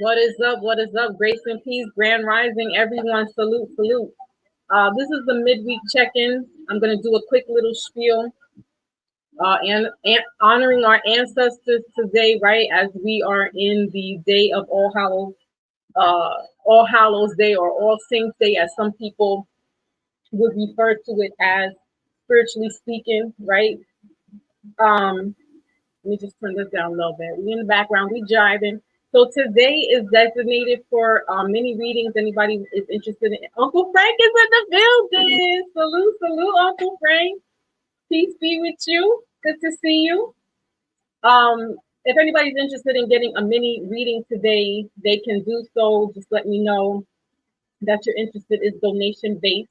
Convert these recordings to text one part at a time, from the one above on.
What is up? What is up? Grace and peace, grand rising, everyone. Salute, salute. This is the midweek check-in. I'm going to do a quick little spiel and honoring our ancestors today, right? As we are in the day of All Hallows Day, or All Saints Day, as some people would refer to it as, spiritually speaking, right? Let me just turn this down a little bit. We in the background, we jiving. So today is designated for mini readings. Anybody is interested in? Uncle Frank is in the building. Salute, salute, Uncle Frank. Peace be with you. Good to see you. If anybody's interested in getting a mini reading today, they can do so. Just let me know that you're interested. Is donation based.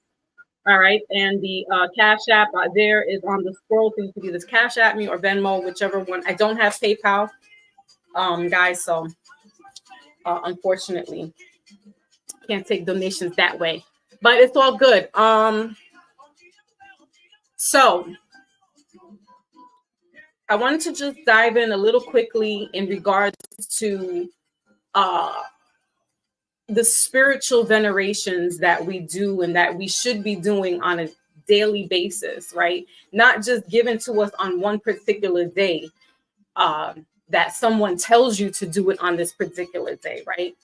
All right, and the Cash App there is on the scroll, so you can either Cash App me or Venmo, whichever one. I don't have PayPal, guys, so unfortunately, can't take donations that way. But it's all good. So I wanted to just dive in a little quickly in regards to the spiritual venerations that we do and that we should be doing on a daily basis, right? Not just given to us on one particular day, that someone tells you to do it on this particular day, right?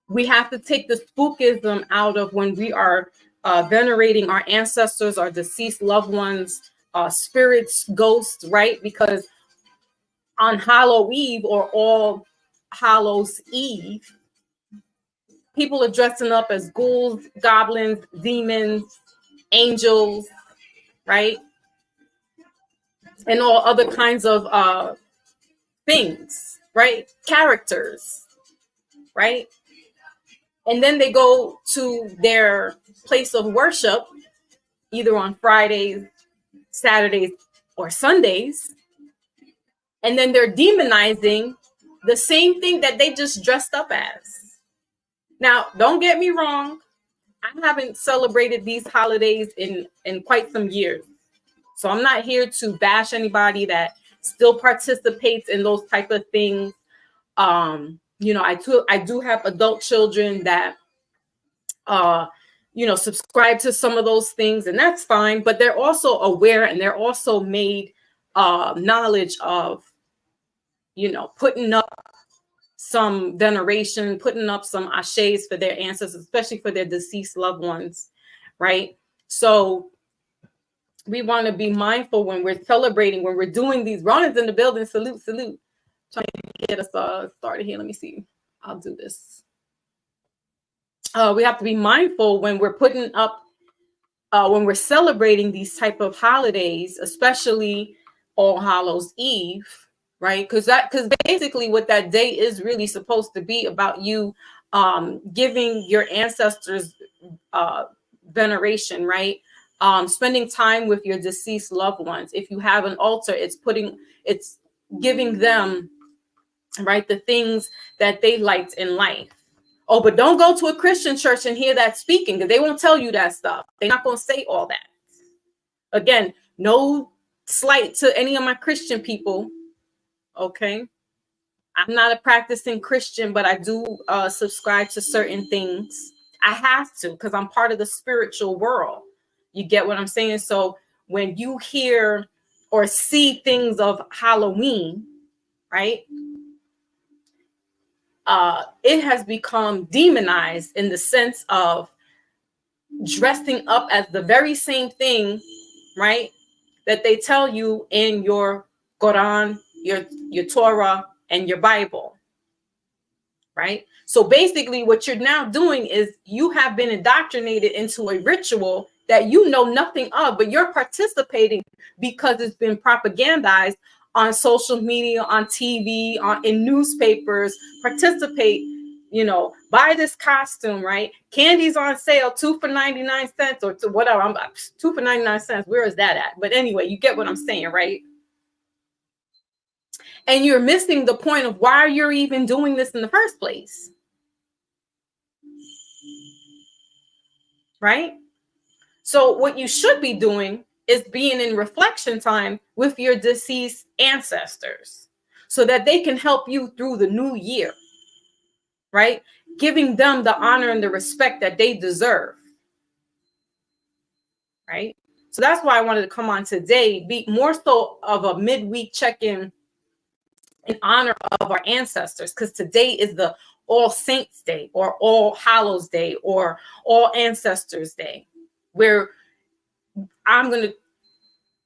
We have to take the spookism out of when we are venerating our ancestors, our deceased loved ones, spirits, ghosts, right? Because on Hallow Eve, or All Hallows Eve, people are dressing up as ghouls, goblins, demons, angels, right? And all other kinds of things, right? Characters, right? And then they go to their place of worship, either on Fridays, Saturdays, or Sundays. And then they're demonizing the same thing that they just dressed up as. Now, don't get me wrong. I haven't celebrated these holidays in quite some years. So I'm not here to bash anybody that still participates in those type of things. I do have adult children that, subscribe to some of those things, and that's fine. But they're also aware, and they're also made knowledge of, putting up some veneration, putting up some ashes for their ancestors, especially for their deceased loved ones, right? So we want to be mindful when we're celebrating, when we're doing these. Ronan's in the building. Salute, salute. Trying to get us started here. Let me see. I'll do this. We have to be mindful when we're putting up, when we're celebrating these type of holidays, especially All Hallows Eve, right? Because basically what that day is really supposed to be about, you giving your ancestors veneration, right? Spending time with your deceased loved ones. If you have an altar, it's giving them, right, the things that they liked in life. Oh, but don't go to a Christian church and hear that speaking, because they won't tell you that stuff. They're not going to say all that. Again, no slight to any of my Christian people. Okay. I'm not a practicing Christian, but I do subscribe to certain things. I have to, because I'm part of the spiritual world. You get what I'm saying? So when you hear or see things of Halloween, right? It has become demonized in the sense of dressing up as the very same thing, right, that they tell you in your Quran, your Torah, and your Bible, right? So basically what you're now doing is you have been indoctrinated into a ritual that you know nothing of, but you're participating because it's been propagandized on social media, on TV, in newspapers. Participate, buy this costume, right? Candy's on sale, 2 for 99 cents, or whatever. I'm 2 for 99 cents. Where is that at? But anyway, you get what I'm saying, right? And you're missing the point of why you're even doing this in the first place, right? So what you should be doing is being in reflection time with your deceased ancestors so that they can help you through the new year, right? Giving them the honor and the respect that they deserve, right? So that's why I wanted to come on today, be more so of a midweek check-in in honor of our ancestors, because today is the All Saints Day or All Hallows Day or All Ancestors Day, where I'm going to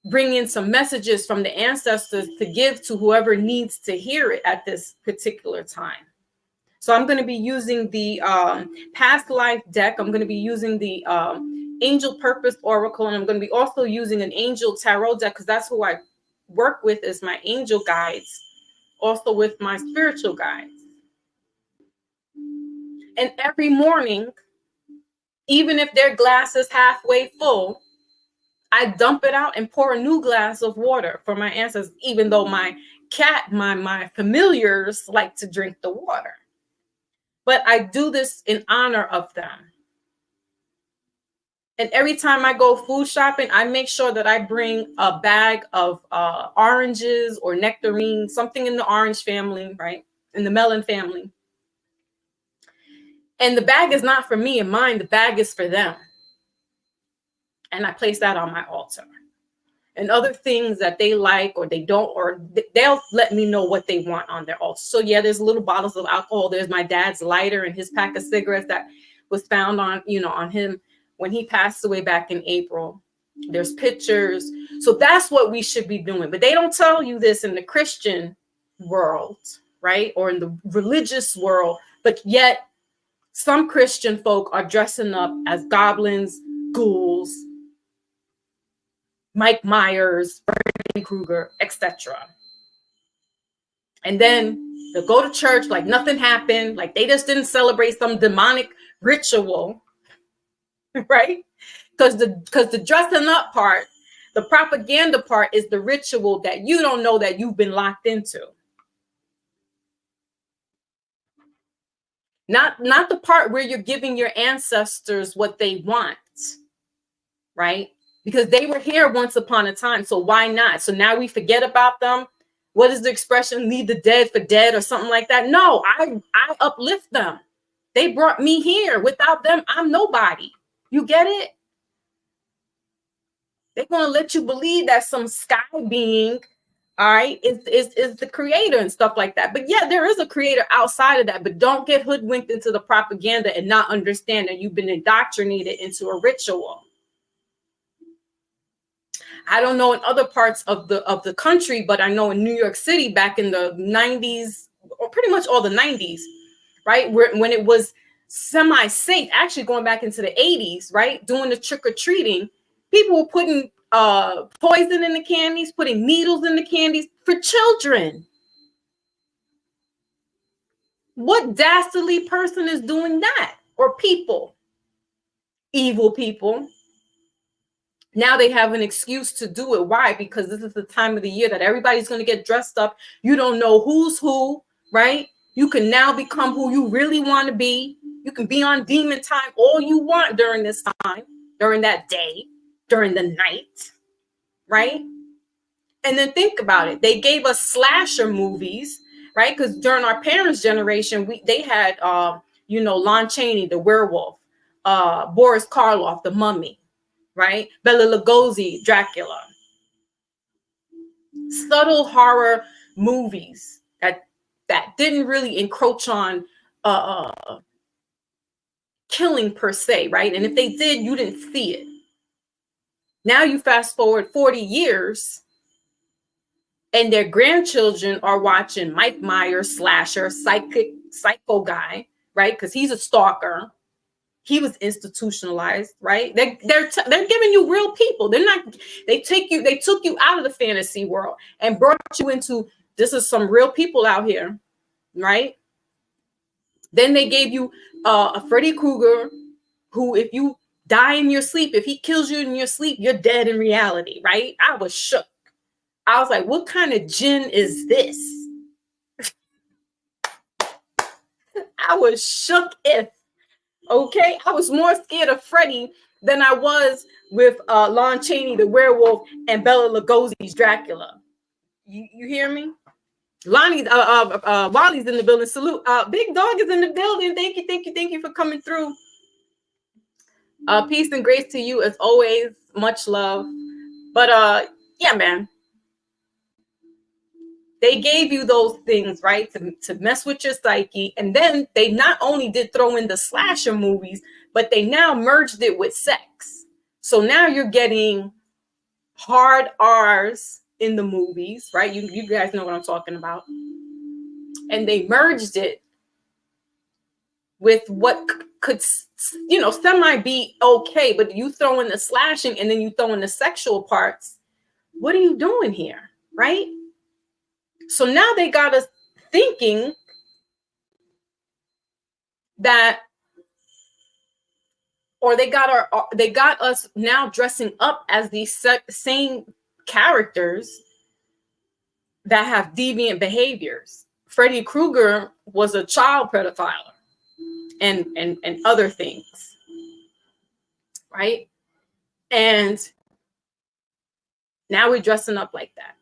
bring in some messages from the ancestors to give to whoever needs to hear it at this particular time. So I'm going to be using the past life deck. I'm going to be using the Angel Purpose Oracle, and I'm going to be also using an Angel Tarot deck, because that's who I work with as my angel guides, also with my spiritual guides. And every morning, even if their glass is halfway full, I dump it out and pour a new glass of water for my ancestors, even though my cat, my familiars like to drink the water. But I do this in honor of them. And every time I go food shopping, I make sure that I bring a bag of oranges or nectarines, something in the orange family, right? In the melon family. And the bag is not for me and mine, the bag is for them. And I place that on my altar. And other things that they like or they don't, or they'll let me know what they want on their altar. So yeah, there's little bottles of alcohol. There's my dad's lighter and his pack of cigarettes that was found on, on him when he passed away back in April. There's pictures. So that's what we should be doing. But they don't tell you this in the Christian world, right? Or in the religious world. But yet some Christian folk are dressing up as goblins, ghouls, Mike Myers, Freddy Krueger, etc. And then they'll go to church like nothing happened, like they just didn't celebrate some demonic ritual, right? Because the dressing up part, the propaganda part is the ritual that you don't know that you've been locked into. Not the part where you're giving your ancestors what they want, right? Because they were here once upon a time. So why not? So now we forget about them. What is the expression? Leave the dead for dead or something like that. No, I uplift them. They brought me here. Without them, I'm nobody. You get it? They're going to let you believe that some sky being, all right, is the creator and stuff like that. But yeah, there is a creator outside of that. But don't get hoodwinked into the propaganda and not understand that you've been indoctrinated into a ritual. I don't know in other parts of the country, but I know in New York City back in the 90s, or pretty much all the 90s, right? When it was semi-safe, actually going back into the 80s, right? Doing the trick-or-treating, people were putting poison in the candies, putting needles in the candies for children. What dastardly person is doing that? Or people? Evil people. Now they have an excuse to do it. Why? Because this is the time of the year that everybody's going to get dressed up. You don't know who's who, right? You can now become who you really want to be. You can be on demon time all you want during this time, during that day, during the night, right? And then think about it. They gave us slasher movies, right? Because during our parents' generation, they had, Lon Chaney, the werewolf, Boris Karloff, the mummy, right? Bela Lugosi, Dracula. Subtle horror movies that didn't really encroach on killing per se, right? And if they did, you didn't see it. Now you fast forward 40 years and their grandchildren are watching Mike Myers, slasher, psycho guy, right? Because he's a stalker. He was institutionalized, right? They're giving you real people. They took you out of the fantasy world and brought you into, this is some real people out here, right? Then they gave you a Freddy Krueger, who, if you die in your sleep, if he kills you in your sleep, you're dead in reality, right? I was shook. I was like, what kind of jinn is this? I was shook okay, I was more scared of Freddy than I was with Lon Chaney, the werewolf, and Bela Lugosi's Dracula. You hear me? Lonnie, Wally's in the building. Salute. Big Dog is in the building. Thank you for coming through. Peace and grace to you as always. Much love. But yeah, man. They gave you those things, right, to mess with your psyche. And then they not only did throw in the slasher movies, but they now merged it with sex. So now you're getting hard R's in the movies, right? You guys know what I'm talking about. And they merged it with what could, semi be okay, but you throw in the slashing and then you throw in the sexual parts. What are you doing here, right? So now they got us thinking that, or they got us now dressing up as these same characters that have deviant behaviors. Freddy Krueger was a child pedophile and other things, right? And now we're dressing up like that.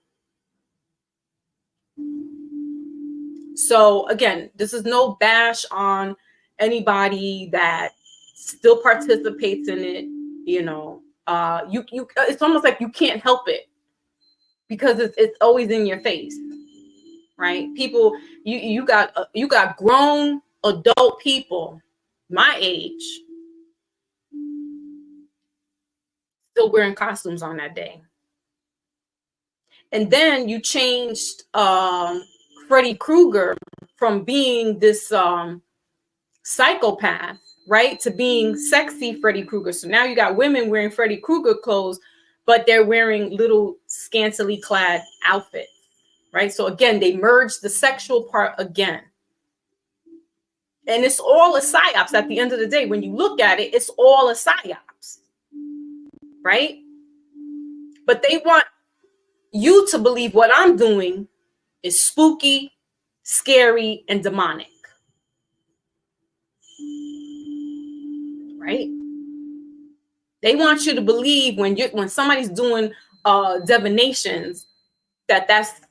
So again, this is no bash on anybody that still participates in it. It's almost like you can't help it because it's always in your face, right? People, you got grown adult people my age still wearing costumes on that day. And then you changed Freddy Krueger from being this psychopath, right, to being sexy Freddy Krueger. So now you got women wearing Freddy Krueger clothes, but they're wearing little scantily clad outfits, right? So again, they merged the sexual part again. And it's all a psyops at the end of the day. When you look at it, it's all a psyops, right? But they want you to believe what I'm doing is spooky, scary, and demonic, right? They want you to believe when somebody's doing divinations that's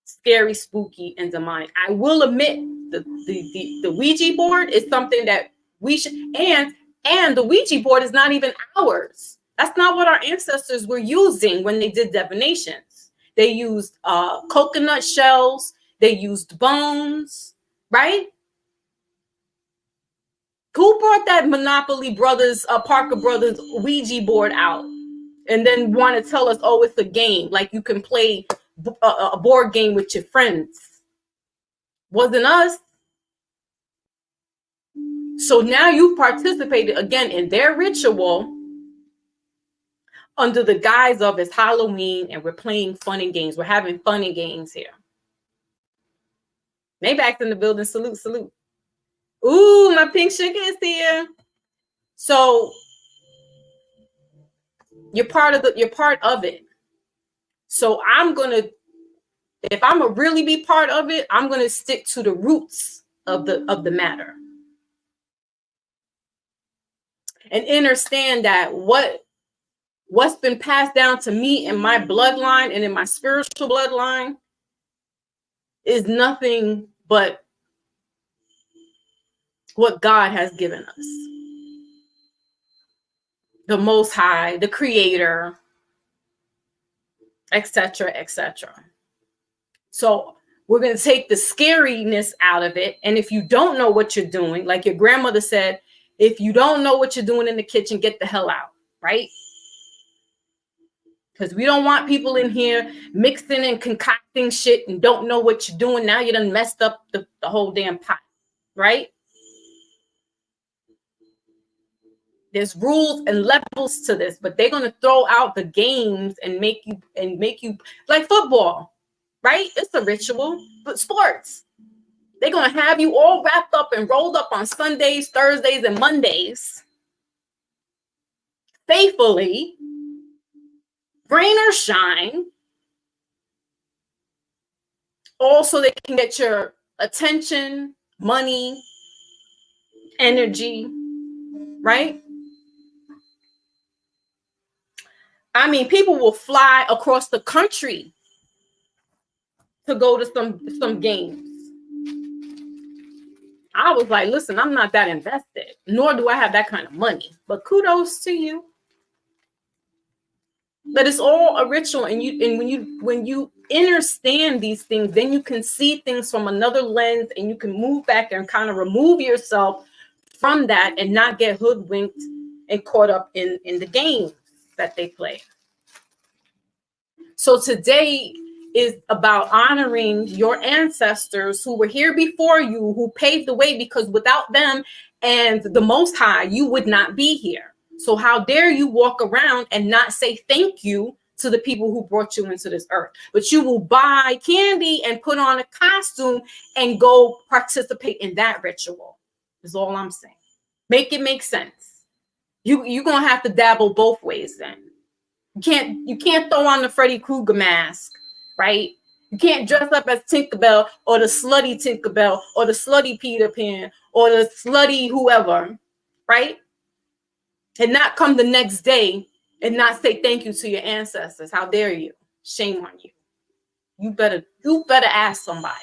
scary, spooky, and demonic. I will admit the Ouija board is something that we should, and the Ouija board is not even ours. That's not what our ancestors were using when they did divinations. They used coconut shells. They used bones, right? Who brought that Monopoly Brothers, Parker Brothers Ouija board out and then want to tell us, oh, it's a game, like you can play a board game with your friends? Wasn't us. So now you participated again in their ritual under the guise of it's Halloween and we're playing fun and games. We're having fun and games here. Maybach's in the building. Salute, salute. Ooh, my pink sugar is here. So you're part of it. So if I'm gonna really be part of it, I'm gonna stick to the roots of the matter. And understand that what's been passed down to me in my bloodline and in my spiritual bloodline is nothing but what God has given us. The Most High, the Creator, etc., etc. So we're going to take the scariness out of it. And if you don't know what you're doing, like your grandmother said, if you don't know what you're doing in the kitchen, get the hell out, right? Because we don't want people in here mixing and concocting shit and don't know what you're doing. Now you done messed up the whole damn pot, right? There's rules and levels to this, but they're going to throw out the games and make you like football, right? It's a ritual, but sports. They're going to have you all wrapped up and rolled up on Sundays, Thursdays, and Mondays, faithfully, rain or shine, all so they can get your attention, money, energy, right? I mean, people will fly across the country to go to some games. I was like, listen, I'm not that invested, nor do I have that kind of money. But kudos to you. But it's all a ritual, and when you understand these things, then you can see things from another lens, and you can move back and kind of remove yourself from that and not get hoodwinked and caught up in the game that they play. So today is about honoring your ancestors who were here before you, who paved the way, because without them and the Most High, you would not be here. So how dare you walk around and not say thank you to the people who brought you into this earth? But you will buy candy and put on a costume and go participate in that ritual, is all I'm saying. Make it make sense. You're going to have to dabble both ways then. You can't throw on the Freddy Krueger mask, right? You can't dress up as Tinkerbell or the slutty Tinkerbell or the slutty Peter Pan or the slutty whoever, right? And not come the next day and not say thank you to your ancestors. How dare you? Shame on you. You better ask somebody.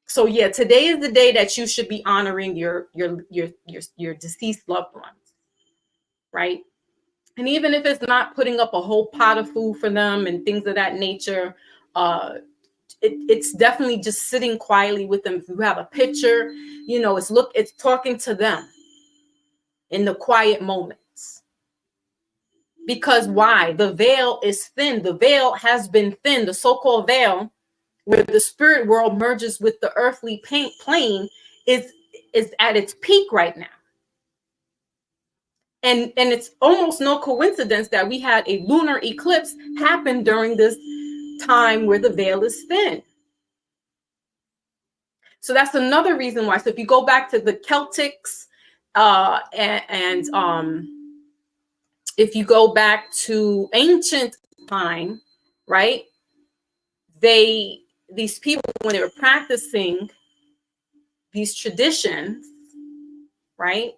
So yeah, today is the day that you should be honoring your deceased loved ones, right? And even if it's not putting up a whole pot of food for them and things of that nature, it's definitely just sitting quietly with them. If you have a picture, it's talking to them in the quiet moments. Because why? The veil is thin. The veil has been thin. The so-called veil, where the spirit world merges with the earthly plane, is at its peak right now. And it's almost no coincidence that we had a lunar eclipse happen during this time where the veil is thin. So that's another reason why. So if you go back to the Celtics, if you go back to ancient time, right? These people, when they were practicing these traditions, right?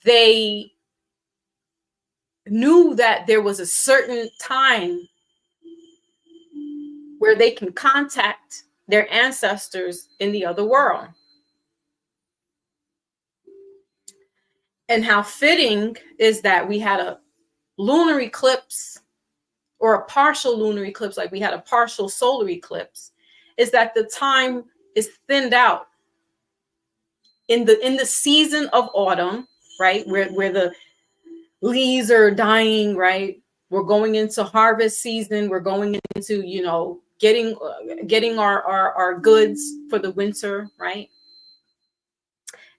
They knew that there was a certain time where they can contact their ancestors in the other world. And how fitting is that we had a lunar eclipse or a partial lunar eclipse, like we had a partial solar eclipse, is that the time is thinned out in the season of autumn, right? Where the leaves are dying, right? We're going into harvest season. We're going into, getting our goods for the winter, right?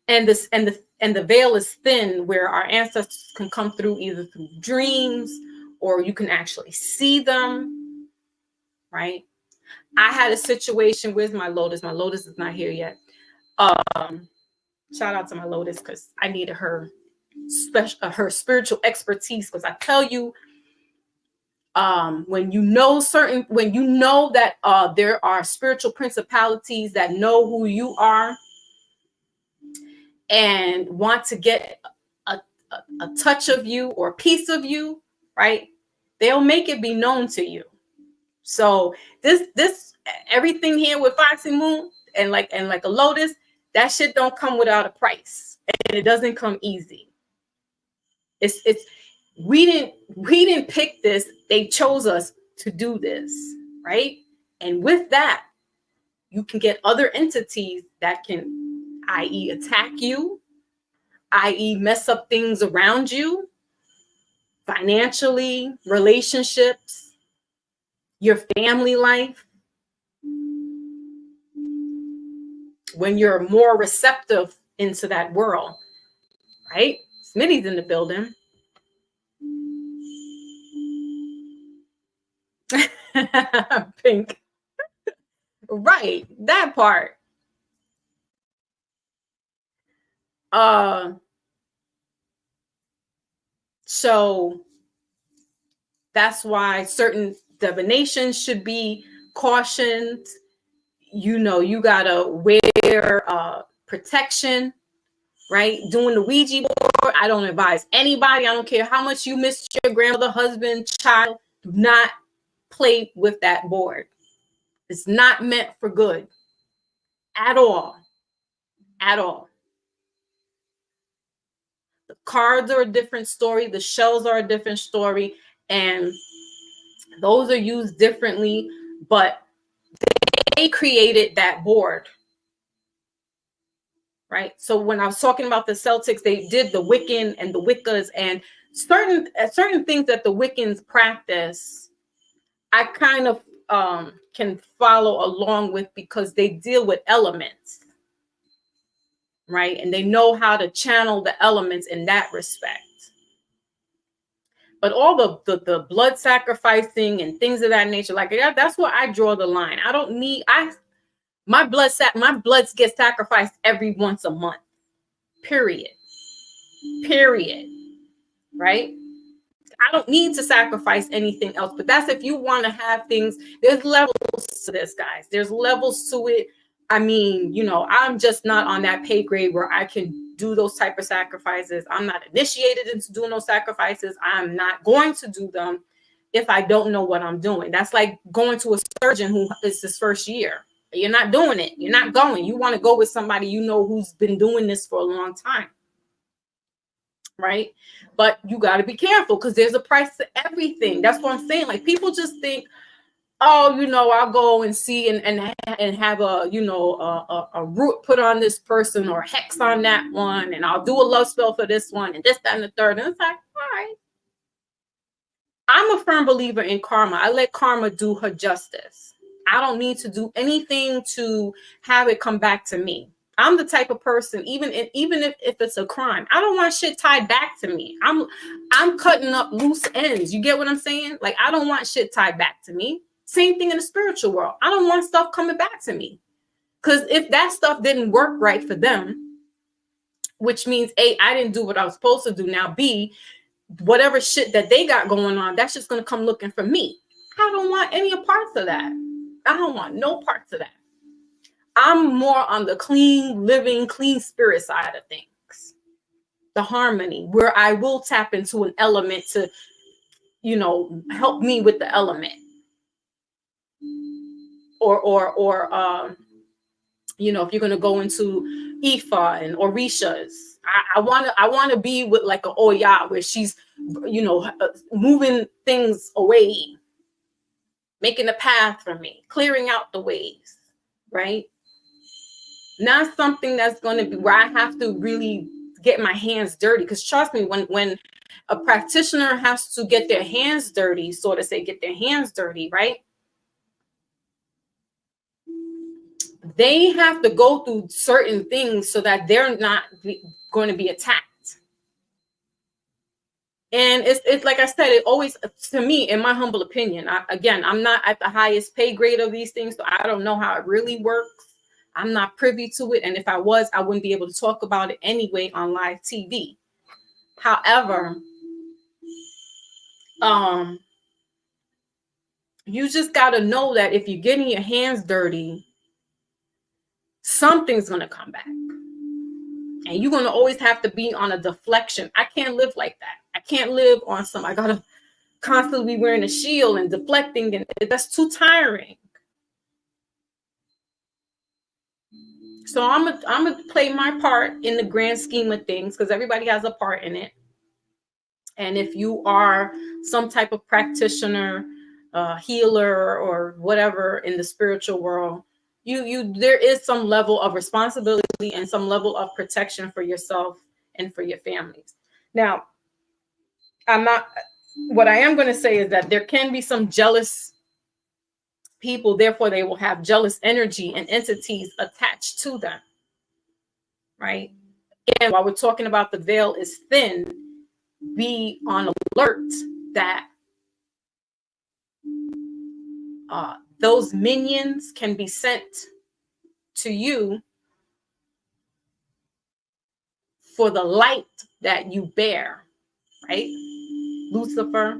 And the veil is thin, where our ancestors can come through either through dreams or you can actually see them, right? I had a situation with my Lotus. My Lotus is not here yet. Shout out to my Lotus, because I needed her spiritual expertise. Because I tell you, when you know that there are spiritual principalities that know who you are and want to get a touch of you or a piece of you, right? They'll make it be known to you. So this everything here with Foxy Moon and like a Lotus, that shit don't come without a price, and it doesn't come easy. We didn't pick this. They chose us to do this, right? And with that, you can get other entities that can, i.e., attack you, i.e., mess up things around you, financially, relationships, your family life. When you're more receptive into that world, right? Smitty's in the building. Pink. Right, that part. So that's why certain divinations should be cautioned. You gotta wear protection, right? Doing the Ouija board, I don't advise anybody. I don't care how much you missed your grandmother, husband, child. Do not play with that board. It's not meant for good at all. At all. The cards are a different story. The shells are a different story. And those are used differently. But they created that board. Right? So when I was talking about the Celtics, they did the Wiccan and the Wiccas and certain things that the Wiccans practice. I kind of can follow along with because they deal with elements. Right? And they know how to channel the elements in that respect. But all the blood sacrificing and things of that nature, like that's where I draw the line. I don't need my bloods get sacrificed every once a month. Period. Right? I don't need to sacrifice anything else. But that's if you want to have things. There's levels to this, guys. There's levels to it. I mean, I'm just not on that pay grade where I can do those type of sacrifices. I'm not initiated into doing those sacrifices. I'm not going to do them if I don't know what I'm doing. That's like going to a surgeon who is his first year. You're not doing it. You're not going. You want to go with somebody who's been doing this for a long time. Right? But you got to be careful because there's a price to everything. That's what I'm saying. Like, people just think, oh, I'll go and see and have a root put on this person or hex on that one, and I'll do a love spell for this one and this, that, and the third. And it's like, all right. I'm a firm believer in karma. I let karma do her justice. I don't need to do anything to have it come back to me. I'm the type of person, even if it's a crime, I don't want shit tied back to me. I'm cutting up loose ends. You get what I'm saying? Like, I don't want shit tied back to me. Same thing in the spiritual world. I don't want stuff coming back to me. Because if that stuff didn't work right for them, which means A, I didn't do what I was supposed to do. Now B, whatever shit that they got going on, that's just going to come looking for me. I don't want any parts of that. I don't want no parts of that. I'm more on the clean living, clean spirit side of things. The harmony, where I will tap into an element to, help me with the element. Or if you're going to go into Ifa and Orishas, I want to be with like a Oya, where she's, moving things away, making a path for me, clearing out the ways, right? Not something that's going to be where I have to really get my hands dirty. Because trust me, when a practitioner has to get their hands dirty, so to say, get their hands dirty, right? They have to go through certain things so that they're not going to be attacked. And it's like I said, it always, to me, in my humble opinion, I'm not at the highest pay grade of these things, so I don't know how it really works. I'm not privy to it. And if I was, I wouldn't be able to talk about it anyway on live TV. However, you just got to know that if you're getting your hands dirty, something's going to come back. And you're going to always have to be on a deflection. I can't live like that. I can't live on I got to constantly be wearing a shield and deflecting. And that's too tiring. So I'm gonna play my part in the grand scheme of things, because everybody has a part in it. And if you are some type of practitioner, healer, or whatever in the spiritual world, there is some level of responsibility and some level of protection for yourself and for your families. Now, what I am going to say is that there can be some jealous people, therefore they will have jealous energy and entities attached to them, right? Again, while we're talking about the veil is thin, be on alert that those minions can be sent to you for the light that you bear, right? Lucifer,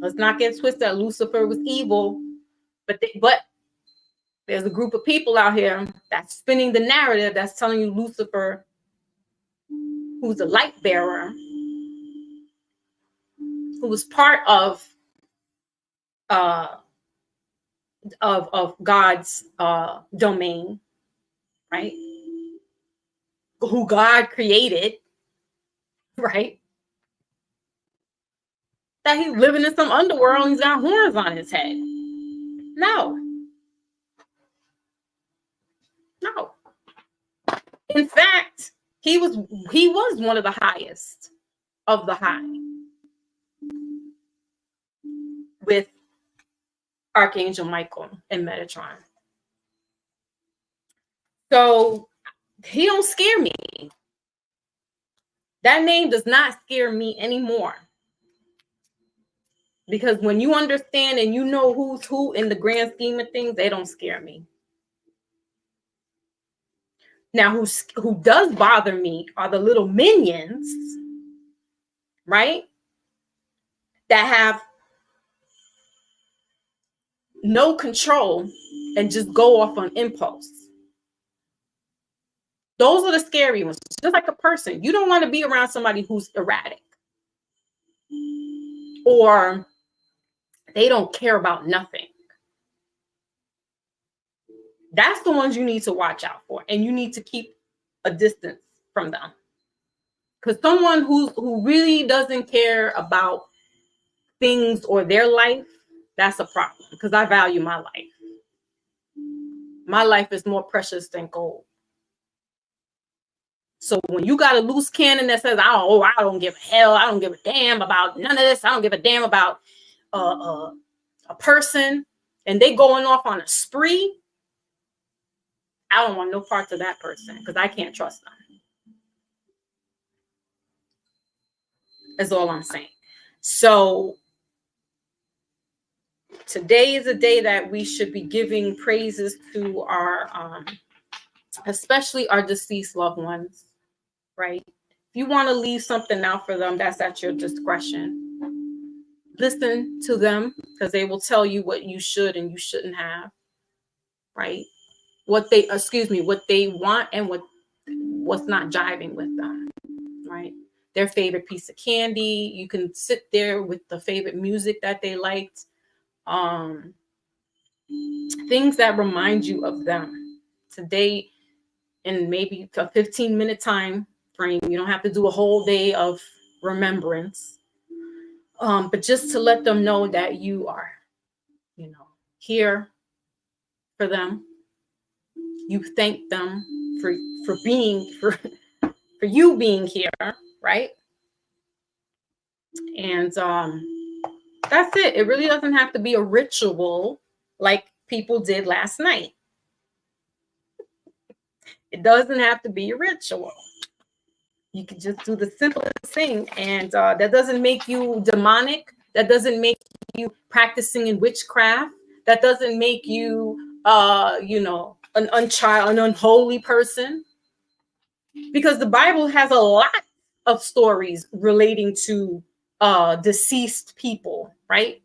let's not get twisted. Lucifer was evil, but there's a group of people out here that's spinning the narrative that's telling you Lucifer, who's a light bearer, who was part of of God's domain, right? Who God created, right? That he's living in some underworld and he's got horns on his head. No. No. In fact, he was one of the highest of the high with Archangel Michael and Metatron. So he don't scare me. That name does not scare me anymore. Because when you understand and you know who's who in the grand scheme of things, they don't scare me. Now, who does bother me are the little minions, right? That have no control and just go off on impulse. Those are the scary ones. Just like a person. You don't want to be around somebody who's erratic. Or they don't care about nothing. That's the ones you need to watch out for. And you need to keep a distance from them. Because someone who really doesn't care about things or their life, that's a problem. Because I value my life. My life is more precious than gold. So when you got a loose cannon that says, I don't give a hell, I don't give a damn about none of this, I don't give a damn about a person, and they going off on a spree, I don't want no parts of that person because I can't trust them. That's all I'm saying. So today is a day that we should be giving praises to our, especially our deceased loved ones, right? If you want to leave something out for them, that's at your discretion. Listen to them because they will tell you what you should and you shouldn't have, right? What they want and what's not jiving with them, right? Their favorite piece of candy. You can sit there with the favorite music that they liked. Things that remind you of them. Today, in maybe a 15-minute time frame, you don't have to do a whole day of remembrance. But just to let them know that you are, here for them. You thank them for you being here, right? And that's it. It really doesn't have to be a ritual like people did last night. It doesn't have to be a ritual. You can just do the simplest thing, and that doesn't make you demonic. That doesn't make you practicing in witchcraft. That doesn't make you, an unholy person. Because the Bible has a lot of stories relating to deceased people, right?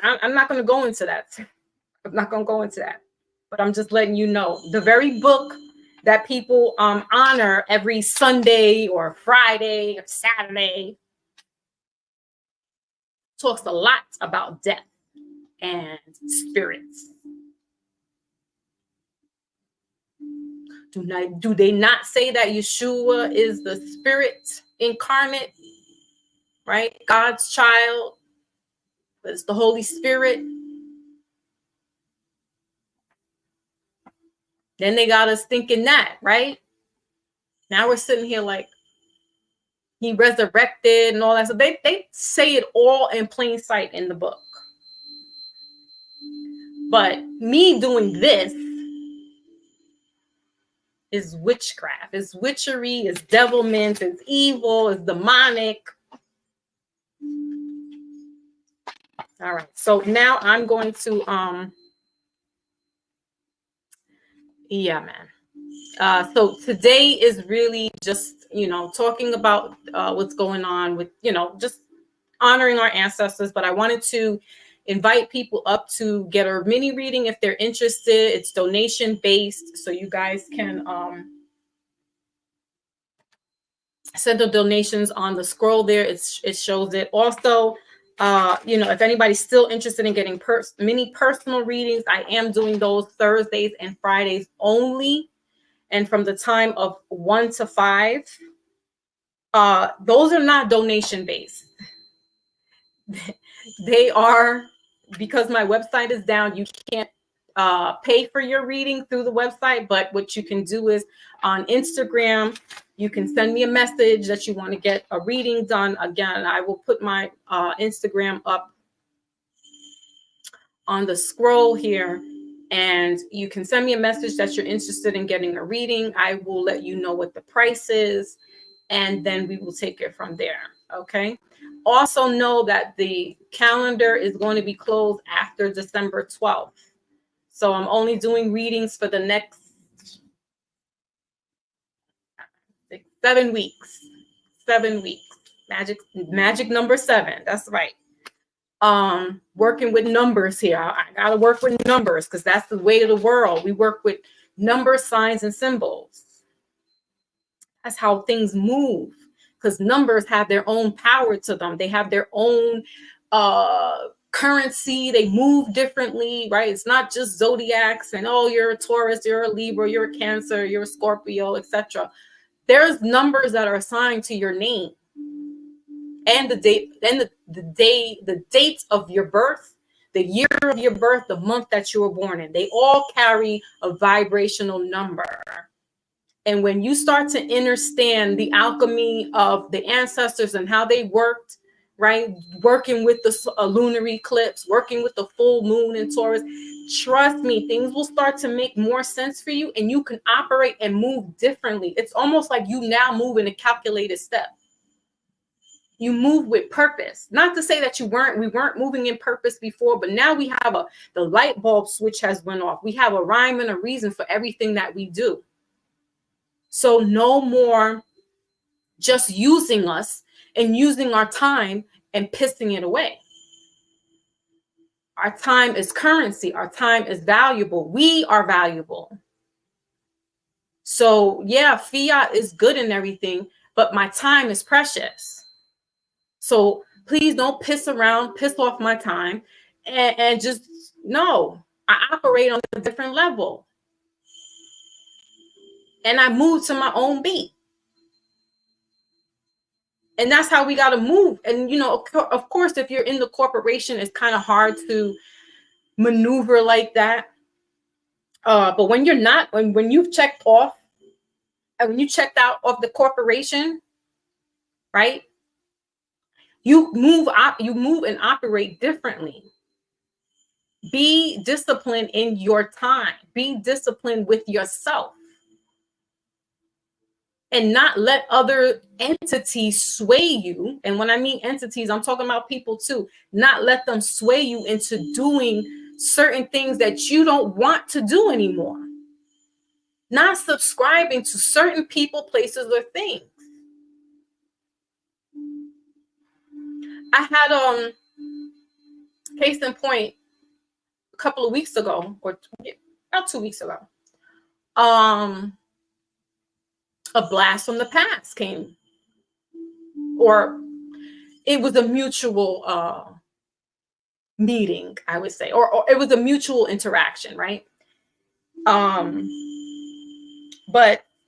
I'm not going to go into that. I'm not going to go into that. But I'm just letting you know the very book that people honor every Sunday or Friday or Saturday talks a lot about death and spirits. Do they not say that Yeshua is the spirit incarnate, right? God's child. It's the Holy Spirit. Then they got us thinking that, right? Now we're sitting here like he resurrected and all that. So they say it all in plain sight in the book. But me doing this is witchcraft, is witchery, is devilment, is evil, is demonic. All right. So now I'm going to so today is really just, talking about what's going on with, just honoring our ancestors. But I wanted to invite people up to get a mini reading if they're interested. It's donation based, so you guys can send the donations on the scroll there. It shows it. Also, If anybody's still interested in getting mini personal readings, I am doing those Thursdays and Fridays only, and from the time of 1 to 5. Those are not donation based. They are, because my website is down, you can't pay for your reading through the website, but what you can do is on Instagram, you can send me a message that you want to get a reading done. Again, I will put my Instagram up on the scroll here, and you can send me a message that you're interested in getting a reading. I will let you know what the price is, and then we will take it from there. Okay. Also know that the calendar is going to be closed after December 12th. So I'm only doing readings for the next 7 weeks. 7 weeks. Magic number 7. That's right. Working with numbers here. I gotta work with numbers because that's the way of the world. We work with numbers, signs, and symbols. That's how things move, because numbers have their own power to them. They have their own currency. They move differently, right? It's not just zodiacs and, oh, you're a Taurus, you're a Libra, you're a Cancer, you're a Scorpio, etc. There's numbers that are assigned to your name and the date, and the date of your birth, the year of your birth, the month that you were born in. They all carry a vibrational number. And when you start to understand the alchemy of the ancestors and how they worked, right? Working with the lunar eclipse, working with the full moon in Taurus, trust me, things will start to make more sense for you, and you can operate and move differently. It's almost like you now move in a calculated step. You move with purpose. Not to say that we weren't moving in purpose before, but now we have the light bulb switch has went off. We have a rhyme and a reason for everything that we do. So no more just using us and using our time and pissing it away. Our time is currency. Our time is valuable. We are valuable. So yeah, fiat is good and everything, but my time is precious. So please don't piss off my time, and just no, I operate on a different level. And I move to my own beat. And that's how we got to move. And, of course, if you're in the corporation, it's kind of hard to maneuver like that. But when you're not, when you've checked off, and when you checked out of the corporation, right? You move and operate differently. Be disciplined in your time. Be disciplined with yourself. And not let other entities sway you. And when I mean entities, I'm talking about people too. Not let them sway you into doing certain things that you don't want to do anymore. Not subscribing to certain people, places, or things. I had case in point a couple of weeks ago, or about 2 weeks ago. A blast from the past came, or it was a mutual meeting, I would say, or it was a mutual interaction, right? But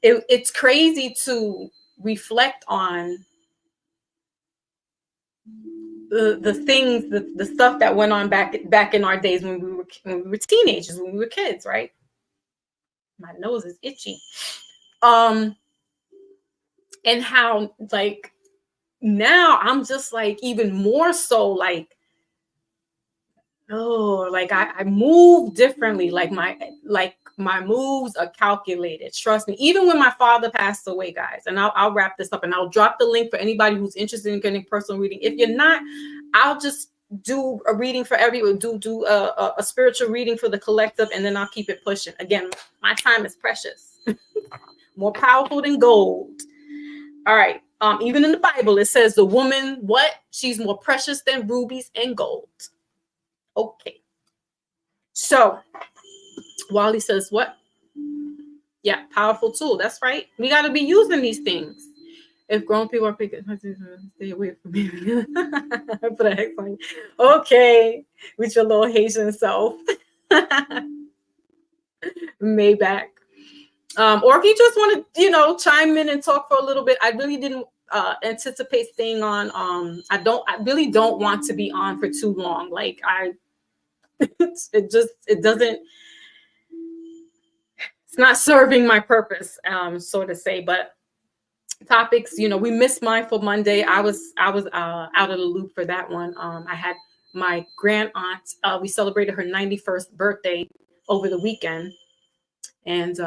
it's crazy to reflect on the things, the stuff that went on back in our days when we were teenagers, when we were kids, right? My nose is itchy. And how, like, now I'm just like even more so like, oh, like I move differently. Like my moves are calculated. Trust me. Even when my father passed away, guys, and I'll wrap this up and I'll drop the link for anybody who's interested in getting personal reading. If you're not, I'll just do a reading for everyone. Do a spiritual reading for the collective, and then I'll keep it pushing. Again, my time is precious. More powerful than gold. All right. Even in the Bible, it says the woman, what? She's more precious than rubies and gold. Okay. So Wally says, what? Yeah, powerful tool. That's right. We got to be using these things. If grown people are picking, stay away from me. Put a hex on you. Okay, with your little Haitian self. Maybach. Or if you just want to, chime in and talk for a little bit. I really didn't anticipate staying on. I really don't want to be on for too long. Like it doesn't, it's not serving my purpose, so to say. But topics, we missed Mindful Monday. I was out of the loop for that one. I had my grand aunt, we celebrated her 91st birthday over the weekend. And,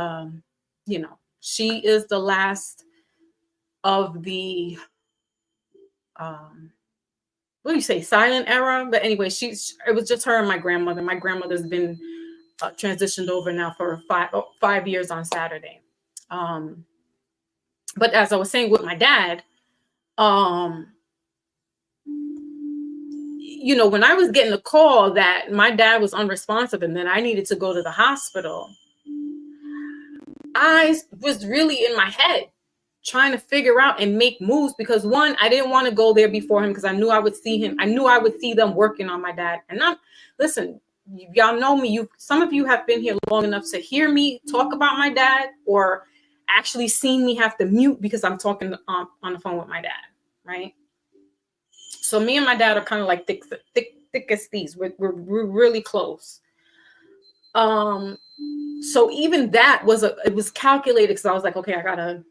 she is the last of the, what do you say, silent era? But anyway, it was just her and my grandmother. My grandmother's been transitioned over now for 5 years on Saturday. But as I was saying with my dad, when I was getting a call that my dad was unresponsive and then I needed to go to the hospital, I was really in my head trying to figure out and make moves because one, I didn't want to go there before him because I knew I would see him. I knew I would see them working on my dad. And listen, y'all know me. Some of you have been here long enough to hear me talk about my dad or actually seen me have to mute because I'm talking on the phone with my dad, right? So me and my dad are kind of like thick as thieves. We're really close. So even that it was calculated because I was like, okay, I gotta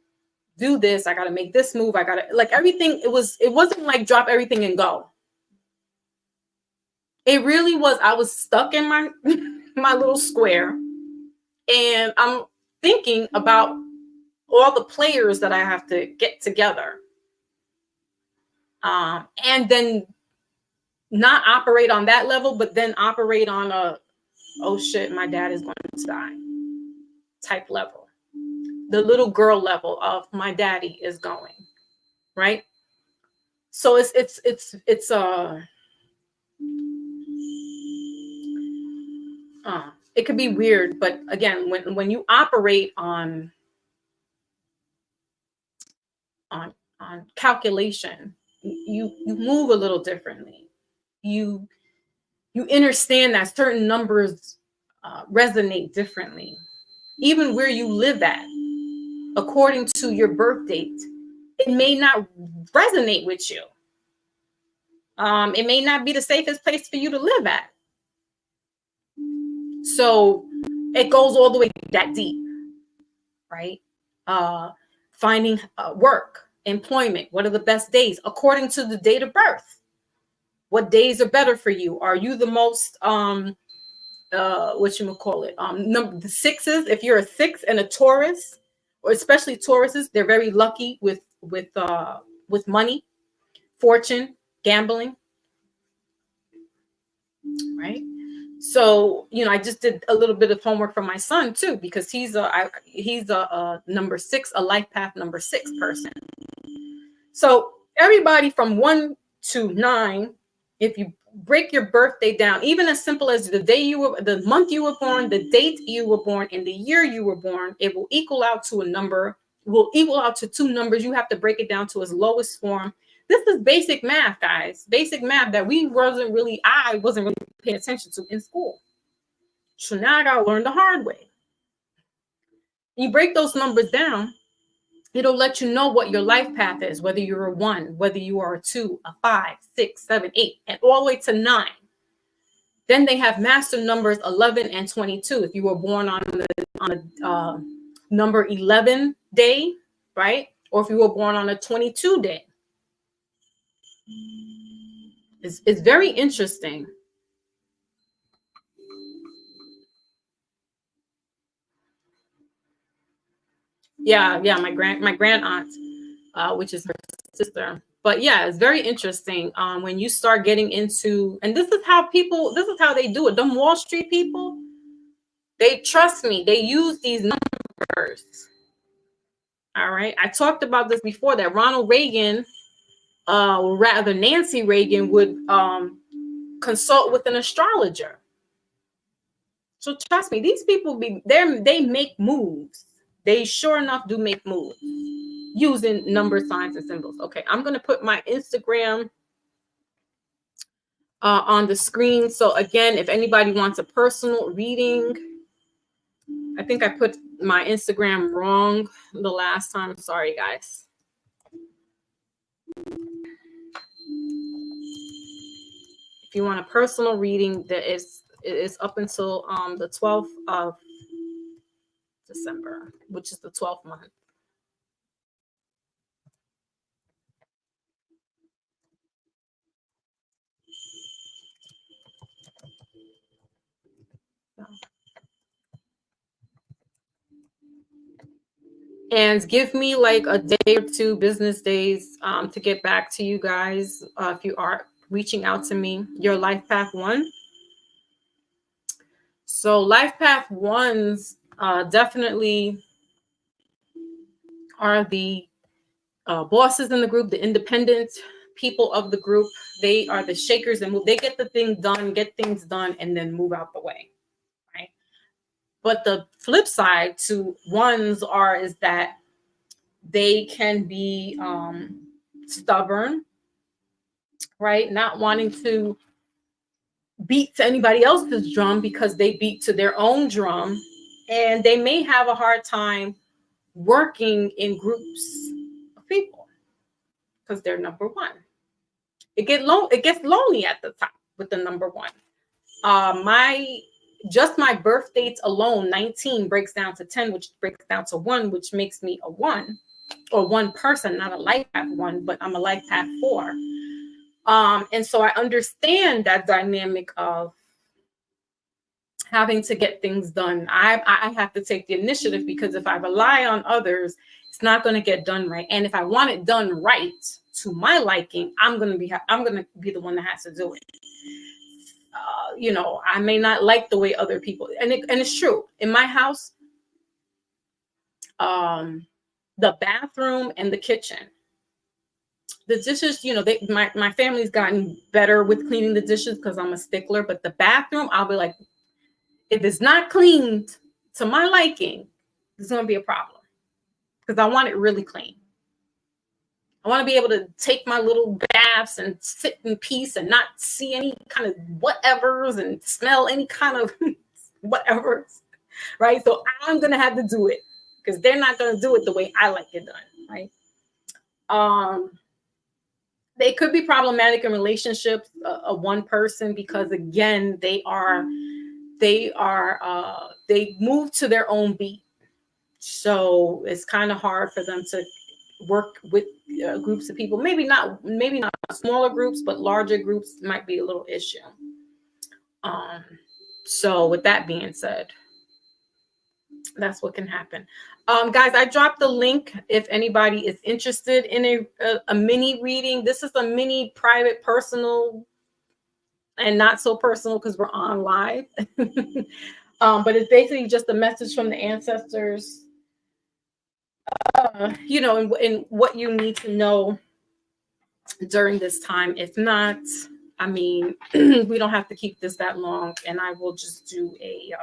do this. I gotta make this move. I gotta like everything. It wasn't like drop everything and go. It really was. I was stuck in my my little square, and I'm thinking about all the players that I have to get together, and then not operate on that level, but then operate on oh shit, my dad is going to die type level. The little girl level of my daddy is going, right? So it could be weird, but again, when you operate on calculation, you move a little differently. You understand that certain numbers resonate differently. Even where you live at, according to your birth date, it may not resonate with you. It may not be the safest place for you to live at. So it goes all the way that deep, right? Finding work, employment. What are the best days according to the date of birth? What days are better for you? Are you the most the sixes? If you're a 6 and a Taurus, or especially Tauruses, they're very lucky with money, fortune, gambling, right? So I just did a little bit of homework for my son too, because he's a number 6, a life path number 6 person. So everybody from 1 to 9, if you break your birthday down, even as simple as the month you were born, the date you were born, and the year you were born, it will equal out to a number, will equal out to 2 numbers. You have to break it down to its lowest form. This is basic math, guys. Basic math that I wasn't really paying attention to in school. So now I gotta learn the hard way. You break those numbers down, it'll let you know what your life path is, whether you're a 1, whether you are a 2, a 5, 6, 7, 8, and all the way to 9. Then they have master numbers 11 and 22. If you were born on a number 11 day, right? Or if you were born on a 22 day. It's very interesting. Yeah, my grand aunt, which is her sister. But yeah, it's very interesting when you start getting into, and this is how they do it. Them Wall Street people, they trust me. They use these numbers. All right. I talked about this before, that Ronald Reagan, or rather Nancy Reagan, would consult with an astrologer. So trust me, these people they make moves. They sure enough do make moves. using number signs and symbols. Okay, I'm going to put my Instagram on the screen. So again, if anybody wants a personal reading, I think I put my Instagram wrong the last time. Sorry, guys. If you want a personal reading, it is up until the 12th of December, which is the 12th month. And give me like a day or two business days to get back to you guys if you are reaching out to me. Your life path 1. So life path 1s definitely are the bosses in the group, the independent people of the group. They are the shakers and move. They get the thing done, get things done, and then move out the way, right? But the flip side to 1s is that they can be stubborn, right? Not wanting to beat to anybody else's drum because they beat to their own drum. And they may have a hard time working in groups of people because they're number 1. It gets lonely at the top with the number 1. My birth dates alone, 19 breaks down to 10, which breaks down to 1, which makes me a 1, or 1 person, not a life path 1, but I'm a life path 4. And so I understand that dynamic of having to get things done. I have to take the initiative, because if I rely on others, it's not going to get done right. And if I want it done right to my liking, I'm going to be the one that has to do it. I may not like the way other people, and it's true. In my house, the bathroom and the kitchen, the dishes, my family's gotten better with cleaning the dishes because I'm a stickler. But the bathroom, I'll be like, if it's not cleaned to my liking, there's going to be a problem, because I want it really clean. I want to be able to take my little baths and sit in peace and not see any kind of whatevers and smell any kind of whatevers, right? So I'm going to have to do it, because they're not going to do it the way I like it done, right? They could be problematic in relationships, a 1 person, because again, they move to their own beat. So it's kind of hard for them to work with groups of people. Maybe not smaller groups, but larger groups might be a little issue. So with that being said, that's what can happen. Guys, I dropped the link if anybody is interested in a mini reading. This is a mini private, personal, and not so personal because we're on live. But it's basically just a message from the ancestors, and what you need to know during this time. If not, I mean, we don't have to keep this that long, and I will just do a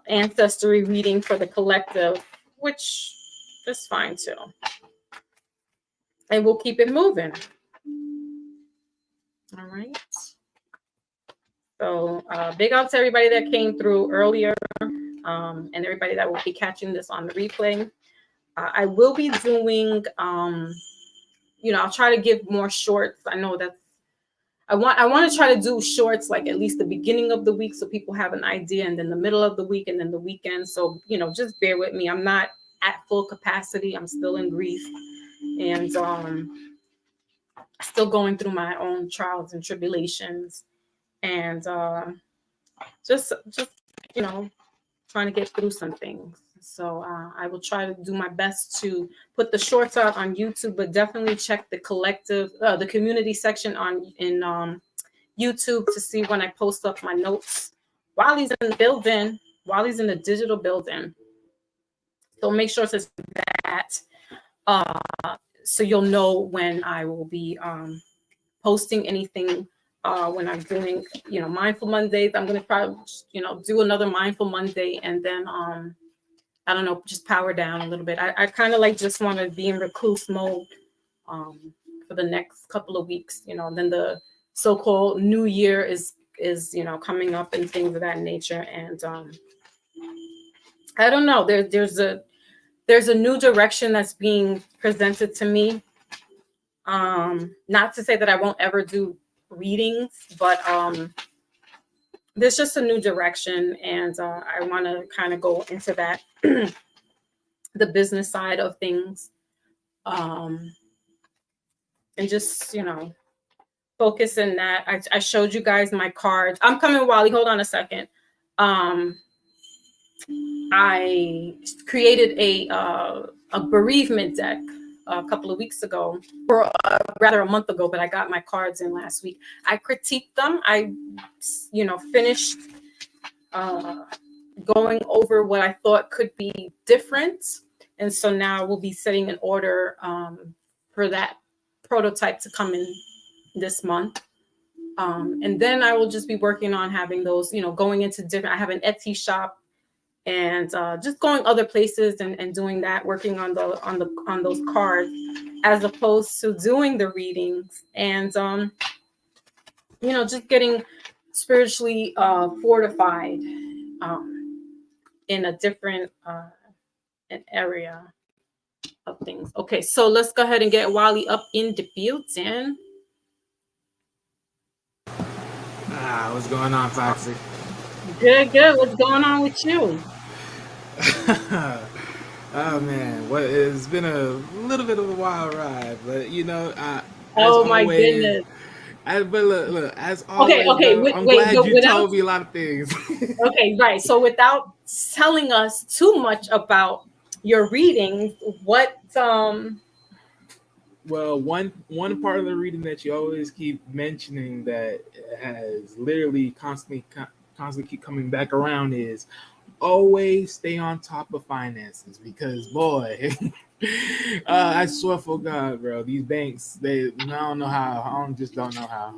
ancestry reading for the collective, which is fine too. And we'll keep it moving. All right. So big up to everybody that came through earlier, and everybody that will be catching this on the replay. I will be doing, I'll try to give more shorts. I know that I want to try to do shorts, like at least the beginning of the week, so people have an idea, and then the middle of the week, and then the weekend. So, just bear with me. I'm not at full capacity. I'm still in grief, and still going through my own trials and tribulations, and just trying to get through some things. So I will try to do my best to put the shorts out on YouTube, but definitely check the collective, the community section in YouTube to see when I post up my notes while he's in the building, while he's in the digital building. So make sure to that, so you'll know when I will be posting anything. When I'm doing, Mindful Mondays, I'm going to probably, do another Mindful Monday, and then I don't know, just power down a little bit. I kind of like just want to be in recluse mode for the next couple of weeks, and then the so-called new year is coming up and things of that nature. And I don't know, there's a new direction that's being presented to me. Not to say that I won't ever do readings, but there's just a new direction, and I want to kind of go into that, the business side of things, and just focus in that. I showed you guys my cards. I'm coming, Wally. Hold on a second. I created a bereavement deck a couple of weeks ago, or rather a month ago, but I got my cards in last week. I critiqued them. I finished going over what I thought could be different. And so now we'll be setting an order for that prototype to come in this month. And then I will just be working on having those, going into different, I have an Etsy shop, and just going other places and doing that, working on those cards, as opposed to doing the readings, and just getting spiritually fortified in a different an area of things. Okay, so let's go ahead and get Wally up in the building. What's going on, Foxy? Good. What's going on with you? Oh man, it's been a little bit of a wild ride, but my goodness. But look, as always, okay. I'm glad you told me a lot of things. Okay, right. So without telling us too much about your reading, what Well, one part of the reading that you always keep mentioning that has literally constantly keep coming back around is always stay on top of finances, because boy, I swear for God, bro, these banks, I don't know how. I just don't know how.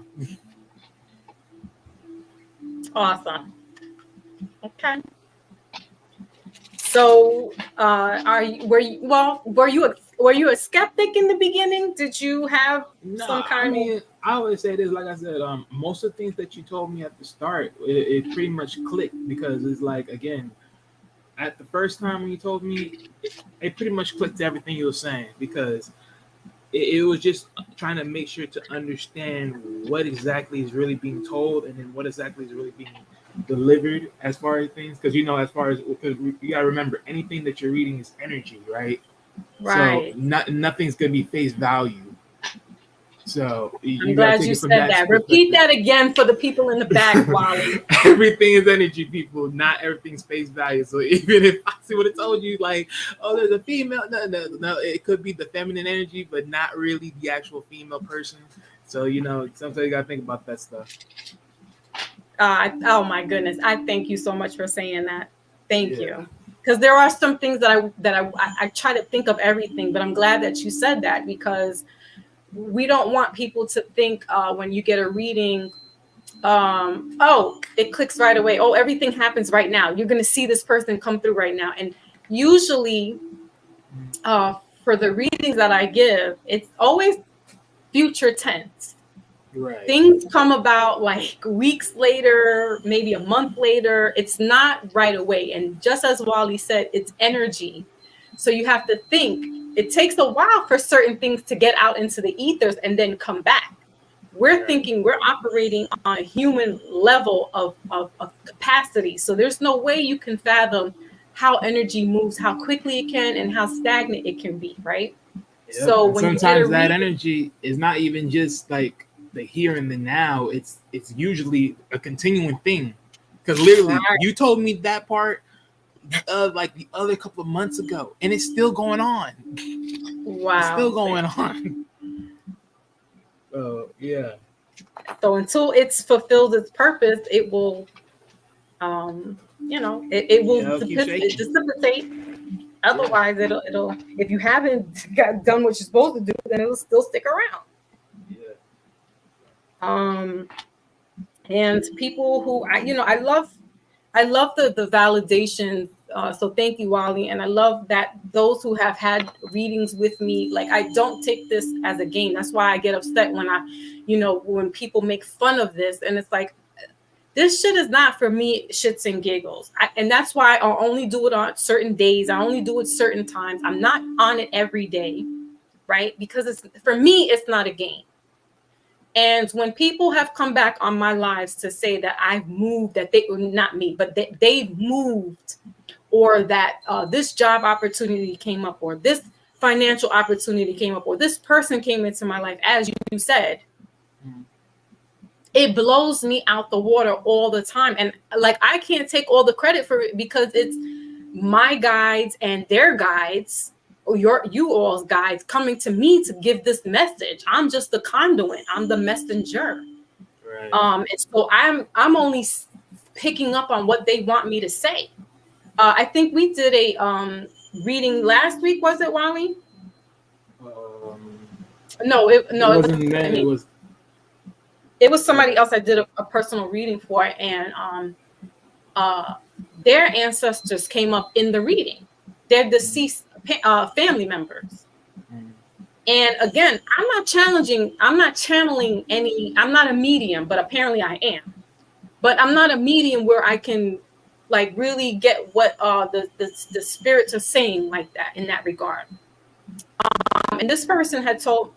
Awesome. Okay. So, were you a skeptic in the beginning? Did you have some kind of? I always say this, like I said, most of the things that you told me at the start, it pretty much clicked, because it's like, again, at the first time when you told me, it pretty much clicked to everything you were saying, because it was just trying to make sure to understand what exactly is really being told, and then what exactly is really being delivered as far as things, because because you gotta remember, anything that you're reading is energy, right? Right. So nothing's gonna be face value. So I'm glad you said that. Repeat that again for the people in the back, Wally. Everything is energy, people. Not everything's face value. So even if I would have told you, like, oh, there's a female, no, it could be the feminine energy, but not really the actual female person. So sometimes you gotta think about that stuff. Oh my goodness! I thank you so much for saying that. Thank you, because there are some things that I try to think of everything, but I'm glad that you said that, because we don't want people to think when you get a reading, oh, it clicks right away. Oh, everything happens right now. You're going to see this person come through right now. And usually for the readings that I give, it's always future tense. Right. Things come about like weeks later, maybe a month later. It's not right away. And just as Wally said, it's energy. So you have to think. It takes a while for certain things to get out into the ethers and then come back. We're thinking we're operating on a human level of capacity. So there's no way you can fathom how energy moves, how quickly it can, and how stagnant it can be, right? Yep. So when sometimes that energy is not even just like the here and the now. It's usually a continuing thing. Because literally, you told me that part like the other couple of months ago, and it's still going on. Wow. It's still going on. Oh, yeah. So until it's fulfilled its purpose, it will, it will dissipate. Otherwise, it'll. If you haven't done what you're supposed to do, then it'll still stick around. Yeah. And people who I love the validation So thank you, Wally. And I love that those who have had readings with me, like I don't take this as a game. That's why I get upset when when people make fun of this. And it's like, this shit is not for me, shits and giggles. And that's why I'll only do it on certain days. I only do it certain times. I'm not on it every day, right? Because for me, it's not a game. And when people have come back on my lives to say that I've moved, that they, not me, but they've moved, or that this job opportunity came up, or this financial opportunity came up, or this person came into my life, as you said, it blows me out the water all the time. And like, I can't take all the credit for it because it's my guides and their guides, or you all's guides, coming to me to give this message. I'm just the conduit. I'm the messenger. Right. And so I'm only picking up on what they want me to say. I think we did a reading last week. Was it, Wally? No, it wasn't. It was somebody else I did a personal reading for, and their ancestors came up in the reading. They're deceased family members. And again, I'm not channeling any, I'm not a medium, but apparently I am. But I'm not a medium where I can like really get what the spirits are saying like that, in that regard. And this person had told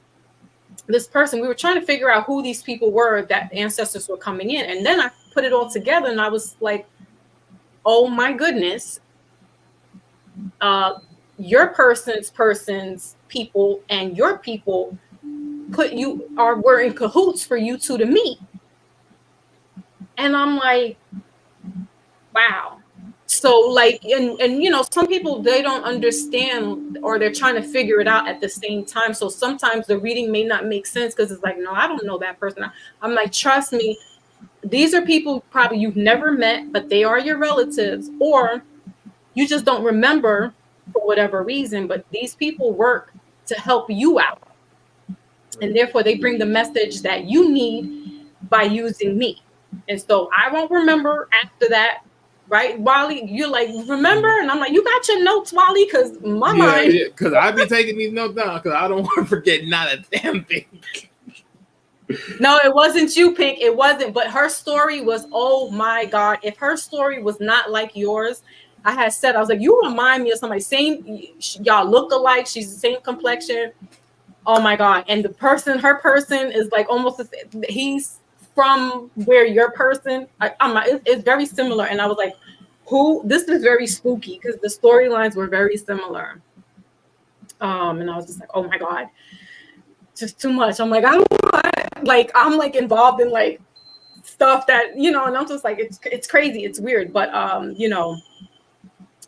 this person, we were trying to figure out who these people were that ancestors were coming in. And then I put it all together and I was like, oh my goodness, your person's people and your people were in cahoots for you two to meet. And I'm like, wow. So like, and some people, they don't understand, or they're trying to figure it out at the same time. So sometimes the reading may not make sense because it's like, no, I don't know that person. I'm like, trust me, these are people probably you've never met, but they are your relatives, or you just don't remember for whatever reason. But these people work to help you out. And therefore they bring the message that you need by using me. And so I won't remember after that. Right, Wally, you're like, remember? And I'm like, you got your notes, Wally? Because my mind. Yeah, because I be taking these notes down because I don't want to forget not a damn thing. No, it wasn't you, Pink. It wasn't. But her story was, oh my God. If her story was not like yours, I had said, I was like, you remind me of somebody. Y'all look alike. She's the same complexion. Oh my God. And her person is like almost the same. He's from where your person, it's very similar. And I was like, this is very spooky because the storylines were very similar. And I was just like, oh my God, just too much. I'm like, I'm like involved in like stuff that, and I'm just like, it's crazy. It's weird. But,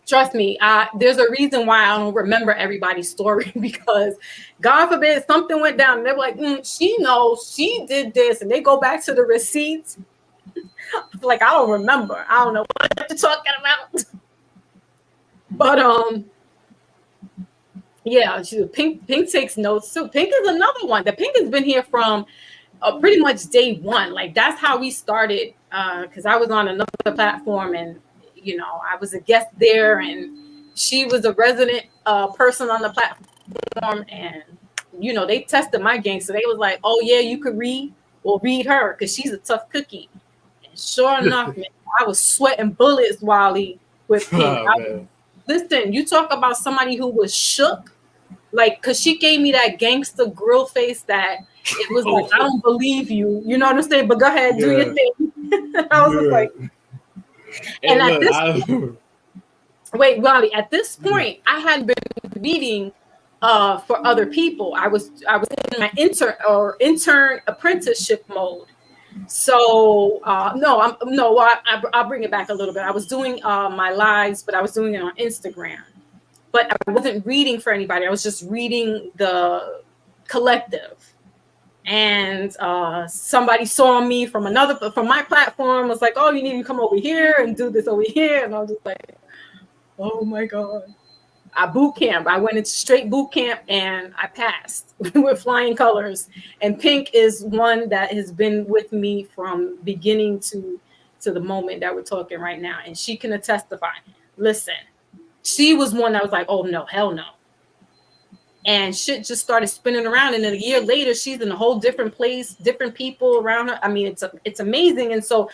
trust me, there's a reason why I don't remember everybody's story, because God forbid something went down and they're like, she knows she did this, and they go back to the receipts. Like, I don't remember. I don't know what you're talking about. But yeah, Pink takes notes too. Pink is another one. The Pink has been here from pretty much day one. Like, that's how we started, because I was on another platform, and I was a guest there, and she was a resident person on the platform, and they tested my game. So they was like, oh yeah, you could read, well, read her, because she's a tough cookie. And sure enough, man, I was sweating bullets, Wally, with Pink. Listen, you talk about somebody who was shook, like, because she gave me that gangster grill face that it was like, I don't believe you. You know what I'm saying? But go ahead, do your thing. I was just like, and at Wally, at this point, I had been reading for other people. I was in my intern apprenticeship mode. So I'll bring it back a little bit. I was doing my lives, but I was doing it on Instagram. But I wasn't reading for anybody. I was just reading the collective. And somebody saw me from my platform, was like, oh, you need to come over here and do this over here. And I was just like, oh my God. I went into straight boot camp and I passed with flying colors. And Pink is one that has been with me from beginning to the moment that we're talking right now. And she can testify. Listen, she was one that was like, oh no, hell no. And shit just started spinning around. And then a year later, she's in a whole different place, different people around her. I mean, it's amazing. And so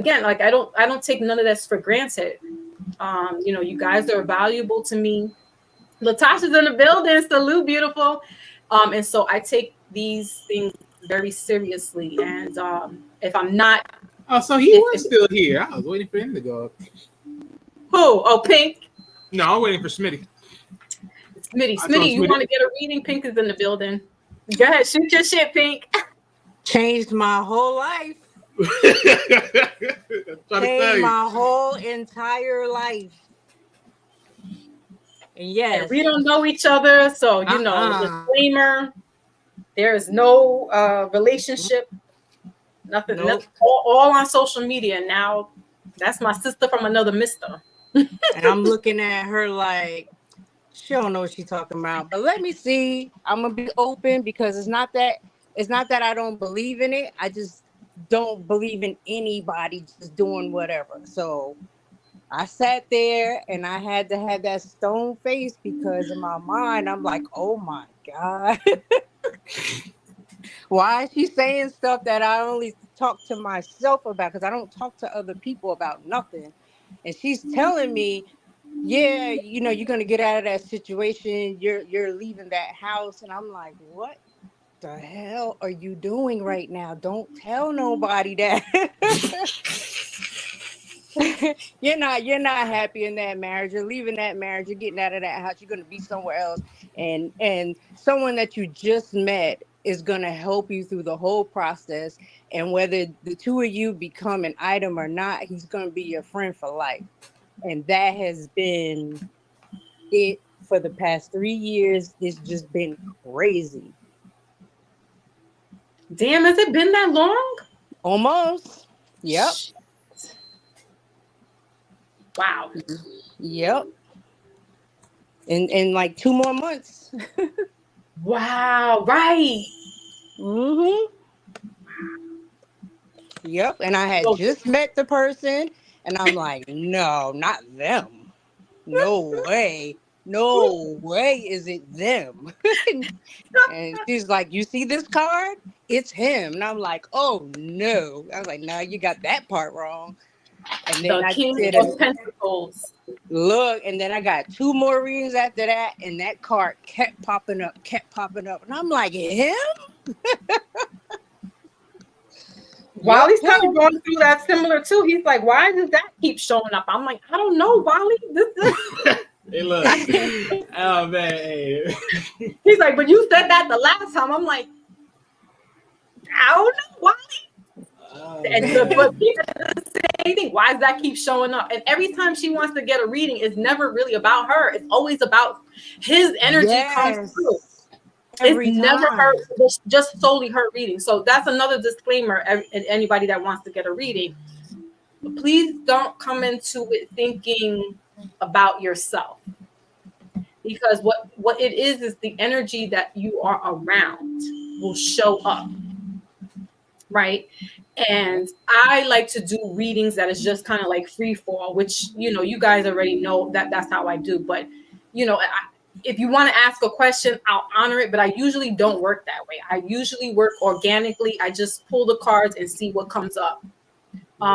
again, like I don't take none of this for granted. You know, you guys are valuable to me. Latasha's in the building. Salute, beautiful. And so I take these things very seriously. And if I'm not, oh, so he was still here. I was waiting for him to go. Who? Oh, Pink. No, I'm waiting for Smitty. Smitty, you want to get a reading? Pink is in the building. Go ahead, shoot your shit, Pink. Changed my whole life. Changed my whole entire life. And yes, and we don't know each other, so you know, disclaimer. There is no relationship, nothing. Nope. Nothing all on social media now. That's my sister from another mister. And I'm looking at her like she don't know what she's talking about. But let me see. I'm gonna be open because it's not that I don't believe in it. I just don't believe in anybody just doing whatever. So I sat there and I had to have that stone face because in my mind I'm like, oh my God. Why is she saying stuff that I only talk to myself about? Because I don't talk to other people about nothing. And she's telling me, yeah, you know, you're gonna get out of that situation. You're leaving that house. And I'm like, what the hell are you doing right now? Don't tell nobody that. You're not happy in that marriage. You're leaving that marriage. You're getting out of that house. You're gonna be somewhere else. And someone that you just met is gonna help you through the whole process. And whether the two of you become an item or not, he's gonna be your friend for life. And that has been it for the past 3 years. It's just been crazy. Damn, has it been that long? Almost. Yep. Wow. Yep. In like 2 more months. Wow, right. Mm-hmm. Yep. And I had just met the person and I'm like, no, not them. No way. No way is it them. And she's like, you see this card? It's him. And I'm like, oh no. I was like, no, you got that part wrong. And then The King of Pentacles. Look, and then I got 2 more readings after that, and that card kept popping up. And I'm like, him? Wale's kind of going through that similar too. He's like, why does that keep showing up? I'm like, I don't know, Wale. Hey, look. Oh, man. Hey. He's like, but you said that the last time. I'm like, I don't know, Wale. But people say thing. Why does that keep showing up? And every time she wants to get a reading, it's never really about her. It's always about his energy comes through. It's never her, just solely her reading. So that's another disclaimer. Anybody that wants to get a reading, please don't come into it thinking about yourself, because what it is the energy that you are around will show up, right? And I like to do readings that is just kind of like free fall, which, you know, you guys already know that that's how I do. But, you know, if you want to ask a question, I'll honor it. But I usually don't work that way. I usually work organically. I just pull the cards and see what comes up.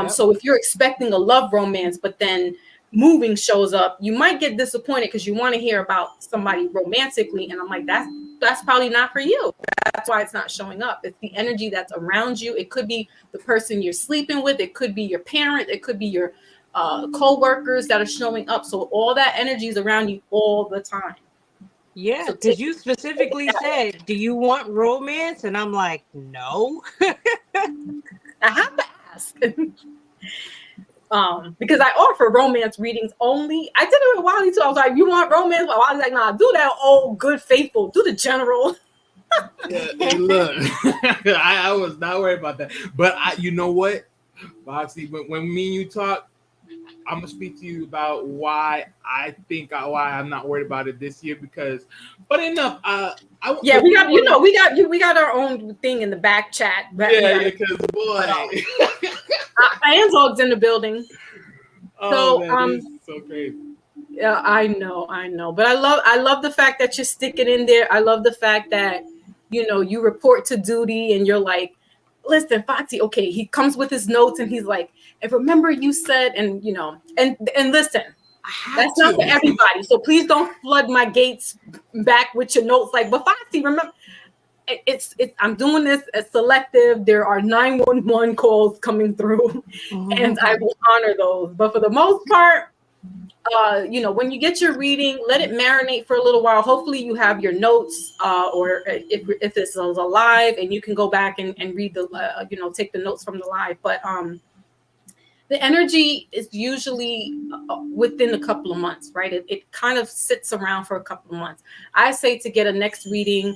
So if you're expecting a love romance, but then moving shows up, you might get disappointed because you want to hear about somebody romantically. And I'm like, that's probably not for you. That's why it's not showing up. It's the energy that's around you. It could be the person you're sleeping with. It could be your parent. It could be your co-workers that are showing up. So all that energy is around you all the time. Yeah, because you specifically said, do you want romance? And I'm like, no. I have to ask. Because I offer romance readings only. I did it with Wally too. I was like, you want romance? But Wally's like, nah, do that old good faithful. Do the general. Yeah, look, I was not worried about that. But you know what, Boxy, when me and you talk, I'm gonna speak to you about why why I'm not worried about it this year. Because, but enough. We got our own thing in the back chat. Because boy, Anzog's in the building. Oh, so man, this is so crazy. Yeah, I know. But I love the fact that you're sticking in there. I love the fact that, you report to duty and you're like, listen, Foxy, okay, he comes with his notes and he's like, and remember you said, and and listen, I had that's not for to. everybody. So please don't flood my gates back with your notes. Like, but Foxy, remember, it's I'm doing this as selective. There are 911 calls coming through, and I will honor those. But for the most part, when you get your reading, let it marinate for a little while. Hopefully you have your notes, or if this is a live, and you can go back and read take the notes from the live. But the energy is usually within a couple of months, right? It kind of sits around for a couple of months. I say to get a next reading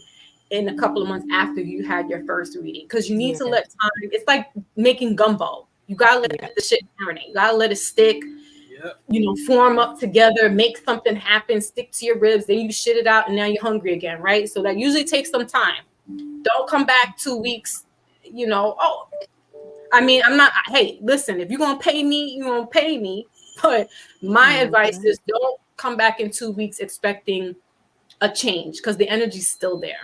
in a couple of months after you had your first reading, because you need to let time. It's like making gumbo. You gotta let the shit marinate. You gotta let it stick. Form up together, make something happen, stick to your ribs, then you shit it out, and now you're hungry again, right? So that usually takes some time. Don't come back 2 weeks, hey, listen, if you're gonna pay me, you're gonna pay me. But my advice is don't come back in 2 weeks expecting a change, because the energy's still there.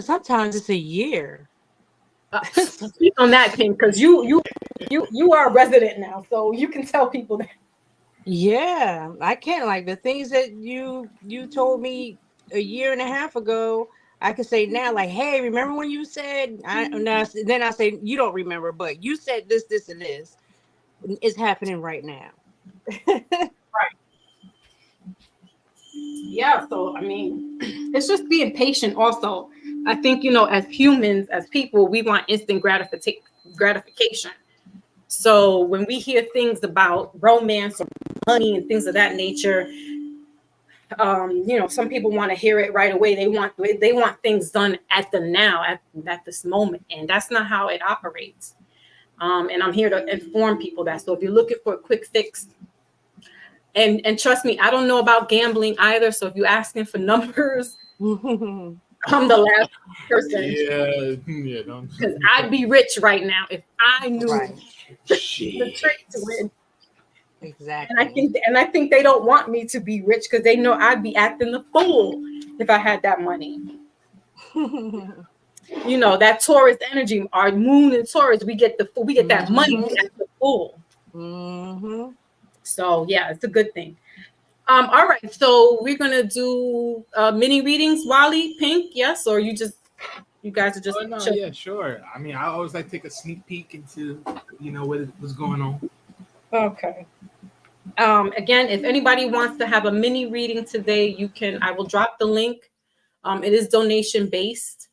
Sometimes it's a year. Speak on that, Pink, because you are a resident now, so you can tell people that. Yeah, I can't, like, the things that you told me a year and a half ago, I can say now, like, hey, remember when you said, then I say, you don't remember, but you said this, and this. It's happening right now. Right. Yeah, so I mean, it's just being patient also. I think, as humans, as people, we want instant gratification. So when we hear things about romance or money and things of that nature, some people want to hear it right away. They want things done at the now, at this moment, and that's not how it operates. And I'm here to inform people that. So if you're looking for a quick fix, and trust me, I don't know about gambling either. So if you're asking for numbers, I'm the last person. Yeah, don't. Because I'd be rich right now if I knew the trick to win. Exactly. And I think they don't want me to be rich, because they know I'd be acting the fool if I had that money. That Taurus energy, our moon and Taurus, we get that money, we act the fool. So yeah, it's a good thing. All right, so we're gonna do mini readings. Wally, Pink, yes, or you guys are just. Oh, no, yeah, sure. I mean, I always like to take a sneak peek into what's going on. Okay. Again, if anybody wants to have a mini reading today, I will drop the link. It is donation based,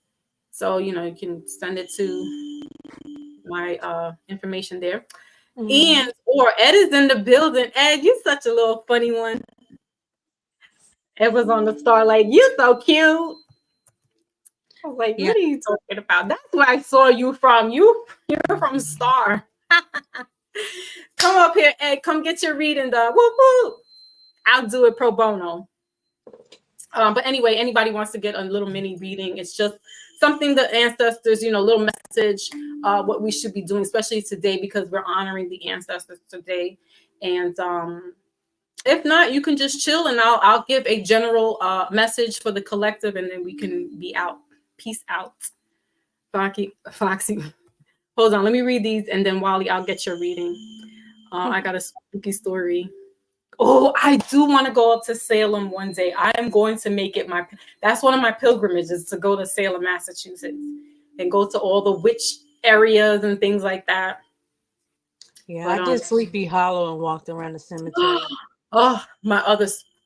so you can send it to my information there. And or Ed is in the building. Ed, you're such a little funny one. Ed was on the star, like, you so cute. I was like, what are you talking about? That's where I saw you from. You're from Star. Come up here, Ed. Come get your reading done. Woo woo. I'll do it pro bono. But anyway, anybody wants to get a little mini reading, it's just something the ancestors, a little message, what we should be doing, especially today, because we're honoring the ancestors today. And if not, you can just chill, and I'll give a general message for the collective, and then we can be out. Peace out. Foxy. Hold on, let me read these, and then Wally, I'll get your reading. I got a spooky story. Oh, I do want to go up to Salem one day. I am going to make it that's one of my pilgrimages, to go to Salem, Massachusetts, and go to all the witch areas and things like that. Yeah, I did Sleepy Hollow and walked around the cemetery. Oh,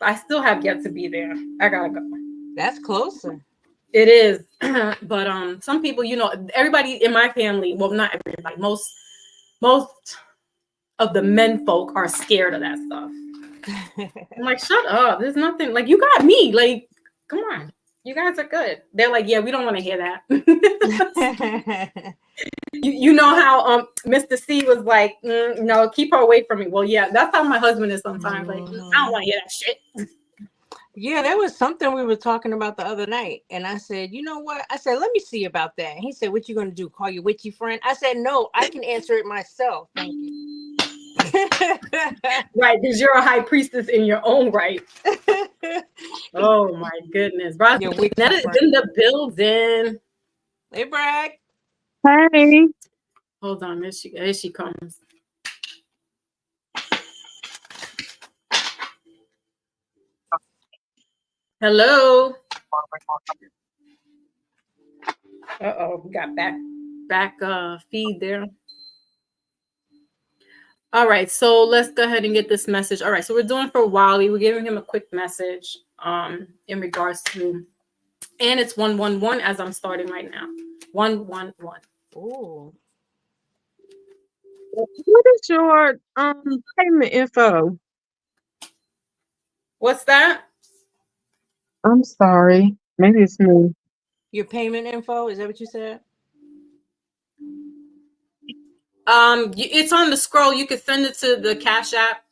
I still have yet to be there. I gotta go. That's closer. It is. But some people, everybody in my family, well, not everybody, most of the men folk are scared of that stuff. I'm like, shut up. There's nothing. Like, you got me. Like, come on. You guys are good. They're like, yeah, we don't want to hear that. you know how Mr. C was like, no, keep her away from me. Well, yeah, that's how my husband is sometimes. Like, I don't want to hear that shit. Yeah, there was something we were talking about the other night. And I said, you know what? I said, let me see about that. And he said, what you going to do? Call your witchy friend? I said, no, I can answer it myself. Thank you. Right, because you're a high priestess in your own right. Oh my goodness. Ross, Your wig that is keeper. in the building. Hey, Bragg. Hey. Hold on, here she comes. Hello. Uh-oh, we got back feed there. All right, so let's go ahead and get this message. All right, so we're doing for Wally. We're giving him a quick message in regards to, and it's 111 as I'm starting right now. 111. Ooh. What is your payment info? What's that? I'm sorry. Maybe it's me. Your payment info, is that what you said? It's on the scroll. You can send it to the Cash App.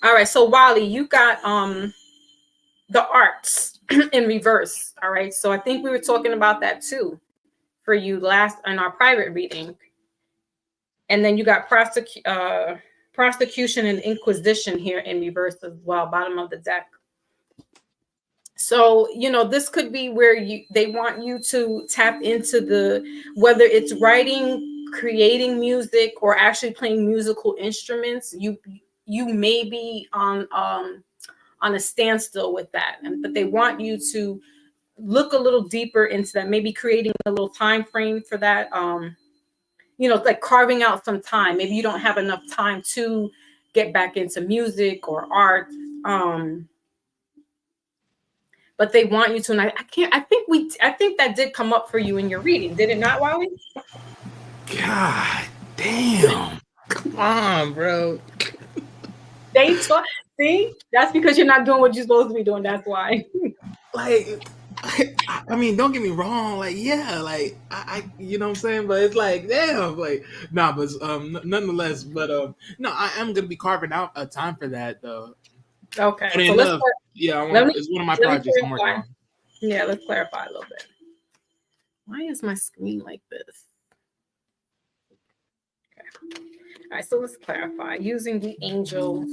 All right, so Wally, you got the arts in reverse. All right, so I think we were talking about that too for you last in our private reading. And then you got prosecution and inquisition here in reverse as well, bottom of the deck. So, this could be where they want you to tap into whether it's writing, creating music, or actually playing musical instruments. You may be on a standstill with that, but they want you to look a little deeper into that, maybe creating a little time frame for that. Like carving out some time. Maybe you don't have enough time to get back into music or art. But they want you to, and I think that did come up for you in your reading, did it not, Wally? God damn. Come on, bro. See, that's because you're not doing what you're supposed to be doing. That's why. Like, I mean, don't get me wrong. Like, yeah, like I you know what I'm saying. But it's like, damn, like, nah. But nonetheless, but no, I am gonna be carving out a time for that though. Okay, Funny so enough, it's one of my projects I'm working on. Yeah, let's clarify a little bit. Why is my screen like this? Okay. All right, so let's clarify using the angels.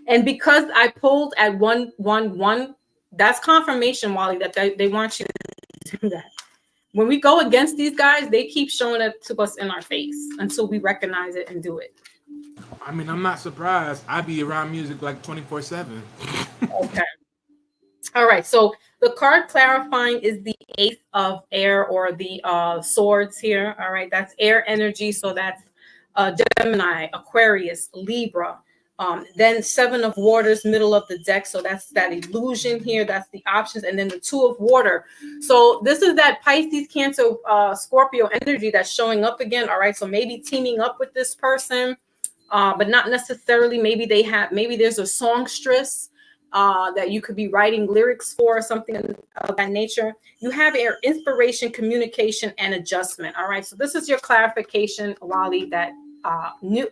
And because I pulled at 111, that's confirmation, Wally, that they want you to do that. When we go against these guys, they keep showing it to us in our face until we recognize it and do it. I mean, I'm not surprised. I be around music like 24/7. Okay. All right. So the card clarifying is the Ace of Air, or the swords here. All right. That's air energy. So that's Gemini, Aquarius, Libra. Then Seven of Waters, middle of the deck. So that's that illusion here. That's the options. And then the Two of Water. So this is that Pisces, Cancer, Scorpio energy that's showing up again. All right. So maybe teaming up with this person, but not necessarily. Maybe there's a songstress that you could be writing lyrics for, or something of that nature. You have air, inspiration, communication, and adjustment. All right. So this is your clarification, Wally, that new.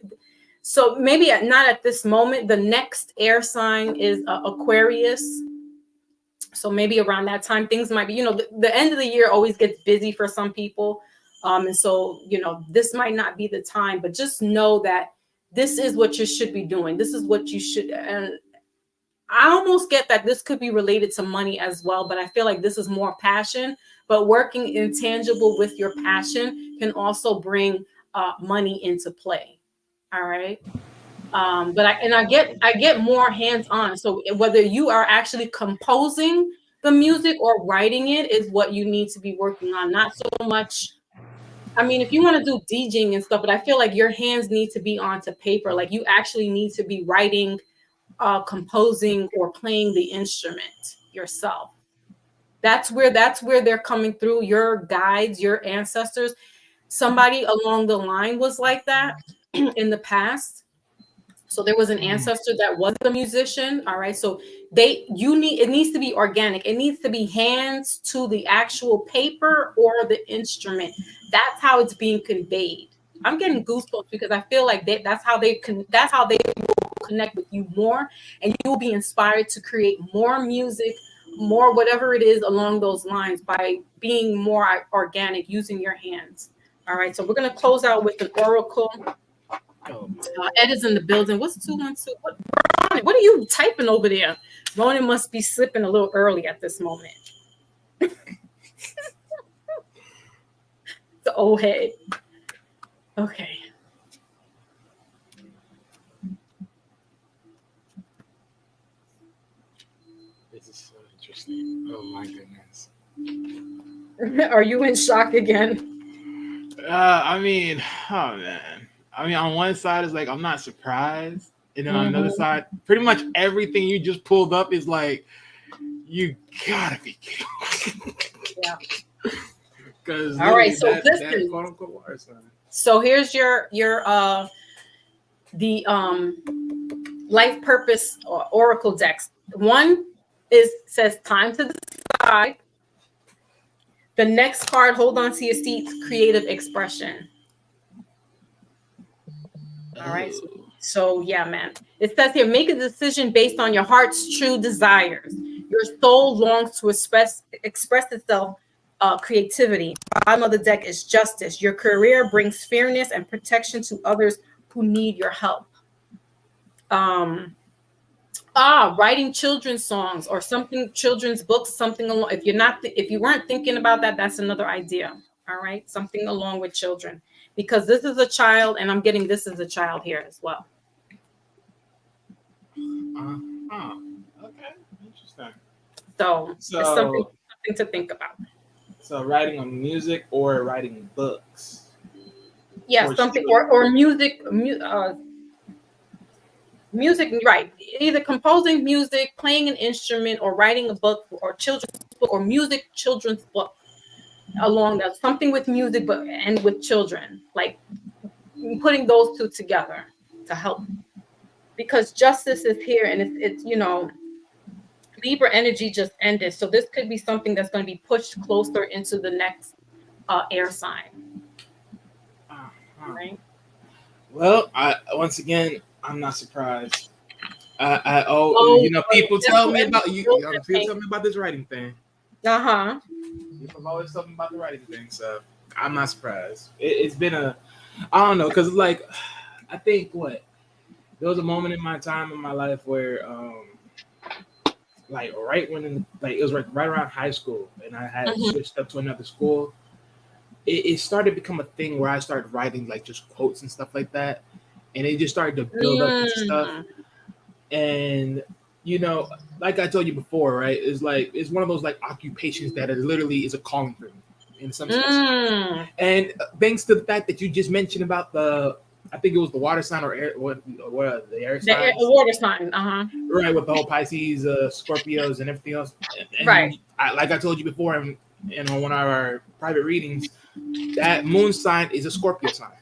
So maybe not at this moment. The next air sign is Aquarius. So maybe around that time, things might be, the end of the year always gets busy for some people. And so, this might not be the time, but just know that this is what you should be doing. This is what you should. And I almost get that this could be related to money as well, but I feel like this is more passion. But working intangible with your passion can also bring money into play. All right. But I get more hands-on. So whether you are actually composing the music or writing it is what you need to be working on. Not so much. I mean, if you want to do DJing and stuff, but I feel like your hands need to be onto paper. Like you actually need to be writing, composing, or playing the instrument yourself. That's where they're coming through. Your guides, your ancestors, somebody along the line was like that in the past. So there was an ancestor that was a musician. All right. So it needs to be organic. It needs to be hands to the actual paper or the instrument. That's how it's being conveyed. I'm getting goosebumps because I feel like that's how they will connect with you more, and you will be inspired to create more music, more whatever it is along those lines by being more organic, using your hands. All right, so we're gonna close out with an oracle. Oh, Ed is in the building. What's 212? What are you typing over there? Ronan must be slipping a little early at this moment. The old head. Okay. this is so interesting. Oh my goodness. Are you in shock again? I mean, oh man. I mean, on one side it's like I'm not surprised, and then on another side, pretty much everything you just pulled up is like, you gotta be kidding. Yeah. Because all right, so that listen. quote unquote water sign. So here's your the life purpose oracle decks. One says time to decide. The next card, hold on to your seats, creative expression. All right. So yeah, man. It says here, make a decision based on your heart's true desires. Your soul longs to express itself, creativity. Bottom of the deck is justice. Your career brings fairness and protection to others who need your help. Writing children's songs or something, children's books, something along. If you weren't thinking about that, that's another idea. All right, something along with children, because this is a child, and I'm getting this as a child here as well. Okay, interesting. So it's something to think about. So writing on music or writing books. Yeah, something or music. Music, right? Either composing music, playing an instrument, or writing a book, or children's book, or music children's book. Along that, something with music, but and with children, like putting those two together to help. Because justice is here, and it's Libra energy just ended, so this could be something that's going to be pushed closer into the next air sign. Right. Well, once again, I'm not surprised. People tell me about people tell me about this writing thing. People always tell me about the writing thing, so I'm not surprised. It's been I don't know, because like I think there was a moment in my time in my life where like right when it was right around high school, and I had switched up to another school. It started to become a thing where I started writing like just quotes and stuff like that, and it just started to build up and stuff. And like I told you before, right? It's one of those like occupations that literally is a calling for me in some sense. And thanks to the fact that you just mentioned about I think it was the water sign or air, the air sign. The water sign, right, with the whole Pisces, Scorpios, and everything else. And right. Like I told you before, and on one of our private readings, that moon sign is a Scorpio sign.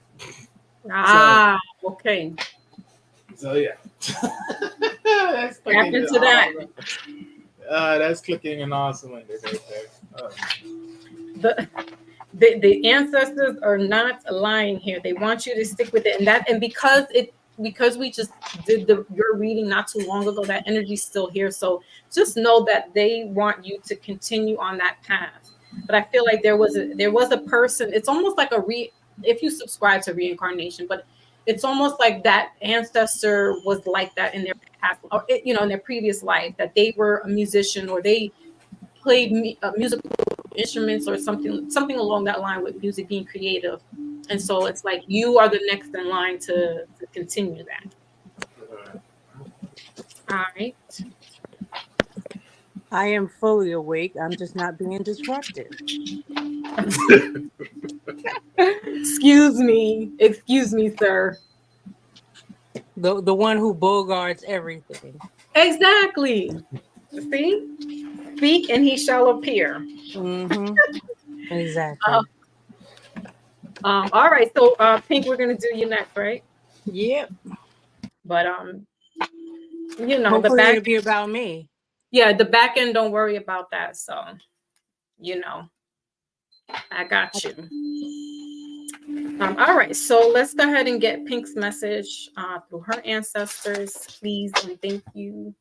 Okay. So yeah, that's happened to that. That's clicking in all cylinders right there. The ancestors are not lying here. They want you to stick with it, and because we just did your reading not too long ago, that energy's still here. So just know that they want you to continue on that path. But I feel like there was a person. It's almost like if you subscribe to reincarnation, but it's almost like that ancestor was like that in their past, or in their previous life, that they were a musician or they played musical instruments or something along that line with music being creative. And so it's like you are the next in line to continue that. All right. I am fully awake. I'm just not being disruptive. Excuse me, sir. The one who bogarts everything. Exactly. See? Speak and he shall appear. Exactly. All right. So Pink, we're gonna do you next, right? Yep. But hopefully the back it'll be about me. Yeah, the back end, don't worry about that. So, I got you. All right, so let's go ahead and get Pink's message through her ancestors, please and thank you.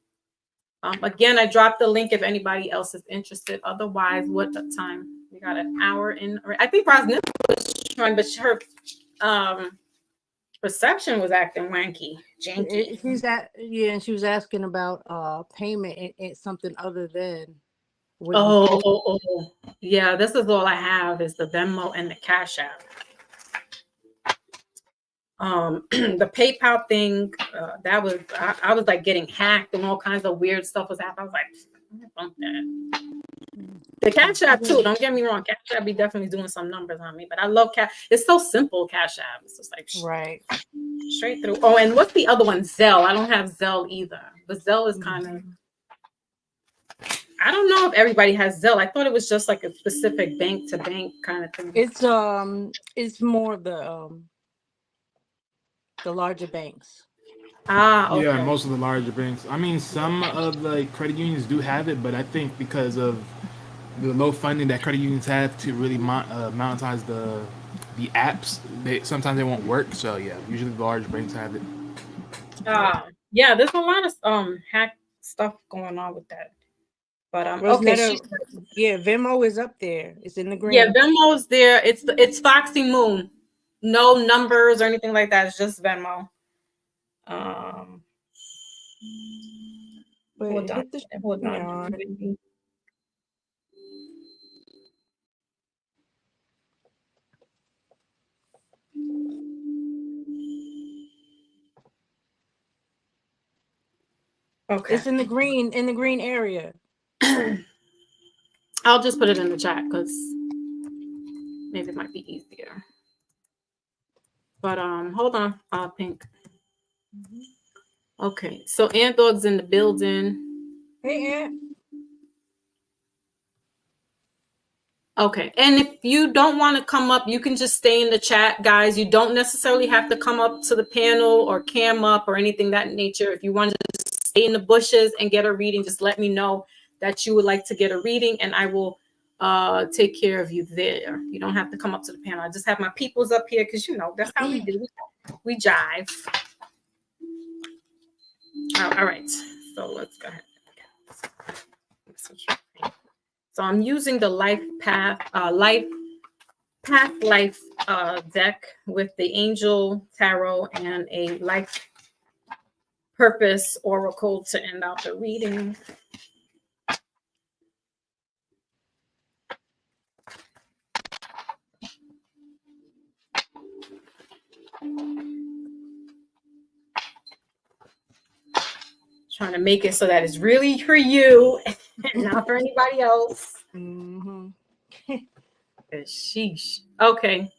Again, I dropped the link if anybody else is interested. Otherwise, what time? We got an hour in. I think Rosnith was trying, but her reception was acting wanky, janky. And she was asking about payment and something other than what you Oh, told. yeah. This is all I have is the Venmo and the Cash App. The PayPal thing, that was I was like getting hacked and all kinds of weird stuff was happening. I was like, I want that. The Cash App too. Don't get me wrong. Cash App be definitely doing some numbers on me, but I love Cash. It's so simple. Cash App. It's just like Right. straight through. Oh, and what's the other one? Zelle. I don't have Zelle either. But Zelle is kind of. I don't know if everybody has Zelle. I thought it was just like a specific bank to bank kind of thing. It's more the larger banks. Okay. Yeah, most of the larger banks. I mean, some of the credit unions do have it, but I think because of the low funding that credit unions have to really monetize the apps, sometimes they won't work. So yeah, usually the large banks have it. Yeah, there's a lot of hack stuff going on with that. But okay, Venmo is up there. It's in the green. Yeah, Venmo's there. It's Foxy Moon. No numbers or anything like that. It's just Venmo. Hold on. Okay. It's in the green area. I'll just put it in the chat because maybe it might be easier. But hold on, Pink. Okay, so Ant Dog's in the building. Hey, Ant. Okay, and if you don't want to come up, you can just stay in the chat, guys. You don't necessarily have to come up to the panel or cam up or anything that nature. If you want to stay in the bushes and get a reading, just let me know that you would like to get a reading, and I will take care of you there. You don't have to come up to the panel. I just have my peoples up here because that's how we do. We jive. All right, so let's go ahead. So I'm using the Life deck with the Angel Tarot and a Life Purpose Oracle to end out the reading. Trying to make it so that it's really for you and not for anybody else. Mm-hmm. Sheesh. Okay.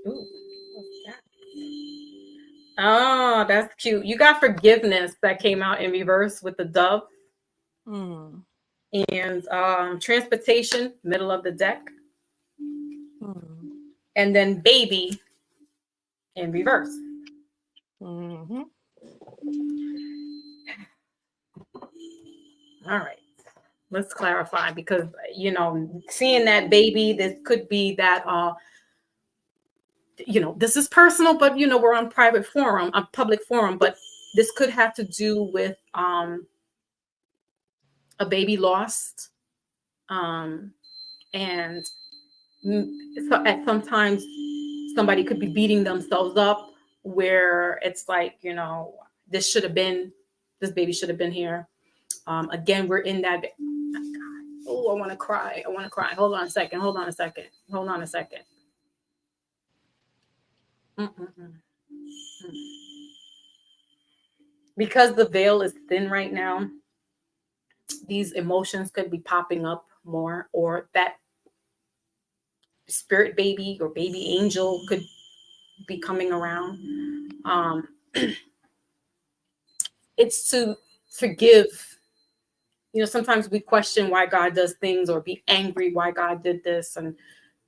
Ooh, what's that? Oh, that's cute. You got forgiveness that came out in reverse with the dove. Mm. And transportation, middle of the deck. Mm. And then baby in reverse. Mm-hmm. All right. Let's clarify because, seeing that baby, this could be that, this is personal, but, we're on private forum, a public forum, but this could have to do with a baby lost. And sometimes somebody could be beating themselves up where it's like, this baby should have been here. Again, we're in that. Oh, I want to cry. Hold on a second. Because the veil is thin right now, these emotions could be popping up more, or that spirit baby or baby angel could be coming around. It's to forgive. Sometimes we question why God does things or be angry why God did this. And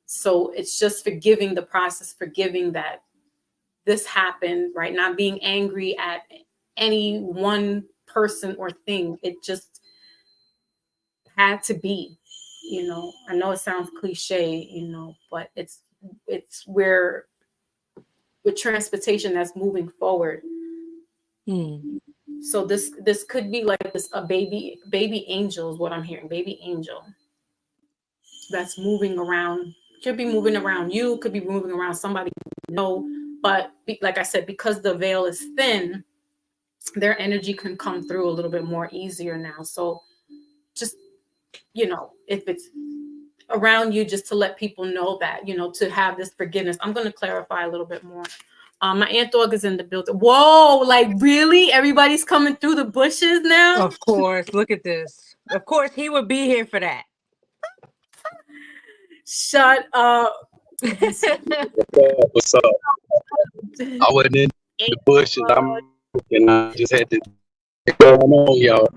so it's just forgiving the process, forgiving that this happened, right? Not being angry at any one person or thing. It just had to be, I know it sounds cliche, but it's where with transportation that's moving forward. So this could be like this a baby angel is what I'm hearing. Baby angel that's moving around. Could be moving around you. Could be moving around somebody you know. But like I said, because the veil is thin, their energy can come through a little bit more easier now. So just if it's around you, just to let people know that to have this forgiveness. I'm going to clarify a little bit more. My aunt dog is in the building. Whoa, like really? Everybody's coming through the bushes now? Of course. Look at this. Of course, he would be here for that. Shut up. What's up? I wasn't in the bushes. I just had to get going on, y'all.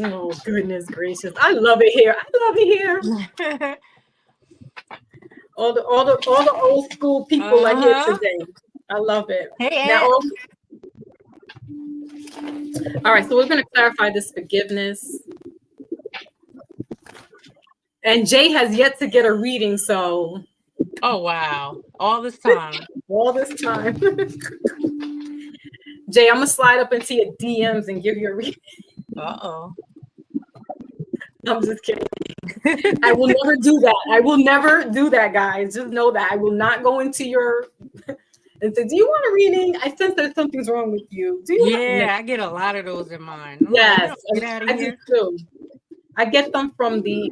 Oh, goodness gracious. I love it here. All the old school people are here today. I love it. Hey, now, Aunt. All right, so we're going to clarify this forgiveness. And Jay has yet to get a reading, so. Oh, wow. All this time. Jay, I'm going to slide up into your DMs and give you a reading. Uh-oh. I'm just kidding. I will never do that, guys. Just know that I will not go into your and say, do you want a reading? I sense that something's wrong with you. Do you? I get a lot of those in mine. Yes, get out of here. do too. I get them from the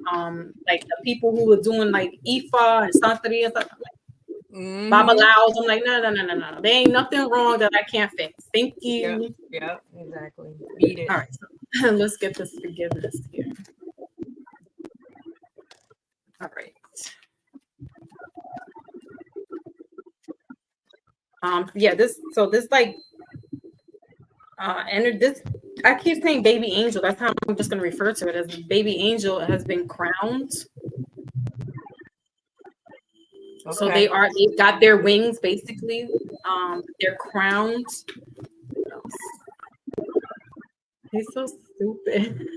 like the people who are doing like Ifa and Santeria and stuff. Like, Baba Laos. I'm like, no. There ain't nothing wrong that I can't fix. Thank you. Yep, exactly. Beat it. All right, so let's get this forgiveness here. All right. This like and this I keep saying baby angel. That's how I'm just gonna refer to it as baby angel has been crowned. Okay. So they've got their wings basically. They're crowned. He's so stupid.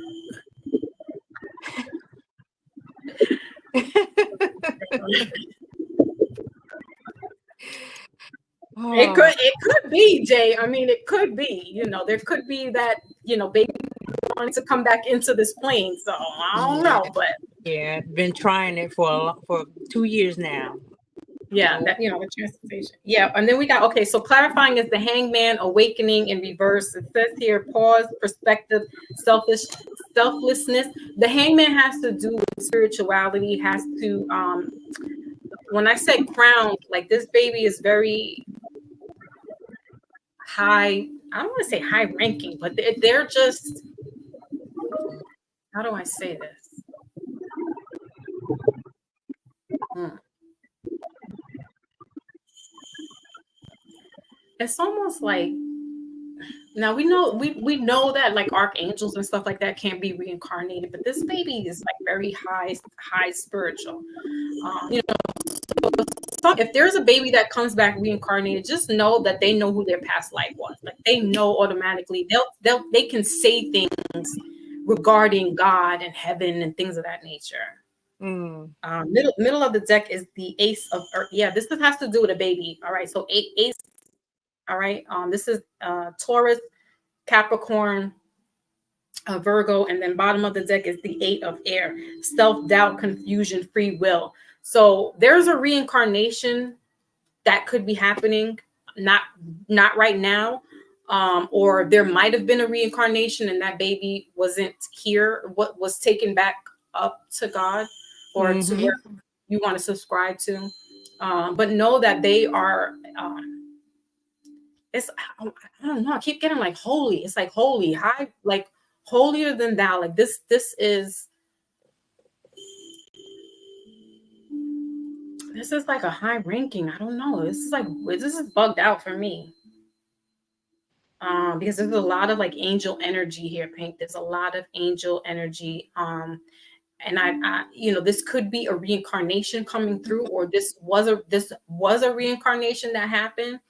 It could be, Jay. I mean, it could be. There could be that baby wanting to come back into this plane. So I don't know, but been trying it for 2 years now. Yeah, that the transportation. Yeah, and then we got so clarifying is the hangman, awakening in reverse. It says here, pause, perspective, selflessness. The hangman has to do with spirituality. Has to when I say crowned, like this baby is very high. I don't want to say high ranking, but they're just. How do I say this? It's almost like now we know that like archangels and stuff like that can't be reincarnated, but this baby is like very high spiritual. So if there's a baby that comes back reincarnated, just know that they know who their past life was. Like they know automatically. They can say things regarding God and heaven and things of that nature. Middle of the deck is the Ace of Earth. Yeah, this has to do with a baby. All right, so Ace. All right, this is Taurus, Capricorn, Virgo, and then bottom of the deck is the Eight of Air, self-doubt, confusion, free will. So there's a reincarnation that could be happening, not right now, or there might have been a reincarnation and that baby wasn't here, what was taken back up to God or to where you want to subscribe to. But know that they are. I don't know. I keep getting like holy. It's like holy, high, like holier than thou. Like this is like a high ranking. I don't know. This is bugged out for me. Because there's a lot of like angel energy here, Pink. There's a lot of angel energy. And I this could be a reincarnation coming through, or this was a reincarnation that happened.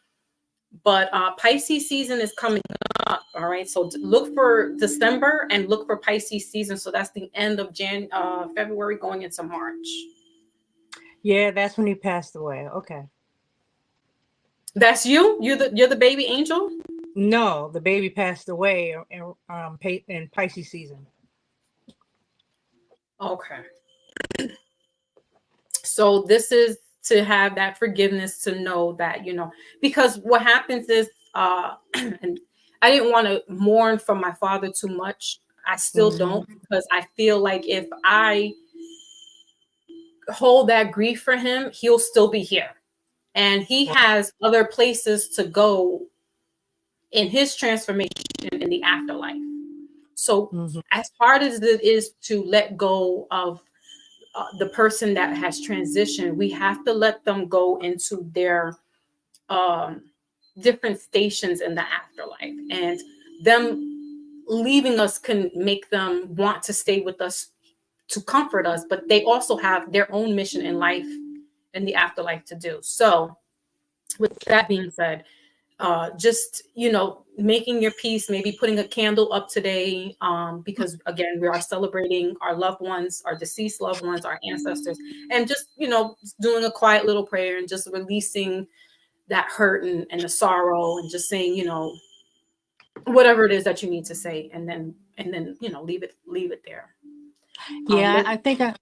But Pisces season is coming up. All right. So look for December and look for Pisces season. So that's the end of February going into March. Yeah, that's when he passed away. Okay. That's you? You're the baby angel? No, the baby passed away in Pisces season. Okay. So this is to have that forgiveness, to know that, because what happens is, and I didn't want to mourn for my father too much. I still don't, because I feel like if I hold that grief for him, he'll still be here. And he has other places to go in his transformation in the afterlife. So as hard as it is to let go of the person that has transitioned, we have to let them go into their different stations in the afterlife. And them leaving us can make them want to stay with us to comfort us, but they also have their own mission in life, in the afterlife, to do. So with that being said, just making your peace, maybe putting a candle up today, because again, we are celebrating our loved ones, our deceased loved ones, our ancestors, and just doing a quiet little prayer and just releasing that hurt and the sorrow, and just saying whatever it is that you need to say, and then leave it there. Yeah, I think I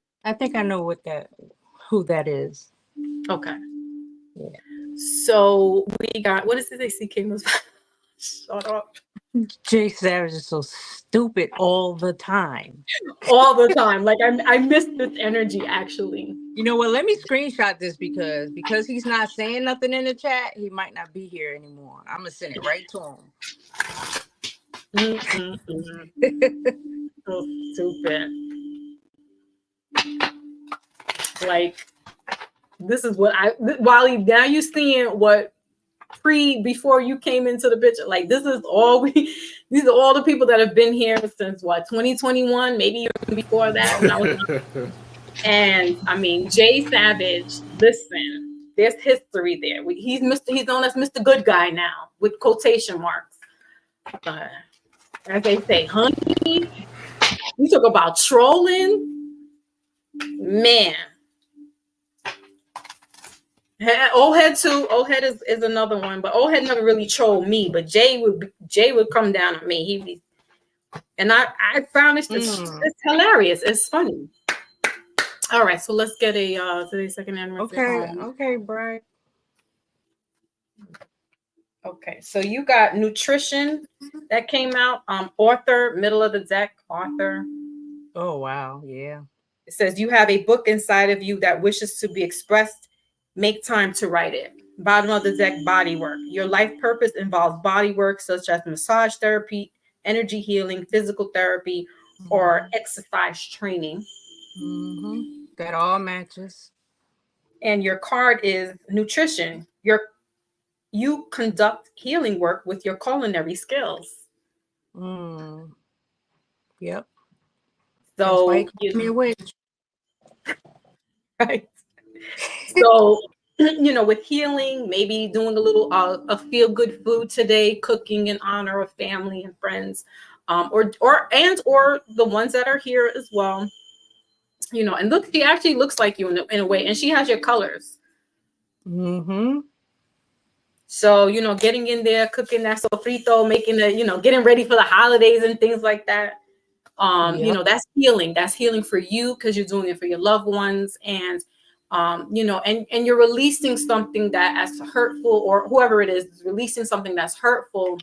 know who that is. Okay. Yeah. So we got, what is it they see King was shut up. Jay Savage is so stupid all the time. All the time. Like I miss this energy, actually. You know what? Let me screenshot this because he's not saying nothing in the chat. He might not be here anymore. I'm gonna send it right to him. So stupid. Like, this is what Wally, now you seeing what before you came into the picture. Like, these are all the people that have been here since 2021, maybe even before that when I was and I mean, Jay Savage, listen, there's history there. He's known as Mr. Good Guy now, with quotation marks. As they say, honey, you talk about trolling, man. Old Head too. Old Head is another one, but Old Head never really trolled me. But Jay would come down on me. And I found it's hilarious. It's funny. All right, so let's get a today's second anniversary. Okay, Brian. Okay, so you got nutrition that came out. Author, middle of the deck, author. Oh wow, yeah. It says you have a book inside of you that wishes to be expressed. Make time to write it. Bottom of the deck, body work. Your life purpose involves body work such as massage therapy, energy healing, physical therapy, or exercise training. That all matches. And your card is nutrition. You conduct healing work with your culinary skills. Yep. So me a witch. Right. So, with healing, maybe doing a little a feel-good food today, cooking in honor of family and friends, or the ones that are here as well. And look, she actually looks like you in a way, and she has your colors. So, getting in there, cooking that sofrito, making the, getting ready for the holidays and things like that. That's healing. That's healing for you because you're doing it for your loved ones. And, and you're releasing something that's hurtful, or whoever it is releasing something that's hurtful.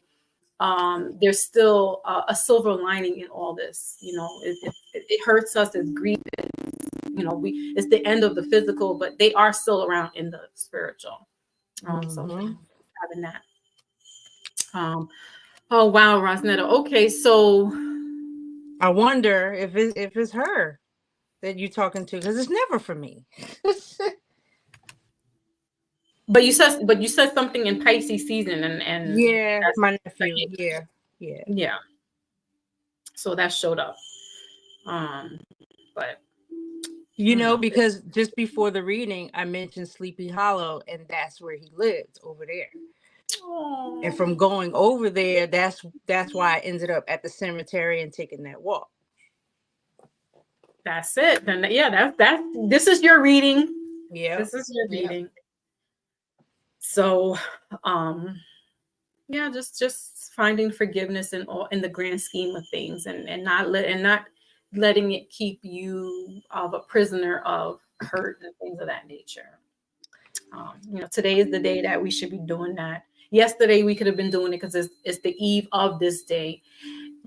There's still a silver lining in all this. It hurts us, it's grief. It's the end of the physical, but they are still around in the spiritual. So having that. Oh wow, Rosnetta. Okay, so I wonder if it's her that you're talking to, because it's never for me. But you said something in Pisces season, and yeah, my nephew. Yeah. So that showed up. But because just before the reading, I mentioned Sleepy Hollow, and that's where he lived over there. Aww. And from going over there, that's why I ended up at the cemetery and taking that walk. That's it. Then that's this is your reading. Yeah. This is your reading. So, yeah, just finding forgiveness in the grand scheme of things, and not letting it keep you of a prisoner of hurt and things of that nature. Today is the day that we should be doing that. Yesterday we could have been doing it because it's the eve of this day,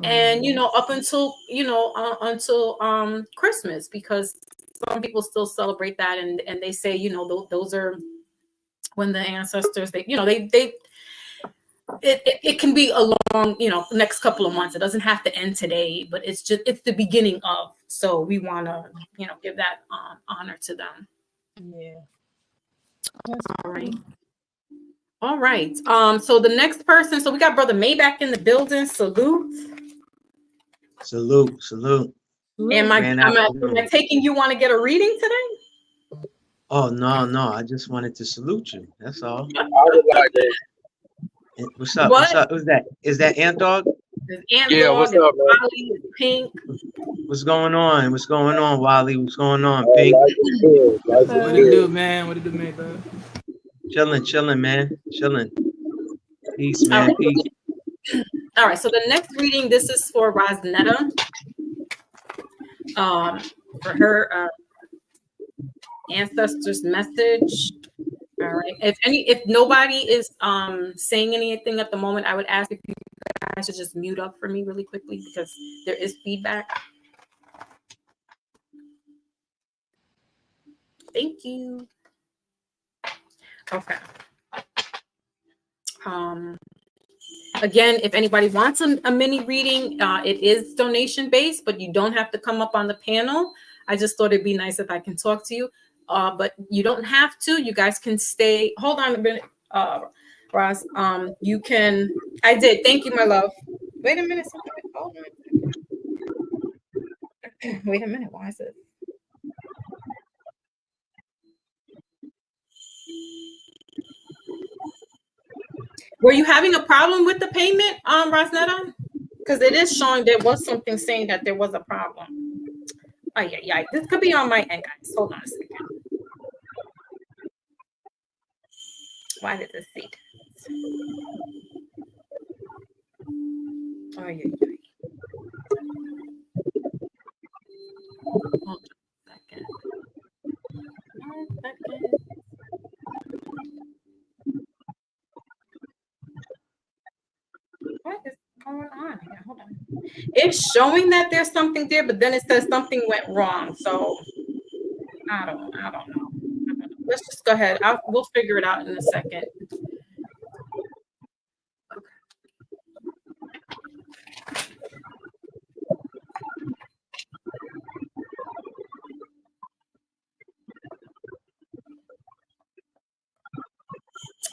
and up until Christmas, because some people still celebrate that, and they say those are when the ancestors it can be a long next couple of months. It doesn't have to end today, but it's the beginning of, so we want to give that honor to them. Yeah. All right. So the next person, so we got Brother Maybach in the building. Salute. Am I taking you want to get a reading today? Oh, no. I just wanted to salute you. That's all. I would like that. What's up? What? What's up? Who's that? Is that Ant Dog? There's Ant Yeah, Dog, what's there's up, man? Wally, there's Pink. What's going on? What's going on, Wally? What's going on, Pink? Life is good. Life is What it good. do, man? What it do, man? Chilling, man. Chilling. Peace, man. Peace. All right. So the next reading, this is for Rosnetta. For her ancestors' message. All right. If nobody is saying anything at the moment, I would ask if you guys should just mute up for me really quickly, because there is feedback. Thank you. Okay. Again, if anybody wants a mini reading, it is donation based, but you don't have to come up on the panel. I just thought it'd be nice if I can talk to you, but you don't have to. You guys can stay. Hold on a minute, Roz. You can. I did. Thank you, my love. Wait a minute. Hold on. Wait a minute. Why is it? Were you having a problem with the payment, Rosnetta? Because it is showing there was something saying that there was a problem. Oh, yeah. This could be on my end, guys. Hold on a second. Why did this see? Oh, yeah. Hold on a second. 1 second. What is going on here? Hold on. It's showing that there's something there, but then it says something went wrong. So I don't know. Let's just go ahead. We'll figure it out in a second.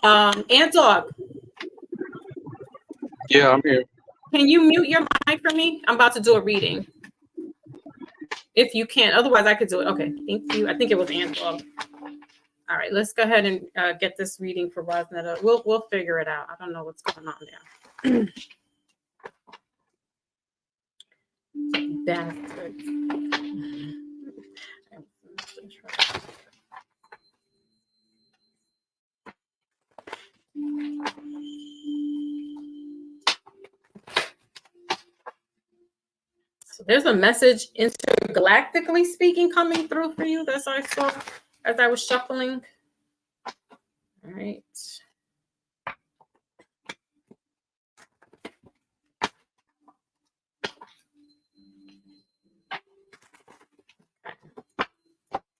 Ant Dog. Yeah, I'm here. Can you mute your mic for me? I'm about to do a reading. If you can, otherwise I could do it. Okay, thank you. I think it was Ant Dog. All right, let's go ahead and get this reading for Rosnetta. We'll figure it out. I don't know what's going on there. Bastard. So there's a message intergalactically speaking coming through for you. That's what I saw as I was shuffling. All right.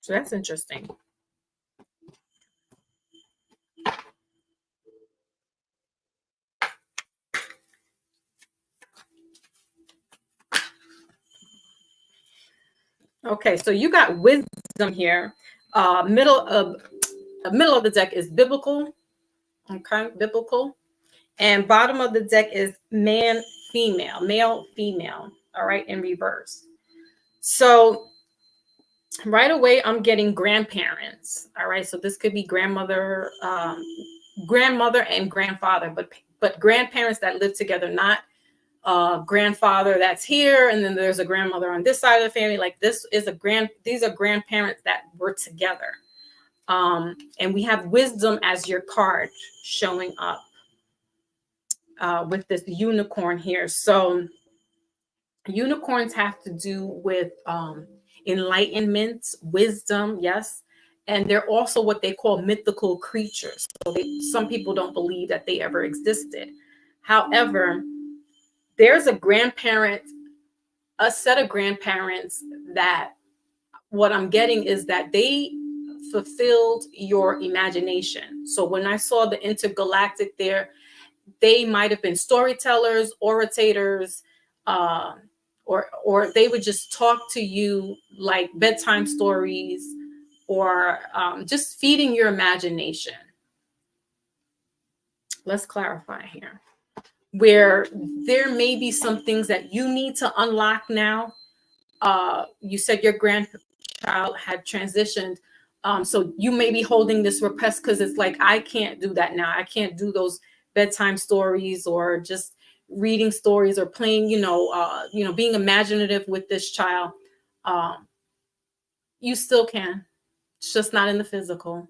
So that's interesting. Okay, so you got wisdom here. Middle of the deck is biblical. Okay, biblical. And bottom of the deck is man, female, male, female. All right, in reverse. So right away, I'm getting grandparents. All right, so this could be grandmother and grandfather, but grandparents that live together, not grandfather that's here, and then there's a grandmother on this side of the family. Like these are grandparents that were together. And we have wisdom as your card showing up with this unicorn here. So unicorns have to do with enlightenment, wisdom, yes. And they're also what they call mythical creatures. So some people don't believe that they ever existed. However, there's a set of grandparents that what I'm getting is that they fulfilled your imagination. So when I saw the intergalactic there, they might have been storytellers, orators, or they would just talk to you like bedtime stories, or just feeding your imagination. Let's clarify here. Where there may be some things that you need to unlock now. You said your grandchild had transitioned. So you may be holding this repressed because it's like, I can't do that now. I can't do those bedtime stories or just reading stories or playing, being imaginative with this child. You still can. It's just not in the physical,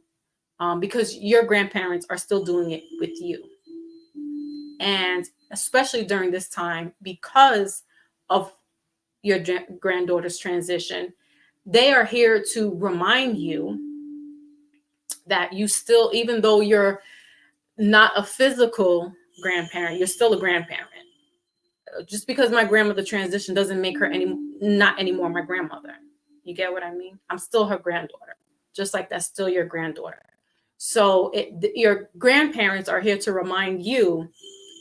because your grandparents are still doing it with you. And especially during this time, because of your granddaughter's transition, they are here to remind you that you still, even though you're not a physical grandparent, you're still a grandparent. Just because my grandmother transitioned doesn't make her not anymore my grandmother. You get what I mean? I'm still her granddaughter, just like that's still your granddaughter. So your grandparents are here to remind you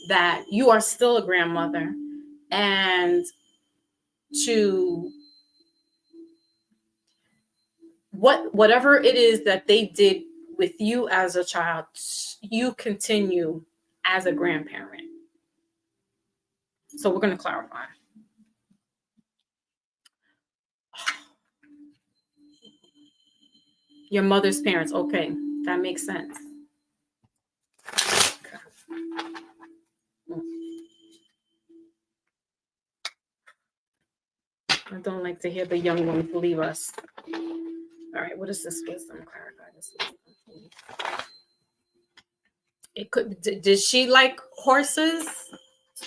that you are still a grandmother, and to whatever it is that they did with you as a child, you continue as a grandparent. So we're going to clarify. Your mother's parents. Okay, that makes sense. I don't like to hear the young ones leave us. All right, what is this wisdom? Clarify this wisdom. It could. Did she like horses?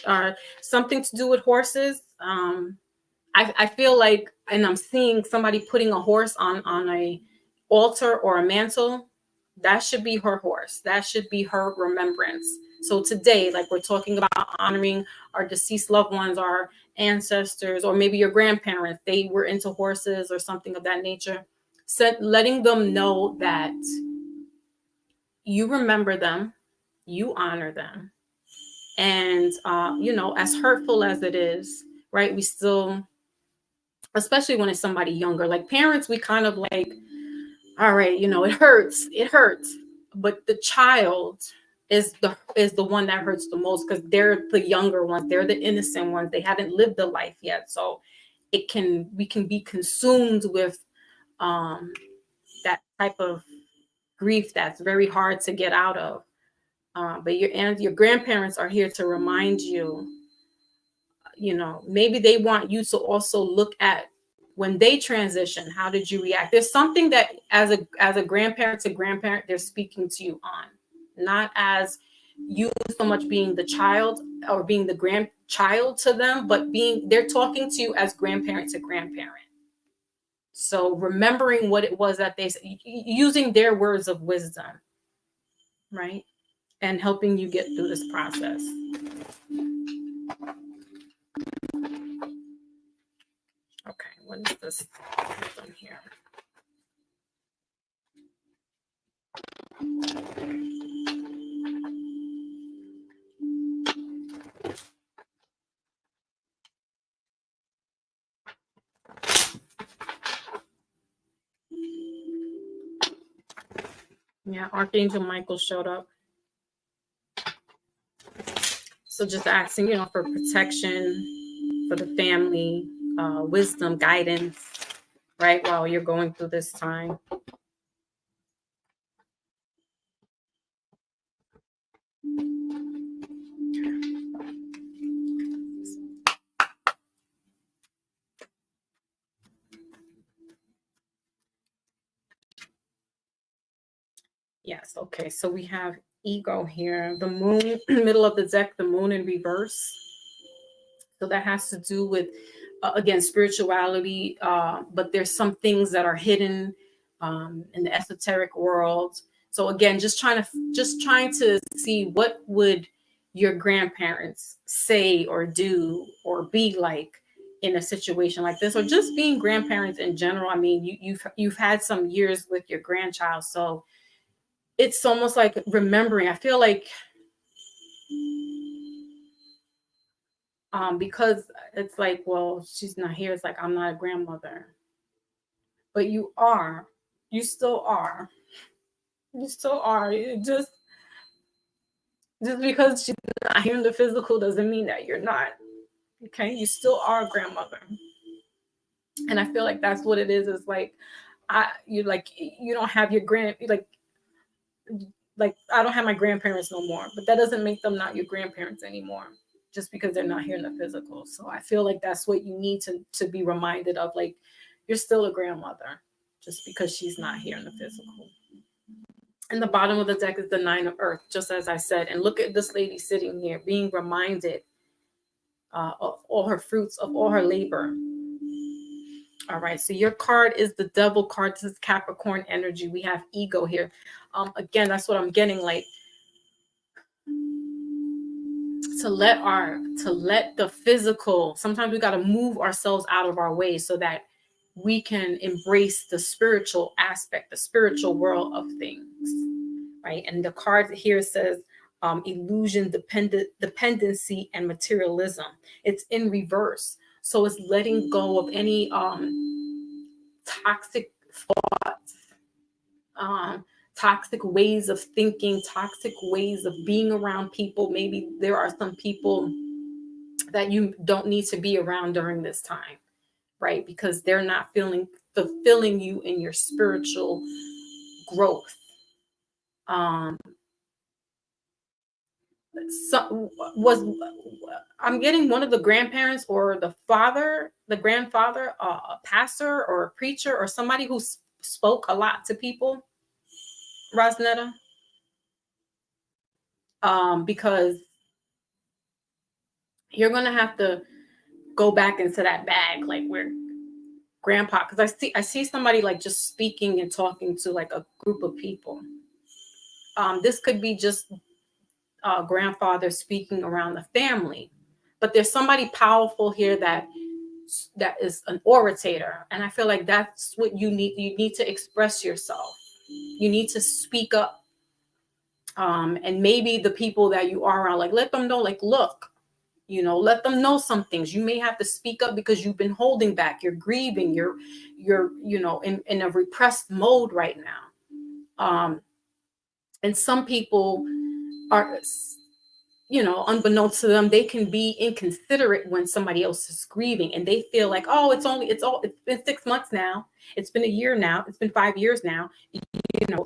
Or something to do with horses? I feel like, and I'm seeing somebody putting a horse on a altar or a mantle. That should be her horse. That should be her remembrance. So today, like we're talking about honoring our deceased loved ones, our ancestors, or maybe your grandparents, they were into horses or something of that nature. Letting them know that you remember them, you honor them. And, as hurtful as it is, right, we still, especially when it's somebody younger, like parents, we kind of like, all right, it hurts. But the child is the one that hurts the most, because they're the younger ones. They're the innocent ones. They haven't lived the life yet. So we can be consumed with that type of grief that's very hard to get out of. But your grandparents are here to remind you, maybe they want you to also look at when they transition, how did you react? There's something that as a grandparent to grandparent, they're speaking to you on, not as you so much being the child or being the grandchild to them, but they're talking to you as grandparent to grandparent. So remembering what it was that they said, using their words of wisdom, right? And helping you get through this process. Okay, what is this wisdom here? Yeah, Archangel Michael showed up. So just asking, for protection for the family, wisdom, guidance, right, while you're going through this time. Okay, so we have ego here. The moon, middle of the deck, the moon in reverse. So that has to do with, again, spirituality. But there's some things that are hidden in the esoteric world. So again, just trying to see what would your grandparents say or do or be like in a situation like this, or just being grandparents in general. I mean, you've had some years with your grandchild, so it's almost like remembering. I feel like because it's like, well, she's not here. It's like, I'm not a grandmother, but you are. You still are. You still are. Just because she's not here in the physical doesn't mean that you're not. Okay, you still are a grandmother, and I feel like that's what it is. Is like, you don't have your like I don't have my grandparents no more, but that doesn't make them not your grandparents anymore, just because they're not here in the physical. So I feel like that's what you need to be reminded of. Like, you're still a grandmother, just because she's not here in the physical. And the bottom of the deck is the 9 of Earth, just as I said. And look at this lady sitting here, being reminded of all her fruits, of all her labor. All right, so your card is the Devil card. This is Capricorn energy. We have ego here. Again, that's what I'm getting, like, to let the physical, sometimes we got to move ourselves out of our way so that we can embrace the spiritual aspect, the spiritual world of things, right? And the card here says illusion, dependency, and materialism. It's in reverse. So it's letting go of any toxic thoughts, toxic ways of thinking, toxic ways of being around people. Maybe there are some people that you don't need to be around during this time, right? Because they're not fulfilling you in your spiritual growth. I'm getting one of the grandparents or the grandfather, a pastor or a preacher or somebody who spoke a lot to people, Rosnetta, because you're going to have to go back into that bag, like where grandpa, because I see somebody like just speaking and talking to like a group of people. This could be just grandfather speaking around the family, but there's somebody powerful here that is an orator, and I feel like that's what you need. You need to express yourself. You need to speak up, and maybe the people that you are around, like, let them know, like, look, let them know some things. You may have to speak up because you've been holding back. You're grieving. You're in a repressed mode right now. And some people are, unbeknownst to them, they can be inconsiderate when somebody else is grieving, and they feel like, oh, it's been 6 months now. It's been a year now. It's been 5 years now.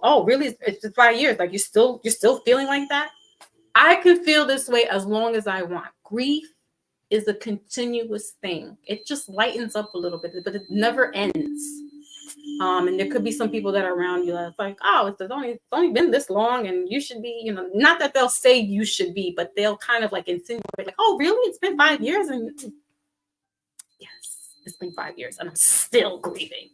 Oh, really? It's 5 years. Like, you're still feeling like that? I can feel this way as long as I want. Grief is a continuous thing. It just lightens up a little bit, but it never ends. And there could be some people that are around you that's like, oh, it's only been this long, and you should be, not that they'll say you should be, but they'll kind of like insinuate, like, oh, really? It's been 5 years? And yes, it's been 5 years, and I'm still grieving.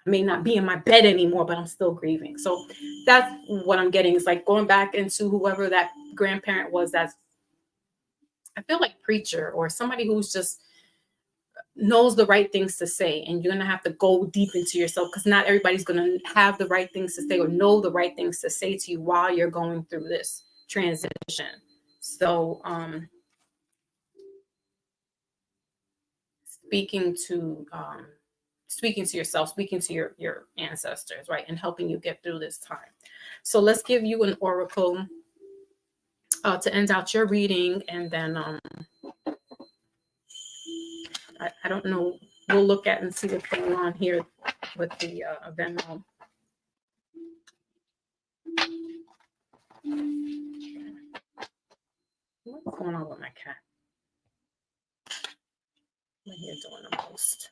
I may not be in my bed anymore, but I'm still grieving. So that's what I'm getting. It's like going back into whoever that grandparent was. That's, I feel like, preacher or somebody who's just knows the right things to say, and you're going to have to go deep into yourself, because not everybody's going to have the right things to say or know the right things to say to you while you're going through this transition. So speaking to yourself, speaking to your ancestors, right, and helping you get through this time. So let's give you an oracle to end out your reading, and then I don't know. We'll look at and see what's going on here with the Venmo. What's going on with my cat? I'm here doing the most.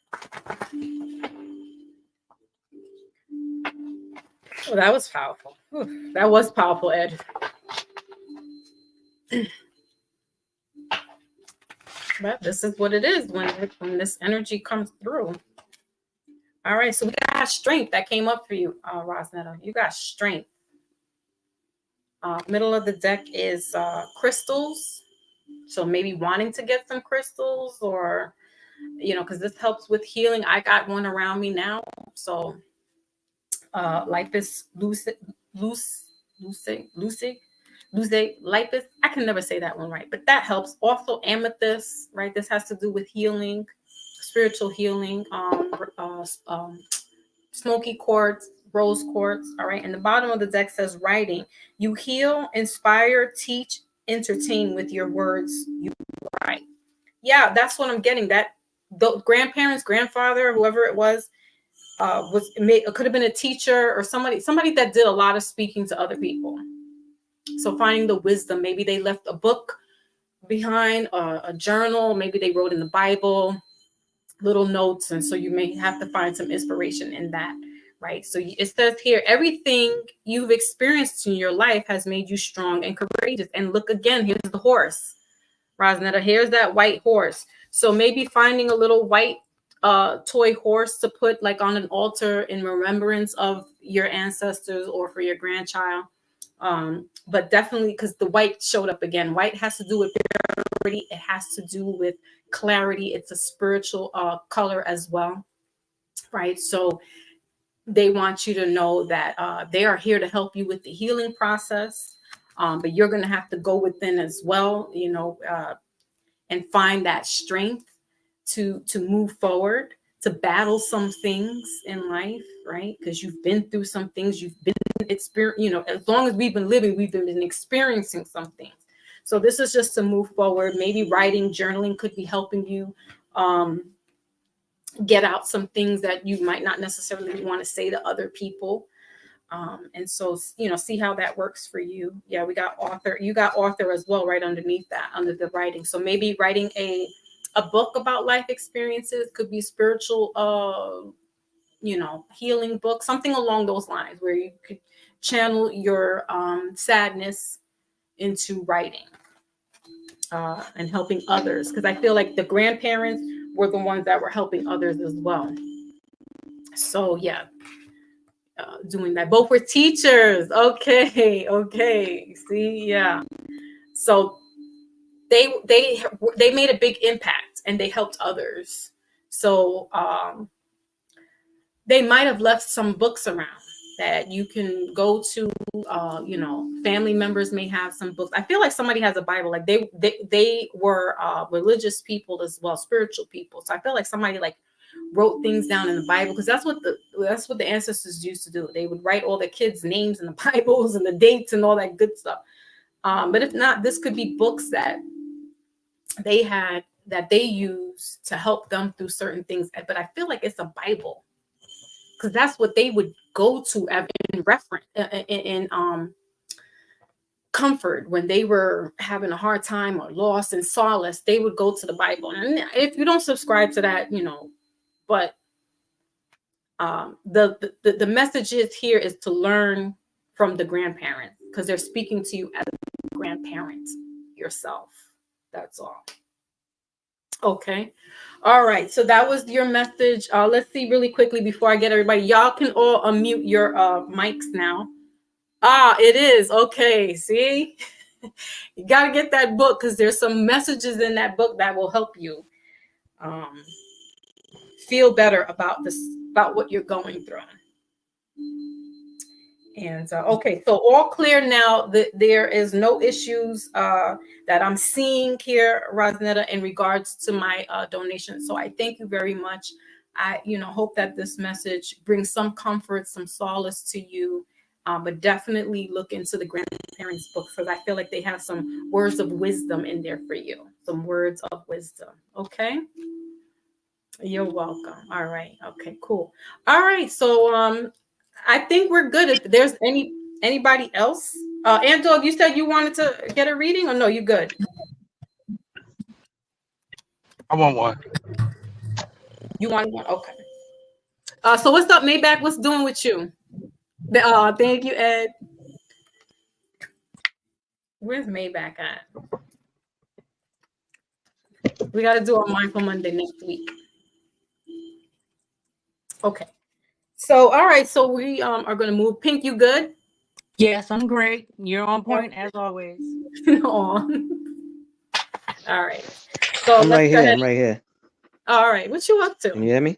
Well, that was powerful. Whew, that was powerful, Ed. But this is what it is when this energy comes through. All right, so we got strength that came up for you, Rosnetta. You got strength. Middle of the deck is crystals. So maybe wanting to get some crystals, or, you know, because this helps with healing. I got one around me now. So Lipus Luce, Lipus. I can never say that one right, but that helps. Also amethyst, right? This has to do with healing, spiritual healing. Smoky quartz, rose quartz. All right. And the bottom of the deck says writing. You heal, inspire, teach, entertain with your words. You write. Yeah, that's what I'm getting. That the grandparents, grandfather, whoever it was could have been a teacher or somebody that did a lot of speaking to other people. So finding the wisdom. Maybe they left a book behind, a journal. Maybe they wrote in the Bible little notes, and so you may have to find some inspiration in that, right? So it says here, everything you've experienced in your life has made you strong and courageous. And look again, here's the horse, Rosnetta. Here's that white horse. So maybe finding a little white toy horse to put like on an altar in remembrance of your ancestors or for your grandchild. But definitely, because the white showed up again. White has to do with purity. It has to do with clarity. It's a spiritual color as well, right? So they want you to know that they are here to help you with the healing process, but you're going to have to go within as well, you know, and find that strength to move forward, to battle some things in life, right? Because you've been through some things, you've been experiencing, you know, as long as we've been living, we've been experiencing some things. So this is just to move forward. Maybe writing, journaling could be helping you get out some things that you might not necessarily want to say to other people. And so, you know, see how that works for you. Yeah, we got author. You got author as well, right underneath that, under the writing. So maybe writing a book about life experiences, could be spiritual, you know, healing book, something along those lines where you could channel your sadness into writing and helping others. Because I feel like the grandparents were the ones that were helping others as well. So yeah, doing that. Both were teachers. Okay. See, yeah. So they made a big impact and they helped others. So they might have left some books around that you can go to. You know, family members may have some books. I feel like somebody has a Bible. Like they were religious people as well, spiritual people. So I feel like somebody like wrote things down in the Bible, because that's what the ancestors used to do. They would write all the kids' names in the Bibles and the dates and all that good stuff. But if not, this could be books that they had that they use to help them through certain things. But I feel like it's a Bible, because that's what they would go to in reference in comfort when they were having a hard time or loss and solace. They would go to the Bible. And if you don't subscribe to that, you know, but the message is here is to learn from the grandparents, because they're speaking to you as a grandparent yourself. That's all. Okay. All right. So that was your message. Let's see really quickly before I get everybody. Y'all can all unmute your mics now. It is. Okay. See? You got to get that book, because there's some messages in that book that will help you feel better about what you're going through. And okay, so all clear now. There is no issues that I'm seeing here, Rosnetta, in regards to my donation. So I thank you very much. I, hope that this message brings some comfort, some solace to you. But definitely look into the grandparents' books, because I feel like they have some words of wisdom in there for you. Some words of wisdom. Okay. You're welcome. All right. Okay, cool. All right. So I think we're good. If there's anybody else, Andog, you said you wanted to get a reading, or no? You good? I want one. You want one? Okay. So what's up, Maybach? What's doing with you? Thank you, Ed. Where's Maybach at? We got to do a Mindful Monday next week. Okay. So, all right. So we are going to move. Pink, you good? Yes, I'm great. You're on point as always. All right. So I'm let's right go here. ahead. I'm right here. All right. What you up Can you to? hear me?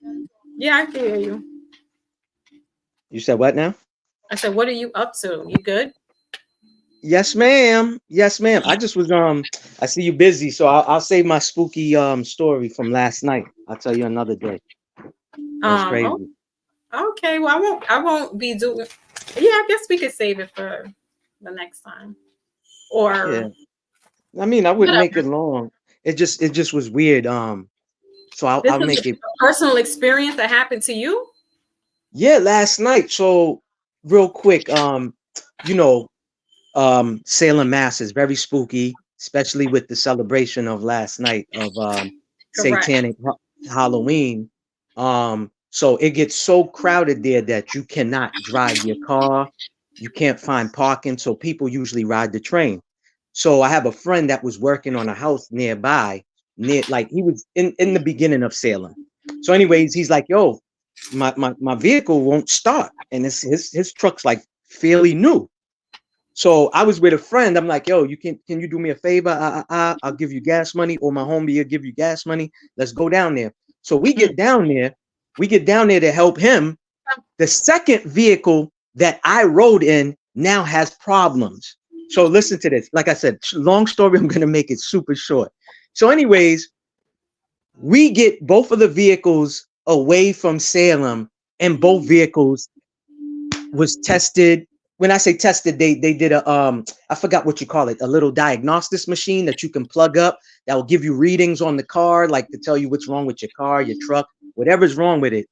Yeah, I can hear you. You said what now? I said, what are you up to? You good? Yes, ma'am. Yes, ma'am. I just was I see you busy, so I'll save my spooky story from last night. I'll tell you another day. That's crazy. Okay. Well, I won't be doing. Yeah, I guess we could save it for the next time. Or Yeah. I mean, I wouldn't make it long. It just was weird. So this I'll is make it. a personal experience that happened to you. Yeah, last night. So real quick, you know, Salem, Mass is very spooky, especially with the celebration of last night of Correct. Satanic Halloween. So it gets so crowded there that you cannot drive your car, you can't find parking, so people usually ride the train. So I have a friend that was working on a house nearby, near like he was in the beginning of Salem. So, anyways, he's like, "Yo, my vehicle won't start," and his truck's like fairly new. So I was with a friend. I'm like, "Yo, can you do me a favor? I'll give you gas money, or my homie will give you gas money. Let's go down there." So we get down there. We get down there to help him. The second vehicle that I rode in now has problems. So listen to this. Like I said, long story. I'm gonna make it super short. So, anyways, we get both of the vehicles away from Salem, and both vehicles was tested. When I say tested, they did a I forgot what you call it, a little diagnostics machine that you can plug up that will give you readings on the car, like to tell you what's wrong with your car, your truck, whatever's wrong with it.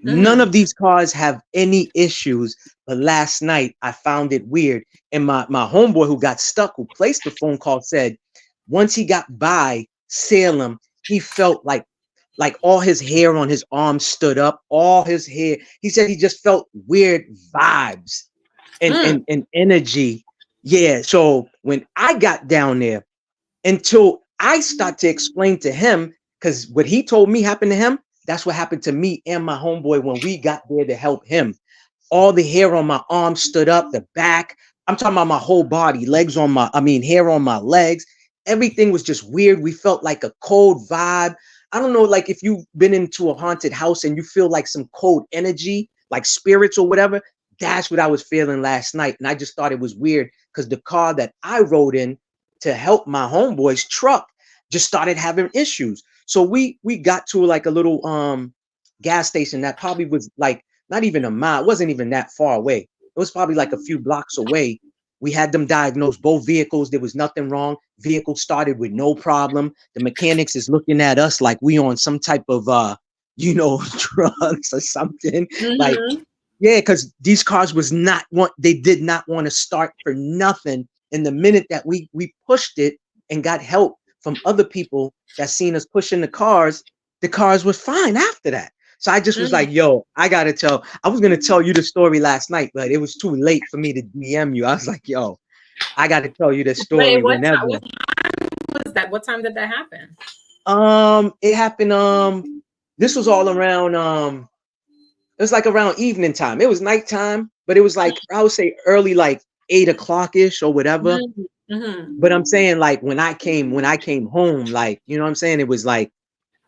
None of these cars have any issues, but last night I found it weird. And my homeboy who got stuck, who placed the phone call, said once he got by Salem, he felt like all his hair on his arm stood up, all his hair. He said he just felt weird vibes and energy. Yeah. So when I got down there, until I start to explain to him, because what he told me happened to him, that's what happened to me and my homeboy when we got there to help him. All the hair on my arm stood up, the back. I'm talking about my whole body, hair on my legs. Everything was just weird. We felt like a cold vibe. I don't know, like if you've been into a haunted house and you feel like some cold energy, like spirits or whatever. That's what I was feeling last night. And I just thought it was weird because the car that I rode in to help my homeboy's truck just started having issues. So we got to like a little gas station that probably was like not even a mile, it wasn't even that far away. It was probably like a few blocks away. We had them diagnose both vehicles. There was nothing wrong. Vehicle started with no problem. The mechanics is looking at us like we on some type of drugs or something. Like, yeah, because these cars they did not want to start for nothing. And the minute that we pushed it and got help from other people that seen us pushing the cars were fine after that. So I just was like, yo, I was going to tell you the story last night, but it was too late for me to DM you. I was like, yo, I got to tell you this story whenever. What time was that? What time did that happen? It happened, this was all around, it was like around evening time. It was nighttime, but it was like, I would say early, like 8 o'clock-ish or whatever. But I'm saying like when I came home, like, you know what I'm saying? It was like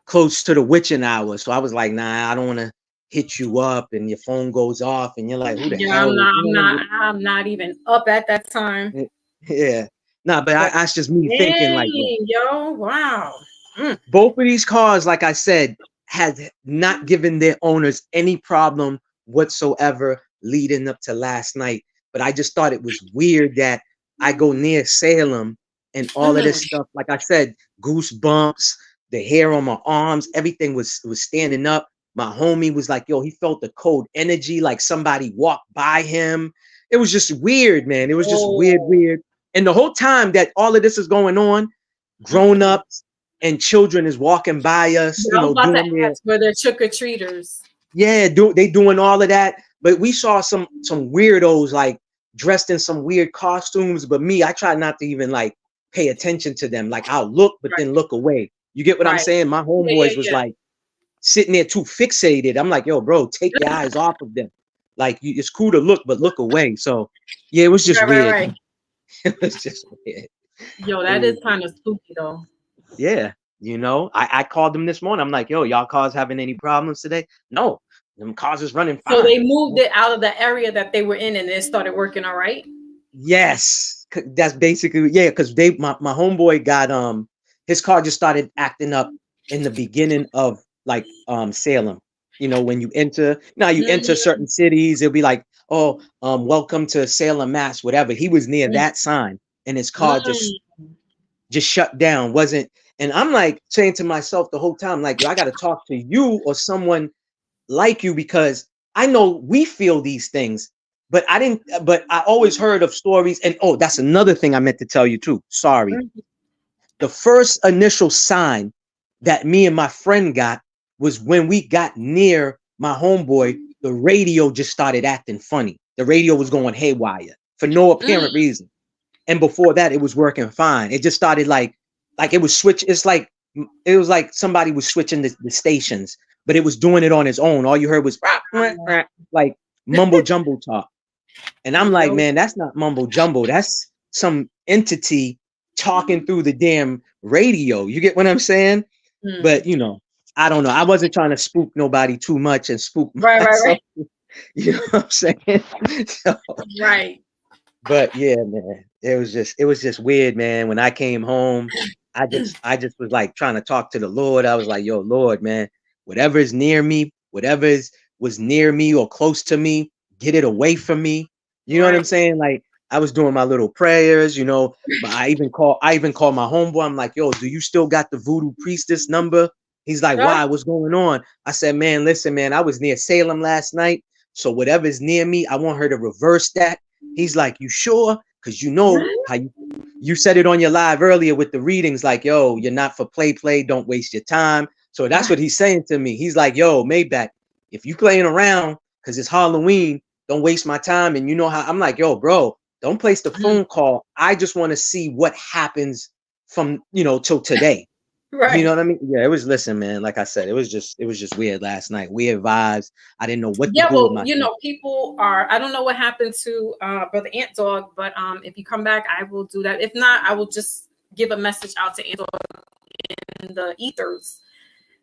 close to the witching hour. So I was like, nah, I don't want to hit you up and your phone goes off and you're like, who the hell? I'm not even up at that time. Yeah. Nah, but that's just me thinking like, yo, wow. Both of these cars, like I said, had not given their owners any problem whatsoever leading up to last night. But I just thought it was weird that I go near Salem and all of this stuff. Like I said, goosebumps, the hair on my arms, everything was standing up. My homie was like, yo, he felt the cold energy, like somebody walked by him. It was just weird, man. It was just weird. And the whole time that all of this is going on, grown-ups and children is walking by us, doing where they're trick-or-treaters. Yeah, they doing all of that. but we saw some weirdos like dressed in some weird costumes. But me, I try not to even like pay attention to them. Like I'll look, but then look away. You get what I'm Right. saying? My homeboys was like sitting there too fixated. I'm like, yo, bro, take your eyes off of them. Like it's cool to look, but look away. So yeah, it was just weird. Right. It was just weird. Yo, that is kind of spooky though. Yeah, you know, I called them this morning. I'm like, yo, y'all cars having any problems today? No, them cars is running fine. So they moved it out of the area that they were in, and it started working all right. Yes, that's basically because my homeboy got his car just started acting up in the beginning of like Salem. You know, when you enter enter certain cities, it'll be like, oh, welcome to Salem, Mass, whatever. He was near that sign, and his car just shut down. And I'm like saying to myself the whole time, like, yo, I got to talk to you or someone like you, because I know we feel these things, but I always heard of stories. And oh, that's another thing I meant to tell you too. Sorry. The first initial sign that me and my friend got was when we got near my homeboy, the radio just started acting funny. The radio was going haywire for no apparent reason. And before that, it was working fine. It just started like it was switch. It was like somebody was switching the stations, but it was doing it on its own. All you heard was like mumbo jumbo talk. And I'm like, man, that's not mumbo jumbo. That's some entity talking through the damn radio. You get what I'm saying? But you know, I don't know. I wasn't trying to spook nobody too much and spook myself. Right. You know what I'm saying? So, Right. but yeah, man, it was just weird, man. When I came home, I just was like trying to talk to the Lord. I was like, yo, Lord, man, whatever is near me, was near me or close to me, get it away from me. You know what I'm saying? Like I was doing my little prayers, you know, but I even called my homeboy. I'm like, yo, do you still got the voodoo priestess number? He's like, why? What's going on? I said, man, listen, man, I was near Salem last night. So whatever's near me, I want her to reverse that. He's like, you sure? Because you know how you said it on your live earlier with the readings, like, yo, you're not for play, don't waste your time. So that's what he's saying to me. He's like, yo, Maybach, if you playing around because it's Halloween, don't waste my time. And you know how I'm like, yo, bro, don't place the phone call. I just want to see what happens from, you know, till today. Right. You know what I mean? Yeah, it was, listen, man, like I said, it was just weird last night. Weird vibes. I didn't know what to do with myself. You know, people are, I don't know what happened to Brother Ant Dog, but if you come back, I will do that. If not, I will just give a message out to Ant Dog in the ethers.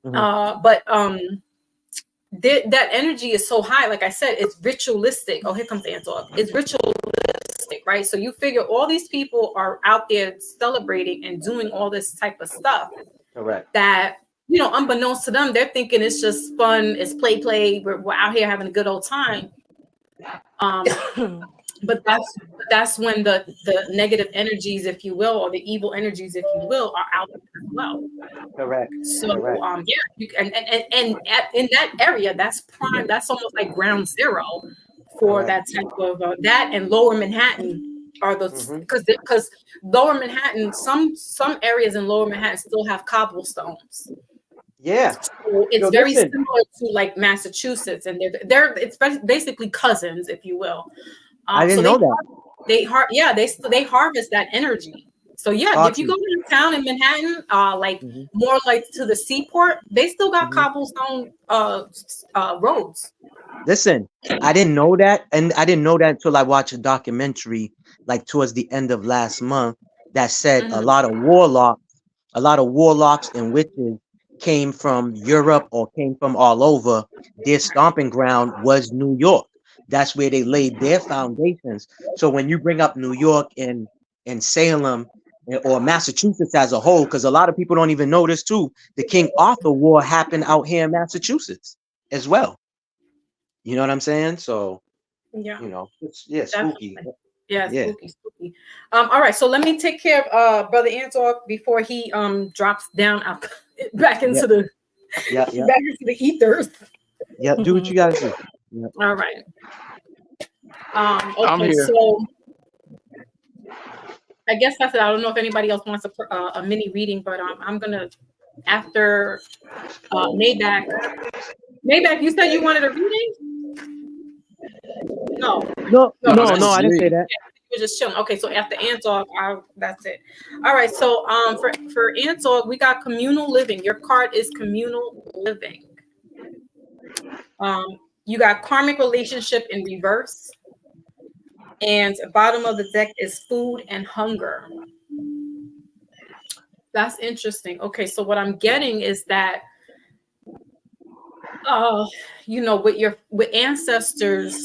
But that energy is so high. Like I said, it's ritualistic. Oh, here comes the Ant Dog. It's ritualistic, right? So you figure all these people are out there celebrating and doing all this type of stuff. Correct. That, you know, unbeknownst to them, they're thinking it's just fun, it's play. We're out here having a good old time. But that's when the negative energies, if you will, or the evil energies, if you will, are out there as well. Correct. So yeah, and in that area, that's prime. That's almost like ground zero for that type of that, and Lower Manhattan are those, because Lower Manhattan, some areas in Lower Manhattan still have cobblestones. Yeah, so it's very similar to like Massachusetts, and it's basically cousins, if you will. I didn't know that. They harvest that energy. So yeah, if you go to town in Manhattan, like more like to the seaport, they still got cobblestone roads. Listen, I didn't know that, and I didn't know that until I watched a documentary like towards the end of last month that said a lot of warlocks and witches came from Europe or came from all over. Their stomping ground was New York. That's where they laid their foundations. So when you bring up New York and Salem or Massachusetts as a whole, because a lot of people don't even know this too, the King Arthur War happened out here in Massachusetts as well. You know what I'm saying? So, yeah, you know, it's spooky. Yeah, spooky. All right, so let me take care of Brother Ant Dog before he drops down back into the back into the ethers. Yeah, do what you gotta do. Yep. All right. Okay, so I guess that's it. I don't know if anybody else wants a mini reading, but I'm gonna, after Maybach. Maybach, you said you wanted a reading? No, No, no, No, no, that's no, I didn't say me. that. we're just chilling. Okay, so after Ant Dog, that's it. All right, so for Ant Dog, we got communal living. Your card is communal living. You got karmic relationship in reverse, and bottom of the deck is food and hunger. That's interesting. Okay, so what I'm getting is that with ancestors.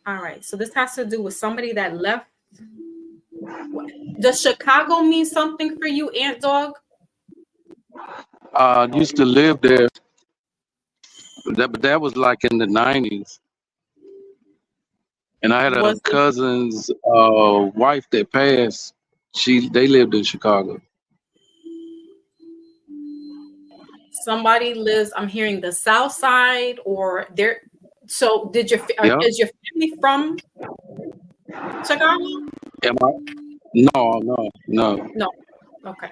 All right, so this has to do with somebody that left. Does Chicago mean something for you, Ant Dog? Used to live there, but that was like in the 90s. And I had a Was it cousin's wife that passed. They lived in Chicago. somebody lives? I'm hearing the South Side or there. So Yeah. is your family from Chicago? Am I? No. No. Okay.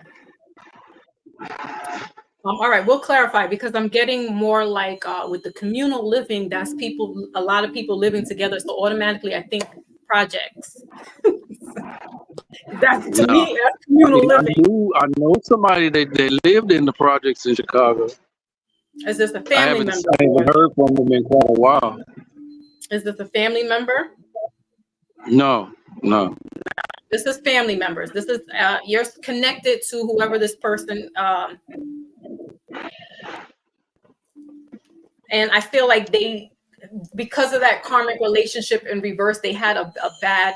All right, we'll clarify because I'm getting more like with the communal living, that's a lot of people living together. So automatically I think projects. That's to No. me, that's communal living. I know somebody that lived in the projects in Chicago. Is this a I family member? I haven't heard from them in quite a while. Is this a family member? No. This is family members. This is you're connected to whoever this person. And I feel like because of that karmic relationship in reverse, they had a bad.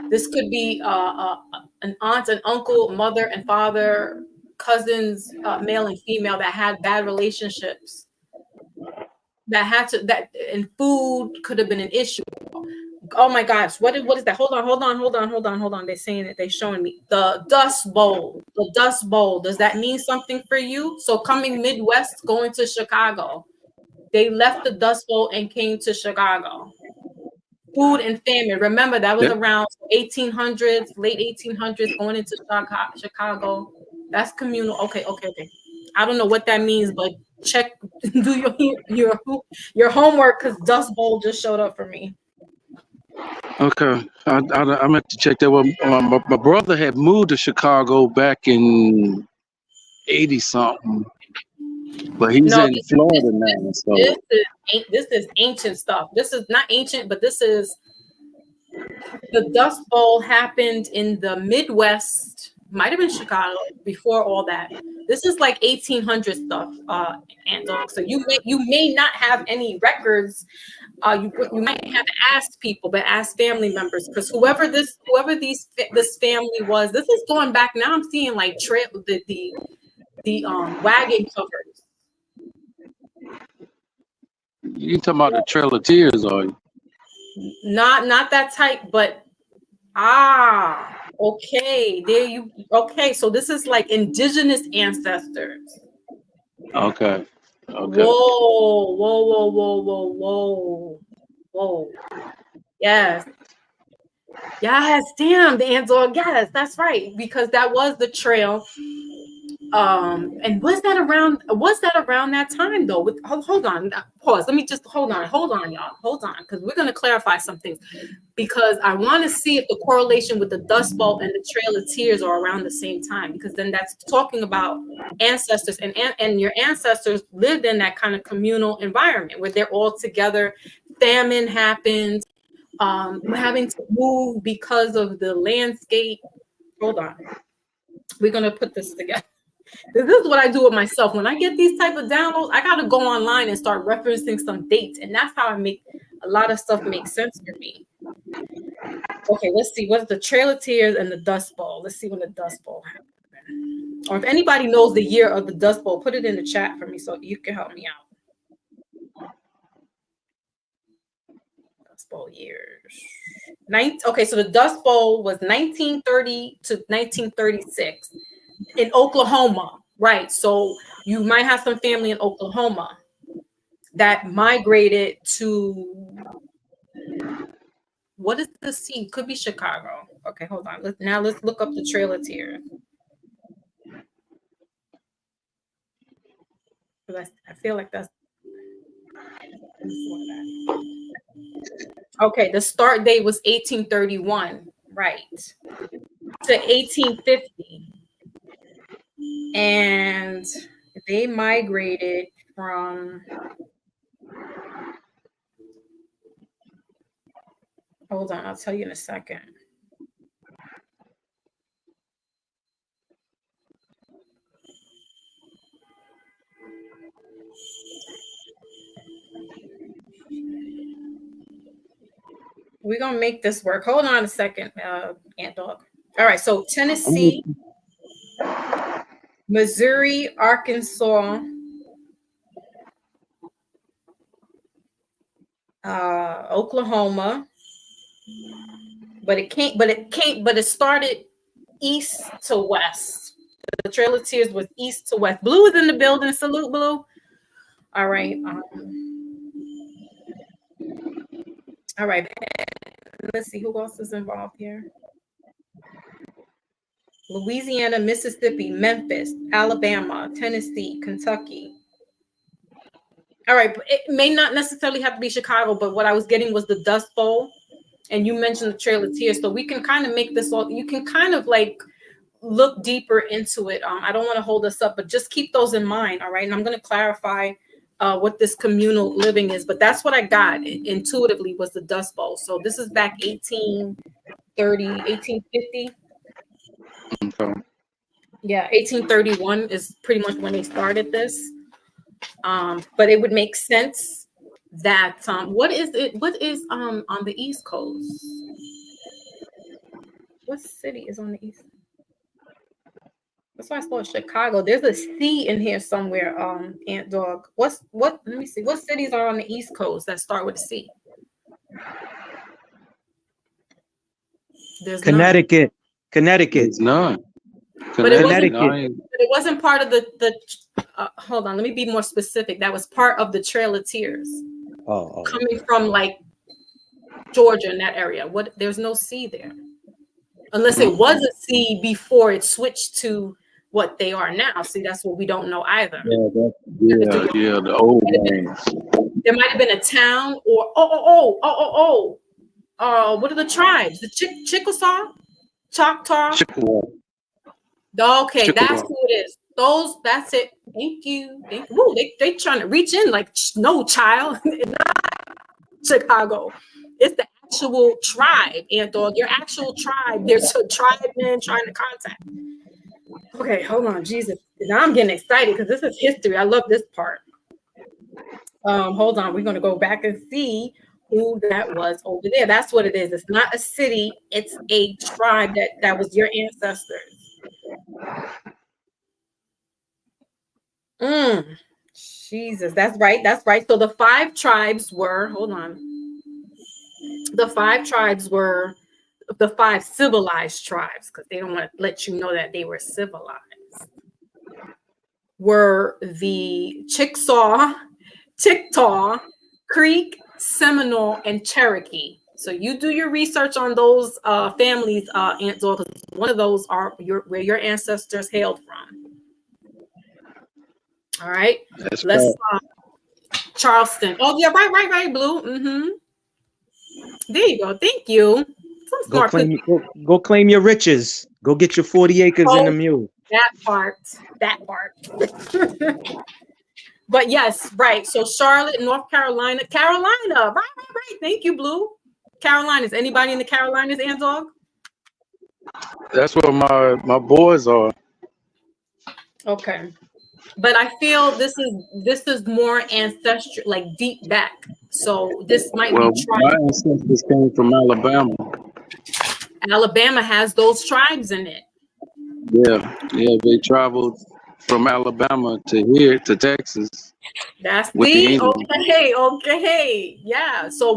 This could be an aunt, an uncle, mother and father, cousins, male and female that had bad relationships. And food could have been an issue. Oh my gosh, what is that? Hold on. They're saying it, they're showing me the Dust Bowl. The Dust Bowl. Does that mean something for you? So coming Midwest, going to Chicago. They left the Dust Bowl and came to Chicago. Food and famine. Remember, that was around 1800s, late 1800s, going into Chicago. That's communal. Okay. I don't know what that means, but do your homework because Dust Bowl just showed up for me. Okay. I'm have to check that one. My brother had moved to Chicago back in 80 something. But he's in Florida now. So This is ancient stuff. This is not ancient, but this is the Dust Bowl happened in the Midwest. Might have been Chicago before all that. This is like 1800 stuff, Ant Dog. So you may not have any records. You might have to ask people, but ask family members because whoever this family was. This is going back now. I'm seeing like the wagon covers. you talking about the Trail of Tears, are you? Not that type, but okay, so this is like indigenous ancestors. Okay. Whoa. Yes, damn, the Ant Dog. Yes, that's right, because that was the trail. And was that around that time though? Hold on, pause. Let me just hold on, y'all. Hold on, because we're gonna clarify some things. Because I want to see if the correlation with the Dust Bowl and the Trail of Tears are around the same time, because then that's talking about ancestors and your ancestors lived in that kind of communal environment where they're all together. Famine happened, having to move because of the landscape. Hold on. We're going to put this together. This is what I do with myself. When I get these type of downloads, I got to go online and start referencing some dates. And that's how I make a lot of stuff make sense for me. Okay, let's see. What's the Trail of Tears and the Dust Bowl? Let's see when the Dust Bowl happened. Or if anybody knows the year of the Dust Bowl, put it in the chat for me so you can help me out. Dust Bowl years. Okay, so the Dust Bowl was 1930 to 1936 in Oklahoma. Right. So you might have some family in Oklahoma that migrated to, what is the sea? Could be Chicago. Okay, hold on. Let's look up the Trail of Tears. because I feel like that's okay. The start date was 1831, right, to 1850, and they migrated from. Hold on, I'll tell you in a second. We're gonna make this work. Hold on a second, Ant Dog. All right, so Tennessee, Missouri, Arkansas, Oklahoma, but it started east to west. The Trail of Tears was east to west. Blue is in the building. Salute, Blue. All right. All right. Let's see who else is involved here. Louisiana, Mississippi, Memphis, Alabama, Tennessee, Kentucky. All right. It may not necessarily have to be Chicago, but what I was getting was the Dust Bowl. And you mentioned the Trail of Tears. So we can kind of make this all, you can kind of like look deeper into it. I don't want to hold us up, but just keep those in mind. All right. And I'm going to clarify what this communal living is, but that's what I got intuitively was the Dust Bowl. So this is back 1830, 1850. Okay. Yeah, 1831 is pretty much when they started this. But it would make sense that what is on the East Coast? What city is on the East? That's why I saw Chicago. There's a C in here somewhere, Ant Dog. Let me see. What cities are on the East Coast that start with a C? There's Connecticut. none. Connecticut. It's none. But it wasn't, Connecticut. but it wasn't part of the hold on, let me be more specific. That was part of the Trail of Tears. Oh. Coming from like Georgia in that area. There's no C there. Unless it was a C before it switched to what they are now. See, that's what we don't know either. Yeah, the old names. There might have been a town or what are the tribes? The Chickasaw? Choctaw? Chippewa. Okay, Chippewa. that's who it is. That's it. Thank you. Woo, they trying to reach in like, no, child. Not Chicago. It's the actual tribe, Ant Dog. Your actual tribe. There's a tribeman trying to contact. Okay, hold on, Jesus. Now I'm getting excited because this is history. I love this part. Hold on, we're gonna go back and see who that was over there. That's what it is. It's not a city, it's a tribe that was your ancestors. Jesus, that's right. That's right. So the 5 tribes were, hold on. The 5 tribes were the 5 civilized tribes, because they don't want to let you know that they were civilized. Were the Chickasaw, Creek, Seminole, and Cherokee. So you do your research on those families, Aunt Dora, because one of those are where your ancestors hailed from. All right. That's Let's right. Charleston. Oh yeah, right, Blue. Mm-hmm. There you go. Thank you. Go claim your riches. Go get your 40 acres in the mule. That part. But yes, right. So Charlotte, North Carolina. Right. Thank you, Blue. Carolinas. Anybody in the Carolinas, Ant Dog? That's where my boys are. Okay. But I feel this is more ancestral, like deep back. So this might be my ancestors came from Alabama. Alabama has those tribes in it. Yeah, they traveled from Alabama to here to Texas. That's the okay. Yeah. So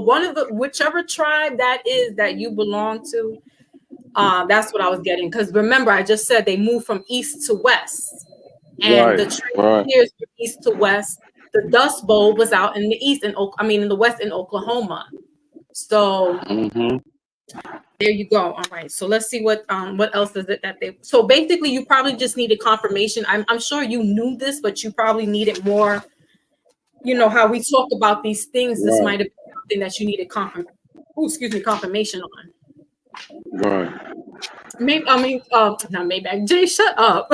whichever tribe that is that you belong to, that's what I was getting. Because remember, I just said they moved from east to west. And the Trail Tears from east to west. The Dust Bowl was out in the east in the west in Oklahoma. So There you go. All right. So let's see what else is it that they. So basically, you probably just needed confirmation. I'm sure you knew this, but you probably needed more. You know how we talk about these things. This might have been something that you needed confirmation on. Right. Maybe not maybe. Jay, shut up.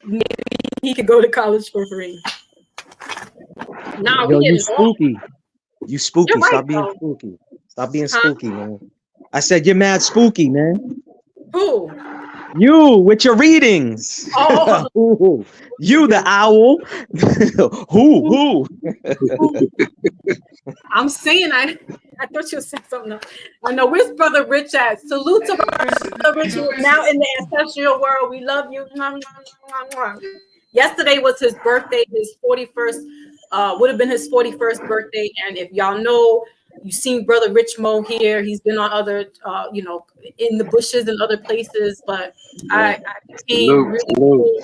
Maybe he could go to college for free. Nah, Yo, we you getting off. spooky. You spooky. You're right, Stop being though. spooky. Stop being Huh? spooky, man. I said you're mad spooky, man. Who? You with your readings. Oh, Ooh, you the owl. Who? I'm saying I thought you said something else. I know. Where's Brother Rich at? Salute to Brother Rich, who is now in the ancestral world. We love you. Yesterday was his birthday, his 41st, would have been his 41st birthday. And if y'all know, you've seen Brother Rich Mo here. He's been on other, in the bushes and other places. But I became really cool.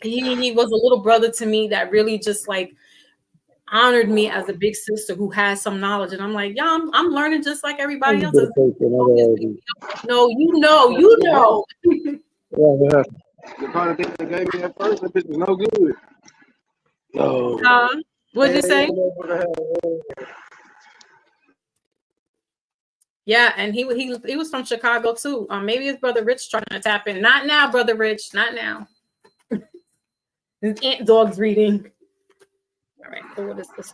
He was a little brother to me that really just like honored me as a big sister who has some knowledge. And I'm like, yeah, I'm learning just like everybody else. No, you know. Yeah. The kind of thing they gave me at first, that bitch was no good. No. What'd you say? Yeah, and he was from Chicago too. Maybe his brother Rich trying to tap in. Not now, Brother Rich. Not now. His Ant Dog's reading. All right. So what is this?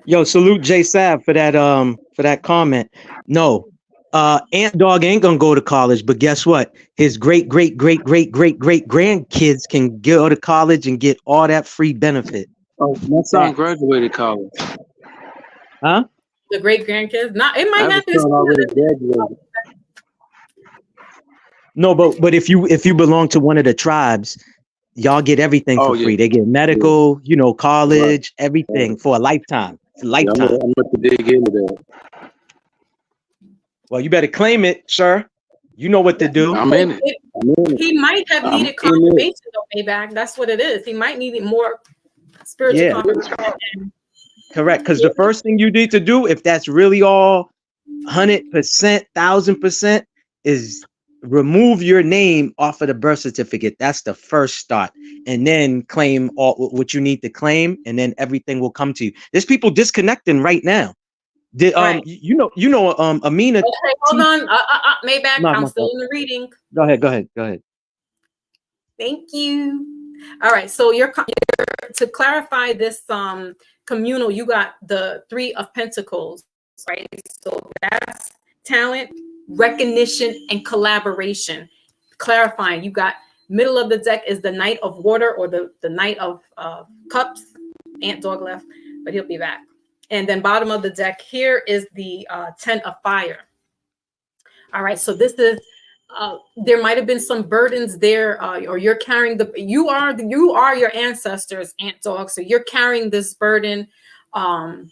Yo, salute Jay Sav for that comment. No, Ant Dog ain't gonna go to college, but guess what? His great grandkids can go to college and get all that free benefit. Oh, my son graduated college. Huh? The great grandkids? Not. It might I happen. was already graduated. No, but if you belong to one of the tribes, y'all get everything for free. They get medical, college, everything for a lifetime. It's a lifetime. I'm going to dig into that. Well, you better claim it, sir. You know what to do. I'm in it. He might have needed confirmation though, Maybach. That's what it is. He might need more spiritual confirmation. Correct. Because the first thing you need to do, if that's really all 100%, 1,000%, is remove your name off of the birth certificate. That's the first start. And then claim all what you need to claim, and then everything will come to you. There's people disconnecting right now. Right. Amina. Okay, hold on. Maybach, I'm still in the reading. Go ahead. Thank you. All right. So to clarify this communal, you got the 3 of Pentacles, right? So that's talent, recognition, and collaboration. Clarifying, you got middle of the deck is the Knight of Water, or the Knight of Cups. Ant Dog left, but he'll be back. And then bottom of the deck here is the 10 of Fire. All right, so this is there might have been some burdens there, or you're carrying you are your ancestors, Ant Dog. So you're carrying this burden, but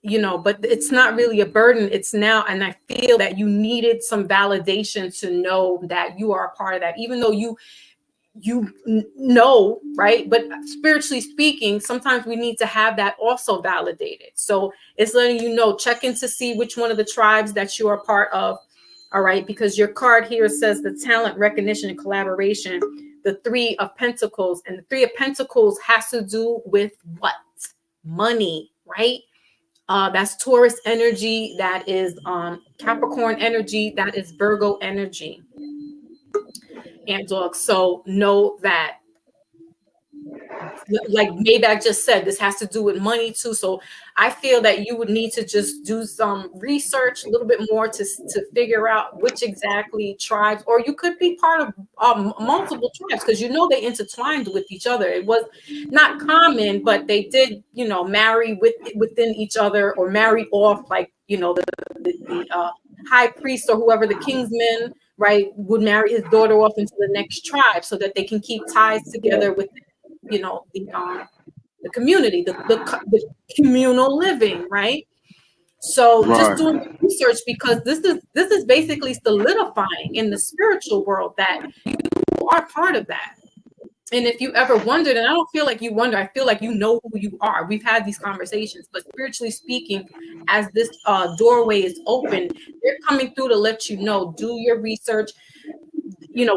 it's not really a burden. It's now, and I feel that you needed some validation to know that you are a part of that, even though you know, right? But spiritually speaking, sometimes we need to have that also validated. So it's letting you know, check in to see which one of the tribes that you are part of. All right, because your card here says the talent, recognition, and collaboration, the 3 of Pentacles, and the 3 of Pentacles has to do with what? Money, right? That's Taurus energy. That is Capricorn energy. That is Virgo energy. Ant Dog. So know that, like Maybach just said, this has to do with money too. So I feel that you would need to just do some research, a little bit more to figure out which exactly tribes, or you could be part of multiple tribes, because they intertwined with each other. It was not common, but they did, marry within each other, or marry off, like the high priest or whoever, the kingsman, right, would marry his daughter off into the next tribe so that they can keep ties together with the community, the communal living, right? So just doing research, because this is basically solidifying in the spiritual world that you are part of that. And if you ever wondered, and I don't feel like you wonder, I feel like you know who you are. We've had these conversations, but spiritually speaking, as this doorway is open, they're coming through to let you know, do your research,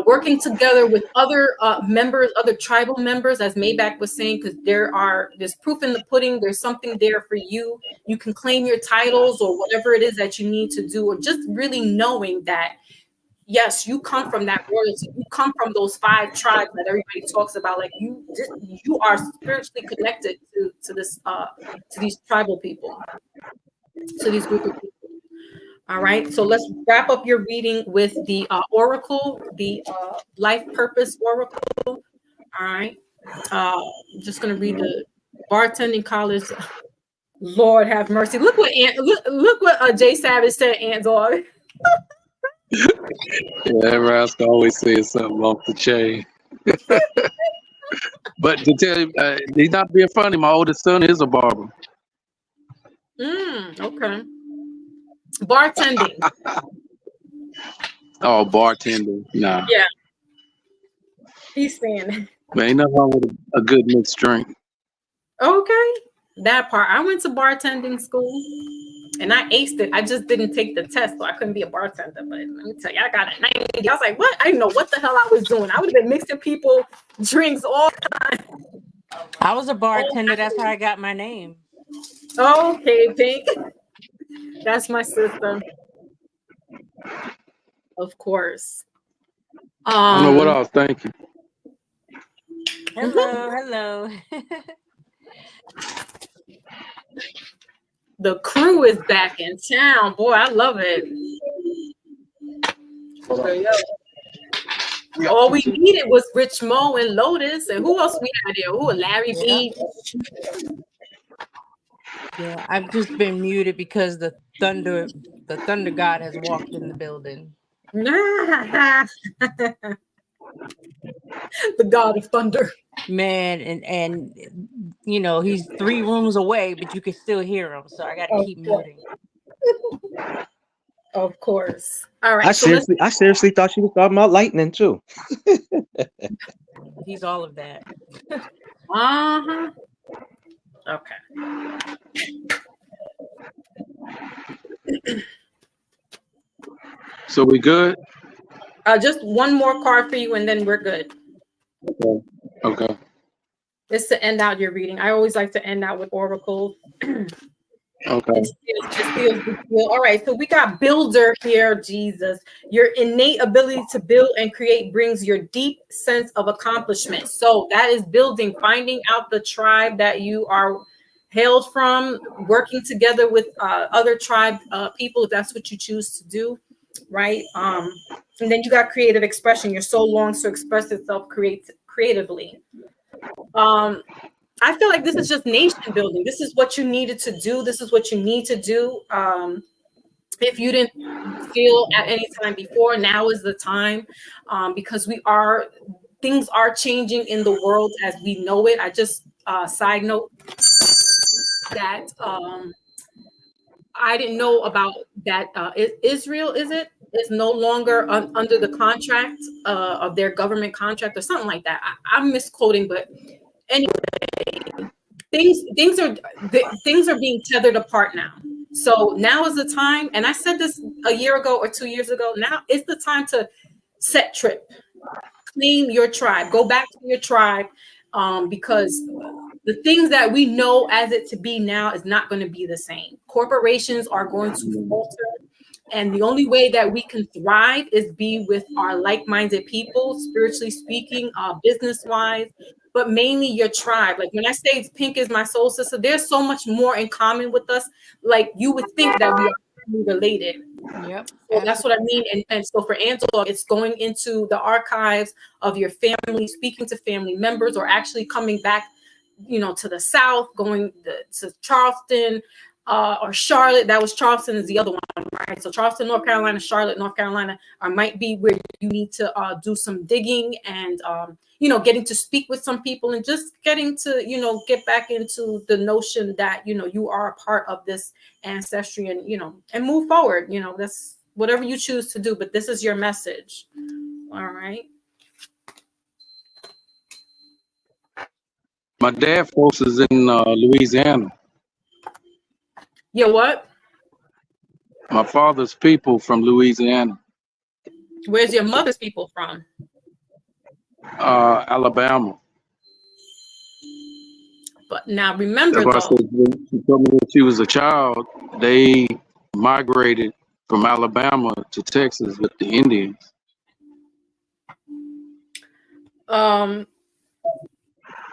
working together with other members, other tribal members, as Maybach was saying, because there's proof in the pudding. There's something there for you. You can claim your titles or whatever it is that you need to do, or just really knowing that, yes, you come from that royalty. You come from those 5 tribes that everybody talks about. Like you are spiritually connected to these tribal people, to these group of people. All right, so let's wrap up your reading with the oracle, the life purpose oracle. All right, I'm just gonna read the bartending college. Lord have mercy. Look what Jay Savage said, Ant Dog. Yeah, Raska always says something off the chain. But to tell you, he's not being funny. My oldest son is a barber. Okay. Bartending. Oh, bartender. Nah. Yeah. He's saying. Man, ain't nothing wrong with a good mixed drink. Okay. That part. I went to bartending school and I aced it. I just didn't take the test, so I couldn't be a bartender. But let me tell you, I got a 90. I was like, what? I didn't know what the hell I was doing. I would have been mixing people drinks all the time. I was a bartender. That's how I got my name. Okay, Pink. That's my sister. Of course. I don't know what else. Thank you. Hello. The crew is back in town. Boy, I love it. All we needed was Rich Mo and Lotus. And who else we had there? Who? Larry B. Yeah, I've just been muted because the thunder god has walked in the building. The god of thunder. Man, and he's 3 rooms away, but you can still hear him. So I got to keep muting. Of course. All right. I seriously thought she was talking about lightning too. He's all of that. Okay. So we good? Just one more card for you, and then we're good. Okay. It's to end out your reading. I always like to end out with oracles. Okay. All right, so we got builder here. Jesus, your innate ability to build and create brings your deep sense of accomplishment. So that is building, finding out the tribe that you are hailed from, working together with other tribe people, if that's what you choose to do, right? And then you got creative expression. Your soul longs to express itself creatively. I feel like this is just nation building. This is what you needed to do. This is what you need to do. If you didn't feel at any time before, now is the time, because things are changing in the world as we know it. I just side note that I didn't know about that. Israel is no longer under the contract of their government contract or something like that. I'm misquoting, but anyway, things are being tethered apart now. So now is the time, and I said this a year ago or 2 years ago. Now is the time to set trip, claim your tribe, go back to your tribe, because the things that we know as it to be now is not going to be the same. Corporations are going to falter. And the only way that we can thrive is be with our like-minded people, spiritually speaking, business-wise, but mainly your tribe. Like when I say Pink is my soul sister, there's so much more in common with us. Like you would think that we are related. Yep. So that's what I mean. And so for Angela, it's going into the archives of your family, speaking to family members, or actually coming back, to the South, going to Charleston, or Charlotte. That was Charleston is the other one, right? So Charleston, North Carolina, Charlotte, North Carolina, might be where you need to do some digging and, getting to speak with some people and just getting to, get back into the notion that, you are a part of this ancestry and, and move forward. That's whatever you choose to do, but this is your message. All right. My dad folks is in Louisiana. Yeah, what? My father's people from Louisiana, Where's your mother's people from? Alabama. But now remember That's why I though, said when she told me when she was a child, they migrated from Alabama to Texas with the Indians.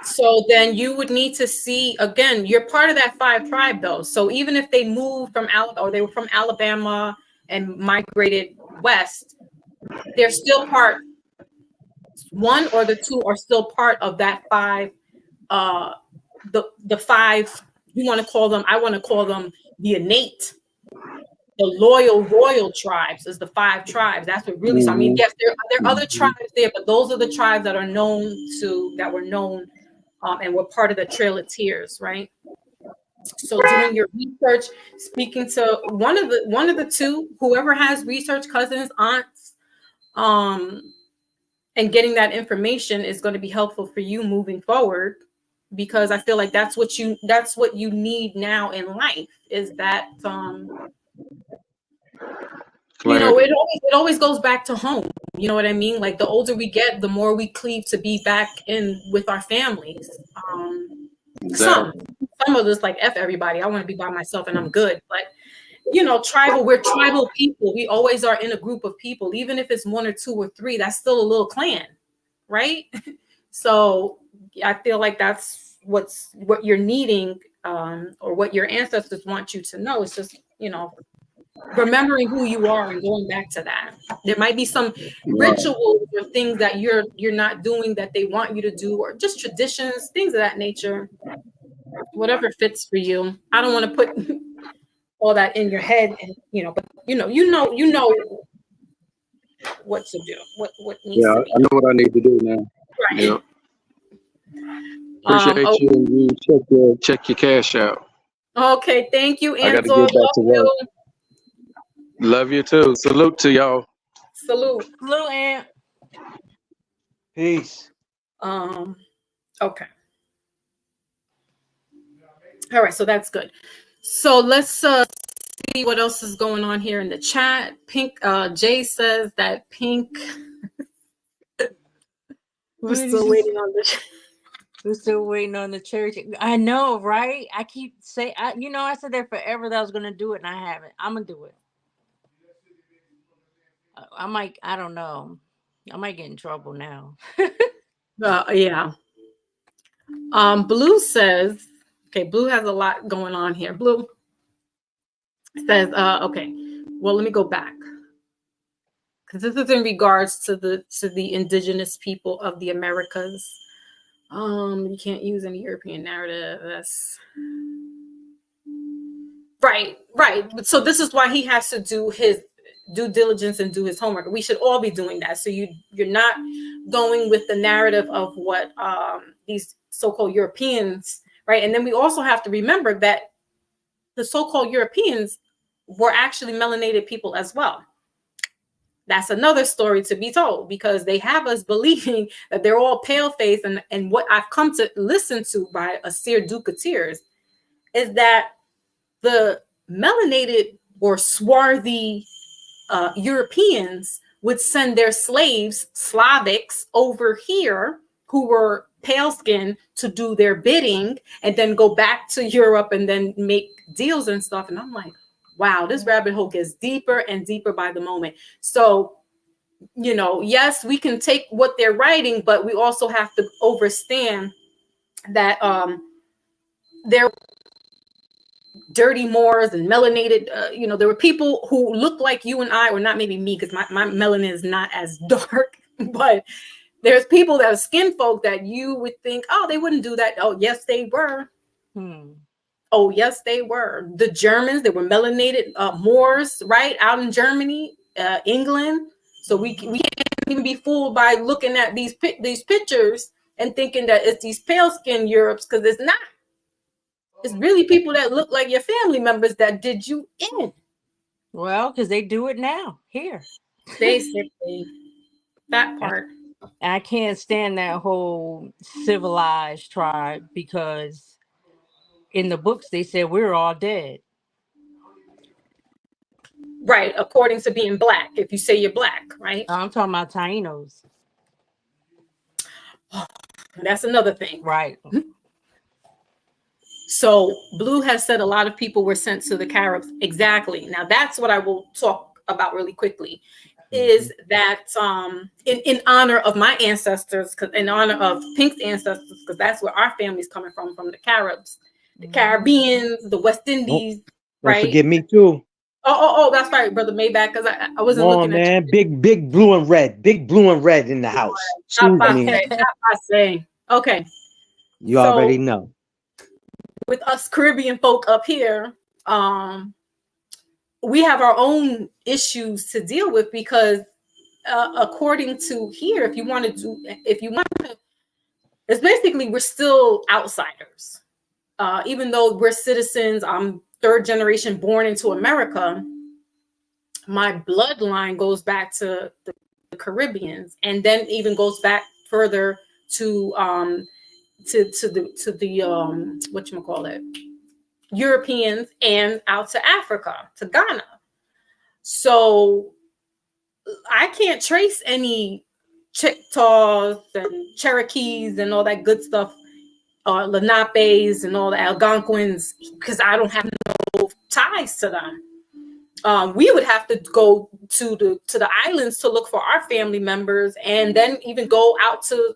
So then you would need to see again, you're part of that 5 tribe though. So even if they moved from or they were from Alabama and migrated west, they're still part, one or the two are still part of that 5, the 5, you want to call them, I want to call them the innate, the loyal royal tribes is the 5 tribes. That's what really, so I mean, yes, there are other tribes there, but those are the tribes that are known that were known and were part of the Trail of Tears, right? So doing your research, speaking to one of the two, whoever has research, cousins, aunts, and getting that information is going to be helpful for you moving forward, because I feel like that's what you need now in life, is that you know, it always goes back to home. You know what I mean? Like the older we get, the more we cleave to be back in with our families. Some of us like F everybody. I want to be by myself and I'm good. But you know, we're tribal people. We always are in a group of people, even if it's 1 or 2 or 3. That's still a little clan, right? So I feel like that's what you're needing, or what your ancestors want you to know. It's just, you know, remembering who you are and going back to that. There might be some rituals or things that you're not doing that they want you to do, or just traditions, things of that nature. Whatever fits for you. I don't want to put all that in your head, and but you know what to do. What needs to be. I know what I need to do now. Right. Yeah. Appreciate you, and you check your cash out. Okay, thank you, I got to Ansel. get back to work. Love you too. Salute to y'all. Salute. Salute, Aunt. Peace. Okay. All right, so that's good. So let's see what else is going on here in the chat. Pink Jay says that Pink we're still waiting on the chat. We're still waiting on the church. I know, right? I keep saying, I said there forever that I was gonna do it, and I haven't. I'm gonna do it. I don't know. I might get in trouble now. Yeah. Blue says, okay, Blue has a lot going on here. Blue says, okay, well, let me go back, because this is in regards to the indigenous people of the Americas. You can't use any European narrative. That's right. So this is why he has to do his due diligence and do his homework. We should all be doing that. So you're not going with the narrative of what these so-called Europeans, right? And then we also have to remember that the so-called Europeans were actually melanated people as well. That's another story to be told, because they have us believing that they're all pale-faced, and what I've come to listen to by Asir Duke of Tears is that the melanated or swarthy Europeans would send their slaves, Slavics, over here who were pale skinned to do their bidding, and then go back to Europe and then make deals and stuff. And I'm like, wow, this rabbit hole gets deeper and deeper by the moment. So, yes, we can take what they're writing, but we also have to understand that they're dirty Moors and melanated, there were people who looked like you and I, or not maybe me, because my melanin is not as dark, but there's people that are skin folk that you would think, oh, they wouldn't do that. Oh, yes, they were. Oh, yes, they were. The Germans, they were melanated Moors, right, out in Germany, England. So we can't even be fooled by looking at these pictures and thinking that it's these pale skin Europes, because it's not. It's really people that look like your family members that did you in. Well, because they do it now here. Basically, that part. I can't stand that whole civilized tribe because in the books they said we're all dead. Right, according to being black. If you say you're black, right? I'm talking about Tainos. That's another thing. Right. So Blue has said a lot of people were sent to the Caribs. Exactly. Now that's what I will talk about really quickly. Is that in honor of my ancestors, in honor of Pink's ancestors, because that's where our family's coming from the Caribs, the Caribbeans, the West Indies, Don't right? forget me too. Oh, that's right, brother Maybach, because I wasn't Come on, looking at man. you. Big blue and red. Big blue and red in the house. Not I mean, by saying. Okay. you So, already know. with us Caribbean folk up here, we have our own issues to deal with because according to here, if you want to, it's basically we're still outsiders. Even though we're citizens, I'm third generation born into America. My bloodline goes back to the Caribbeans, and then even goes back further to the whatchamacallit, Europeans, and out to Africa, to Ghana. So I can't trace any Chickasaws and Cherokees and all that good stuff, Lenapes and all the Algonquins, because I don't have no ties to them. We would have to go to the islands to look for our family members, and then even go out to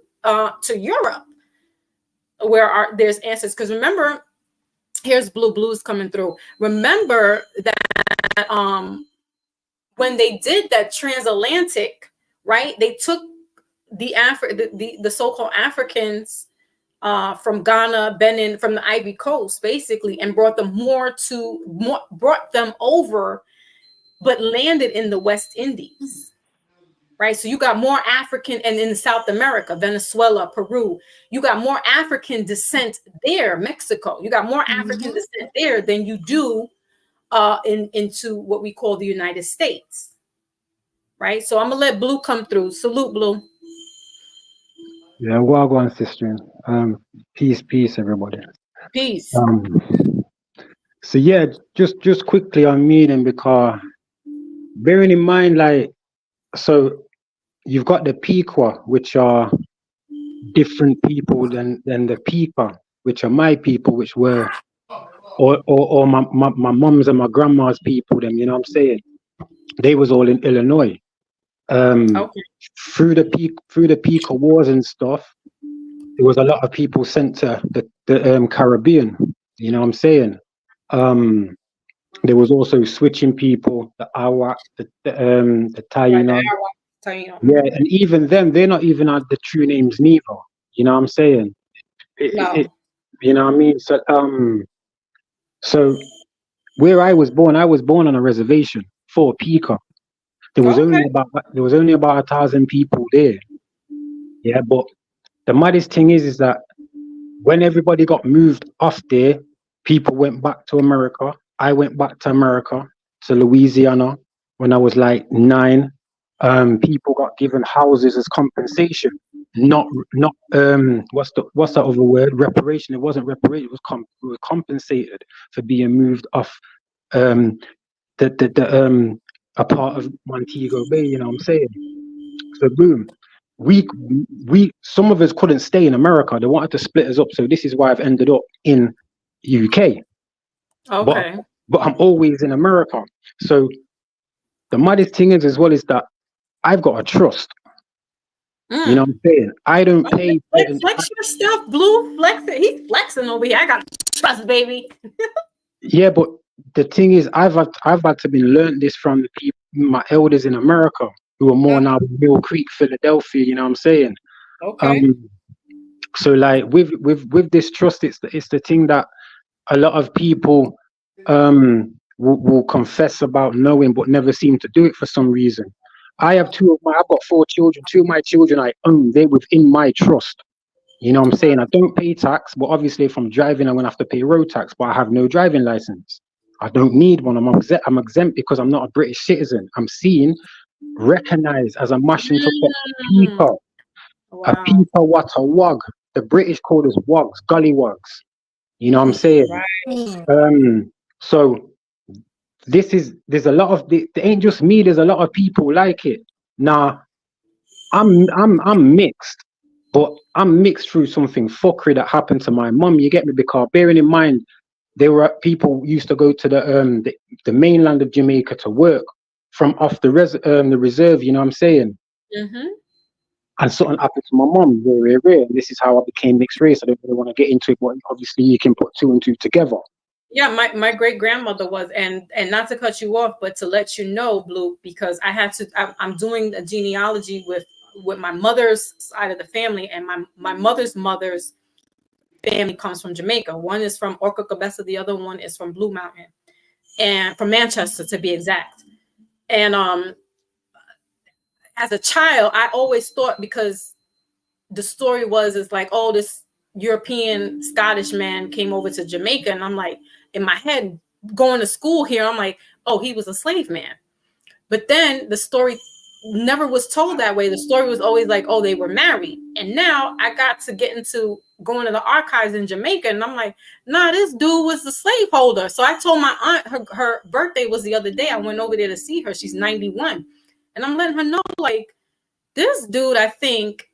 Europe where there's ancestors. Because remember, here's Blue's coming through. Remember that when they did that transatlantic, right? They took the so-called Africans from Ghana, Benin, from the Ivory Coast, basically, and brought them brought them over, but landed in the West Indies, right? So you got more African, and in South America, Venezuela, Peru, you got more African descent there. Mexico, you got more African descent there than you do into what we call the United States, right? So I'm gonna let Blue come through. Salute, Blue. Yeah, well go on, sister. Peace, everybody. Peace. So yeah, just quickly on me then, because bearing in mind, like, so you've got the Pequot, which are different people than the Pika, which are my people, which were or my mom's and my grandma's people, them, you know what I'm saying? They was all in Illinois. Okay. Through the Pequot wars and stuff, there was a lot of people sent to the Caribbean, you know what I'm saying? There was also switching people, the Awak, the Taino. Taino. Yeah, and even them, they're not even the true names neither. You know what I'm saying? No. You know what I mean? So where I was born on a reservation for Pika. There was only about 1,000 people there. Yeah, but the maddest thing is that when everybody got moved off there, people went back to America. I went back to America, to Louisiana, when I was like 9. People got given houses as compensation, not what's the other word? Reparation. It wasn't reparation. It was compensated for being moved off a part of Montego Bay. You know what I'm saying? So boom. We some of us couldn't stay in America. They wanted to split us up. So this is why I've ended up in UK. Okay. But I'm always in America. So the maddest thing is as well is that I've got a trust. You know what I'm saying? I don't pay. Flex your stuff, Blue. Flex it. He's flexing over here. I got trust, baby. Yeah, but the thing is, I've had to be learned this from the people, my elders in America, who are more now Mill Creek, Philadelphia. You know what I'm saying? Okay. So like with this trust, it's the thing that a lot of people will confess about knowing, but never seem to do it for some reason. I've got 4 children. 2 of my children I own. They're within my trust. You know what I'm saying? I don't pay tax, but obviously if I'm driving, I'm gonna have to pay road tax. But I have no driving license. I don't need one. I'm exempt because I'm not a British citizen. I'm seen, recognized as a Washington people. A Wow. peeper, what a wog. The British called us wogs, gully wogs. You know what I'm saying? Right. So there's a lot of it ain't just me. There's a lot of people like it. Now I'm mixed, but I'm mixed through something fuckery that happened to my mum. You get me? Because bearing in mind, there were people used to go to the mainland of Jamaica to work from off the reserve. You know what I'm saying? Mm-hmm. And something happened to my mum, very rare. And this is how I became mixed race. I don't really want to get into it, but obviously you can put two and two together. Yeah, my great grandmother was, and not to cut you off, but to let you know, Blue, because I'm doing a genealogy with my mother's side of the family, and my mother's family comes from Jamaica. One is from Orca Cabeza, the other one is from Blue Mountain, and from Manchester to be exact. And as a child, I always thought, because the story is like, oh, this European Scottish man came over to Jamaica, and I'm like, in my head, going to school here, I'm like, oh, he was a slave man. But then the story never was told that way. The story was always like, oh, they were married. And now I got to get into going to the archives in Jamaica, and I'm like, nah, this dude was the slaveholder. So I told my aunt, her birthday was the other day. I went over there to see her. She's 91. And I'm letting her know, like, this dude, I think,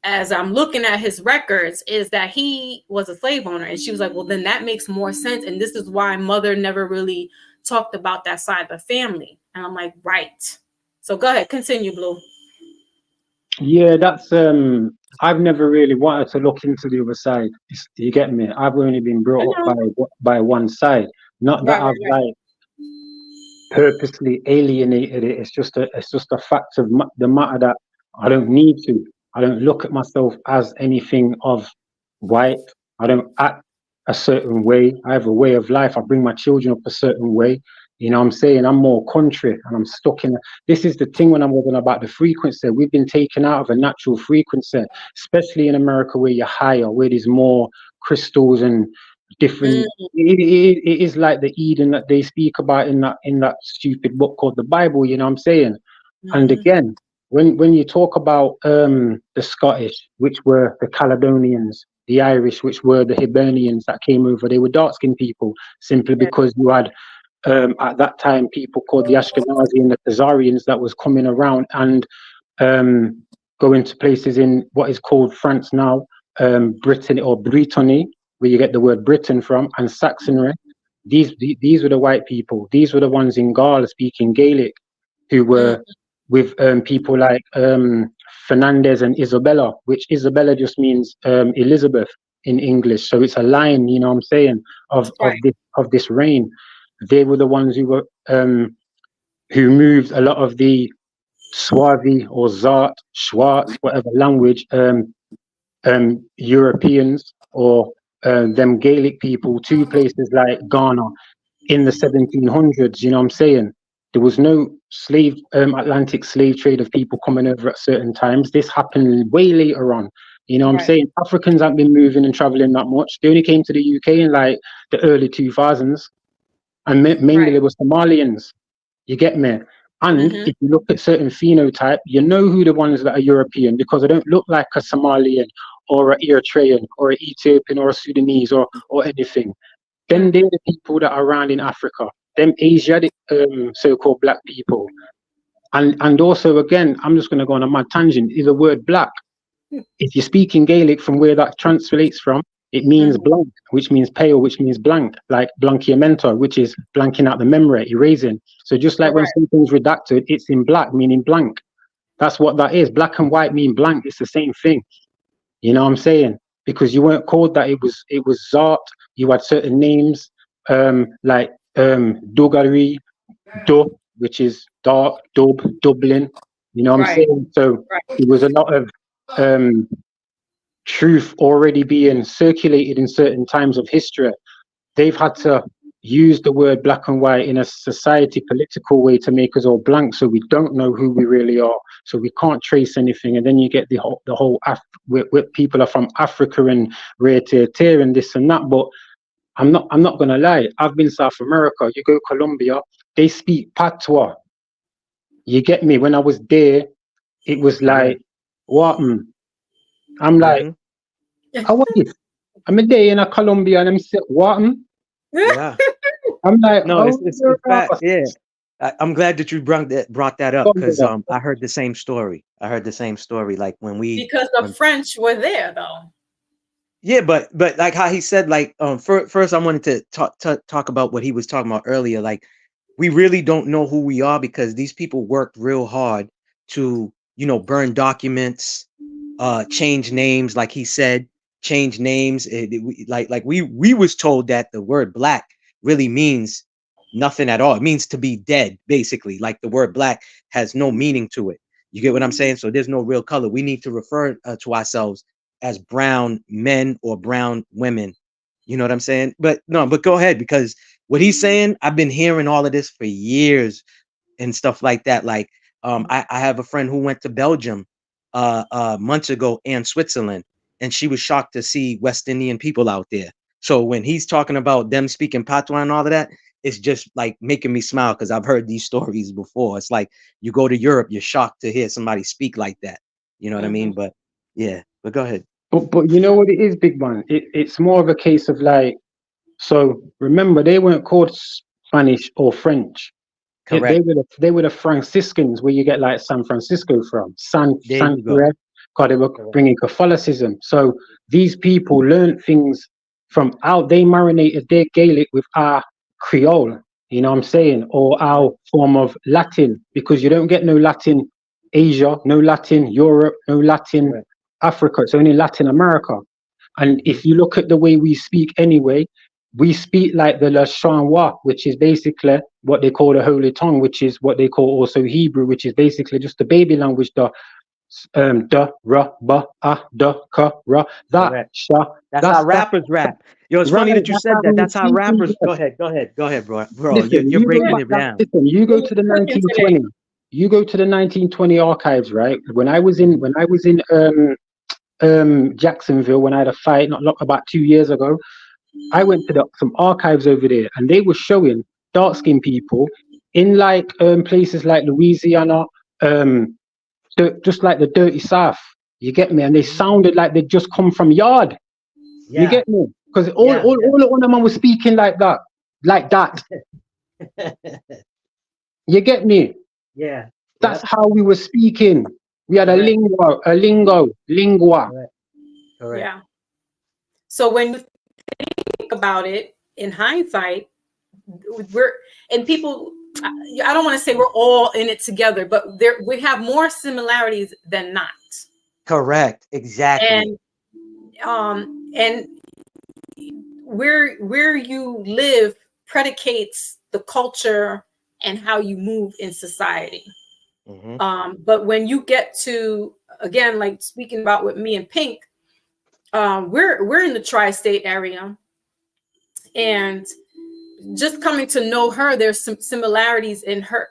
as I'm looking at his records, is that he was a slave owner. And she was like, well, then that makes more sense. And this is why mother never really talked about that side of the family. And I'm like, right. So go ahead, continue, Blue. Yeah, that's I've never really wanted to look into the other side. You get me? I've only been brought up by one side. Not that I've like purposely alienated it. It's just a fact of the matter that I don't need to. I don't look at myself as anything of white. I don't act a certain way. I have a way of life. I bring my children up a certain way. You know what I'm saying? I'm more country, and I'm stuck in this is the thing when I'm talking about the frequency. We've been taken out of a natural frequency, especially in America, where you're higher, where there's more crystals and different. It is like the Eden that they speak about in that stupid book called the Bible. You know what I'm saying? And again, when you talk about the Scottish, which were the Caledonians, the Irish, which were the Hibernians that came over, they were dark-skinned people simply because you had at that time people called the Ashkenazi and the Khazarians that was coming around and going to places in what is called France now, Brittany or Brittany, where you get the word Britain from, and Saxonry. These were the white people. These were the ones in Gaul speaking Gaelic, who were with people like Fernandez and Isabella, which Isabella just means Elizabeth in English. So it's a line, you know what I'm saying, of this reign. They were the ones who were who moved a lot of the Swazi or Zart, Schwartz, whatever language, Europeans or them Gaelic people to places like Ghana in the 1700s. You know what I'm saying? There was no Atlantic slave trade of people coming over at certain times. This happened way later on. You know what I'm saying? Africans haven't been moving and traveling that much. They only came to the UK in like the early 2000s. And mainly there were Somalians. You get me? And if you look at certain phenotype, you know who the ones that are European, because they don't look like a Somalian or an Eritrean or an Ethiopian or a Sudanese or anything. Then they're the people that are around in Africa, them Asiatic so-called black people. And also, again, I'm just going to go on a mad tangent, is the word black. If you speak in Gaelic from where that translates from, it means blank, which means pale, which means blank, like blanchiamento, which is blanking out the memory, erasing. So just like when something's redacted, it's in black, meaning blank. That's what that is. Black and white mean blank. It's the same thing. You know what I'm saying? Because you weren't called that. It was Zart. You had certain names like Dugari, Dub, which is dark, Dub, Dublin. You know what I'm saying? So it was a lot of truth already being circulated in certain times of history. They've had to use the word black and white in a society political way to make us all blank, so we don't know who we really are, so we can't trace anything. And then you get the whole where people are from Africa and rare tear and this and that. But I'm not gonna lie, I've been South America. You go Colombia, they speak patois. You get me? When I was there, it was like what I'm like, Mhm. how are you? I'm a day in a Colombia and I'm sick. What? Yeah. I'm like, No, oh, it's fact. Yeah. I'm glad that you brought that up because I heard the same story. I heard the same story. Like Because the when French were there, though. yeah, but like how he said, like first I wanted to talk about what he was talking about earlier. Like we really don't know who we are because these people worked real hard to, burn documents, change names, like he said, change names. We was told that the word black really means nothing at all. It means to be dead, basically. Like the word black has no meaning to it. You get what I'm saying? So there's no real color. We need to refer to ourselves as brown men or brown women. You know what I'm saying? But no, but go ahead because what he's saying, I've been hearing all of this for years and stuff like that. Like, I have a friend who went to Belgium months ago and Switzerland, and she was shocked to see West Indian people out there. So when he's talking about them speaking patois and all of that, it's just like making me smile because I've heard these stories before. It's like you go to Europe, you're shocked to hear somebody speak like that. You know what I mean? But yeah, but go ahead. But you know what it is, big man? It's more of a case of like, so remember, they weren't called Spanish or French. Correct. They were the Franciscans, where you get like San Francisco from, There San you go. because they were Correct. bringing Catholicism. So these people learned things from out. They marinated their Gaelic with our Creole. You know what I'm saying, or our form of Latin, because you don't get no Latin Asia, no Latin Europe, no Latin Correct. Africa. It's only Latin America. And if you look at the way we speak anyway, we speak like the Le Chanois, which is basically what they call the Holy Tongue, which is what they call also Hebrew, which is basically just the baby language, the ra, ba, ah, da, ka, ra, that, Correct. sha. That's how rappers rap. Yo, it's funny Right, that you that's said how that. we That's how speak in rappers. blood. Go ahead, bro. Bro, Listen, you're you go breaking back, it down. listen, you go to the Cooking today. 1920. You go to the 1920 archives, right? When I was in Jacksonville, when I had a fight about 2 years ago, I went to some archives over there, and they were showing dark skinned people in like places like Louisiana, just like the dirty South. You get me? And they sounded like they just come from yard. You Yeah, get me? Because yeah, all of them was speaking like that, like that. yeah. You get me? Yeah. That's Yep. how we were speaking. We had Correct. lingua. Correct. Correct. Yeah. So when you think about it in hindsight, people, I don't want to say we're all in it together, but we have more similarities than not. Correct. Exactly. And where you live predicates the culture and how you move in society. But when you get to, again, like speaking about with me and Pink, we're in the tri-state area, and just coming to know her, there's some similarities in her,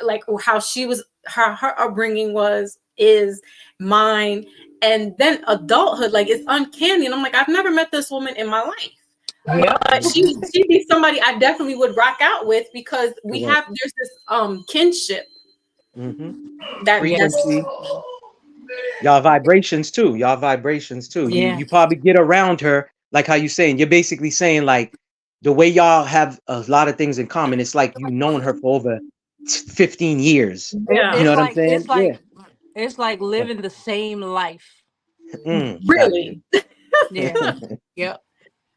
like how she was, her upbringing is mine, and then adulthood, like it's uncanny, and I'm like, I've never met this woman in my life. But she'd be somebody I definitely would rock out with because there's this kinship Frequency. Y'all vibrations too. Yeah. You probably get around her, like how you saying. You're basically saying like the way y'all have a lot of things in common. It's like you've known her for over 15 years. Yeah. You know It's what I'm like saying? Yeah. it's like living the same life. Really. Yeah. Yep.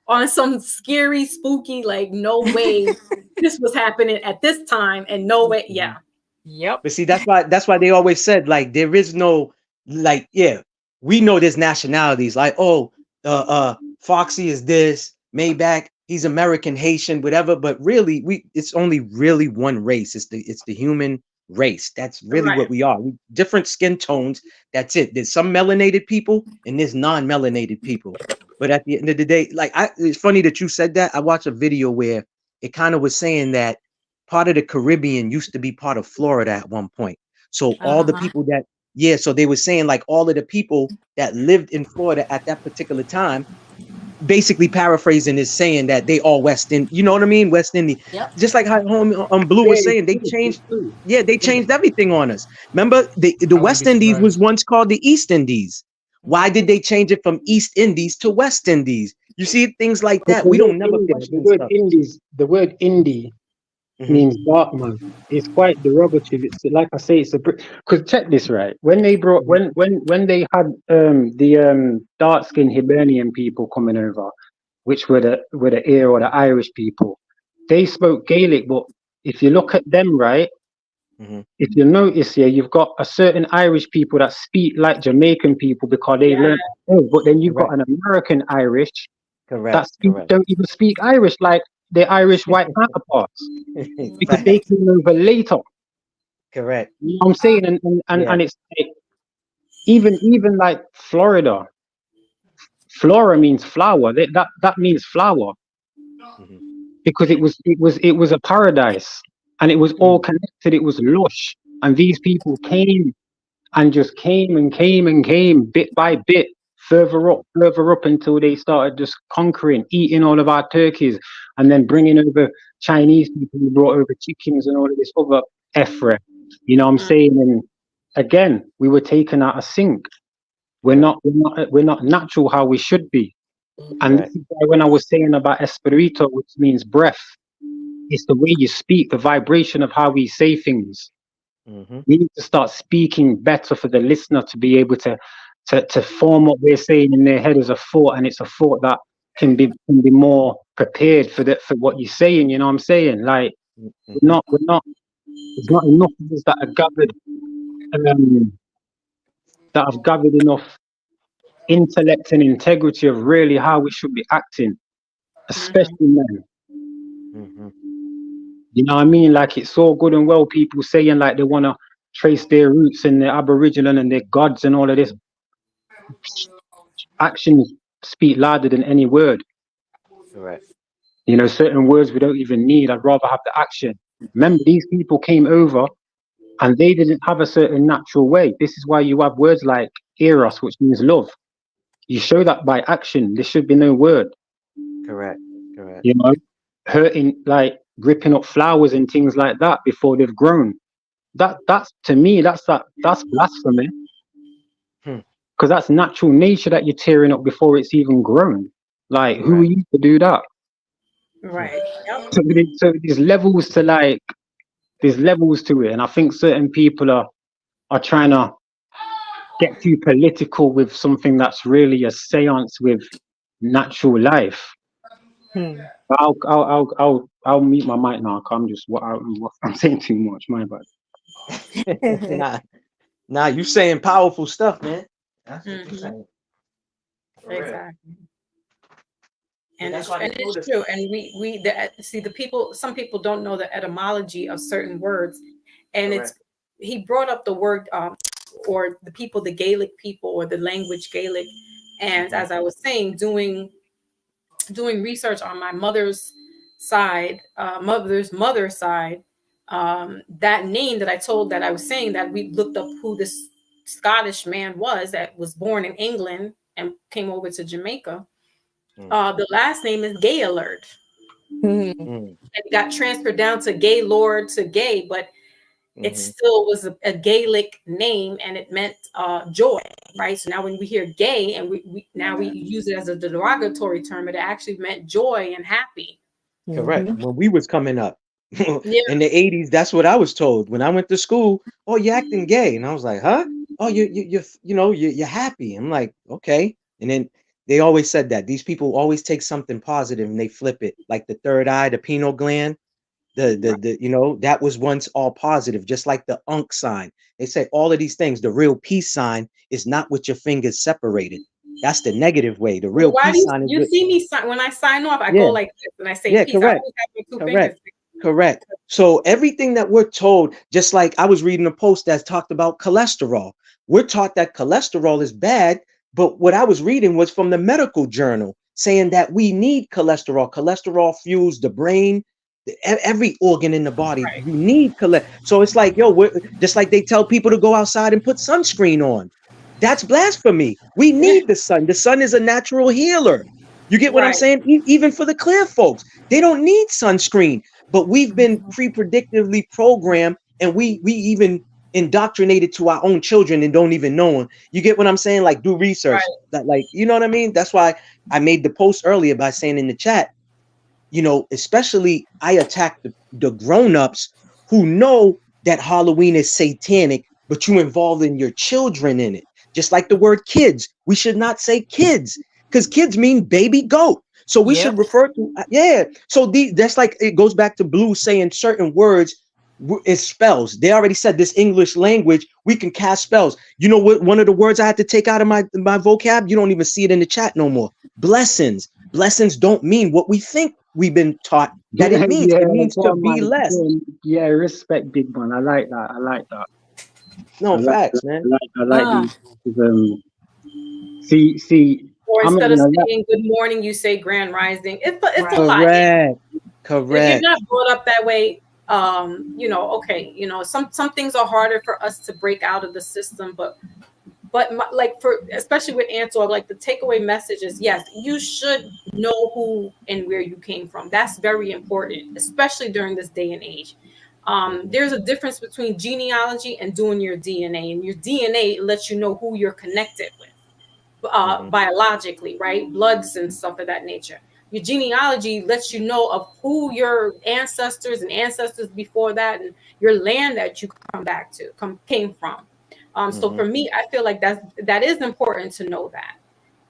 On some scary, spooky, like no way this was happening at this time, and no way, yeah. Yep. But see, that's why they always said like there is no like we know there's nationalities like Foxy is this, Maybach he's American, Haitian, whatever. But really, it's only really one race. It's the human race. That's really what we are. Different skin tones. That's it. There's some melanated people and there's non-melanated people. But at the end of the day, like it's funny that you said that. I watched a video where it kind of was saying that part of the Caribbean used to be part of Florida at one point. So all the people that so they were saying like all of the people that lived in Florida at that particular time, basically paraphrasing is saying that they all West Indian, you know what I mean? West Indian. Yep. Just like how Blue was saying, they changed everything on us. Remember the West Indies was once called the East Indies. Why did they change it from East Indies to West Indies? You see things like But that. We don't never question stuff. The word indie Mhm. means dark man. It's quite derogative. It's like I say, it's a because check this right. When they brought when they had the dark skinned Hibernian people coming over, which were the Ear or the Irish people, they spoke Gaelic. But if you look at them right, Mhm. if you notice here, you've got a certain Irish people that speak like Jamaican people because they learn. But then you've got Correct. an American Irish that Correct. Correct. don't even speak Irish like their Irish white counterparts because they Facts. came over later. Correct. You know what I'm saying, and Yeah. it's like, even like Florida. Flora means flower. That means flower Mhm. because it was a paradise and it was all connected. It was lush, and these people came and just came and came and came bit by bit, further up until they started just conquering, eating all of our turkeys, and then bringing over Chinese people who brought over chickens and all of this other effort. You know what I'm saying? And again, we were taken out of sync. We're not natural how we should be. And this Correct. is why when I was saying about espirito, which means breath, it's the way you speak, the vibration of how we say things. Mhm. We need to start speaking better for the listener to be able to form what we're saying in their head as a thought, and it's a thought that can be more prepared for what you're saying. You know what I'm saying? Like Mhm. we're not. There's not enough of us that are gathered, that have gathered enough intellect and integrity of really how we should be acting, especially men. Mhm. You know what I mean? Like it's all good and well people saying like they want to trace their roots and their Aboriginal and their gods and all of this. Actions speak louder than any word. Correct. You know, certain words we don't even need. I'd rather have the action. Remember, these people came over and they didn't have a certain natural way. This is why you have words like eros, which means love. You show that by action. There should be no word. Correct. Correct. You know, hurting, like ripping up flowers and things like that before they've grown. That's to me, that's blasphemy. Hmm. Because that's natural nature that you're tearing up before it's even grown. Like, who are Right. you to do that? Right. Yep. So there's levels to there's levels to it, and I think certain people are trying to get too political with something that's really a seance with natural life. But I'll mute my mic now. 'Cause I'm just I'm saying too much. My bad. Nah, you saying powerful stuff, man. That's what you're saying. For real. Exactly. Yeah, And that's why they told it's us. true. And see the people. Some people don't know the etymology of certain words, and Correct. he brought up the word or the people, the Gaelic people, or the language Gaelic. And as I was saying, doing research on my mother's side, mother's side, that name that I was saying that we looked up who this Scottish man was that was born in England and came over to Jamaica. The last name is Gaylord. And it got transferred down to Gaylord to Gay, but it still was a Gaelic name and it meant joy, right? So now when we hear gay and we use it as a derogatory term, it actually meant joy and happy. Correct. When we was coming up Yeah. in the 80s, that's what I was told. When I went to school, oh, you're acting gay. And I was like, huh? Oh, you're happy. I'm like, okay. And then they always said that. These people always take something positive and they flip it. Like the third eye, the pineal gland, the that was once all positive, just like the Unk sign. They say all of these things. The real peace sign is not with your fingers separated. That's the negative way. The real Why do peace sign is you with, see me when I sign off? I go yeah. like this and I say Yeah, peace. I correct. always have my two Correct. fingers. Correct. So everything that we're told, just like I was reading a post that talked about cholesterol. We're taught that cholesterol is bad, but what I was reading was from the medical journal saying that we need cholesterol. Cholesterol fuels the brain, every organ in the body. You need cholesterol. So it's like, yo, we're just like they tell people to go outside and put sunscreen on. That's blasphemy. We need the sun. The sun is a natural healer. You get what I'm saying? Even for the clear folks, they don't need sunscreen. But we've been pre-predictively programmed, and we even indoctrinated to our own children and don't even know them. You get what I'm saying? Like, do research. Right. That, like, you know what I mean? That's why I made the post earlier by saying in the chat, you know, especially I attack the grown-ups who know that Halloween is satanic, but you involving your children in it. Just like the word kids. We should not say kids, because kids mean baby goat. So we should refer to, So that's like, it goes back to Blue saying certain words is spells. They already said this English language, we can cast spells. You know what? One of the words I had to take out of my vocab, you don't even see it in the chat no more. Blessings. Blessings don't mean what we think we've been taught that it means. Yeah, It means go to on, be man. less. Yeah, respect, big man. I like that. I like that. No, I like facts, that. man. I like these. See. Or I'm instead in of a lot. saying good morning, you say grand rising. It's a lot. Correct. If you're Correct. not brought up that way, you know, okay, you know, some things are harder for us to break out of the system, but like for especially with Antor, like the takeaway message is yes, you should know who and where you came from. That's very important, especially during this day and age. There's a difference between genealogy and doing your DNA, and your DNA lets you know who you're connected with. Biologically, right? Bloods and stuff of that nature. Your genealogy lets you know of who your ancestors and ancestors before that, and your land that you came from. So for me, I feel like that is important to know that.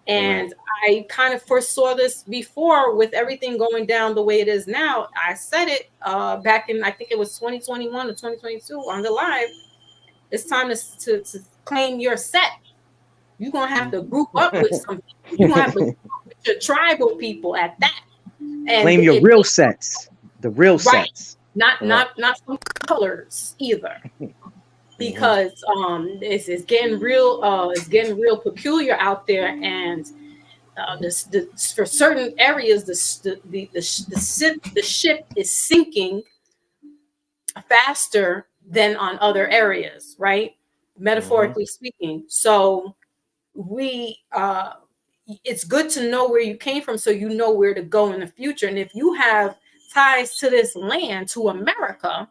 And I kind of foresaw this before with everything going down the way it is now. I said it back in, I think it was 2021 or 2022 on the live. It's time to claim your set. You're gonna have to group up with some people. You're gonna have to group up with your tribal people at that. And claim your real sets. The real sets. Not some colors either. Because it's getting real peculiar out there, and for certain areas the ship is sinking faster than on other areas, right? Metaphorically speaking. So it's good to know where you came from so you know where to go in the future. And if you have ties to this land, to America,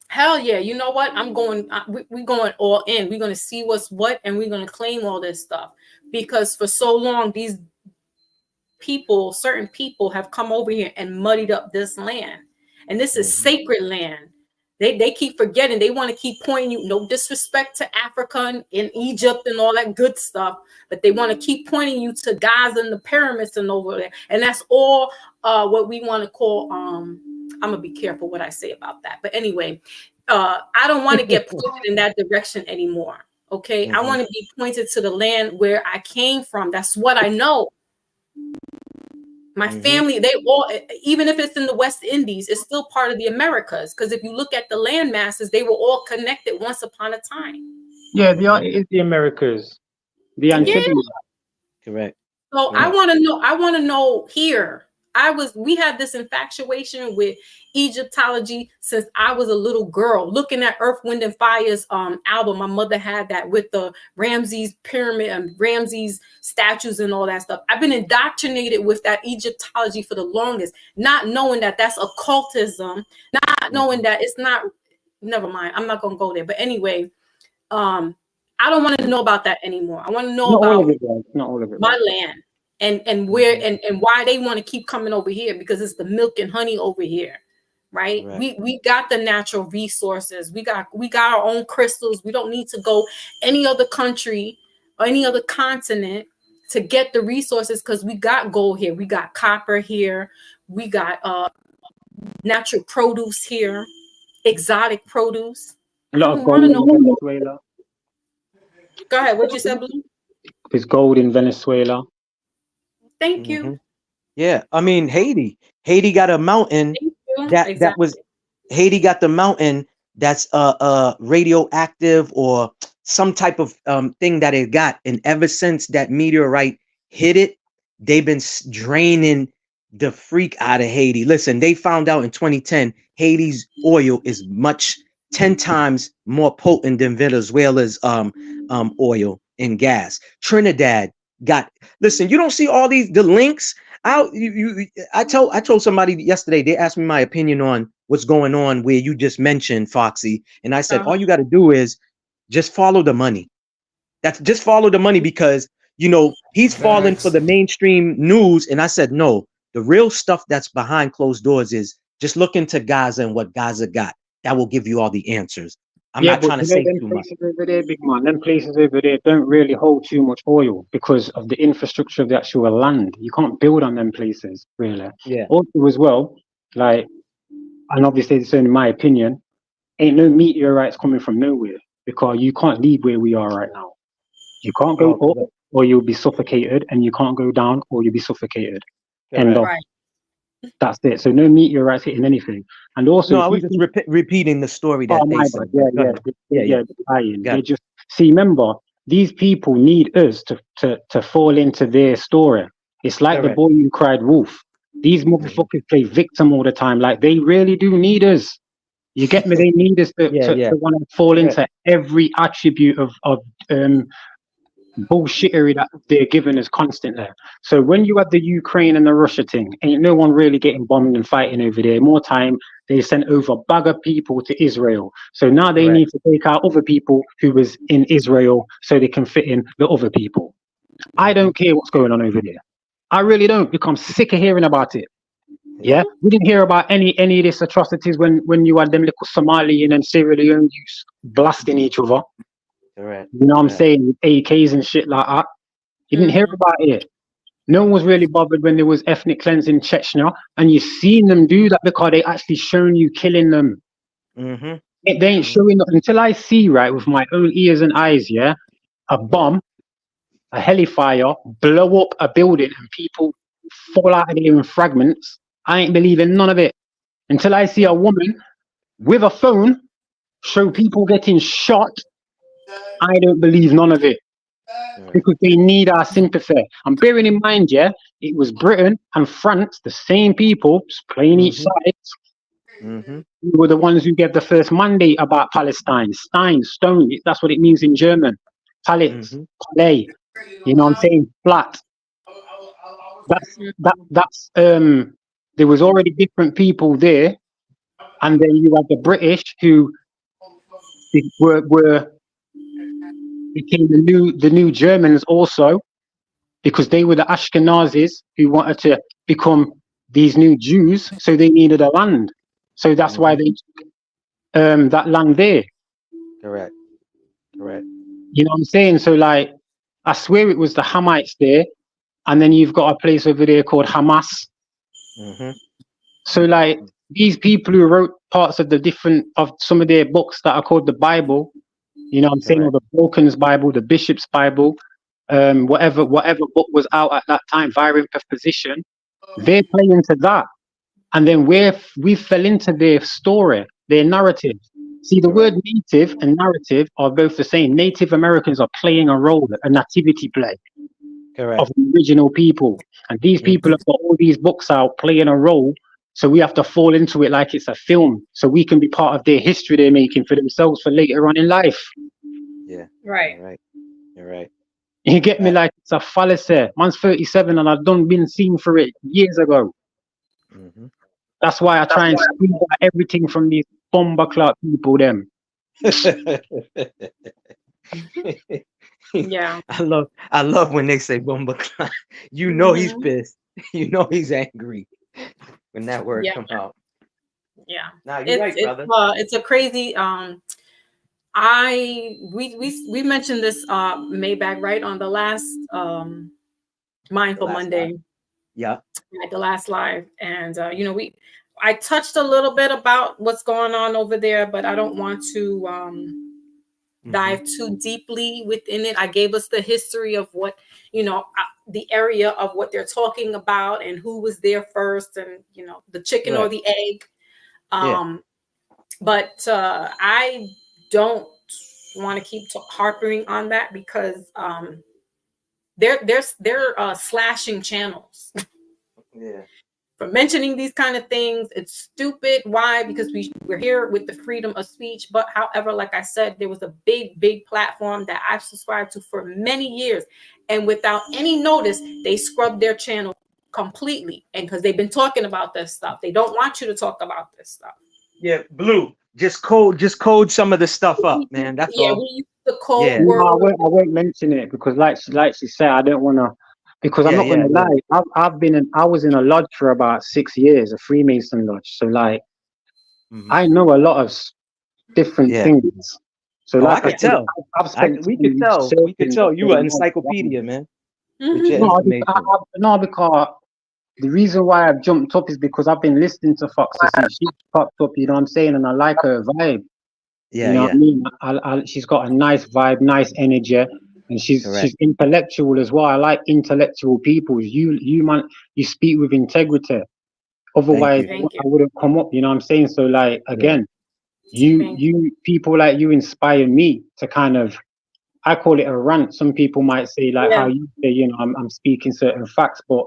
hell yeah, you know what? We're going all in. We're going to see what's what, and we're going to claim all this stuff. Because for so long, these people, certain people have come over here and muddied up this land. And this is sacred land. They keep forgetting. They want to keep pointing you, no disrespect to Africa and Egypt and all that good stuff, but they want to keep pointing you to Gaza and the pyramids and over there. And that's all what we want to call, I'm going to be careful what I say about that. But anyway, I don't want to get pointed in that direction anymore. Okay. I want to be pointed to the land where I came from. That's what I know. My family, they all, even if it's in the West Indies, it's still part of the Americas. Because if you look at the land masses, they were all connected once upon a time. Yeah, it is the Americas. The Antilles. Correct. So I want to know here. We had this infatuation with Egyptology since I was a little girl, looking at Earth, Wind, and Fire's album. My mother had that with the Ramses pyramid and Ramses statues and all that stuff. I've been indoctrinated with that Egyptology for the longest, not knowing that that's occultism, not knowing that it's not, never mind. I'm not going to go there. But anyway, I don't want to know about that anymore. I want to know about not all of it, my land. And where and why they want to keep coming over here, because it's the milk and honey over here, right? We got the natural resources. We got our own crystals. We don't need to go any other country or any other continent to get the resources, because we got gold here. We got copper here. We got natural produce here, exotic produce. A lot of gold in Venezuela. Go ahead. What you said, Blue? There's gold in Venezuela. Thank you. Yeah, I mean Haiti got a mountain that was Haiti got the mountain that's radioactive or some type of thing that it got, and ever since that meteorite hit it, they've been draining the freak out of Haiti. Listen, they found out in 2010 Haiti's oil is 10 times more potent than Venezuela's oil and gas. Trinidad listen, you don't see all the links. I told somebody yesterday, they asked me my opinion on what's going on where you just mentioned Foxy, and I said all you got to do is just follow the money. That's just follow the money, because he's falling for the mainstream news, and I said no. The real stuff that's behind closed doors is just look into Gaza and what Gaza got. That will give you all the answers. I'm not trying to say them too much. places over there, big man, them places over there don't really hold too much oil because of the infrastructure of the actual land. You can't build on them places, really. Yeah. Also, as well, like, and obviously it's only my opinion, ain't no meteorites coming from nowhere, because you can't leave where we are right now. You can't go up or you'll be suffocated, and you can't go down or you'll be suffocated. End of. Right. That's it. So no meteorites hitting anything. And also, no, I was just repeating the story that they said. They just see. Remember, these people need us to fall into their story. It's like the boy who cried wolf. These motherfuckers play victim all the time. Like, they really do need us. You get me? They need us to want to fall into every attribute of bullshittery that they're giving us constantly. So when you have the Ukraine and the Russia thing, ain't no one really getting bombed and fighting over there. More time, they sent over a bag of people to Israel. So now they need to take out other people who was in Israel so they can fit in the other people. I don't care what's going on over there. I really don't, because I'm sick of hearing about it. Yeah, we didn't hear about any of these atrocities when you had them little Somali and Sierra Leone youths blasting each other. Correct. You know what I'm saying? With AKs and shit like that. You didn't hear about it. No one was really bothered when there was ethnic cleansing in Chechnya, and you've seen them do that because they actually shown you killing them. They ain't showing up until I see, right, with my own ears and eyes, yeah, a bomb, a hellfire, blow up a building and people fall out of there in fragments. I ain't believing none of it until I see a woman with a phone show people getting shot. I don't believe none of it, because they need our sympathy. And bearing in mind, yeah, it was Britain and France, the same people, just playing each side, who were the ones who gave the first mandate about Palestine. Stone, that's what it means in German. Palais, palais. You know what I'm saying? Flat. That's there was already different people there, and then you had the British who were became the new Germans also, because they were the Ashkenazis who wanted to become these new Jews, so they needed a land. So that's why they took that land there. Correct. You know what I'm saying? So, like, I swear it was the Hamites there, and then you've got a place over there called Hamas. So, like, these people who wrote parts of some of their books that are called the Bible, you know what I'm saying, or the Vulcan's Bible, the Bishop's Bible, whatever book was out at that time, Variant of Position, they're playing to that. And then we fell into their story, their narrative. See, the word native and narrative are both the same. Native Americans are playing a role, a nativity play of the original people. And these people have got all these books out playing a role. So we have to fall into it like it's a film, so we can be part of their history they're making for themselves for later on in life. Yeah. Right. You're right. You get me? Like, it's a fallacy. Man's 37 and I've been seen for it years ago. That's why I try and squeeze out everything from these bomber clock people, them. Yeah. I love when they say bomber clock. You know he's pissed. You know he's angry when that word come out. Yeah. Nah, you're right, brother. It's a crazy we mentioned this Maybach, right, on the last Mindful Monday. Live. Yeah. At the last live. And I touched a little bit about what's going on over there, but I don't want to dive too deeply within it. I gave us the history of what, the area of what they're talking about and who was there first, and, the chicken or the egg. But I don't want to keep harping on that, because they're slashing channels. Yeah. For mentioning these kind of things. It's stupid. Why? Because we're here with the freedom of speech. But however, like I said, there was a big platform that I've subscribed to for many years, and without any notice, they scrubbed their channel completely. And because they've been talking about this stuff, they don't want you to talk about this stuff. Yeah, Blue. Just code some of the stuff up, man. That's Yeah, all. we use the code Yeah. word. No, I won't mention it because, like she said, I don't want to. Because I'm Yeah, not going to yeah, lie. I was in a lodge for about 6 years, a Freemason lodge. So like, Mhm. I know a lot of different Yeah. things. So Oh, I like I could said, tell. I've spent We time could tell. We could researching tell you an the encyclopedia, man, with Mhm. your No, information. no, because the reason why I've jumped up is because I've been listening to Foxy since she popped up, you know what I'm saying? And I like her vibe. Yeah, You know what yeah. I mean? She's got a nice vibe, nice energy, and she's Correct. intellectual as well. I like intellectual people. You speak with integrity. Otherwise, you. Thank you. I wouldn't come up. You know what I'm saying? So, like again, Thank you people like you inspire me to kind of. I call it a rant. Some people might say like how Yeah. you say, you know, I'm speaking certain facts, but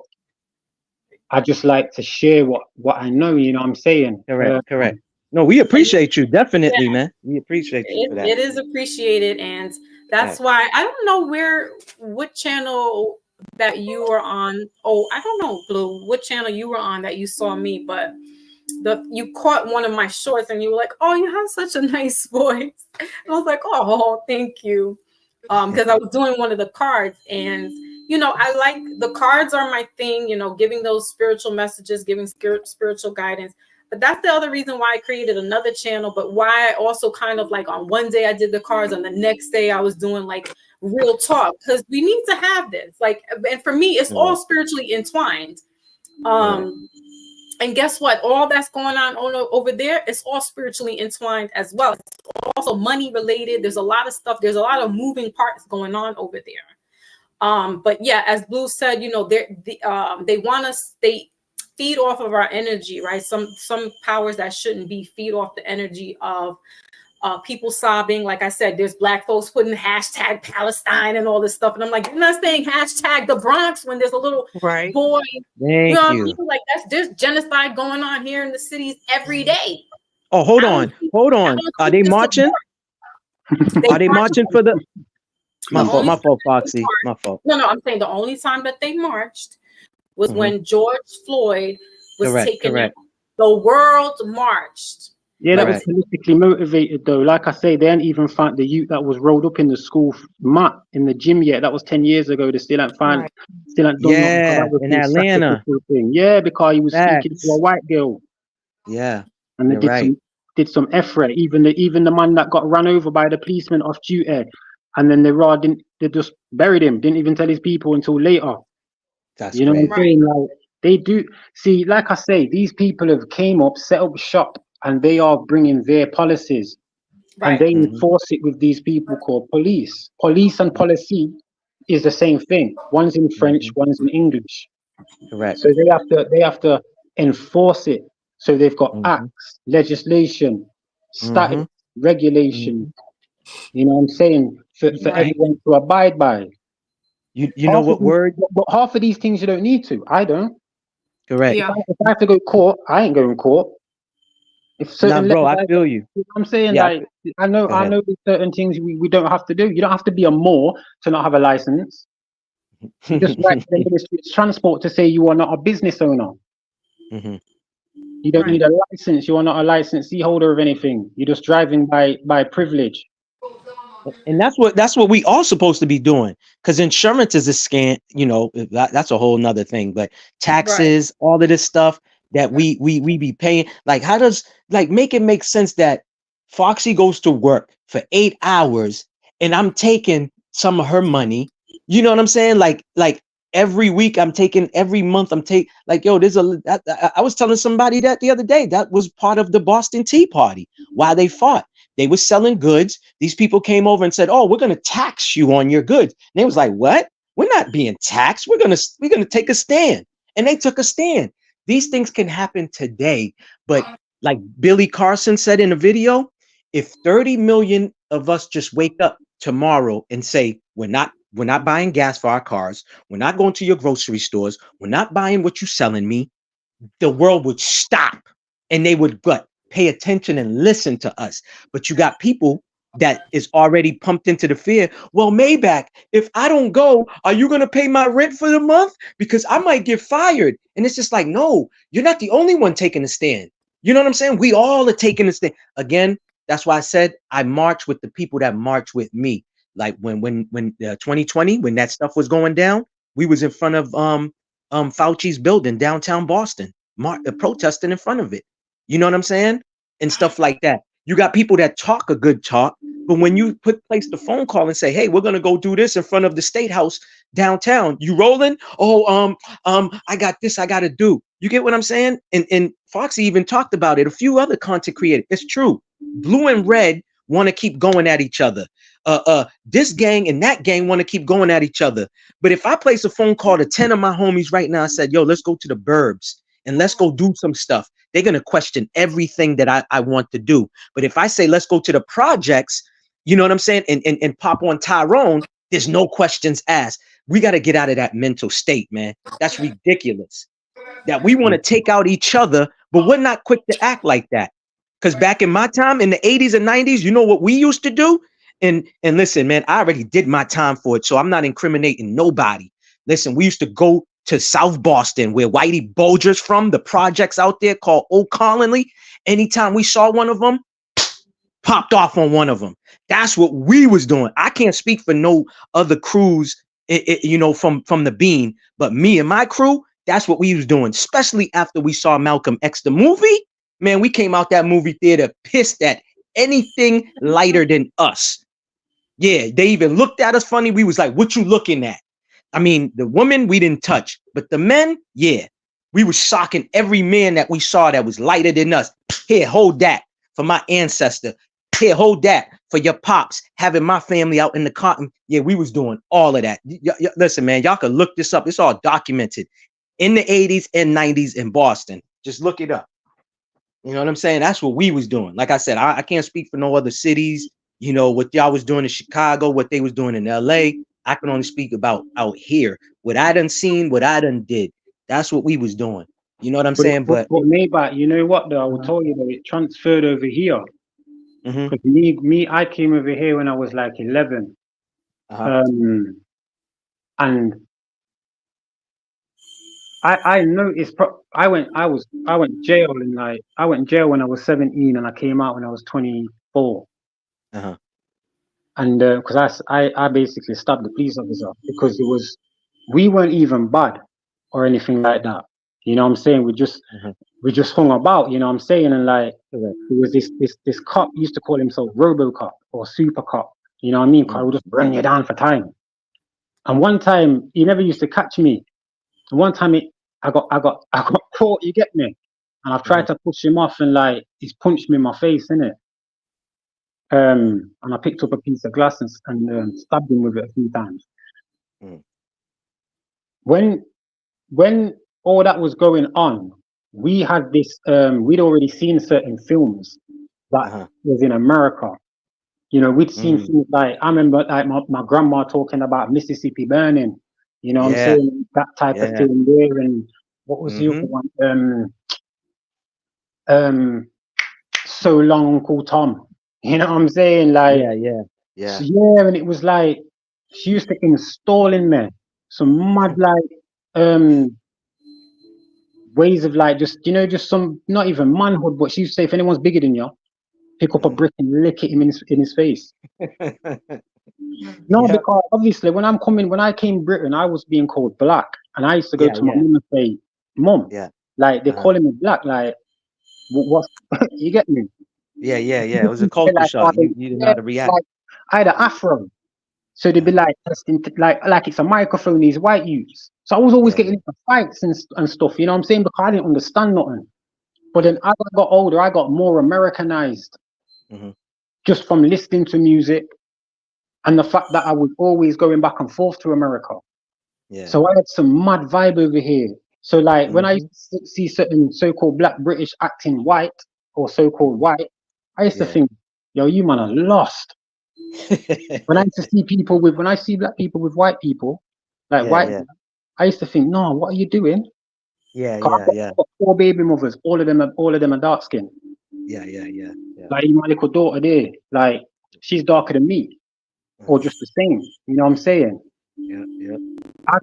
I just like to share what I know. You know what I'm saying? Correct. Correct. No, we appreciate you. Definitely, man. We appreciate you for that. It is appreciated, and that's Right. why I don't know what channel that you were on. Oh, I don't know, Blue, what channel you were on that you saw me, but you caught one of my shorts and you were like, "Oh, you have such a nice voice." And I was like, "Oh, thank you," because I was doing one of the cards, and you know, I like the cards are my thing. You know, giving those spiritual messages, giving spiritual guidance. But that's the other reason why I created another channel, but why I also kind of like on one day I did the cards, on the next day I was doing like real talk, because we need to have this. Like, and for me, it's all spiritually entwined. And guess what? All that's going on over there, it's all spiritually entwined as well. It's also money related. There's a lot of stuff. There's a lot of moving parts going on over there. But yeah, as Blue said, you know, they want us. They feed off of our energy, right? Some powers that shouldn't be feed off the energy of people sobbing. Like I said, there's black folks putting hashtag Palestine and all this stuff, and I'm like, you're not saying hashtag the Bronx when there's a little Right. boy. Thank you. People like there's genocide going on here in the cities every day. Oh, hold on. Are they marching? Are they marching for the? My fault, Foxy. My fault. No, I'm saying the only time that they marched was when George Floyd was taken out. The world marched. Yeah, that was politically motivated though. Like I say, they ain't even found the youth that was rolled up in the school mat in the gym yet. That was 10 years ago. They still ain't found, still ain't done nothing. Yeah, That was in the Atlanta. sacrificial thing. Yeah, because he was speaking to a white girl. Yeah, and they did some effort. Even the man that got run over by the policeman off duty, and then they just buried him. Didn't even tell his people until later. That's you know crazy. what I'm saying? Like they do. See, like I say, these people have came up, set up shop, and they are bringing their policies, and they enforce it with these people called police. Police and policy is the same thing. One's in French, one's in English. Correct. So they have to enforce it. So they've got acts, legislation, statute, regulation. You know what I'm saying? For everyone to abide by. You know what word? But half of these things you don't need to. I don't. Correct. Yeah. If I have to go to court, I ain't going to court. If certain bro, I feel you. I'm saying, Yeah, like, I know there's certain things we don't have to do. You don't have to be a Moor to not have a license. You just write to the Ministry of Transport to say you are not a business owner. You don't need a license. You are not a licensee holder of anything. You're just driving by privilege. And that's what we all supposed to be doing, because insurance is a scam. You know, that's a whole nother thing. But taxes, all of this stuff that we be paying. Like, how does make it make sense that Foxy goes to work for 8 hours and I'm taking some of her money? You know what I'm saying? Like every week I'm taking, every month I'm taking. Like, yo, I was telling somebody that the other day. That was part of the Boston Tea Party. Why they fought. They were selling goods. These people came over and said, "Oh, we're going to tax you on your goods." And they was like, "What? We're not being taxed. We're going to take a stand." And they took a stand. These things can happen today, but like Billy Carson said in a video, if 30 million of us just wake up tomorrow and say, we're not buying gas for our cars, we're not going to your grocery stores, we're not buying what you're selling me, the world would stop and they would pay attention and listen to us. But you got people that is already pumped into the fear. Well, Maybach, if I don't go, are you going to pay my rent for the month? Because I might get fired. And it's just like, no, you're not the only one taking a stand. You know what I'm saying? We all are taking a stand. Again, that's why I said I march with the people that march with me. Like when 2020, when that stuff was going down, we was in front of Fauci's building downtown Boston, protesting in front of it. You know what I'm saying? And stuff like that. You got people that talk a good talk, but when you place the phone call and say, "Hey, we're gonna go do this in front of the State House downtown," you rolling? Oh, I got this, I gotta do. You get what I'm saying? And Foxy even talked about it. A few other content creators. It's true. Blue and red want to keep going at each other. This gang and that gang want to keep going at each other. But if I place a phone call to 10 of my homies right now, I said, "Yo, let's go to the burbs and let's go do some stuff," they're going to question everything that I want to do. But if I say, let's go to the projects, you know what I'm saying? And pop on Tyrone, there's no questions asked. We got to get out of that mental state, man. That's ridiculous. That we want to take out each other, but we're not quick to act like that. Because back in my time, in the 80s and 90s, you know what we used to do? And listen, man, I already did my time for it, so I'm not incriminating nobody. Listen, we used to go to South Boston, where Whitey Bulger's from, the projects out there called Old Colony. Anytime we saw one of them, popped off on one of them. That's what we was doing. I can't speak for no other crews, you know, from the Bean, but me and my crew, that's what we was doing, especially after we saw Malcolm X, the movie. Man, we came out that movie theater pissed at anything lighter than us. Yeah, they even looked at us funny. We was like, "What you looking at?" I mean, the women we didn't touch, but the men, yeah, we was shocking every man that we saw that was lighter than us. Here, hold that for my ancestor. Here, hold that for your pops, having my family out in the cotton. Yeah, we was doing all of that. Listen, man, y'all can look this up. It's all documented in the 80s and 90s in Boston. Just look it up. You know what I'm saying? That's what we was doing. Like I said, I can't speak for no other cities. You know, what y'all was doing in Chicago, what they was doing in LA. I can only speak about out here. What I done seen, what I done did. That's what we was doing. You know what I'm saying? But Maybach, you know what though? I will tell you that it transferred over here. Because I came over here when I was like 11. And I noticed I went jail in I went jail when I was 17 and I came out when I was 24. And because I basically stabbed the police officer because we weren't even bad or anything like that. You know what I'm saying? We just hung about, you know what I'm saying? And like there was this cop used to call himself RoboCop or Super Cop. You know what I mean? I would just run you down for time. And one time he never used to catch me. And one time I got caught, you get me? And I've tried to push him off and like he's punched me in my face, innit? And I picked up a piece of glass and stabbed him with it a few times. When all that was going on, we had this, we'd already seen certain films that was in America. You know, we'd seen things like, I remember like my grandma talking about Mississippi Burning, you know what I'm saying? That type of film there. And what was the other one? So Long, Uncle Tom. You know what I'm saying? Like, yeah. And it was like, she used to install in there some mad, like, ways of like, just, you know, just some, not even manhood, but she used to say, if anyone's bigger than you, pick up a brick and lick him in his face. No, because obviously when I came Britain, I was being called black. And I used to go to my mum and say, "Mum, like, they're calling me black, like, what's, you get me?" Yeah. It was a culture shock. You didn't know how to react. Like, I had an afro. So they'd be like, like it's a microphone these white use. So I was always getting into fights and stuff, you know what I'm saying? Because I didn't understand nothing. But then as I got older, I got more Americanized. Just from listening to music and the fact that I was always going back and forth to America. So I had some mad vibe over here. So like when I see certain so-called black British acting white or so-called white, I used to think, yo, you man are lost. When I used to see when I see black people with white people, like white, I used to think, no, what are you doing? I've got 4 baby mothers, all of them are dark skinned. Yeah. Like my little daughter there, like she's darker than me, or just the same. You know what I'm saying? Yeah. I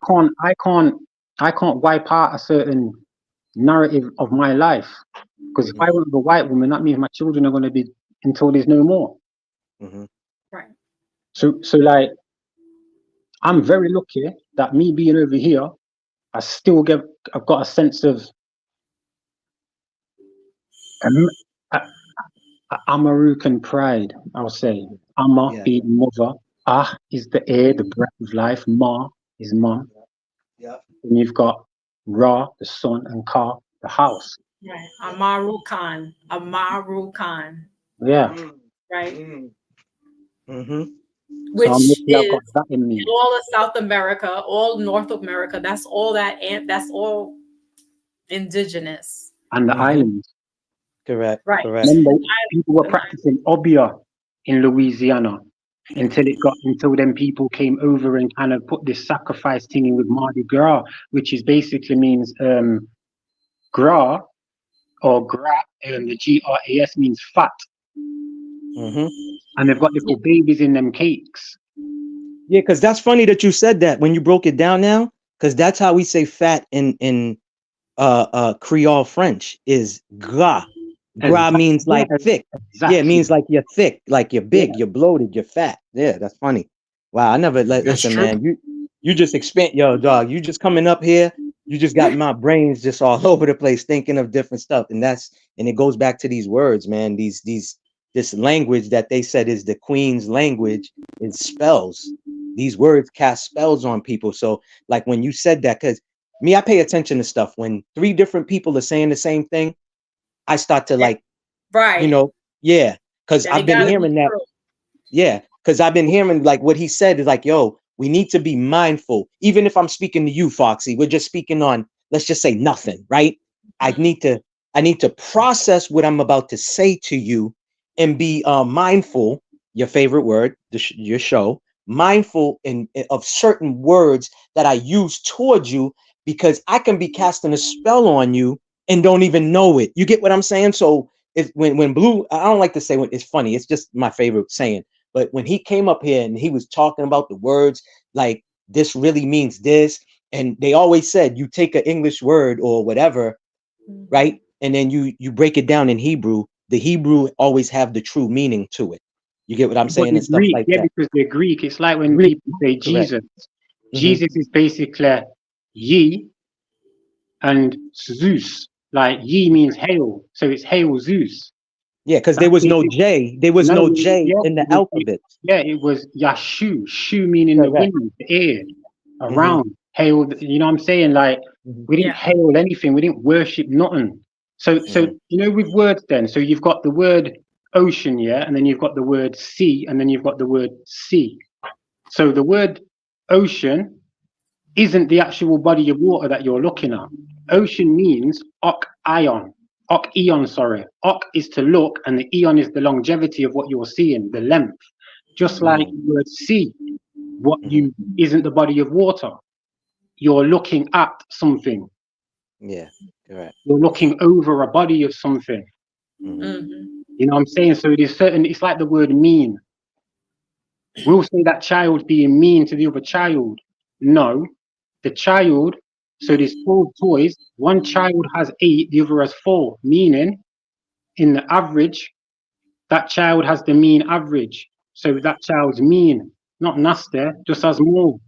can't wipe out a certain narrative of my life, because if I went with a white woman, that means my children are going to be until there's no more. Mm-hmm. Right. So like, I'm very lucky that me being over here, I've got a sense of American pride. I'll say Amma Yeah. being mother, Ah is the air, the breath of life, Ma is mum, Yeah. and you've got Ra, the sun, and Ka, the house. Right. Amaru Khan. Amaru Khan. Yeah. Right. Mm-hmm. So I'm Which lucky I've got is that in me. all of South America, all North America. That's all that, and that's all indigenous. And the islands. Correct. Right. Correct. Remember, people were And practicing obia in Louisiana until then people came over and kind of put this sacrifice thing in with Mardi Gras, which is basically means gras or gra, the GRAS means fat. Mm-hmm. And they've got little babies in them cakes. Yeah, because that's funny that you said that when you broke it down now, because that's how we say fat in Creole French is gras. Gras means like thick. Exactly. Yeah, it means like you're thick, like you're big, Yeah. you're bloated, you're fat. Yeah, that's funny. Wow, I never listen, true. man. You just expand, yo, dog. You just coming up here. You just got my brains just all over the place thinking of different stuff, and it goes back to these words, man. This language that they said is the Queen's language is spells. These words cast spells on people. So, like when you said that, because me, I pay attention to stuff. When 3 different people are saying the same thing, I start to like, right. Yeah, because Then I've it been gotta be hearing that. true. Yeah, because I've been hearing like what he said is like, yo, we need to be mindful. Even if I'm speaking to you, Foxy, we're just speaking on, let's just say nothing, right? I need to process what I'm about to say to you and be mindful, your favorite word, your show, mindful of certain words that I use towards you, because I can be casting a spell on you and don't even know it. You get what I'm saying? So if when Blue, I don't like to say when it's funny, it's just my favorite saying. But when he came up here and he was talking about the words, like this really means this, and they always said you take an English word or whatever, right? And then you break it down in Hebrew. The Hebrew always have the true meaning to it. You get what I'm But saying the and stuff Greek, like yeah, that. because they're Greek. It's like when Greek, people say correct. Jesus. Jesus is basically ye and Zeus. Like ye means hail, so it's hail Zeus. Yeah, because there That's was no basically, J. There was no J in the alphabet. it was Yashu. Shu meaning the Correct. wind, the air, around. Hail, you know what I'm saying? Like, we didn't hail anything. We didn't worship nothing. So with words then, so you've got the word ocean, yeah, and then you've got the word sea, and then you've got the word sea. So the word ocean isn't the actual body of water that you're looking at. Ocean means ion. Eon, sorry. Is to look, and the eon is the longevity of what you're seeing, the length. Just like the word sea, what you isn't the body of water. You're looking at something. Yeah, correct. You're looking over a body of something. You know what I'm saying? So it's like the word mean. We'll say that child being mean to the other child. No, the child, so there's 4 toys. One child has 8, the other has 4, meaning in the average, that child has the mean average. So that child's mean, not nasty, just has more.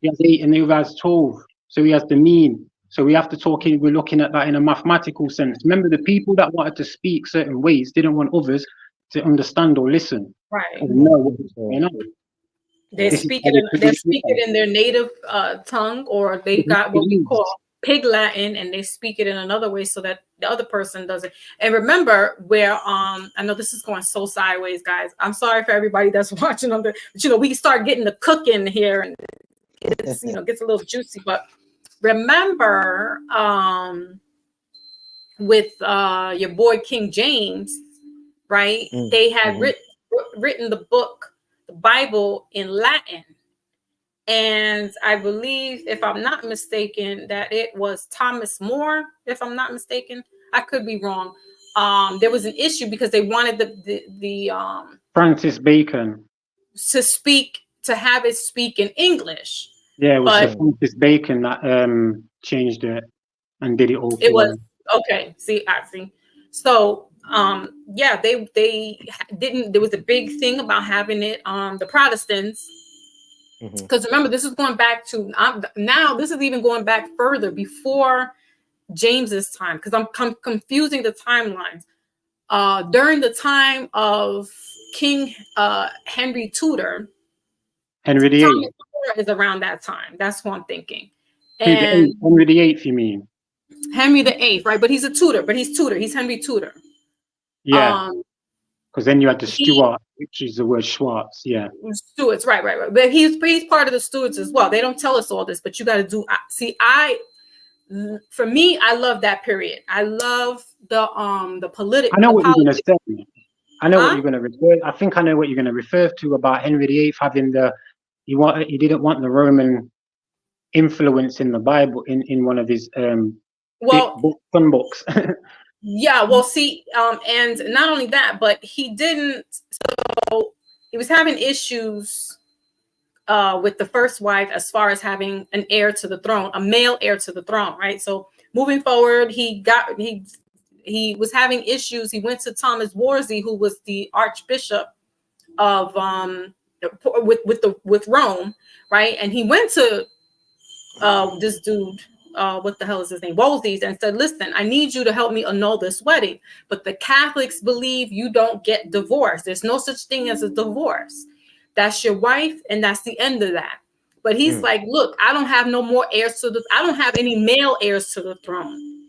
He has 8 and the other has 12. So he has the mean. So we have to we're looking at that in a mathematical sense. Remember, the people that wanted to speak certain ways didn't want others to understand or listen. Right. Or know what was going on. They speak it in their native tongue, or they got what we call pig Latin, and they speak it in another way so that the other person doesn't. And remember, where I know this is going so sideways, guys. I'm sorry for everybody that's watching on but we start getting the cooking here, and it's gets a little juicy. But remember, with your boy King James, right? They had written the book, the Bible, in Latin. And I believe, if I'm not mistaken, that it was Thomas More, if I'm not mistaken. I could be wrong. there was an issue because they wanted the Francis Bacon. to have it speak in English. Yeah, it was But Sir Francis Bacon that changed it and did it all it for was him. okay. See, I see. So yeah, they didn't. There was a big thing about having it the Protestants, because remember, this is going back to now. This is even going back further before James's time, because I'm confusing the timelines. During the time of King Henry Tudor, Henry VIII. Thomas More is around that time. That's who I'm thinking. Who, the And eighth? Henry VIII, you mean? Henry VIII, right? But he's a Tudor. But he's Tudor. He's Henry Tudor. Yeah, because then you had the He- Stuart, which is the word Schwartz. Yeah. Stuarts, right. But he's part of the Stuarts as well. They don't tell us all this, but you got to do. See, for me, I love that period. I love the political. I know what you're going to say. I know what Huh? you're going to refer. I think I know what you're going to refer to about Henry VIII having he didn't want the Roman influence in the Bible in one of his Well, fun books. yeah. Well, see, and not only that, but he didn't. So he was having issues with the first wife as far as having an heir to the throne, a male heir to the throne, right? So moving forward, he was having issues. He went to Thomas Wolsey, who was the Archbishop of with Rome, right? And he went to this dude, what the hell is his name, Wolsey's, and said, "Listen, I need you to help me annul this wedding. But the Catholics believe you don't get divorced. There's no such thing as a divorce. That's your wife, and that's the end of that." But he's like, "Look, I don't have no more heirs I don't have any male heirs to the throne,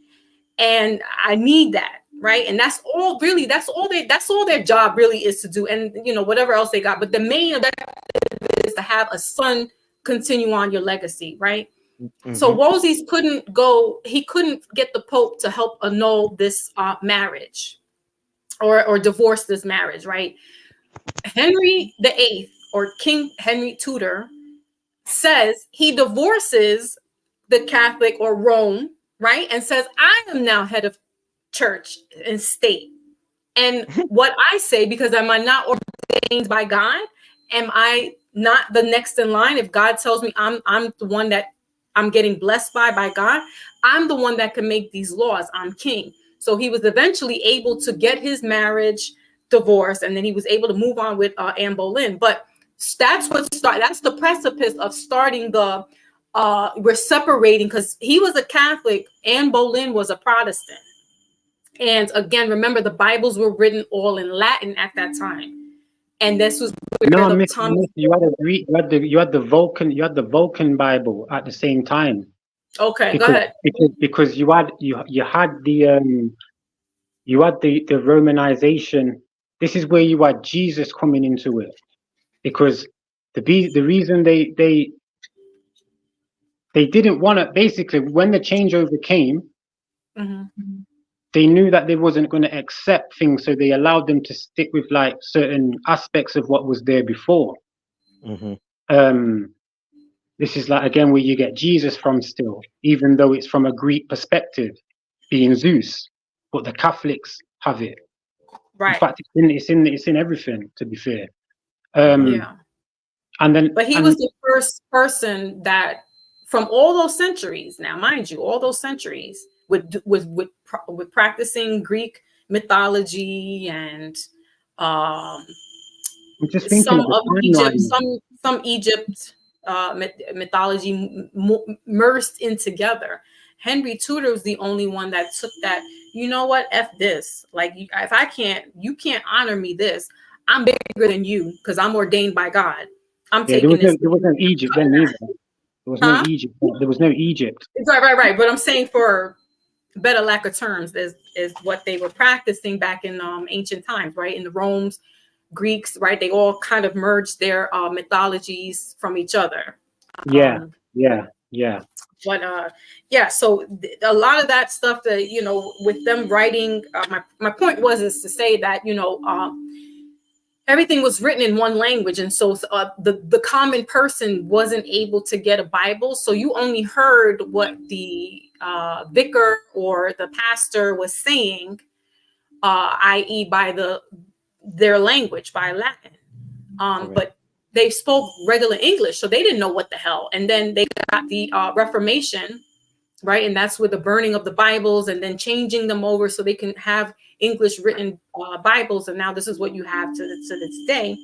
and I need that." Right. And that's all their job really is to do. And whatever else they got. But the main objective is to have a son continue on your legacy. Right. So Wolsey's couldn't get the Pope to help annul this marriage or divorce this marriage. Right. Henry VIII, or King Henry Tudor, says he divorces the Catholic or Rome, right, and says, "I am now head of church and state." And what I say, because am I not ordained by God? Am I not the next in line? If God tells me I'm the one that I'm getting blessed by God, I'm the one that can make these laws. I'm king. So he was eventually able to get his marriage divorced, and then he was able to move on with Anne Boleyn. But that's the precipice of starting the we're separating, because he was a Catholic, Anne Boleyn was a Protestant. And again, remember, the Bibles were written all in Latin at that time, and this was No, you had the Vulcan Bible at the same time. Okay, because, go ahead. Because you had the Romanization. This is where you had Jesus coming into it, because the reason they didn't want to, basically, when the changeover came, they knew that they wasn't going to accept things, so they allowed them to stick with like certain aspects of what was there before. This is like, again, where you get Jesus from still, even though it's from a Greek perspective, being Zeus, but the Catholics have it. Right. In fact, it's in everything, to be fair. Yeah. And then, but he was the first person that, from all those centuries, now mind you, all those centuries, with practicing Greek mythology and I'm just thinking some of Egypt, some Egypt mythology merged in together. Henry Tudor was the only one that took that. You know what? F this. Like, if you can't honor me this. I'm bigger than you because I'm ordained by God. I'm taking this. There was no Egypt then either. There was no Egypt. There was no Egypt. Right. But I'm saying, for better lack of terms, is what they were practicing back in ancient times, right? In the Rome's, Greeks, right? They all kind of merged their mythologies from each other. Yeah. But so a lot of that stuff that, with them writing, my point is to say that, everything was written in one language. And so the common person wasn't able to get a Bible. So you only heard what the vicar or the pastor was saying i.e., by their language, by Latin. But they spoke regular English, so they didn't know what the hell. And then they got the Reformation, right? And that's with the burning of the Bibles and then changing them over so they can have English written Bibles. And now this is what you have to this day.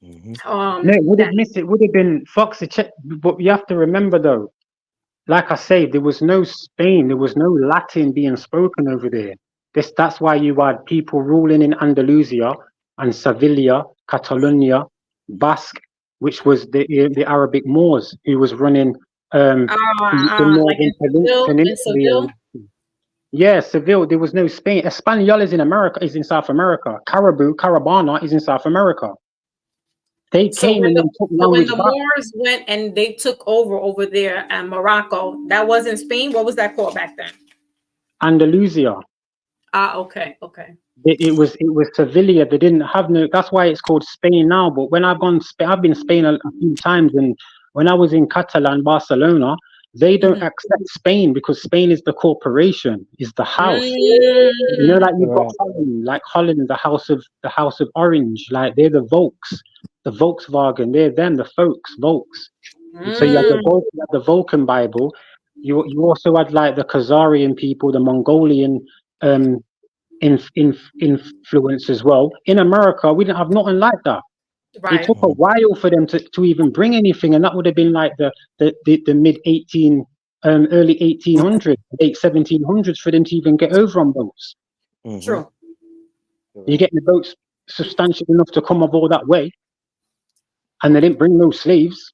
No, it would have missed. It would have been Fox. But you have to remember, though, like I say, there was no Spain, there was no Latin being spoken over there. That's why you had people ruling in Andalusia and Sevilla, Catalonia, Basque, which was the Arabic Moors who was running the northern peninsula. Yeah, Seville. There was no Spain. Espanol is in America, is in South America. Carabana is in South America. They came and then took language when the Moors went and they took over there in Morocco, that wasn't Spain. What was that called back then? Andalusia. Okay. It was Sevilla. They didn't have no. That's why it's called Spain now. But when I've been Spain a few times, and when I was in Catalan, Barcelona, they don't accept Spain because Spain is the corporation, is the house. You know, like you've got Holland, the House of Orange. Like they're the Volkswagen. They're them, the Volks. So you have the Vulcan Bible. You also had like the Khazarian people, the Mongolian influence as well. In America, we didn't have nothing like that. Right. It took a while for them to even bring anything, and that would have been like the mid early 1800s, late 1700s for them to even get over on boats. True. You're getting the boats substantial enough to come aboard that way, and they didn't bring no slaves.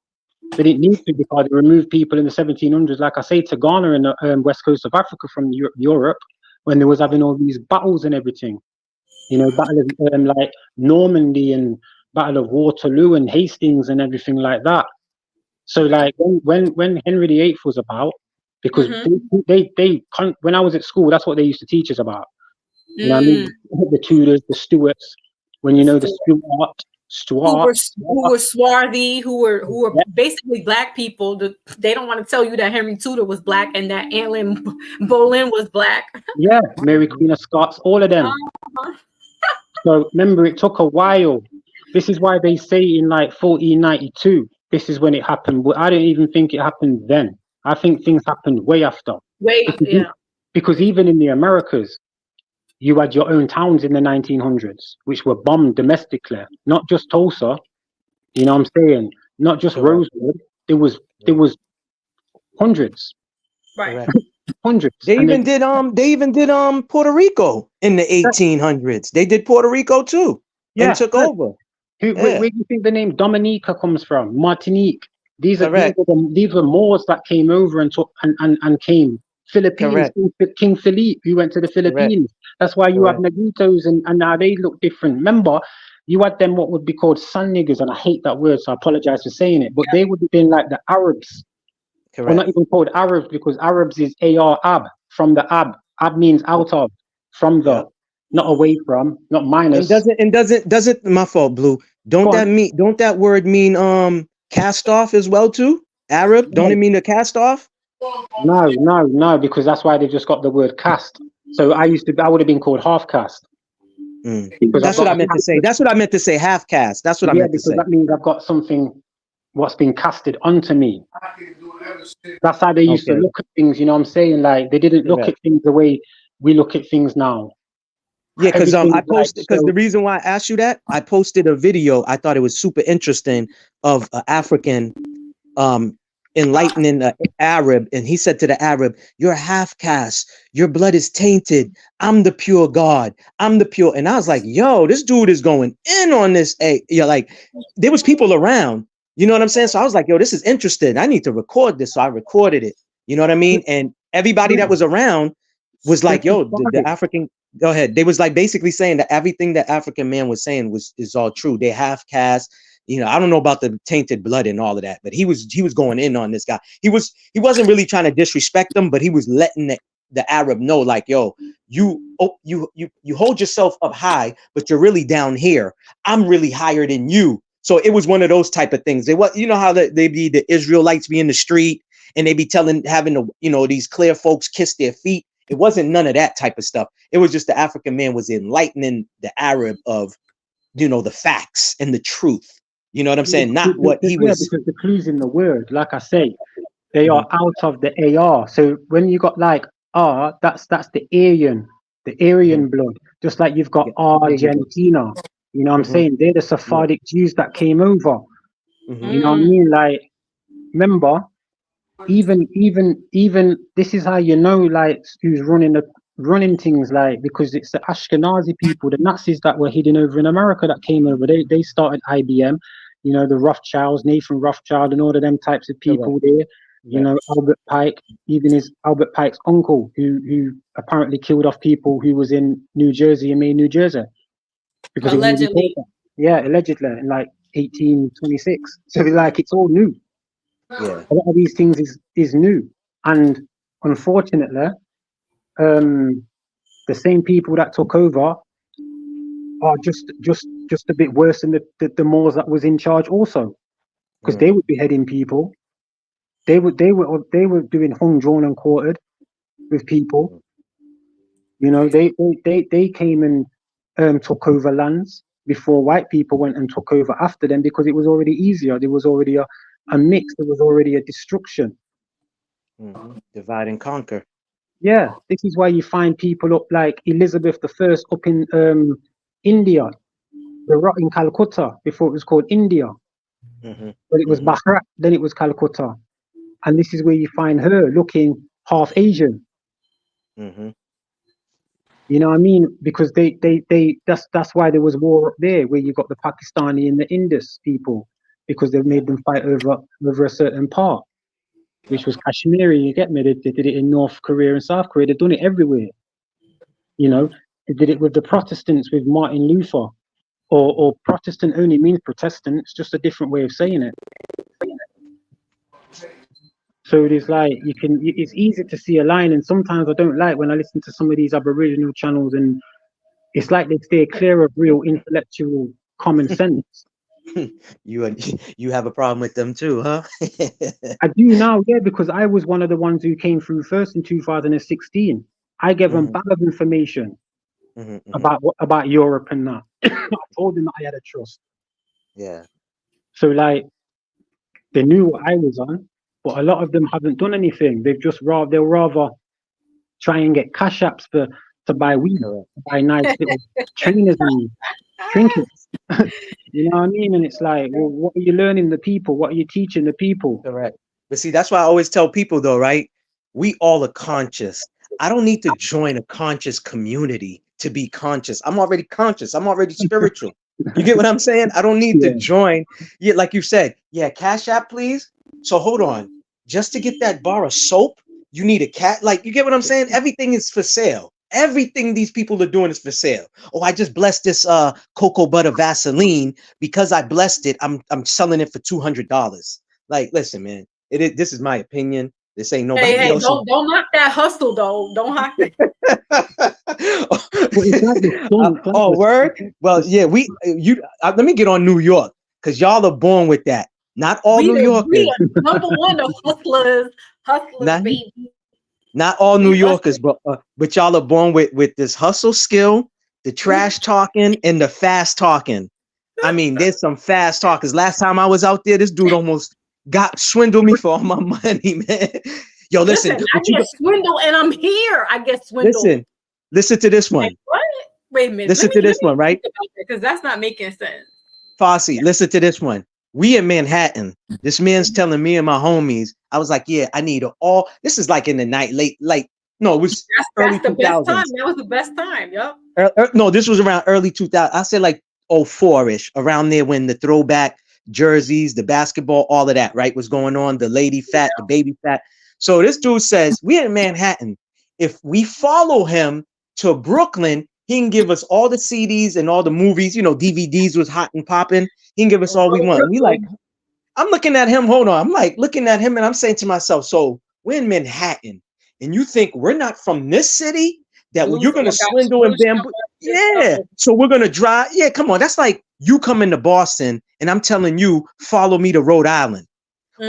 They didn't need to because they removed people in the 1700s, like I say, to Ghana and the west coast of Africa from Europe when they was having all these battles and everything. You know, battle of like Normandy and Battle of Waterloo and Hastings and everything like that. So like when Henry VIII was about, because they when I was at school, that's what they used to teach us about. You know what I mean? The Tudors, the Stuarts, when you know the Stuart, who were swarthy, who were basically black people. They don't want to tell you that Henry Tudor was black and that Anne Boleyn was black. Yeah, Mary Queen of Scots, all of them. So remember, it took a while. This is why they say in like 1492, this is when it happened. But I don't even think it happened then. I think things happened way after. Because even in the Americas, you had your own towns in the 1900s, which were bombed domestically, not just Tulsa. You know what I'm saying? Not just Rosewood. There was hundreds. Right. Hundreds. They even did Puerto Rico in the 1800s. They did Puerto Rico too. And took over. Where do you think the name Dominica comes from? Martinique. These were Moors that came over and took and came. Philippines. King Philippe, who went to the Philippines. That's why you have Negritos and now they look different. Remember, you had them what would be called sun niggers, and I hate that word, so I apologize for saying it. But they would have been like the Arabs. Correct. Well, not even called Arabs because Arabs is Ab from the Ab. Ab means out of, from the. Not away from, not minus. And doesn't my fault, Blue. Don't that word mean cast off as well too? Arab, don't it mean a cast off? No, because that's why they've just got the word cast. So I would have been called half cast. That's what I meant to say. That's what I meant to say, half cast. That's what I meant to say. That means I've got something what's been casted onto me. That's how they used to look at things, you know what I'm saying? Like they didn't look at things the way we look at things now. Yeah, because I posted the reason why I asked you that, I posted a video. I thought it was super interesting of an African enlightening an Arab, and he said to the Arab, "You're half caste. Your blood is tainted. I'm the pure God. I'm the pure." And I was like, "Yo, this dude is going in on this." Like there was people around. You know what I'm saying? So I was like, "Yo, this is interesting. I need to record this." So I recorded it. You know what I mean? And everybody that was around was like, "Yo, the African." Go ahead. They was like basically saying that everything that African man was saying is all true. They half caste. You know, I don't know about the tainted blood and all of that, but he was going in on this guy. He wasn't really trying to disrespect them, but he was letting the Arab know, like, yo, you hold yourself up high, but you're really down here. I'm really higher than you. So it was one of those type of things. You know how they be the Israelites be in the street and they be having these clear folks kiss their feet. It wasn't none of that type of stuff. It was just the African man was enlightening the Arab of, you know, the facts and the truth. You know what I'm saying? Not what he was. Because the clues in the word, like I say, they are out of the AR. So when you got like R, that's the Aryan blood. Just like you've got Argentina. You know what I'm saying? They're the Sephardic Jews that came over. You know what I mean? Like, remember, even this is how you know, like, who's running things, like, because it's the Ashkenazi people, the Nazis that were hidden over in America that came over. They started IBM, you know, the Rothschilds, Nathan Rothschild, and all of them types of people there. You know, Albert Pike, even his Albert Pike's uncle, who apparently killed off people who was in New Jersey and made New Jersey. Because allegedly. Allegedly, in like 1826. So like, it's all new. Yeah. A lot of these things is new, and unfortunately, the same people that took over are just a bit worse than the Moors that was in charge also, because they were beheading people. They were doing hung, drawn, and quartered with people. You know, they came and took over lands before white people went and took over after them, because it was already easier. There was already a mix. There was already a destruction. Divide and conquer. Yeah, this is why you find people up like Elizabeth I up in India, in Calcutta, before it was called India. But it was Bharat, then it was Calcutta. And this is where you find her looking half Asian. You know what I mean? Because that's why there was war up there, where you got the Pakistani and the Indus people, because they made them fight over a certain part, which was Kashmiri. You get me? They did it in North Korea and South Korea. They've done it everywhere. You know, they did it with the Protestants, with Martin Luther, or Protestant only means Protestant. It's just a different way of saying it. So it is like, it's easy to see a line, and sometimes I don't like when I listen to some of these Aboriginal channels, and it's like they stay clear of real intellectual common sense. You have a problem with them too, huh? I do now, yeah, because I was one of the ones who came through first in 2016. I gave them bag of information about Europe and that. I told them that I had a trust. Yeah. So like, they knew what I was on. But a lot of them haven't done anything. They'll rather try and get cash apps to buy weed, to buy nice little trainers and trinkets. You know what I mean? And it's like, well, what are you learning the people? What are you teaching the people? Correct. But see, that's why I always tell people though, right? We all are conscious. I don't need to join a conscious community to be conscious. I'm already conscious. I'm already spiritual. You get what I'm saying? I don't need to join. Yeah, like you said, cash app, please. So hold on. Just to get that bar of soap, you need a cat. Like, you get what I'm saying? Everything is for sale. Everything these people are doing is for sale. Oh, I just blessed this cocoa butter Vaseline. Because I blessed it, I'm selling it for $200. Like, listen, man. This is my opinion. This ain't nobody else. Don't knock that hustle though. Don't knock it. Word. Well, yeah, let me get on New York, because y'all are born with that. Not all New Yorkers. We are number one of hustlers, baby. Not all New Yorkers, but y'all are born with this hustle skill, the trash talking, and the fast talking. I mean, there's some fast talkers. Last time I was out there, this dude almost swindled me for all my money, man. Yo, listen. I get swindled, and I'm here. I get swindled. Listen to this one. Like, what? Wait a minute. Listen to this one, right? Because that's not making sense. Fosse, listen to this one. We in Manhattan. This man's telling me and my homies. I was like, yeah, I need all. This is like in the night, no, it was early 2000s. The best time. That was the best time. Yep. No, this was around early 2000. I said like 04-ish, around there, when the throwback jerseys, the basketball, all of that, right, was going on. The lady fat, the baby fat. So this dude says, we in Manhattan. If we follow him to Brooklyn, he can give us all the CDs and all the movies. You know, DVDs was hot and popping. He can give us all we want. We like, I'm looking at him. Hold on. I'm like looking at him, and I'm saying to myself, so we're in Manhattan, and you think we're not from this city? That you're going to swindle and bamboo? Yeah. So we're going to drive. Yeah, come on. That's like you coming to Boston, and I'm telling you, follow me to Rhode Island.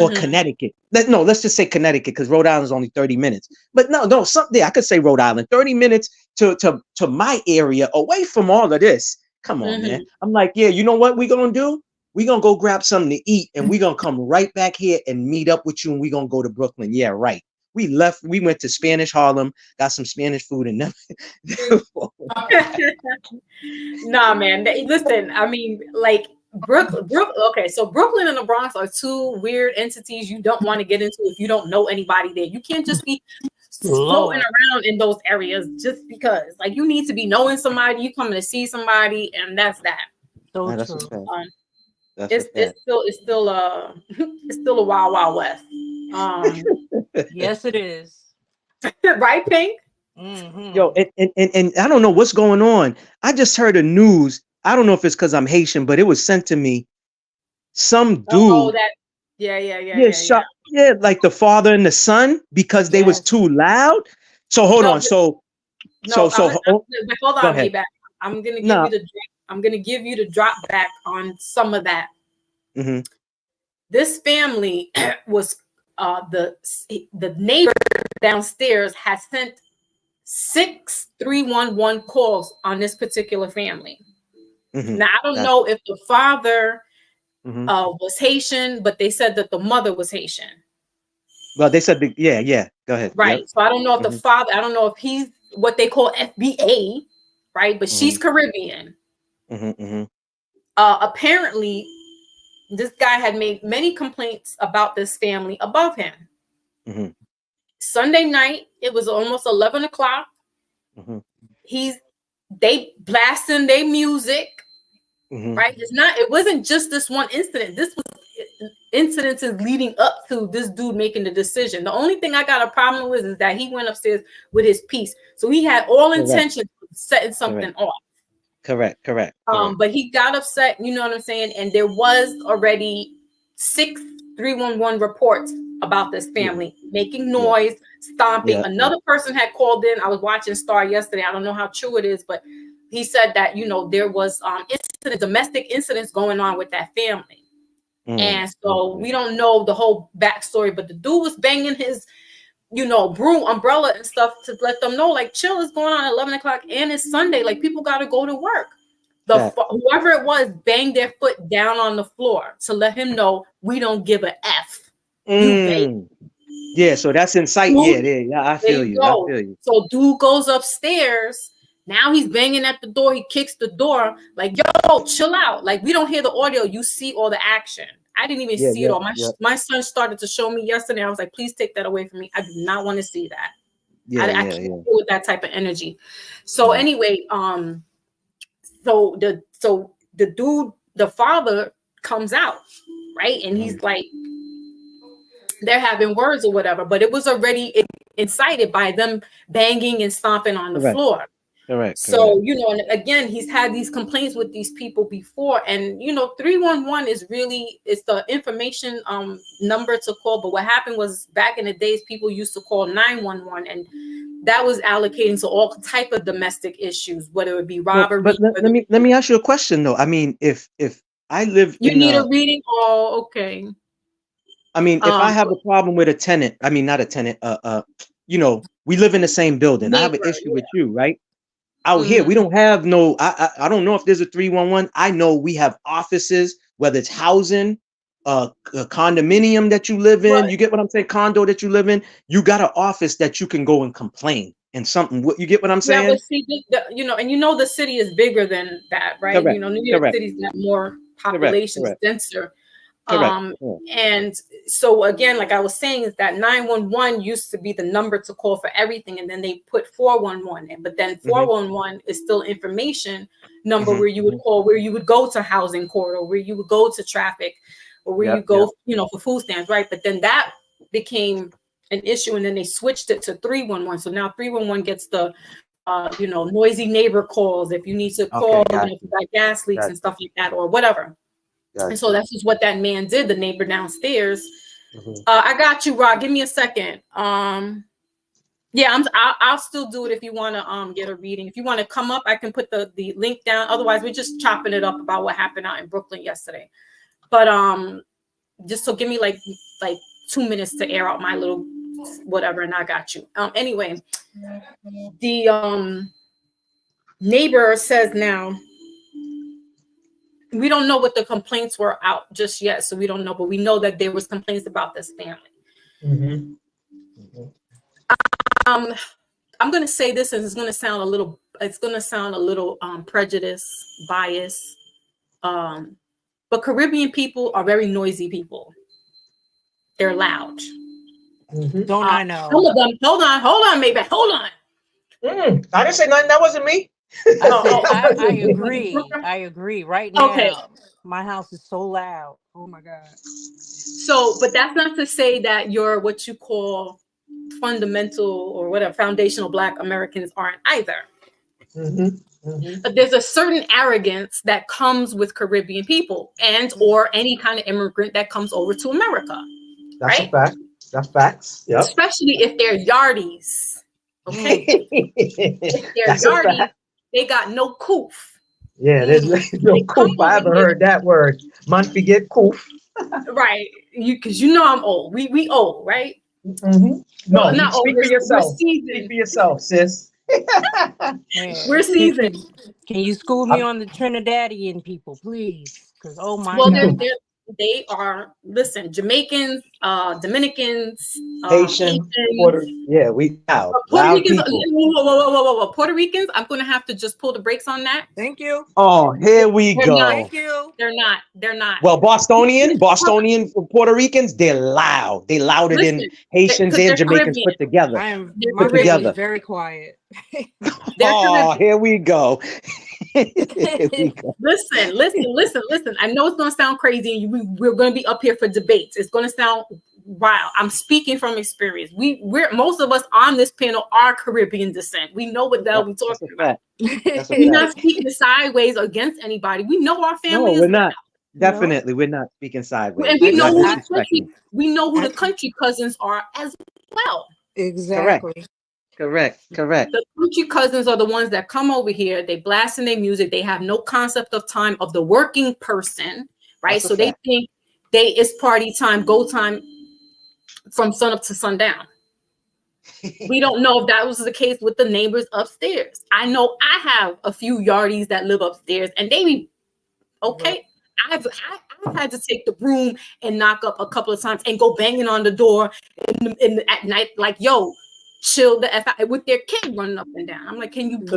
or Connecticut. No, let's just say Connecticut because Rhode Island is only 30 minutes. But no, something I could say Rhode Island, 30 minutes to my area away from all of this. Come on, man. I'm like, yeah, you know what we're gonna do? We're gonna go grab something to eat and we're gonna come right back here and meet up with you and we're gonna go to Brooklyn. Yeah, right. We went to Spanish Harlem, got some Spanish food and never. Nah, man. Listen, I mean, like Brooklyn. Okay, so Brooklyn and the Bronx are two weird entities you don't want to get into if you don't know anybody there. You can't just be floating around in those areas just because. Like, you need to be knowing somebody. You coming to see somebody, and that's that. So That's true. It's still a wild west. Yes, it is. Right, Pink? Yo, and I don't know what's going on. I just heard the news. I don't know if it's because I'm Haitian, but it was sent to me. Some dude. Oh, that. Yeah. Shot, like the father and the son because they was too loud. So hold on. So hold on, ahead. back. I'm gonna give you the drop back on some of that. This family was the neighbor downstairs has sent 6 311 calls on this particular family. Now I don't know if the father was Haitian, but they said that the mother was Haitian. Well, they said, yeah. Go ahead. Right. Yep. So I don't know if the father, I don't know if he's what they call FBA, right? But she's Caribbean. Apparently, this guy had made many complaints about this family above him. Sunday night, it was almost 11 o'clock. They blasting their music. Right. It wasn't just this one incident. This was incidences leading up to this dude making the decision. The only thing I got a problem with is that he went upstairs with his piece. So he had all intention of setting something off. Correct. But he got upset, you know what I'm saying? And there was already 6 311 reports about this family making noise, stomping. Another person had called in. I was watching Star yesterday. I don't know how true it is, but he said that, there was domestic incidents going on with that family. And so we don't know the whole backstory, but the dude was banging his, broom, umbrella and stuff to let them know, like, chill is going on at 11 o'clock and it's Sunday. Like, people got to go to work. Whoever it was banged their foot down on the floor to let him know we don't give a F. Yeah, so that's insight. Yeah, I feel you. So dude goes upstairs. Now he's banging at the door. He kicks the door. Like, yo, chill out. Like, we don't hear the audio. You see all the action. I didn't even see it all. My son started to show me yesterday. I was like, please take that away from me. I do not want to see that. I can't deal with that type of energy. So anyway, so the dude, the father comes out, right? And he's like, they're having words or whatever, but it was already incited by them banging and stomping on the floor. Correct. So, and again, he's had these complaints with these people before, and 311 is it's the information number to call. But what happened was back in the days, people used to call 911, and that was allocating to all type of domestic issues, whether it be robbery. But let me ask you a question though. I mean, if I live, you need a reading. Oh, okay. I mean, if I have a problem with a tenant, I mean, not a tenant. We live in the same building. I have an issue with you, right? Out here, we don't have no. I don't know if there's a 311. I know we have offices, whether it's housing, a condominium that you live in. Right. You get what I'm saying? Condo that you live in. You got an office that you can go and complain and something. You get what I'm saying? Yeah, but see, the city is bigger than that, right? Correct. New York City's got more population, denser. And so again, like I was saying, is that 911 used to be the number to call for everything, and then they put 411 in. But then 411 is still information number where you would call, where you would go to housing court, or where you would go to traffic, or where you go, for food stamps, right? But then that became an issue, and then they switched it to 311. So now 311 gets the noisy neighbor calls if you need to call, if you got gas leaks and stuff like that, or whatever. And so that's just what that man did, the neighbor downstairs. I got you, Rod. Give me a second. I'll still do it if you want to get a reading. If you want to come up, I can put the link down. Otherwise, we're just chopping it up about what happened out in Brooklyn yesterday. But just so give me like like 2 minutes to air out my little whatever, and I got you. Anyway, the neighbor says now, we don't know what the complaints were out just yet, so we don't know, but we know that there was complaints about this family. Mm-hmm. I'm going to say this, and it's going to sound a little prejudice, bias, but Caribbean people are very noisy people. They're loud. Mm-hmm. Don't I know? Some of them, hold on, maybe, hold on. I didn't say nothing. That wasn't me. I agree. I agree. Right now, Okay. my house is so loud. Oh my God. So, but that's not to say that you're what you call fundamental or whatever foundational Black Americans aren't either. Mm-hmm. Mm-hmm. But there's a certain arrogance that comes with Caribbean people and or any kind of immigrant that comes over to America. That's right? a fact. That's facts. Yep. Especially if they're yardies. Okay? If they're That's a yardies, fact. they got no coof. Yeah, there's no They come coof. I haven't over here. heard that word. Man forget coof. Right. Because you know I'm old. We old, right? Mm-hmm. No, Well, not old. speak for yourself. Speak We're for yourself, sis. Man, We're seasoned. Can you school me on the Trinidadian people, please? Because oh my Well, God. they are, listen, Jamaicans, Dominicans, Haitian, Haitians, yeah, we loud. Puerto Loud Ricans. people. Whoa. Puerto Ricans, I'm going to have to just pull the brakes on that. Thank you. Oh, here we They're go. not. Thank you. They're not. Well, Bostonian Puerto Ricans, they're loud. They louder Listen, than Haitians 'cause and they're Jamaicans Caribbean. put together. They're My Put family together. is very quiet. They're Oh, Caribbean. here we go. Here we go. Listen. I know it's going to sound crazy, and we're going to be up here for debates. It's going to sound wild. I'm speaking from experience. We're most of us on this panel are Caribbean descent. We know what the hell we're talking about. That's a We're fact. not speaking sideways against anybody. We know our family No, is we're not. Definitely, we're not speaking sideways. and we We're know not who disrespecting. we know who the country cousins are as well. Exactly. Correct. The country cousins are the ones that come over here. They blast in their music. They have no concept of time of the working person, right? That's a So they fact. think it's party time, go time from sun up to sundown. We don't know if that was the case with the neighbors upstairs. I know I have a few yardies that live upstairs, and they be okay. I've had to take the broom and knock up a couple of times and go banging on the door at night, like, yo, chill the F out with their kid running up and down. I'm like, can you? So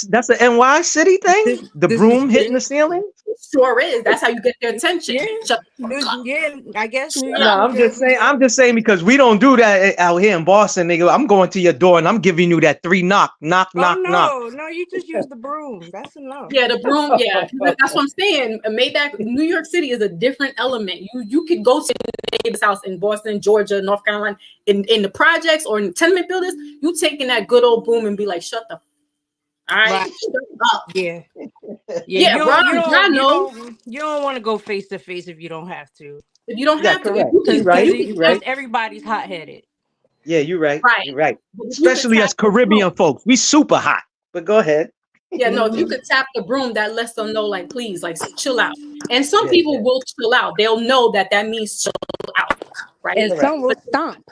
that's an NY city thing? The broom hitting the ceiling? Sure is. That's how you get their attention. Yeah. Shut the fuck up. Yeah, I guess New York. No, I'm just saying because we don't do that out here in Boston, nigga. I'm going to your door and I'm giving you that 3 knock. No, you just use the broom. That's enough. Yeah, the broom. Yeah, that's what I'm saying. Maybach, New York City is a different element. You could go to the neighbor's house in Boston, Georgia, North Carolina, in the projects or in tenement buildings. You taking that good old broom and be like, shut the. All right, shut up. Yeah. Yeah, you don't want to go face to face if you don't have to. If you don't have to, because everybody's hot headed. Yeah, you're right. Right. You're right. Especially us Caribbean folks, we super hot. But go ahead. Yeah, no, if you could tap the broom, that lets them know, like, please, like, chill out. And some people will chill out. They'll know that means chill out, right? And some will stomp.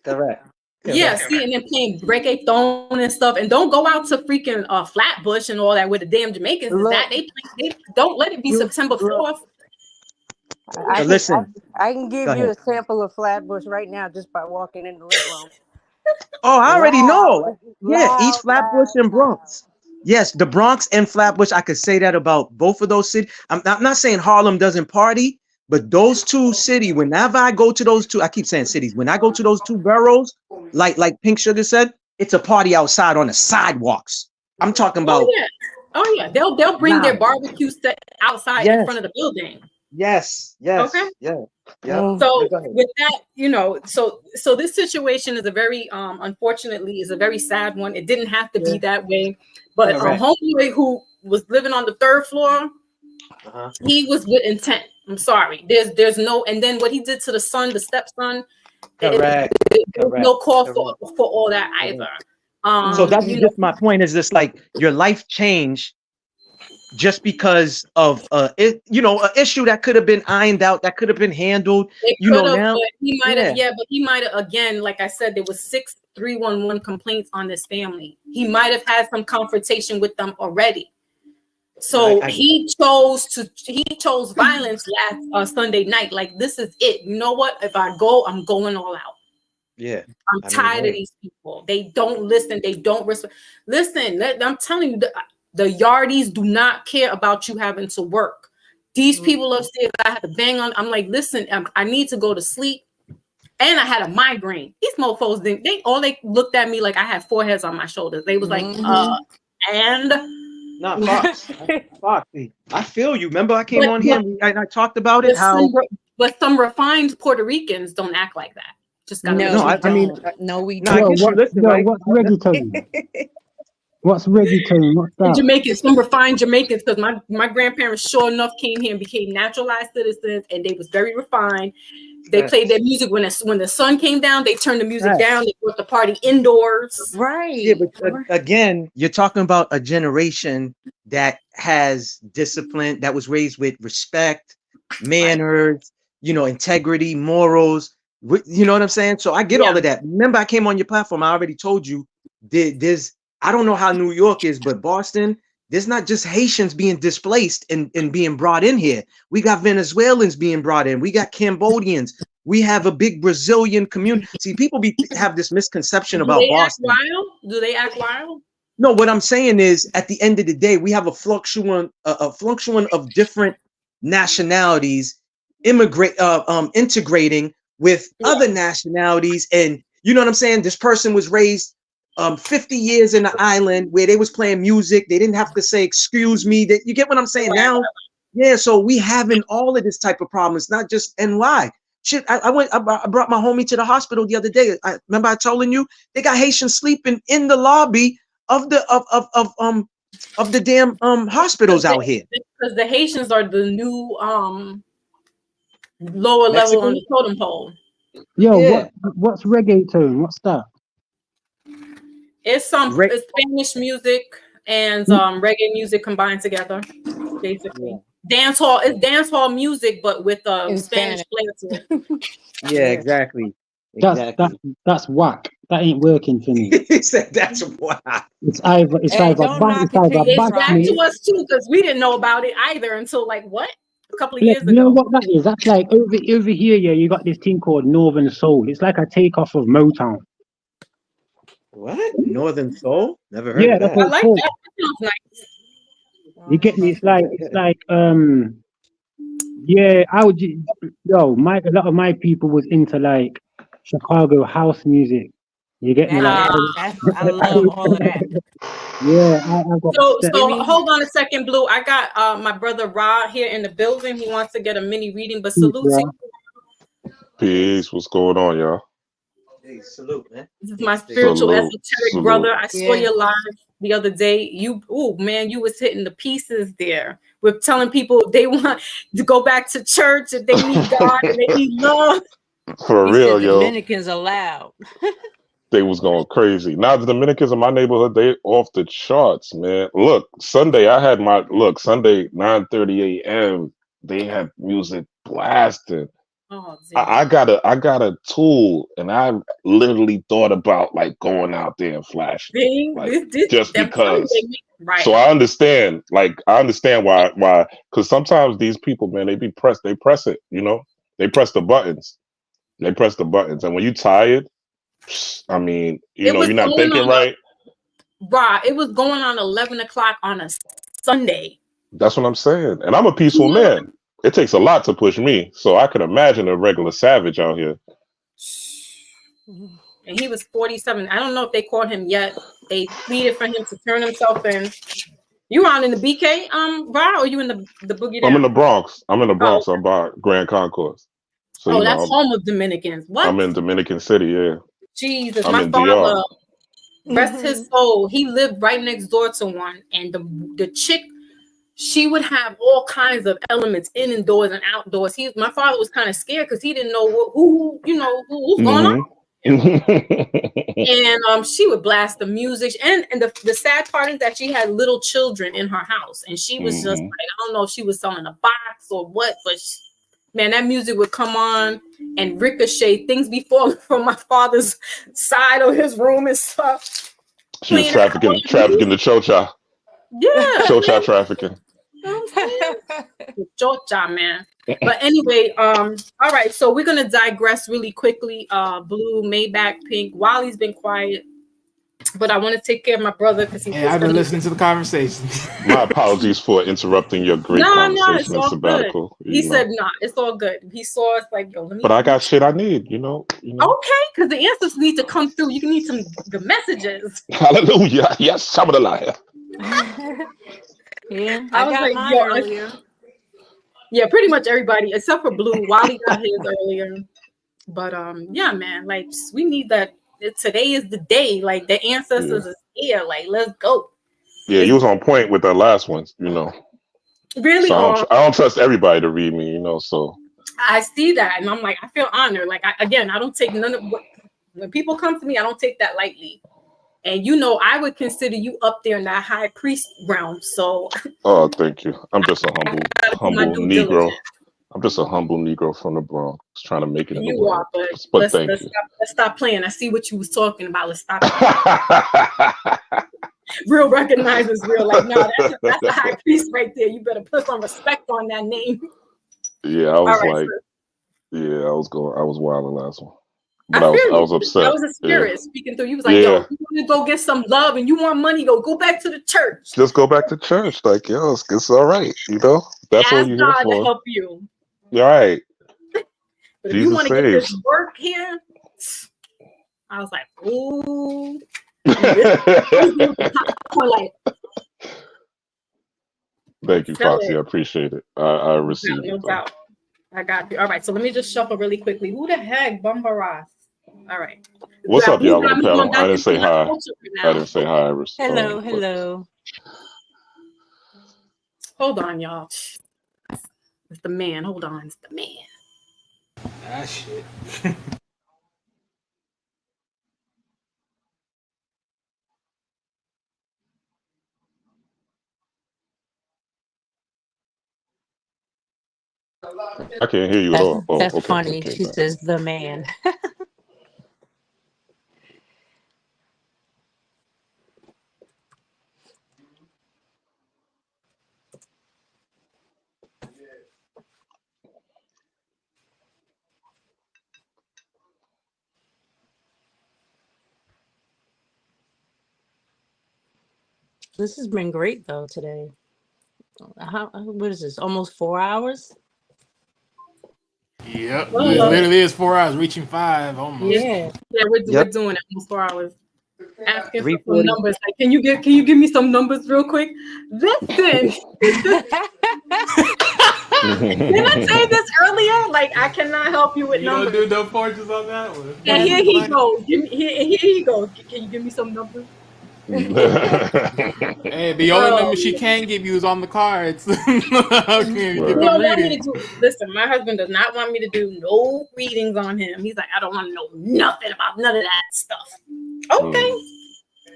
Correct. Yeah, see, and then playing reggaeton and stuff, and don't go out to freaking Flatbush and all that with the damn Jamaicans. They don't let it be September 4th. Listen, I can give you a sample of Flatbush right now just by walking in the living room. Oh, I already know. Yeah, East Flatbush and Bronx. Yes, the Bronx and Flatbush. I could say that about both of those cities. I'm not saying Harlem doesn't party, but those two cities, whenever I go to those two, I keep saying cities. When I go to those two boroughs, like Pink Sugar said, it's a party outside on the sidewalks. I'm talking about. Oh yeah. They'll bring their barbecue set outside in front of the building. Yes. Okay. Yeah. So with that, so this situation is a very, unfortunately, is a very sad one. It didn't have to be that way, but homeboy who was living on the 3rd floor, he was with intent. I'm sorry. There's no, and then what he did to the son, the stepson, there's no call for all that either. So that's just my point. Is this like your life changed just because of an issue that could have been ironed out, that could have been handled. It You could know have, now, but he might have, yeah. but he might have, again, like I said, there was 6 311 complaints on this family. He might have had some confrontation with them already. So he chose violence last Sunday night. Like, this is it. You know what? If I go, I'm going all out. Yeah. I'm tired of these people. They don't listen. They don't respect. Listen, I'm telling you, the yardies do not care about you having to work. These people upstairs, I had to bang on. I'm like, listen, I need to go to sleep. And I had a migraine. These mofos, they looked at me like I had 4 heads on my shoulders. They was like, and not Fox. I feel you. Remember, I came on here and I talked about it. But some refined Puerto Ricans don't act like that. Just gotta we don't. I get you. Listen, right? What's reggaeton? What's reggaeton? What's that? Jamaicans, some refined Jamaicans, because my grandparents sure enough came here and became naturalized citizens, and they was very refined. They played their music when the sun came down. They turned the music down. They brought the party indoors. Right. Yeah, but again, you're talking about a generation that has discipline, that was raised with respect, manners, integrity, morals. You know what I'm saying? So I get all of that. Remember, I came on your platform. I already told you I don't know how New York is, but Boston, there's not just Haitians being displaced and being brought in here. We got Venezuelans being brought in. We got Cambodians. We have a big Brazilian community. See, people have this misconception about Boston. Do they act wild? No, what I'm saying is, at the end of the day, we have a fluctuant of different nationalities integrating with other nationalities. And you know what I'm saying? This person was raised 50 years in the island where they was playing music. They didn't have to say, excuse me. You get what I'm saying now? Yeah, so we having all of this type of problems, not just NY. Shit, I brought my homie to the hospital the other day. I remember I telling you, they got Haitians sleeping in the lobby of the damn hospitals out here. Because the Haitians are the new lower level on the totem pole. Yo, what's reggaeton? What's that? It's it's Spanish music and reggae music combined together, basically. Dance hall music, but with Spanish flair to it. Yeah, exactly. That's whack. That ain't working for me. He said that's whack. It's either It's back to us too, because we didn't know about it either until a couple of years ago. You know what that is? That's like over here. Yeah, you got this thing called Northern Soul. It's like a takeoff of Motown. What? Northern Soul? Never heard of that. I like that. That sounds nice. You get me? It's like yeah. A lot of my people was into like Chicago house music. You get me? I love all of that. Yeah. I got so hold on a second, Blue. I got my brother Rod here in the building. He wants to get a mini reading, but salute to you. Peace. What's going on, y'all? Hey, salute, man. This is my spiritual esoteric brother. I saw you live the other day. You was hitting the pieces there. We're telling people they want to go back to church and they need God and they need love. For real, yo. Dominicans allowed. They was going crazy. Now the Dominicans in my neighborhood, they off the charts, man. Look, Sunday 9:30 a.m. They had music blasting. Oh, I got a tool, and I literally thought about going out there and flashing, just because. Right. So I understand why, because sometimes these people, man, they press it, they press the buttons, and when you're tired, I mean, you're not thinking right. Right, it was going on 11 o'clock on a Sunday. That's what I'm saying, and I'm a peaceful man. It takes a lot to push me, so I can imagine a regular savage out here. And he was 47. I don't know if they caught him yet. They pleaded for him to turn himself in. You out in the BK, Rod, or you in the Boogie Down? I'm in the Bronx. I'm by Grand Concourse. So, that's home of Dominicans. What? I'm in Dominican City, yeah. Jesus, my father, rest his soul. He lived right next door to one, and the chick, she would have all kinds of elements indoors and outdoors. My father was kind of scared because he didn't know who was going on. And she would blast the music, and the sad part is that she had little children in her house, and she was just like, I don't know if she was selling a box or what, but man, that music would come on and ricochet. Things be falling from my father's side of his room and stuff. She was trafficking the chocha. Yeah, chocha trafficking. Chocha, man. But anyway, all right, so we're gonna digress really quickly. Blue, Maybach, Pink. Wally's been quiet, but I want to take care of my brother because I've been listening to the conversation. My apologies for interrupting your great conversation and sabbatical. He said, "Nah, it's all good." He saw us like, "Yo, let me." But I got shit I need, you know. Okay, because the answers need to come through. You need the messages. Hallelujah! Yes, some of the liar. Yeah, I was like, yo, earlier. Yeah, pretty much everybody except for Blue. Wally got his earlier, but yeah, man, like we need that. Today is the day. Like the ancestors is here. Like let's go. Yeah, you was on point with the last ones, you know. Really, so I don't trust everybody to read me, you know. So I see that, and I'm like, I feel honored. Like I don't take none of what when people come to me, I don't take that lightly. And you know, I would consider you up there in that high priest realm. So oh, thank you. I'm just a humble Negro. I'm just a humble Negro from the Bronx trying to make it in the world. But thank you. Let's stop playing. I see what you was talking about. Let's stop. Real recognizes real. Like, no, that's a high priest right there. You better put some respect on that name. Yeah, I was I was wild the last one. But I was upset. That was a spirit speaking through. You was like, yo, you want to go get some love and you want money, go back to the church. Just go back to church. Like, yo, it's all right. You know? That's what you're here for. To help you. All right. But if you want to get this work here, I was like, ooh. Thank you, Foxy. I appreciate it. I received it. No doubt. I got you. All right, so let me just shuffle really quickly. Who the heck? Bumbaras. All right. What's up, y'all? On the panel? I didn't say hi. I didn't say hi. Hello. Hold on, y'all. It's the man. Hold on. It's the man. Ah, shit. I can't hear you at all. That's funny. Okay, she says the man. This has been great though today. What is this? Almost 4 hours? Yep. Well, it literally is 4 hours, reaching 5 almost. Yeah, we're doing it almost 4 hours. Asking for some numbers. Like, can you give me some numbers real quick? Listen. Didn't I say this earlier? Like, I cannot help you with numbers. You don't do no forges on that one. And here he goes. Here he goes. Can you give me some numbers? Hey, the only number she can give you is on the cards. Listen, my husband does not want me to do no readings on him. He's like, I don't want to know nothing about none of that stuff. Okay.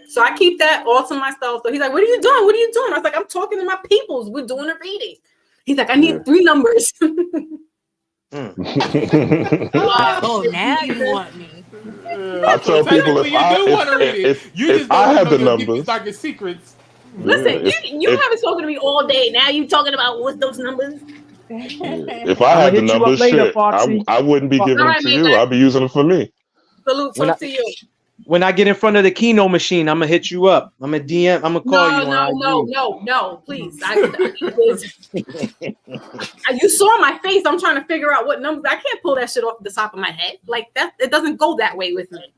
So I keep that all to myself. So he's like, what are you doing? What are you doing? I was like, I'm talking to my peoples. We're doing a reading. He's like, I need 3 numbers. Oh, now you want me. I tell people if I had the numbers, start your secrets. Listen, you haven't spoken to me all day. Now you talking about what's those numbers? If I had the numbers, later, I wouldn't be giving them to you. I'd be using them for me. Salute to you. When I get in front of the Keno machine, I'm gonna hit you up. I'm gonna DM. I'm gonna call you. No, please. You saw my face. I'm trying to figure out what numbers. I can't pull that shit off the top of my head. Like that. It doesn't go that way with me.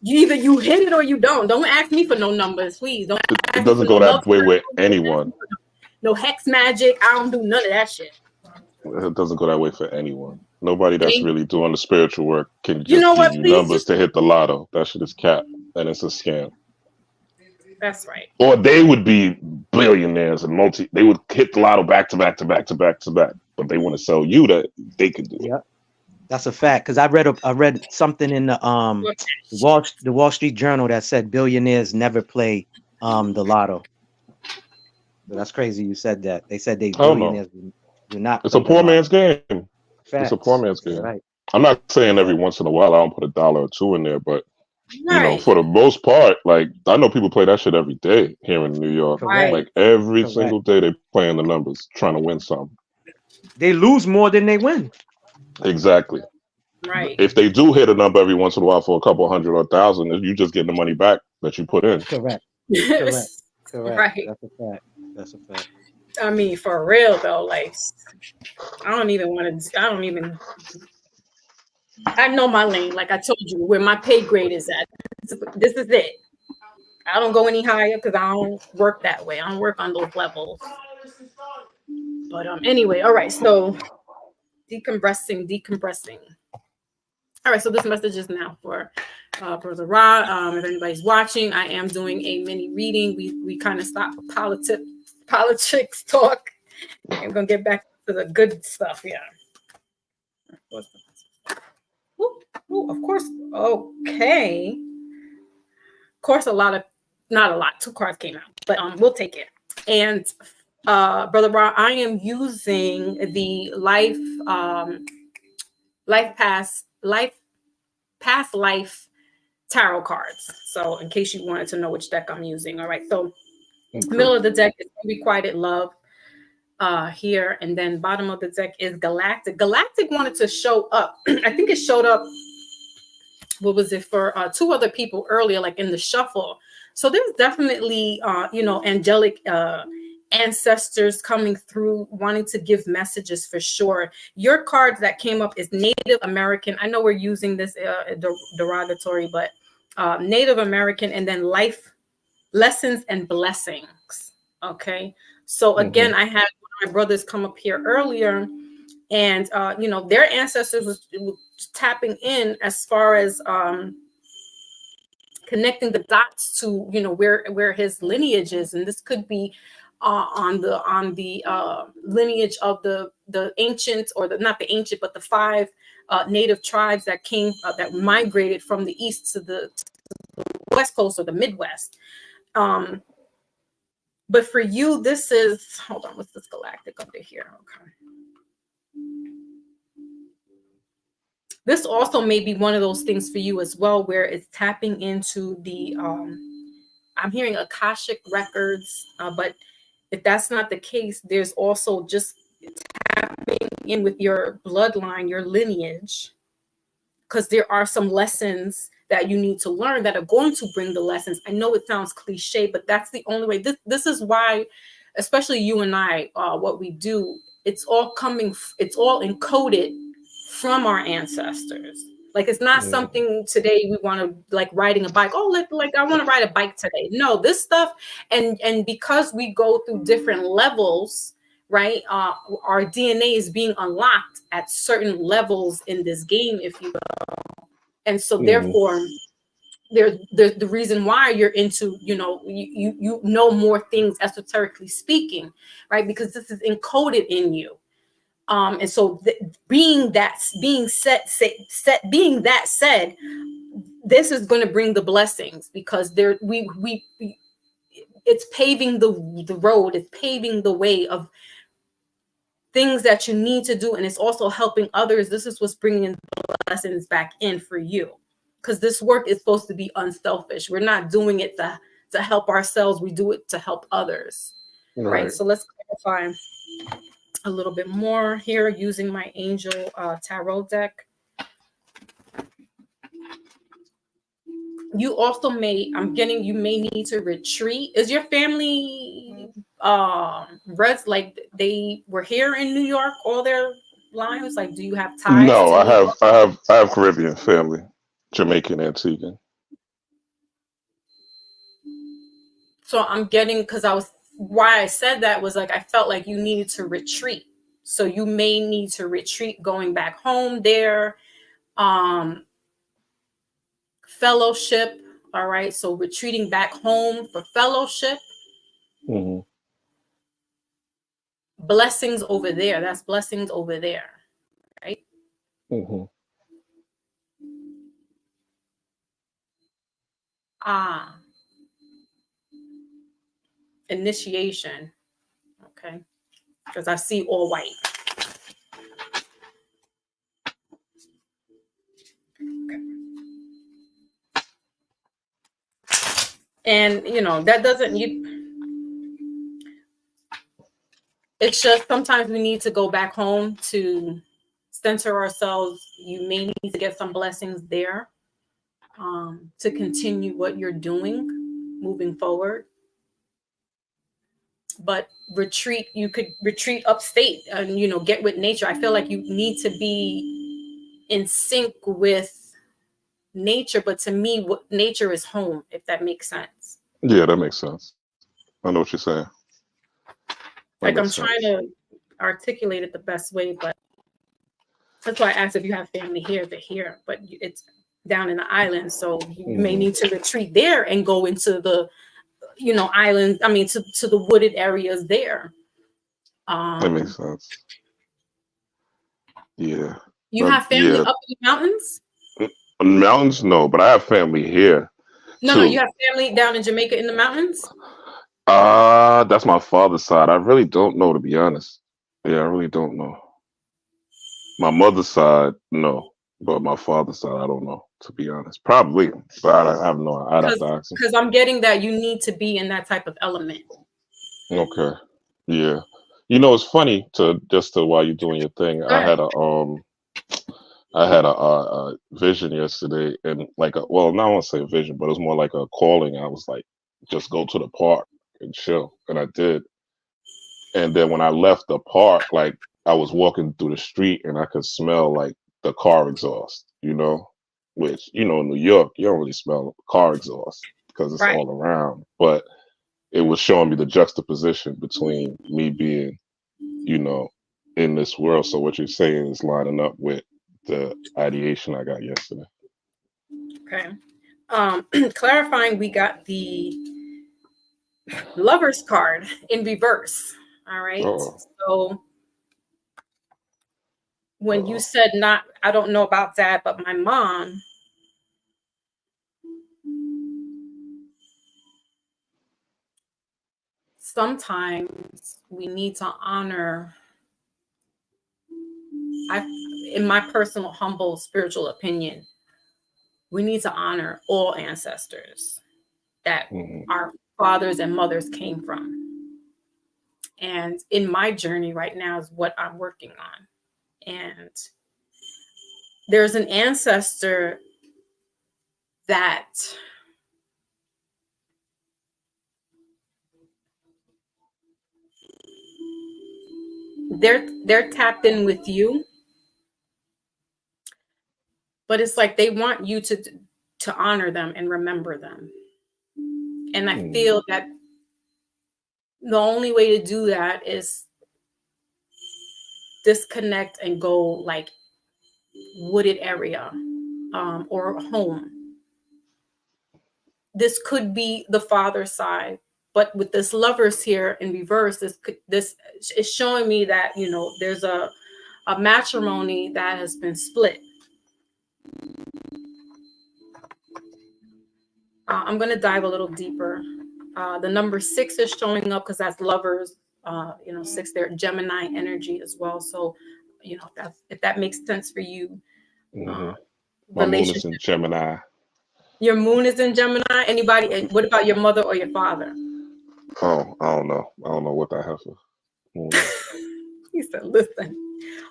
Either you hit it or you don't. Don't ask me for no numbers, please. Don't. It doesn't go that way with anyone. No hex magic. I don't do none of that shit. It doesn't go that way for anyone. Nobody that's really doing the spiritual work can just give you numbers to hit the lotto. That shit is capped, and it's a scam. That's right. Or they would be billionaires and they would hit the lotto back to back to back to back to back. But they want to sell you that they could do it. Yeah. That's a fact. Because I read something in the Wall Street Journal that said billionaires never play the lotto. So that's crazy. You said that. They said billionaires do not. It's Play a poor the lotto. man's game. Facts. It's a poor man's game. Right. I'm not saying every once in a while I don't put $1 or $2 in there, but Right. for the most part, like I know people play that shit every day here in New York. Correct. Like every Correct. single day they playing the numbers, trying to win something. They lose more than they win. Exactly. Right. If they do hit a number every once in a while for a couple hundred or $1,000, you just get the money back that you put in. Correct. Correct. Right. That's a fact. That's a fact. I mean, for real though, like I don't even I know my lane, like I told you, where my pay grade is at. This is it. I don't go any higher because I don't work that way. I don't work on those levels. But anyway, all right. So decompressing. All right. So this message is now for Brother Ra. If anybody's watching, I am doing a mini reading. We kind of stopped politics talk. I'm gonna get back to the good stuff. Yeah. Ooh, of course. Okay. Of course, not a lot. 2 cards came out, but we'll take it. And Brother Ra, I am using the past life tarot cards. So in case you wanted to know which deck I'm using, all right. So middle of the deck is Requited Love here, and then bottom of the deck is Galactic. Galactic wanted to show up. I think it showed up. What was it for 2 other people earlier, like in the shuffle? So there's definitely, angelic ancestors coming through, wanting to give messages for sure. Your card that came up is Native American. I know we're using this derogatory, but Native American, and then life lessons and blessings. Okay. So again, I had one of my brothers come up here earlier, and their ancestors was tapping in as far as connecting the dots to where his lineage is, and this could be on the lineage of the ancient, or not the ancient, but the 5 native tribes that came that migrated from the east to the west coast, or the Midwest. But for you, this is, hold on, what's this galactic under here? Okay. This also may be one of those things for you as well, where it's tapping into the, I'm hearing Akashic records, but if that's not the case, there's also just tapping in with your bloodline, your lineage, because there are some lessons that you need to learn that are going to bring the lessons. I know it sounds cliche, but that's the only way. This is why, especially you and I, what we do, it's all encoded from our ancestors. Like, it's not something today we want to, like, riding a bike. Oh, like I want to ride a bike today. No, this stuff, and because we go through different levels, right? Our DNA is being unlocked at certain levels in this game, if you will. And so therefore, there's the reason why you're into, you know more things esoterically speaking, right? Because this is encoded in you. And so being that said, this is going to bring the blessings, because it's paving the road, it's paving the way of things that you need to do, and it's also helping others. This is what's bringing the lessons back in for you, because this work is supposed to be unselfish. We're not doing it to help ourselves, we do it to help others, right? So let's clarify a little bit more here using my angel tarot deck. You also may need to retreat. Is your family like they were here in New York all their lives? Like, do you have ties? No, I have Caribbean family, Jamaican, Antiguan. So I'm getting, because why I said that was, like, I felt like you needed to retreat. So you may need to retreat, going back home there. Fellowship. All right. So retreating back home for fellowship. Blessings over there. That's blessings over there. Right. Initiation. Okay. Because I see all white. Okay. And that doesn't it's just sometimes we need to go back home to center ourselves. You may need to get some blessings there to continue what you're doing moving forward. But you could retreat upstate and get with nature. I feel like you need to be in sync with nature, but to me, nature is home, if that makes sense. Yeah, that makes sense. I know what you're saying. Like I'm trying to articulate it the best way, but that's why I asked if you have family here. They're here, but it's down in the island, so you may need to retreat there and go into the island. I mean, to the wooded areas there. That makes sense. Yeah. You have family up in the mountains? Mountains, no, but I have family here. No, you have family down in Jamaica in the mountains? That's my father's side. I really don't know, to be honest. Yeah, I really don't know. My mother's side, no, but my father's side, I don't know, to be honest. Probably, but I have no. I'd have to ask him. Because I'm getting that you need to be in that type of element. Okay. Yeah. It's funny while you're doing your thing. I had a vision yesterday, and not I want to say a vision, but it was more like a calling. I was like, just go to the park and chill, and I did. And then when I left the park, like I was walking through the street, and I could smell like the car exhaust. Which in New York you don't really smell car exhaust because it's all around. But it was showing me the juxtaposition between me being, in this world. So what you're saying is lining up with the ideation I got yesterday. Okay. Clarifying, we got the Lover's card in reverse. All right. So when you said I don't know about that, but my mom, sometimes we need to honor, in my personal, humble, spiritual opinion, we need to honor all ancestors that our fathers and mothers came from. And in my journey right now is what I'm working on. And there's an ancestor that they're tapped in with you, but it's like they want you to honor them and remember them. And I feel that the only way to do that is disconnect and go like wooded area or home. This could be the father side, but with this Lovers here in reverse, this is showing me that there's a matrimony that has been split. I'm going to dive a little deeper. The number 6 is showing up because that's Lovers. 6 there, Gemini energy as well. So, if that makes sense for you. My moon is in Gemini. Your moon is in Gemini. Anybody? What about your mother or your father? Oh, I don't know. I don't know what that has for moon. He said, "Listen,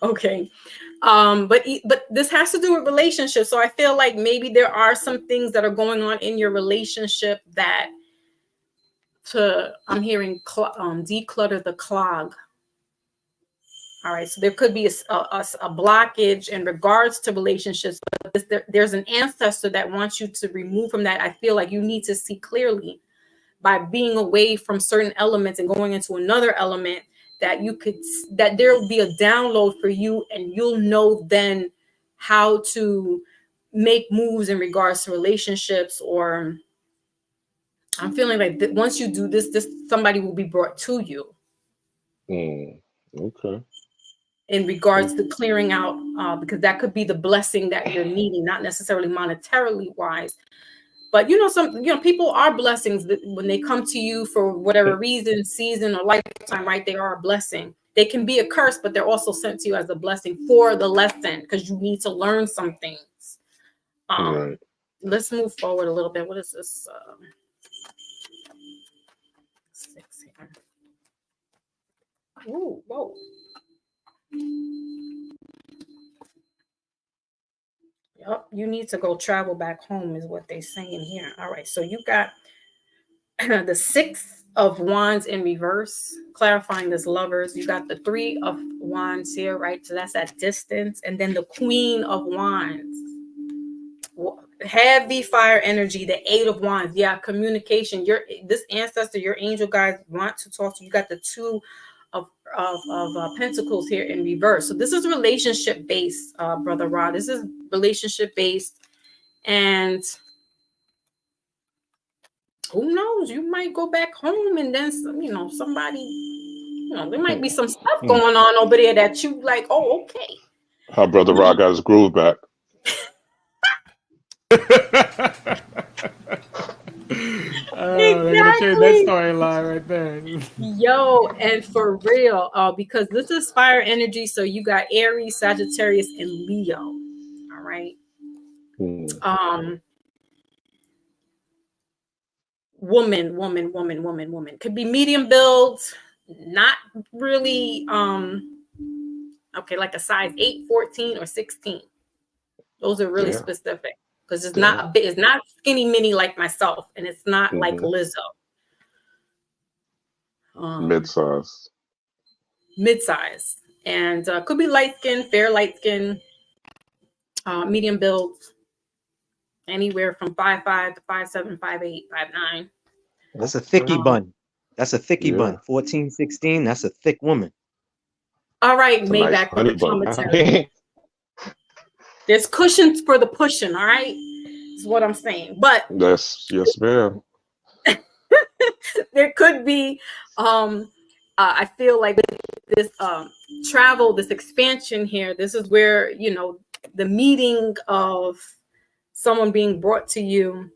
okay." But this has to do with relationships. So I feel like maybe there are some things that are going on in your relationship that I'm hearing declutter the clog. All right. So there could be a blockage in regards to relationships. But there's an ancestor that wants you to remove from that. I feel like you need to see clearly by being away from certain elements and going into another element that there will be a download for you, and you'll know then how to make moves in regards to relationships. Or I'm feeling like once you do this somebody will be brought to you. Okay. In regards to clearing out, because that could be the blessing that you're needing, not necessarily monetarily wise, But people are blessings that when they come to you for whatever reason, season, or lifetime, right? They are a blessing. They can be a curse, but they're also sent to you as a blessing for the lesson, because you need to learn some things. Right. Let's move forward a little bit. What is this? 6 here. Ooh, whoa. Yep, you need to go travel back home is what they're saying here. All right, so you got the 6 of Wands in reverse, clarifying this Lovers. You got the 3 of Wands here, right? So that's at distance. And then the Queen of Wands. Heavy fire energy, the 8 of Wands. Yeah, communication. This ancestor, your angel guys want to talk to you. You got the 2 of Pentacles here in reverse. So this is relationship based, Brother Rod. This is relationship based, and who knows? You might go back home, and then somebody, there might be some stuff going on over there that you like. Oh, okay. How Brother Rod got his groove back. Exactly. That storyline right there. Yo, and for real, because this is fire energy, so you got Aries, Sagittarius, and Leo. All right. Woman could be medium build, not really okay, like a size 8, 14, or 16. Those are really specific, because it's not skinny mini like myself, and it's not like Lizzo. Mid-size, and could be light skin, fair light skin, medium build, anywhere from 5'5" to 5'7", 5'8", 5'9". That's a thickie bun. That's a thickie bun. 14, 16. That's a thick woman. All right, Maybach, nice commentary. There's cushions for the pushing. All right, is what I'm saying. But yes, ma'am. There could be. I feel like this travel, this expansion here. This is where the meeting of someone being brought to you.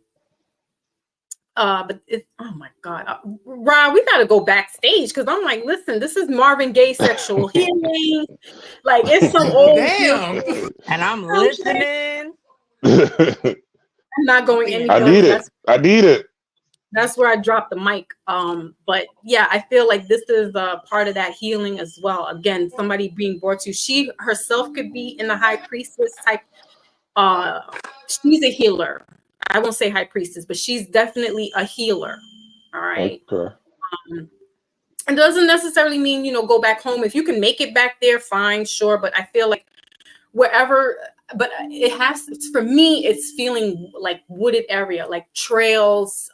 But oh my God, Rob, we gotta go backstage, because I'm like, listen, this is Marvin Gaye sexual healing. Like, it's some old damn. And I'm listening. I'm not going anywhere. I need it. That's where I dropped the mic. But yeah, I feel like this is part of that healing as well. Again, somebody being brought to you. She herself could be in the high priestess type. She's a healer. I won't say high priestess, but she's definitely a healer. All right. Okay. It doesn't necessarily mean, go back home. If you can make it back there, fine, sure. But I feel like wherever, but it has, for me, it's feeling like wooded area, like trails,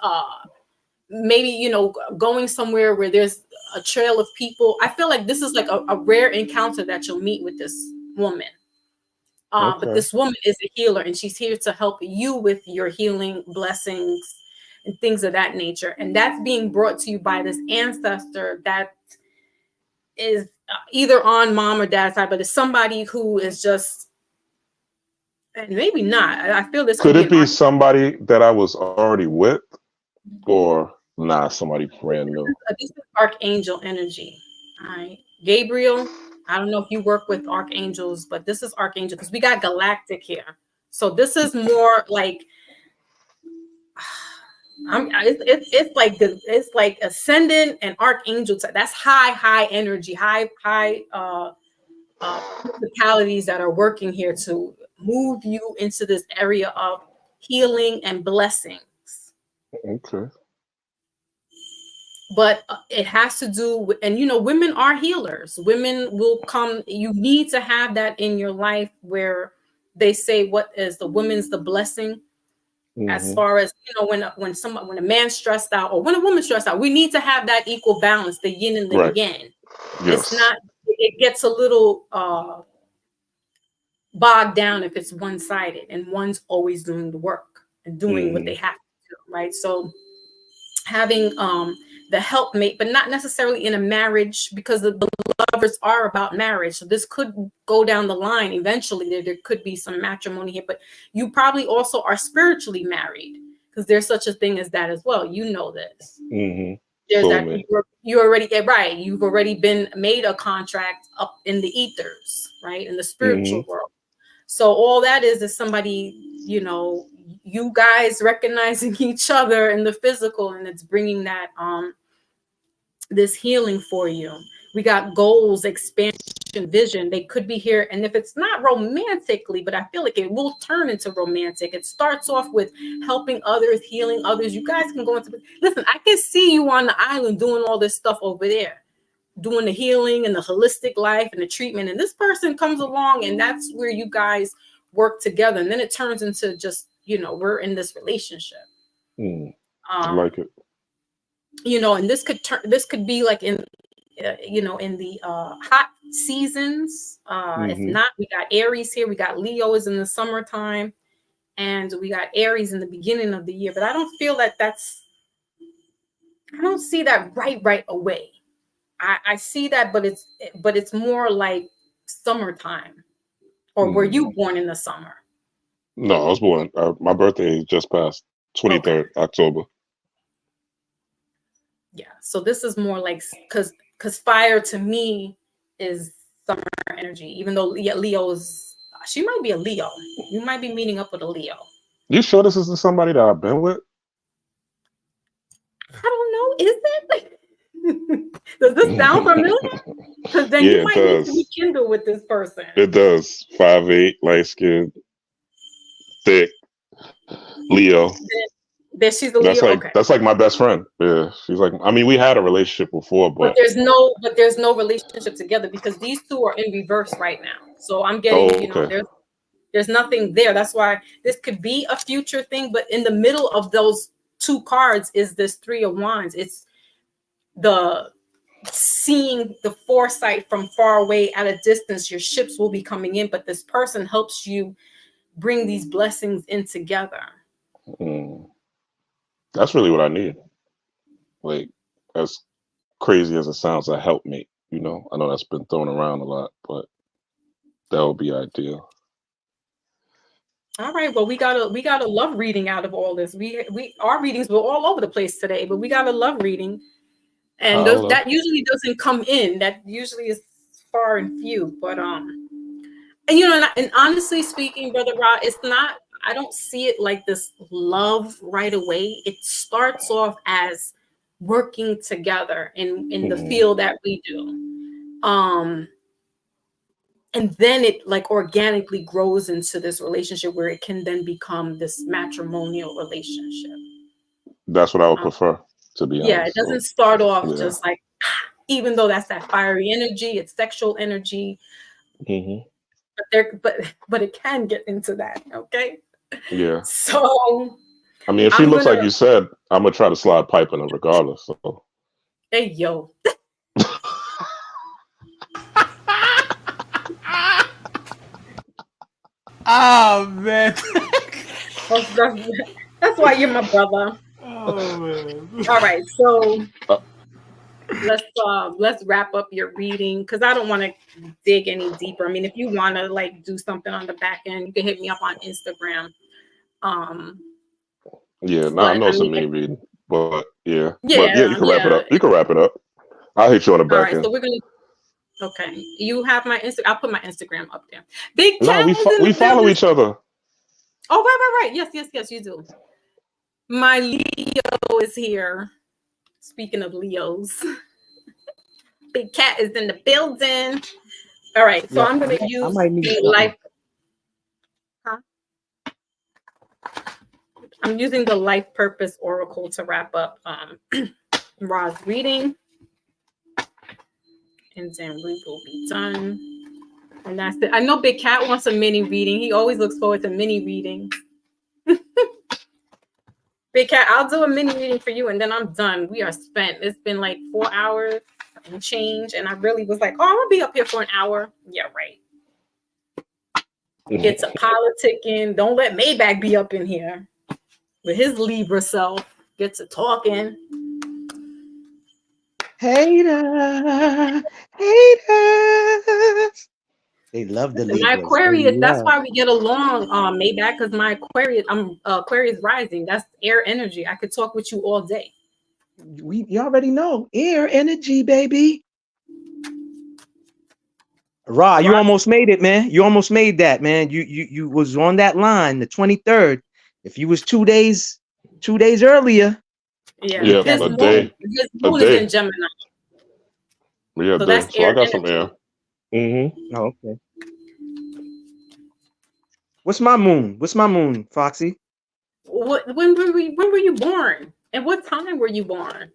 maybe, going somewhere where there's a trail of people. I feel like this is like a rare encounter that you'll meet with this woman. But this woman is a healer, and she's here to help you with your healing blessings and things of that nature. And that's being brought to you by this ancestor that is either on mom or dad's side, but it's somebody who is just, and maybe not. I feel this could it be somebody that I was already with, or somebody brand new? This is archangel energy. All right, Gabriel. I don't know if you work with archangels, but this is archangel, because we got galactic here. So this is more like it's like ascendant and archangel. That's high energy, high mentalities that are working here to move you into this area of healing and blessings. Okay. But it has to do with, and women are healers. Women will come. You need to have that in your life, where they say, what is the woman's the blessing? As far as, when a man's stressed out, or when a woman's stressed out, we need to have that equal balance, the yin and the yang. Yes. It's not, it gets a little bogged down if it's one-sided, and one's always doing the work and doing what they have to do, right? So having the helpmate, but not necessarily in a marriage, because the lovers are about marriage. So this could go down the line eventually. There could be some matrimony here, but you probably also are spiritually married, because there's such a thing as that as well. You know this. Mm-hmm. There's that you already right. You've already been made a contract up in the ethers, right, in the spiritual world. So all that is somebody, you know, you guys recognizing each other in the physical, and it's bringing that this healing for you. We got goals, expansion, vision. They could be here, and if it's not romantically, but I feel like it will turn into romantic. It starts off with helping others, healing others. You guys can go into, listen, I can see you on the island doing all this stuff over there, doing the healing and the holistic life and the treatment, and this person comes along, and that's where you guys work together, and then it turns into just, you know, we're in this relationship. I like it. You know, and this could be like in you know, in the hot seasons. If not, we got Aries here. We got Leos in the summertime, and we got Aries in the beginning of the year. But I don't feel that I don't see that right away. I see that, but it's more like summertime. Or were you born in the summer? No, I was born. My birthday just passed 23rd October. Yeah. So this is more like, because fire to me is summer energy, even though Leo's, she might be a Leo. You might be meeting up with a Leo. You sure this isn't somebody that I've been with? I don't know. Is it? Does this sound familiar? Because then you might need to rekindle with this person. It does. 5'8", light skin, thick, Leo. That she's a Leo. That's like my best friend. Yeah, she's like. I mean, we had a relationship before, but there's no relationship together because these two are in reverse right now. So I'm getting, you know, there's nothing there. That's why this could be a future thing. But in the middle of those two cards is this Three of Wands. It's the seeing the foresight from far away at a distance. Your ships will be coming in, but this person helps you bring these blessings in together. That's really what I need. Like, as crazy as it sounds, a helpmate. You know, I know that's been thrown around a lot, but that would be ideal. All right. Well, we got a love reading out of all this. Our readings were all over the place today, but we got a love reading, and that usually doesn't come in. That usually is far and few. But and you know, and honestly speaking, Brother Ra, it's not. I don't see it like this love right away. It starts off as working together in the field that we do. And then it like organically grows into this relationship where it can then become this matrimonial relationship. That's what I would prefer, to be honest. Yeah, it doesn't start off just like, even though that's that fiery energy, it's sexual energy. But it can get into that, okay? Yeah. So I mean, if she looks like you said, I'm gonna try to slide pipe in her regardless. So. Hey yo. Oh man. That's why you're my brother. Oh man. All right, so let's wrap up your reading because I don't want to dig any deeper. I mean, if you want to like do something on the back end, you can hit me up on Instagram. Yeah, I know it's a mini reading, but yeah, you can wrap it up. You can wrap it up. I'll hit you on the back end. So we're gonna. Okay, you have my Instagram. I'll put my Instagram up there. Big Cat. No, we follow each other. Oh, right. Yes, you do. My Leo is here. Speaking of Leos, Big Cat is in the building. All right, so I'm gonna use the life. I'm using the Life Purpose Oracle to wrap up Ra's reading. And then we will be done. And that's it. I know Big Cat wants a mini reading. He always looks forward to mini reading. Big Cat, I'll do a mini reading for you and then I'm done. We are spent. It's been like 4 hours and change. And I really was like, oh, I'm going to be up here for an hour. Yeah, right. Get to politicking. Don't let Maybach be up in here with his Libra self. Get to talking. Haters. They love the My Libras. Aquarius, that's why we get along, Maybach, because my Aquarius, I'm Aquarius rising. That's air energy. I could talk with you all day. You already know. Air energy, baby. Ra, you almost made it, man. You almost made that, man. You was on that line, the 23rd. If you was 2 days earlier. Yeah, a day. His moon is in Gemini. Yeah, so that's so air I got energy. some air. Mm-hmm. Oh, okay. What's my moon, Foxy? When were you born? And what time were you born?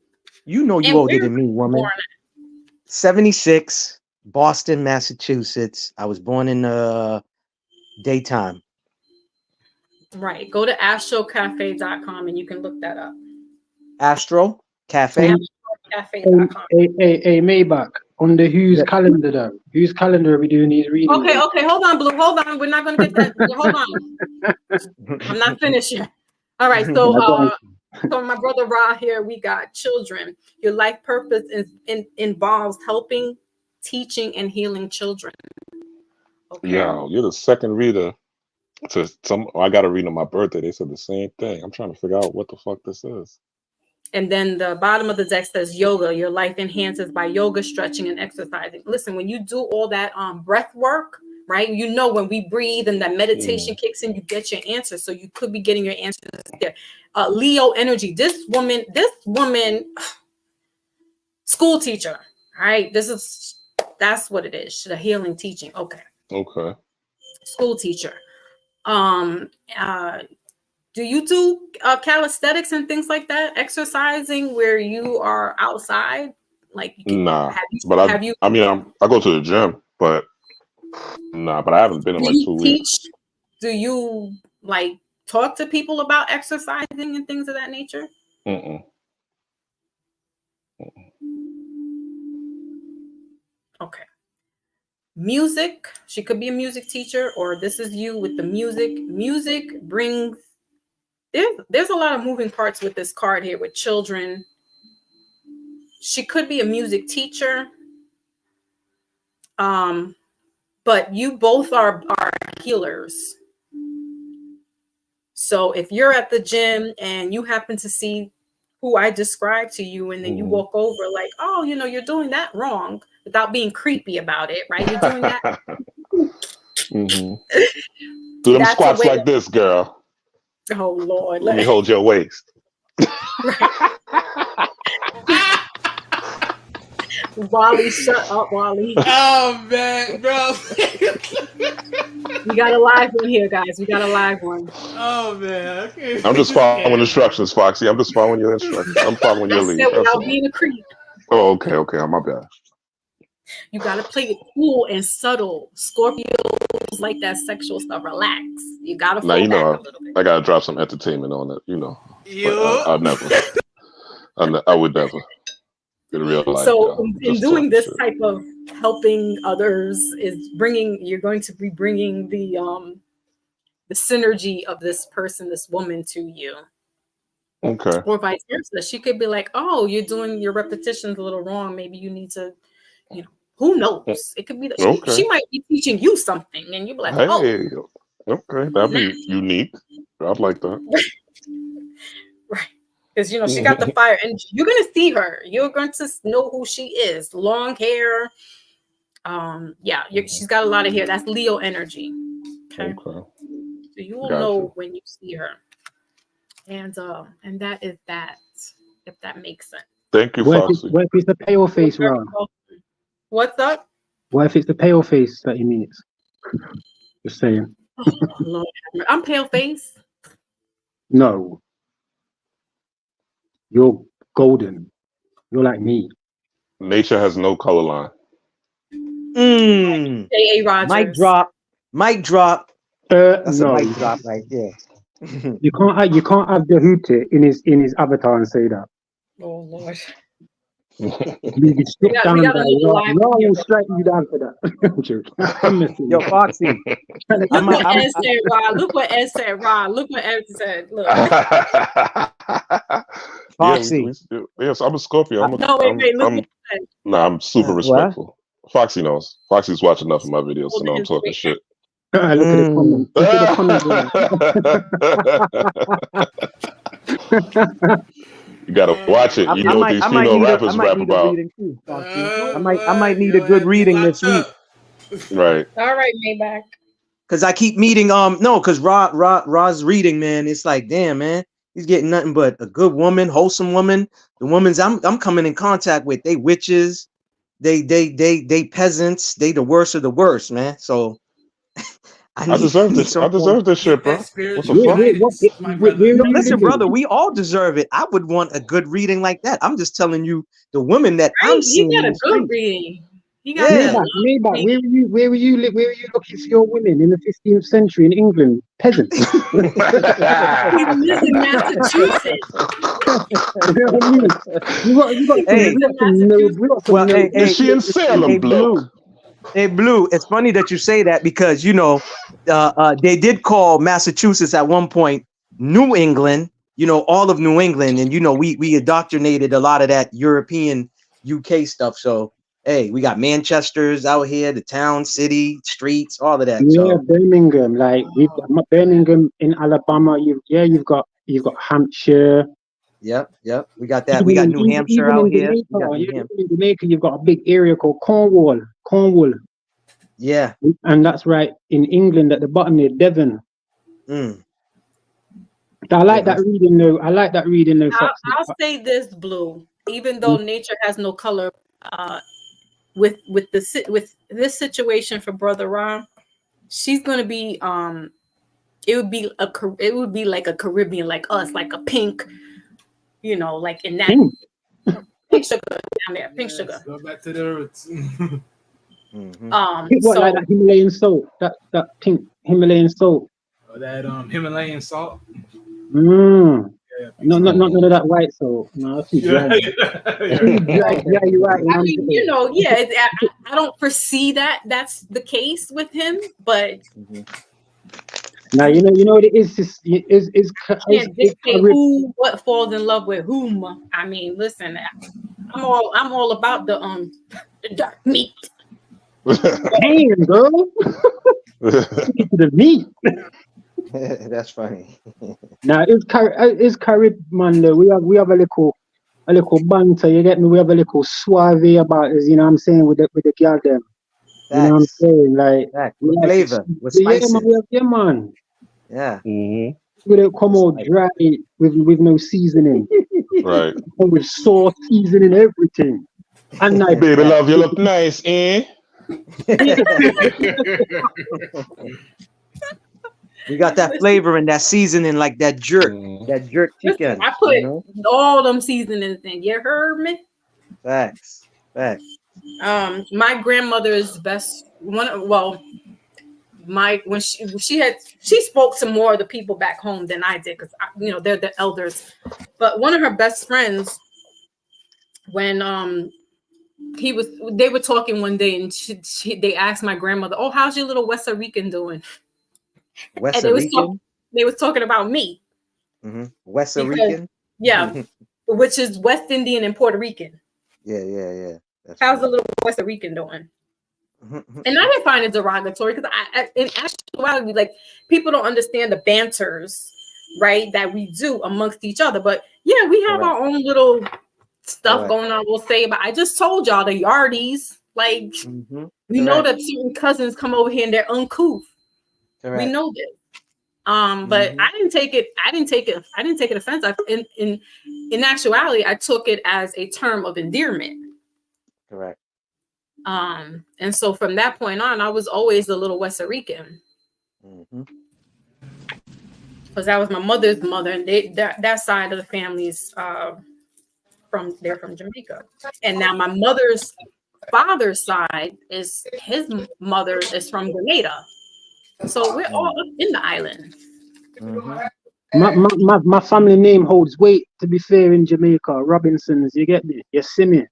You know you older than me, woman. 76, Boston, Massachusetts. I was born in daytime. Right. Go to astrocafe.com and you can look that up. Astro Cafe. Astrocafe.com. Hey, Maybach, on the whose calendar though? Whose calendar are we doing these readings? Okay, hold on, Blue. Hold on. We're not gonna get that. Hold on. I'm not finished yet. All right, so so my brother Ra here, we got children. Your life purpose involves helping, teaching, and healing children. Okay. Yeah, you're the second reader to some. I got a read on my birthday. They said the same thing. I'm trying to figure out what the fuck this is. And then the bottom of the deck says yoga. Your life enhances by yoga, stretching, and exercising. Listen, when you do all that breath work, right? You know, when we breathe and that meditation kicks in, you get your answers. So you could be getting your answers there. Leo energy. This woman, school teacher. All right. That's what it is. The healing teaching. Okay. School teacher. Do you do calisthenics and things like that? Exercising where you are outside? Like nah, I go to the gym, but but I haven't been in like 2 weeks. Do you like talk to people about exercising and things of that nature? Okay. Music. She could be a music teacher, or this is you with the music. Music brings. There's a lot of moving parts with this card here with children. She could be a music teacher. But you both are healers. So if you're at the gym and you happen to see who I described to you, and then you walk over like, oh, you're doing that wrong, without being creepy about it, right? You're doing that. Do them squats like this, girl. Oh Lord! Let me hold your waist. Wally, shut up, Wally. Oh man, bro. We got a live one here, guys. We got a live one. Oh man, okay. I'm just following instructions, Foxy. I'm just following your instructions. I'm following your lead. Without being a creep. Oh, okay. On my bad. You gotta play it cool and subtle. Scorpios like that sexual stuff. Relax. You gotta fall back a little bit. I gotta drop some entertainment on it, I'll never. I would never. In real life. So in doing this type of helping others you're going to be bringing the synergy of this person, this woman, to you. Okay. Or vice versa. She could be like, oh, you're doing your repetitions a little wrong. Maybe you need to, who knows? It could be that she might be teaching you something, and you'd be like, hey, okay, that'd be unique. I'd like that. Right. Because, she got the fire energy. You're going to see her. You're going to know who she is. Long hair. She's got a lot of hair. That's Leo energy. Okay. So you will know when you see her. And that is that, if that makes sense. Thank you, Foxy. What if it's the pale face, Ron? What's up? What if it's the pale face that he means? Just saying. Oh, Lord. I'm pale face. No. You're golden. You're like me. Nature has no color line. J.A. Rogers. Mic drop. That's no. a mic drop right there. You can't have the hooter in his avatar and say that. Oh Lord. You can strip down that. No, I will strike you down for that. I'm joking. I'm missing. Yo, Foxy. Look what Ed said, Ron. Look what Ed said. Look. Foxy. Yes, I'm a Scorpio. Wait. Look what he said. I'm super respectful. Foxy knows. Foxy's watched enough of my videos to know I'm talking shit. Look at the comments. Look at the comments. You gotta watch it. You know what these female rappers rap about. I might need a good reading this week. Right. All right, Maybach. Cause I keep meeting cause Ra's reading, man. It's like, damn, man, he's getting nothing but a good woman, wholesome woman. The women's I'm coming in contact with, they witches, they peasants, they the worst of the worst, man. So I deserve this. I deserve this shit, bro. What the fuck? Listen, brother, we all deserve it. I would want a good reading like that. I'm just telling you, the women that I'm seeing. You got a good reading. Maybach, where were you looking for your women in the 15th century in England? Peasants. We live in Massachusetts. Is she in Salem, Blue? Hey, Blue, it's funny that you say that because, you know, they did call Massachusetts at one point New England, you know, all of New England. And, you know, we indoctrinated a lot of that European UK stuff. So, hey, we got Manchester's out here, the town, city, streets, all of that. Yeah, so. Birmingham, like we've got Birmingham in Alabama. You've got Hampshire. Yep. We got that. We got New Hampshire out here. In Jamaica, you've got a big area called Cornwall. Yeah. And that's right in England at the bottom there, Devon. I like that reading though. I'll say this, Blue. Even though nature has no color, with this situation for Brother Ron, she's gonna be it would be like a Caribbean, like us, like a pink, you know, like in that pink sugar down there, pink sugar. Go back to the roots. Like that Himalayan salt, that pink Himalayan salt. That Himalayan salt. Yeah, no, not none of that white salt. No, that's too dry. Yeah, you're right. I mean, you know, I don't foresee that's the case with him, but now you know what it is. Can't dictate what falls in love with whom. I mean, listen, I'm all about the dark meat. Damn, girl. The meat. That's funny. Now it's Caribbean though. We have a little banter. You get me? We have a little suave about this. You know what I'm saying with the girl them. You know what I'm saying? Like with flavor, with spices. Yeah, man. Yeah. We don't come out dry with no seasoning. Right. With sauce, seasoning, everything. And nice. Baby love, you look nice, eh? We got that flavor and that seasoning, like that jerk chicken. I put all them seasonings in. You heard me? Facts. My grandmother's best one. Well, when she spoke to more of the people back home than I did, because you know they're the elders. But one of her best friends, when they were talking one day, and they asked my grandmother, "Oh, how's your little West Rican doing?" West Rican? They was talking about me. West Rican? Yeah, which is West Indian and Puerto Rican. Yeah. How's the little West Rican doing? And I didn't find it derogatory because in actuality, like people don't understand the banters, right, that we do amongst each other. But yeah, we have our own little stuff going on. We'll say, but I just told y'all the yardies, like we know that certain cousins come over here and they're uncouth. We know this. But I didn't take it offensive. In actuality, I took it as a term of endearment. Correct. And so from that point on, I was always the little West Rican. Because that was my mother's mother, and that side of the family's they're from Jamaica. And now my mother's father's side his mother is from Grenada. So we're all up in the island. My family name holds weight, to be fair, in Jamaica. Robinsons, you get me? You see me?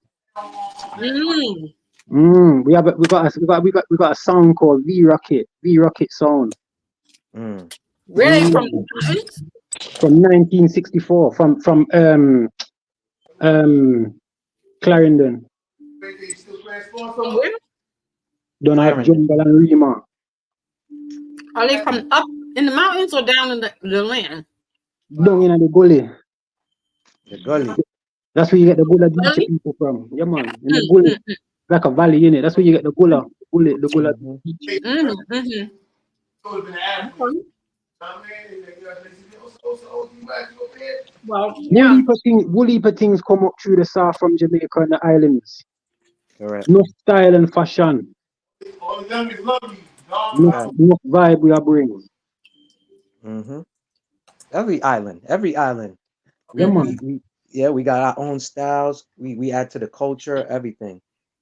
We got a song called V Rocket song. Really? From 1964, from Clarendon. From where? Don't have jungle and Rima. Are they from up in the mountains or down in the land? Down in the gully. The gully. That's where you get the Gula Beach people from. Yeah, man. In the gully. Like a valley in it. That's where you get the Gula. The Gula Beach. Well, yeah. Wool heap of things come up through the south from Jamaica and the islands. Correct. No style and fashion. No vibe we are bringing. Every island. Yeah, man. We got our own styles. We add to the culture, everything.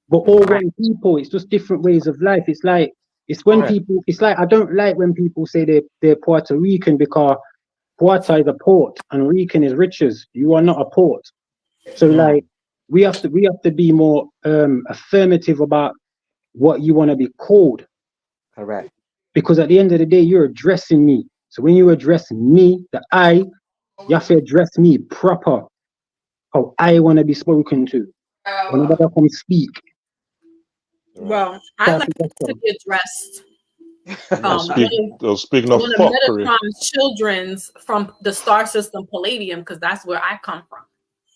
But all one people, it's just different ways of life. It's like I don't like when people say they're Puerto Rican because Puerto is a port and Rican is riches. You are not a port. So like we have to be more affirmative about what you want to be called. Correct. Because at the end of the day, you're addressing me. So when you address me, you have to address me proper. How I want to be spoken to. Whenever I come speak. Well, I like to be addressed. Speaking of fuckery. Metatron's children's from the star system Palladium, because that's where I come from.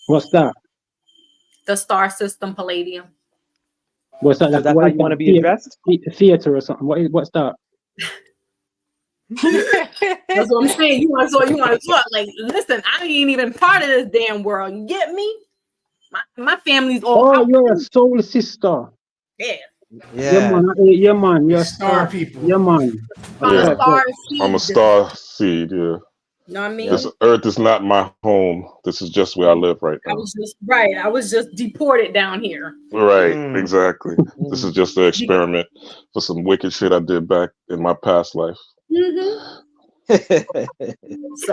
What's that? The star system Palladium. What's that? So that's how you want to be addressed? Theater or something. What's that? That's what I'm saying. You want to talk. Like, listen, I ain't even part of this damn world. You get me? My family's all out. You're a soul sister. Yeah. Yeah, man. You're star people. Yeah, man. I'm a star seed, yeah. You know what I mean? This earth is not my home. This is just where I live right now. I was just deported down here. Right, exactly. This is just an experiment for some wicked shit I did back in my past life. So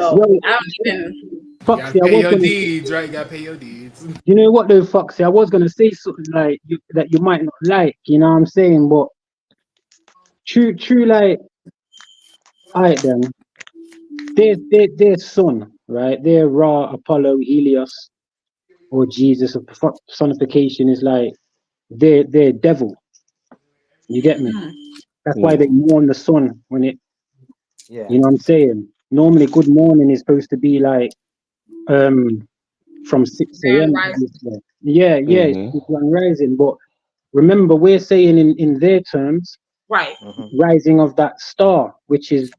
I don't even. Foxy, gotta pay your deeds, right? Gotta pay your deeds. You know what though, Foxy? I was gonna say something like that you might not like, you know what I'm saying? But true, like, alright then. Their son, right? Their Ra, Apollo, Helios, or Jesus of personification is like their devil. You get me? That's why they mourn the sun when it. Yeah. You know what I'm saying? Normally, good morning is supposed to be like from 6 a.m. Yeah, it's one rising. But remember, we're saying in their terms, right, rising of that star, which is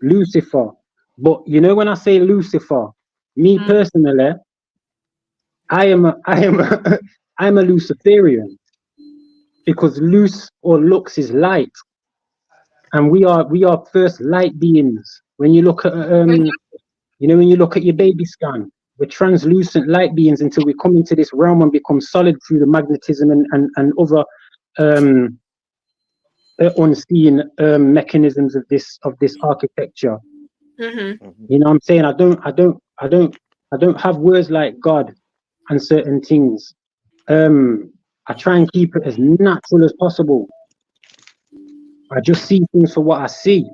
Lucifer. But you know, when I say Lucifer, me personally, I'm a Luciferian, because Luce or lux is light, and we are first light beings. When you look at when you look at your baby scan, we're translucent light beings until we come into this realm and become solid through the magnetism and other unseen mechanisms of this architecture. You know what I'm saying? I don't have words like God and certain things. I try and keep it as natural as possible. I just see things for what I see.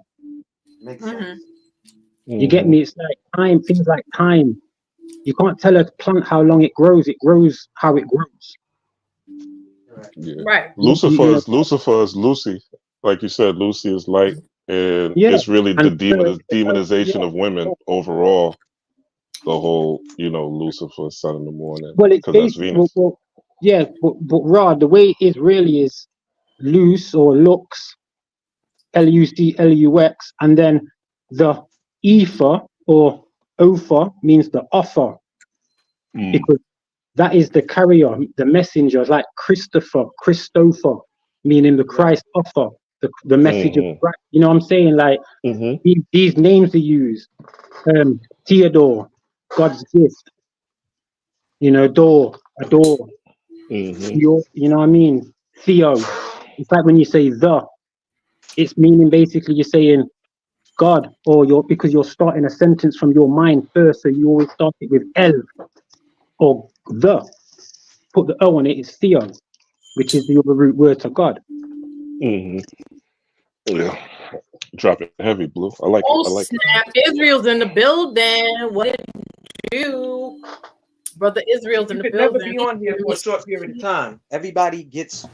Makes sense. You get me? It's like time, things like time. You can't tell a plant how long it grows how it grows. Yeah. Right. Lucifer is Lucy. Like you said, Lucy is light, and it's really the demonization of women overall. The whole, Lucifer, sun in the morning. Well, it's basically, but Rod, the way it is really is Luce or Lux, L-U-C-L-U-X, and then the ether or Opher means the offer, because that is the carrier, the messenger, like Christopher, meaning the Christ offer, the message of Christ. You know what I'm saying? Like these names are used. Theodore, God's gift. Door, adore. You know what I mean? Theo. It's like when you say it's meaning basically you're saying God, or because you're starting a sentence from your mind first, so you always start it with L or the. Put the O on it, it's Theo, which is the other root word to God. Yeah. Drop it heavy, Blue. I like it. I like snap. Israel's in the building. What did you do? Brother Israel's in the building. Never be on here for a short period of time. Everybody gets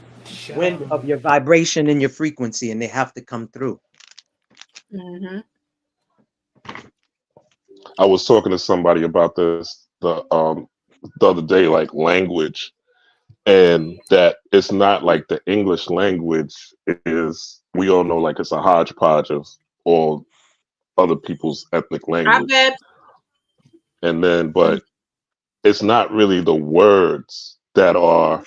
wind of your vibration and your frequency, and they have to come through. Mm-hmm. I was talking to somebody about this the other day, like language, and that it's not like the English language is. We all know like it's a hodgepodge of all other people's ethnic language, and then but it's not really the words that are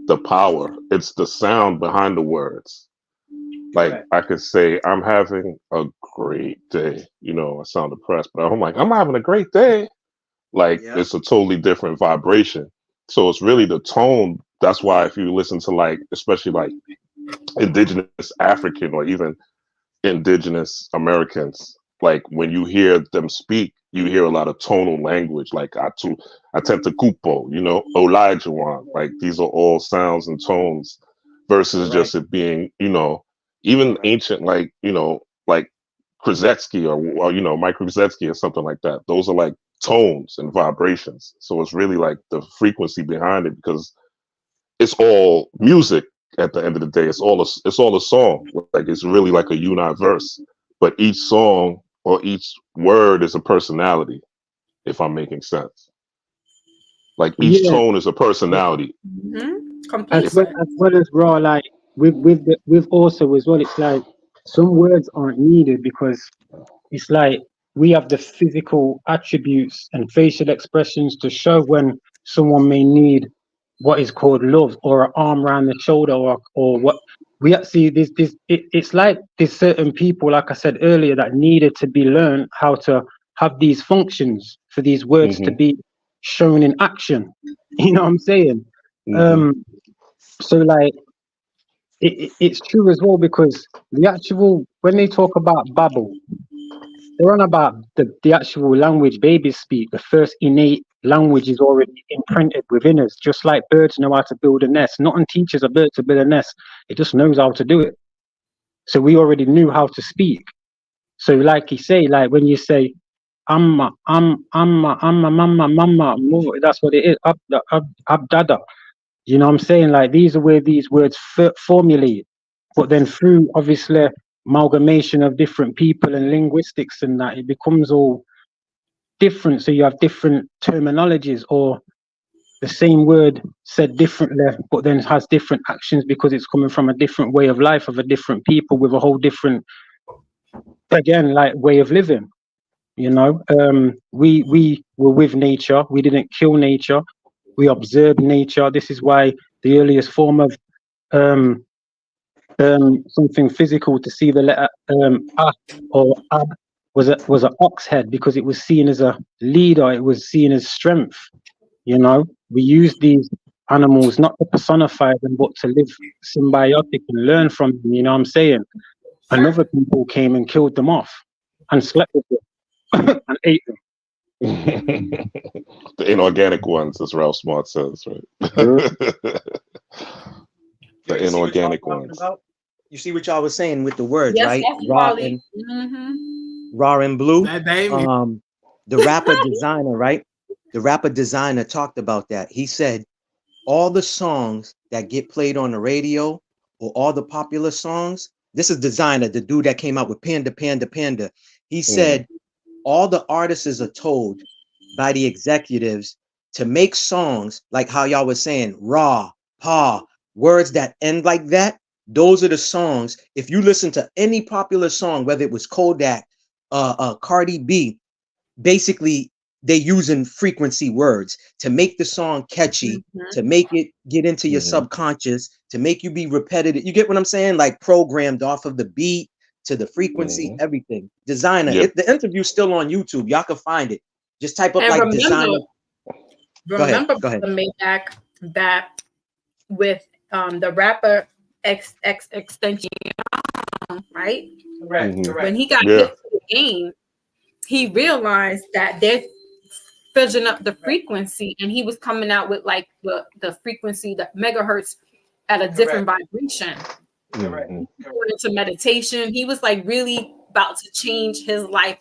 the power. It's the sound behind the words. Like Correct. I could say, I'm having a great day. You know, I sound depressed, but I'm like, I'm having a great day. Like Yeah. it's a totally different vibration. So it's really the tone. That's why if you listen to like, especially like indigenous African or even indigenous Americans, like when you hear them speak, you hear a lot of tonal language, like Atenta Kupo, you know, Olajuwon. Like these are all sounds and tones versus Right. just it being, you know, even Right. ancient, like, you know, like Krzyzewski or you know, Mike Krzyzewski or something like that. Those are like tones and vibrations. So it's really like the frequency behind it because it's all music at the end of the day. It's all a song. Like it's really like a universe. But each song or each word is a personality, if I'm making sense. Like each Yeah, tone is a personality. Mm-hmm. as Completely. well as raw, like with also as well, it's like some words aren't needed because it's like we have the physical attributes and facial expressions to show when someone may need what is called love or an arm around the shoulder or what we actually it's like there's certain people, like I said earlier, that needed to be learned how to have these functions for these words to Mm-hmm. be shown in action. You know what I'm saying? Mm-hmm. So like it's true as well because the actual when they talk about babble, they're on about the actual language babies speak. The first innate language is already imprinted within us, just like birds know how to build a nest. Nothing teaches a bird to build a nest. It just knows how to do it. So we already knew how to speak. So like you say, like when you say, amma, mama, mama, that's what it is. Abdada. You know what I'm saying? Like these are where these words formulate. But then through obviously amalgamation of different people and linguistics and that, it becomes all different. So you have different terminologies or the same word said differently, but then has different actions because it's coming from a different way of life of a different people with a whole different, again, like way of living. You know, we were with nature. We didn't kill nature. We observed nature. This is why the earliest form of um, something physical to see the letter A or ab was an ox head because it was seen as a leader. It was seen as strength. You know, we use these animals not to personify them, but to live symbiotic and learn from them. You know what I'm saying? And other people came and killed them off and slept with them and ate them. The inorganic ones, as Ralph Smart says, right? The You see what y'all inorganic talking ones. about? You see what y'all was saying with the words, Yes, right? definitely. Raw and blue. That Damien. The rapper designer, right? The rapper designer talked about that. He said all the songs that get played on the radio or all the popular songs. This is designer, the dude that came out with Panda, Panda, Panda. He said all the artists are told by the executives to make songs like how y'all was saying, raw, pa, words that end like that. Those are the songs. If you listen to any popular song, whether it was Kodak, Cardi B, basically they using frequency words to make the song catchy, to make it get into your subconscious, to make you be repetitive. You get what I'm saying? Like programmed off of the beat to the frequency, everything. Designer. The interview's still on YouTube. Y'all can find it. Just type up And like designer. remember Go ahead. Maybach that with the rapper extension, right? Correct. When he got hit to the game, he realized that they're filling up the frequency, and he was coming out with like the frequency, the megahertz at a different vibration. Going into meditation, he was like really about to change his life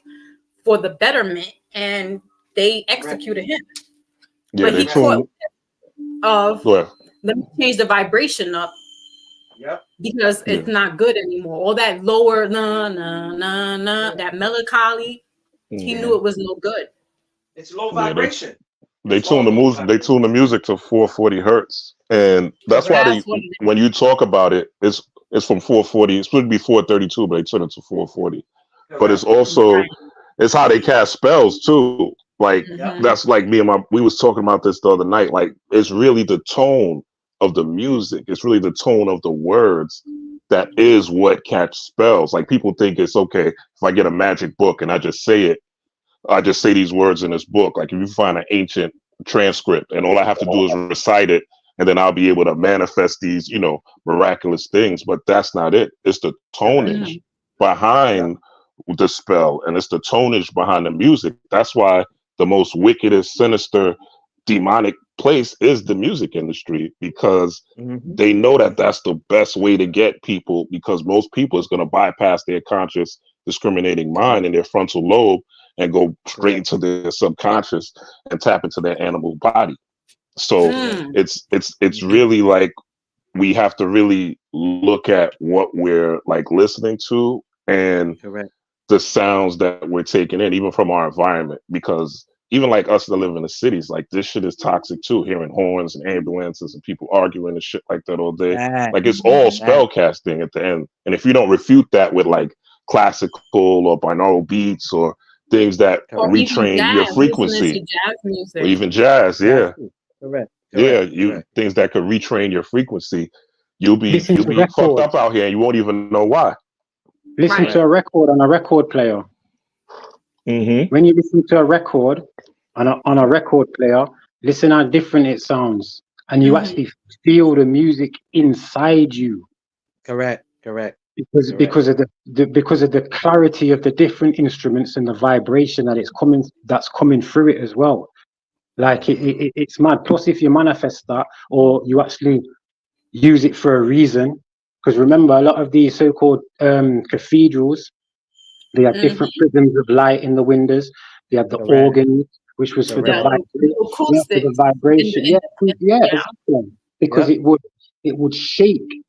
for the betterment, and they executed him. Yeah, but he caught of let me change the vibration up Yep. Because it's not good anymore. All that lower that melancholy, he knew it was no good. It's low vibration. They tune the music. They tune the music to 440 hertz, and that's why when you talk about it, it's from 440. It's supposed to be 432, but they tune it to 440. But it's also it's how they cast spells too. Like that's like me and we was talking about this the other night. Like it's really the tone of the music. It's really the tone of the words that is what catch spells. Like people think it's okay if I get a magic book and I just say it. I just say these words in this book. Like if you find an ancient transcript and all I have to do is recite it, and then I'll be able to manifest these, miraculous things. But that's not it. It's the tonage behind the spell, and it's the tonage behind the music. That's why the most wickedest, sinister, demonic place is the music industry, because they know that that's the best way to get people, because most people is going to bypass their conscious discriminating mind and their frontal lobe and go straight into their subconscious and tap into their animal body. So it's really like we have to really look at what we're like listening to and the sounds that we're taking in, even from our environment, because even like us that live in the cities, like this shit is toxic too, hearing horns and ambulances and people arguing and shit like that all day. Like it's all spell casting at the end. And if you don't refute that with like classical or binaural beats or things that retrain your frequency, or even jazz, things that could retrain your frequency, you'll be fucked up out here and you won't even know why. Listen to a record on a record player. When you listen to a record on a record player, listen how different it sounds, and you actually feel the music inside you. Correct. Because of the clarity of the different instruments and the vibration that's coming through it as well. Like it's mad. Plus, if you manifest that, or you actually use it for a reason, because remember, a lot of these so-called cathedrals, they had different prisms of light in the windows. They had the organ, which was for the vibration. Exactly. Because it would shake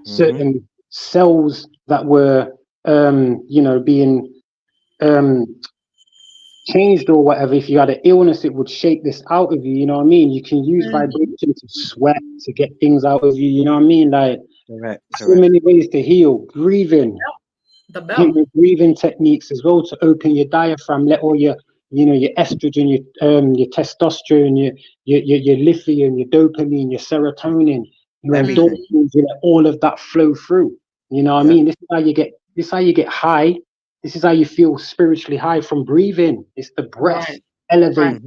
certain cells that were being changed or whatever. If you had an illness, it would shake this out of you. You know what I mean? You can use vibration to sweat to get things out of you. You know what I mean? Like so many ways to heal. Breathing. Breathing techniques as well to open your diaphragm, let all your your estrogen, your testosterone, your lithium, your dopamine, your serotonin, your endorphins, you let all of that flow through. You know what I mean? This is how you get high. This is how you feel spiritually high from breathing. It's the breath elevate.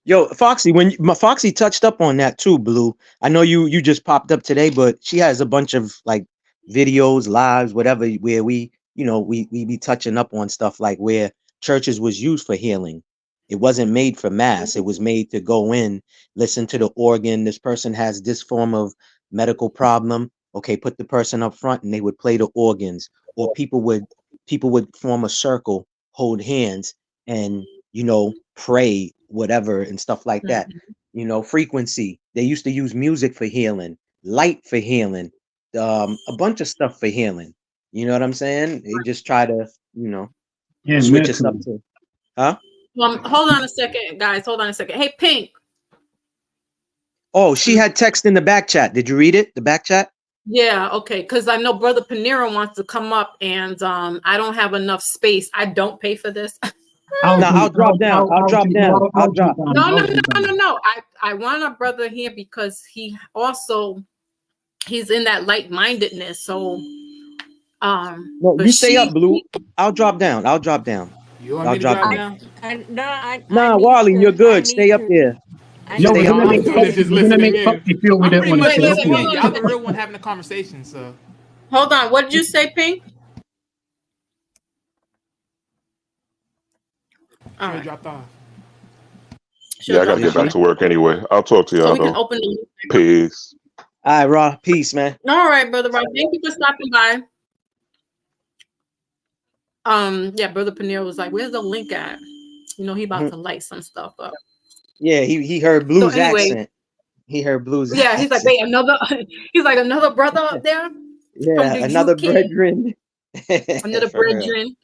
Yo, Foxy, Foxy touched up on that too, Blue. I know you just popped up today, but she has a bunch of like videos, lives, whatever, where we be touching up on stuff like where churches was used for healing. It wasn't made for mass. It was made to go in, listen to the organ. This person has this form of medical problem. Okay, put the person up front and they would play the organs, or people would form a circle, hold hands, and pray, whatever, and stuff like that. Frequency. They used to use music for healing, light for healing, a bunch of stuff for healing. You know what I'm saying? They just try to, switch us up to, hold on a second, guys. Hold on a second. Hey, Pink. Oh, she had text in the back chat. Did you read it? The back chat? Yeah, okay. Because I know Brother Panera wants to come up, and I don't have enough space. I don't pay for this. I'll drop down. No. I want a brother here because he's in that light-mindedness. So, no, you stay up, Blue. I'll drop down. You want me to drop down? Nah, Wally, you're good. Stay up there. Yo, we're gonna make Foxy feel we didn't want to listen, y'all the real one having a conversation. So, hold on. What did you say, Pink? All right. Dropped off. I gotta get back to work anyway. I'll talk to y'all. So we can open the peace. All right, Raw. Peace, man. All right, Brother Rob. Thank you for stopping by. Brother Panera was like, "Where's the link at?" He about to light some stuff up. Yeah, he heard Blue's accent. He heard blues. Yeah, he's like, wait, another. He's like another brother up there. Yeah, from the another UK. brethren. Another For real. brethren.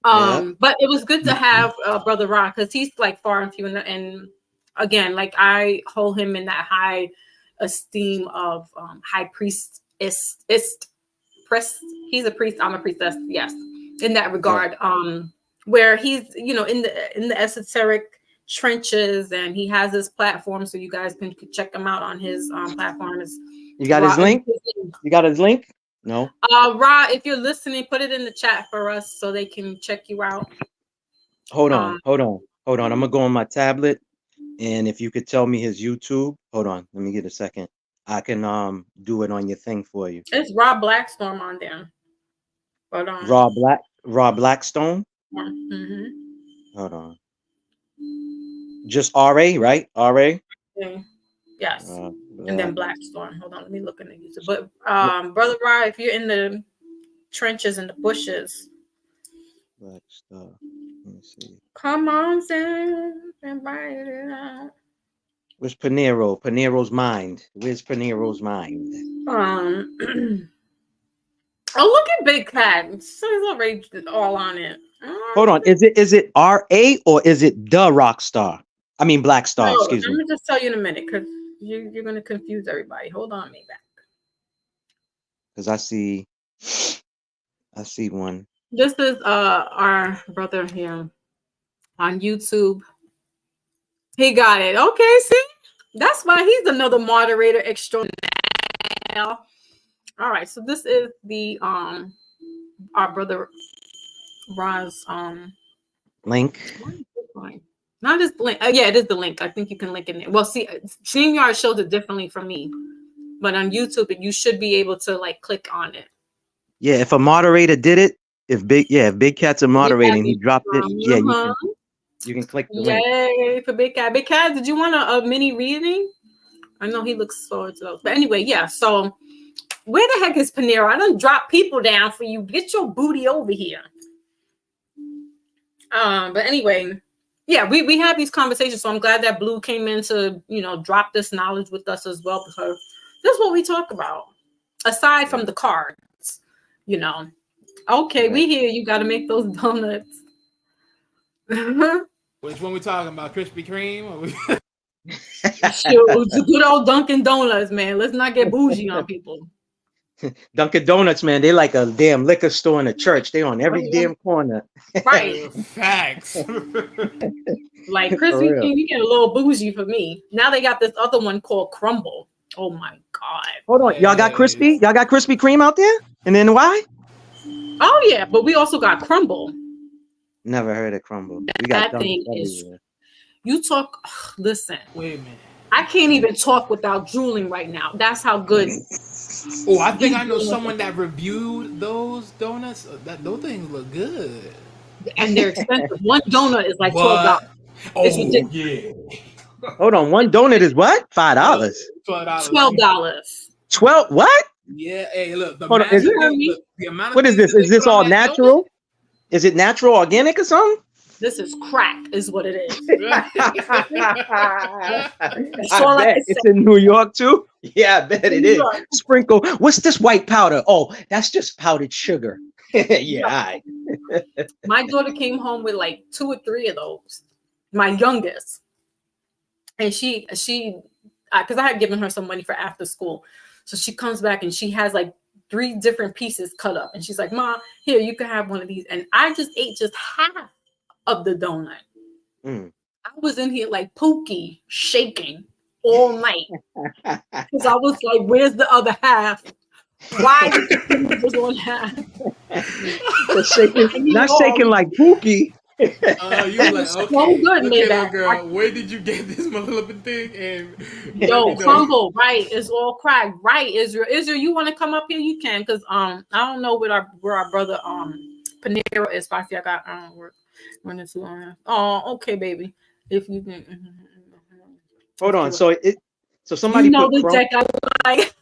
Yeah. But it was good to have Brother Ron because he's like far and few, and again, like I hold him in that high esteem of high priest. He's a priest. I'm a priestess. Yes, in that regard. Yeah. Where he's in the esoteric trenches, and he has his platform, so you guys can check him out on his platform. You got his link? You got his link? No. Ra, if you're listening, put it in the chat for us so they can check you out. Hold on. I'm gonna go on my tablet, and if you could tell me his YouTube, hold on. Let me get a second. I can do it on your thing for you. It's Rob Blackstorm on there. But Rob Blackstone. Mm-hmm. Hold on. Just RA, right? RA. Okay. Yes. And then Blackstorm. Hold on, let me look in the YouTube. But Brother Ra, if you're in the trenches and the bushes. Blackstar. Let me see. Come on, Sam, and write it out. Where's Panero? Panero's mind. Where's Panero's mind? Oh, look at Big Cat. She's already all on it. Hold on. Is it RA or is it the Rockstar? I mean Black Star, No, excuse me. Let me just tell you in a minute because you're gonna confuse everybody. Hold on, me back. Because I see one. This is our brother here on YouTube. He got it. Okay, see? That's why he's another moderator extraordinaire. All right, so this is the our brother Ra's link. Not his link. Yeah, it is the link. I think you can link in there. Well, see, StreamYard shows it differently from me, but on YouTube, you should be able to like click on it. Yeah, if a moderator did it, if Big Cat's a moderator and he dropped it, yeah, you can click the link. Yay for Big Cat. Big Cat, did you want a mini reading? I know he looks forward to those. But anyway, yeah. So where the heck is Panero? I done drop people down for you. Get your booty over here. But anyway, yeah, we have these conversations. So I'm glad that Blue came in to, drop this knowledge with us as well, because that's what we talk about. Aside from the cards, Okay, we hear you got to make those donuts. Which one we talking about? Krispy Kreme? Or Shoot, good old Dunkin' Donuts, man. Let's not get bougie on people. Dunkin' Donuts, man, they like a damn liquor store in a church. They on every damn corner. Right. Facts. Like Krispy Kreme, you get a little bougie for me. Now they got this other one called Crumble. Oh my God. Hold on. Y'all got Krispy? Y'all got Krispy Kreme out there? And then why? Oh yeah, but we also got Crumble. Never heard of Crumble. We got that thing is. You talk. Listen. Wait a minute. I can't even talk without drooling right now. That's how good. Oh, I think I know someone that reviewed those donuts. Those things look good. And they're expensive. One donut is like $12. It's ridiculous. Yeah. Hold on. One donut is what? $5. $12. 12? What? Yeah. Hey, look. Hold on, the amount of what is this? Is this all natural? Donut? Is it natural, organic, or something? This is crack, is what it is. It's in New York too. Yeah, I bet it is. Sprinkle. What's this white powder? Oh, that's just powdered sugar. Yeah. Right. My daughter came home with like 2 or 3 of those. My youngest, and she, because I had given her some money for after school, so she comes back and she has like 3 different pieces cut up, and she's like, "Mom, here, you can have one of these." And I just ate just half of the donut. I was in here like Pookie, shaking all night because I was like, "Where's the other half? Why did you give me this one half?" Not shaking like Pookie. You like, so good, okay, girl, where did you get this malevolent thing? And Crumble, right? It's all cracked, right? Israel, you want to come up here? You can, because I don't know where our brother Panero is. I got when it's on. Oh, okay, baby. If you can, hold on. So somebody put the deck I like.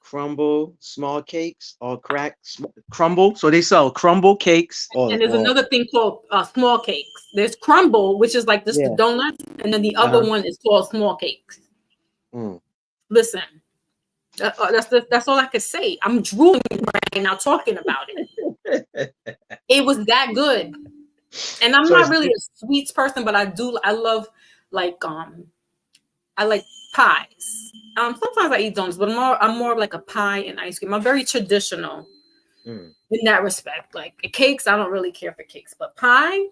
Crumble, small cakes, all cracked. Crumble. So they sell crumble cakes. And there's another thing called small cakes. There's Crumble, which is like just the donuts, and then the other one is called small cakes. Listen, that's all I could say. I'm drooling right now talking about it. It was that good. And I'm not really a sweets person, but I love like I like pies. Sometimes I eat donuts, but I'm more like a pie and ice cream. I'm very traditional in that respect. Like cakes, I don't really care for cakes, but pie,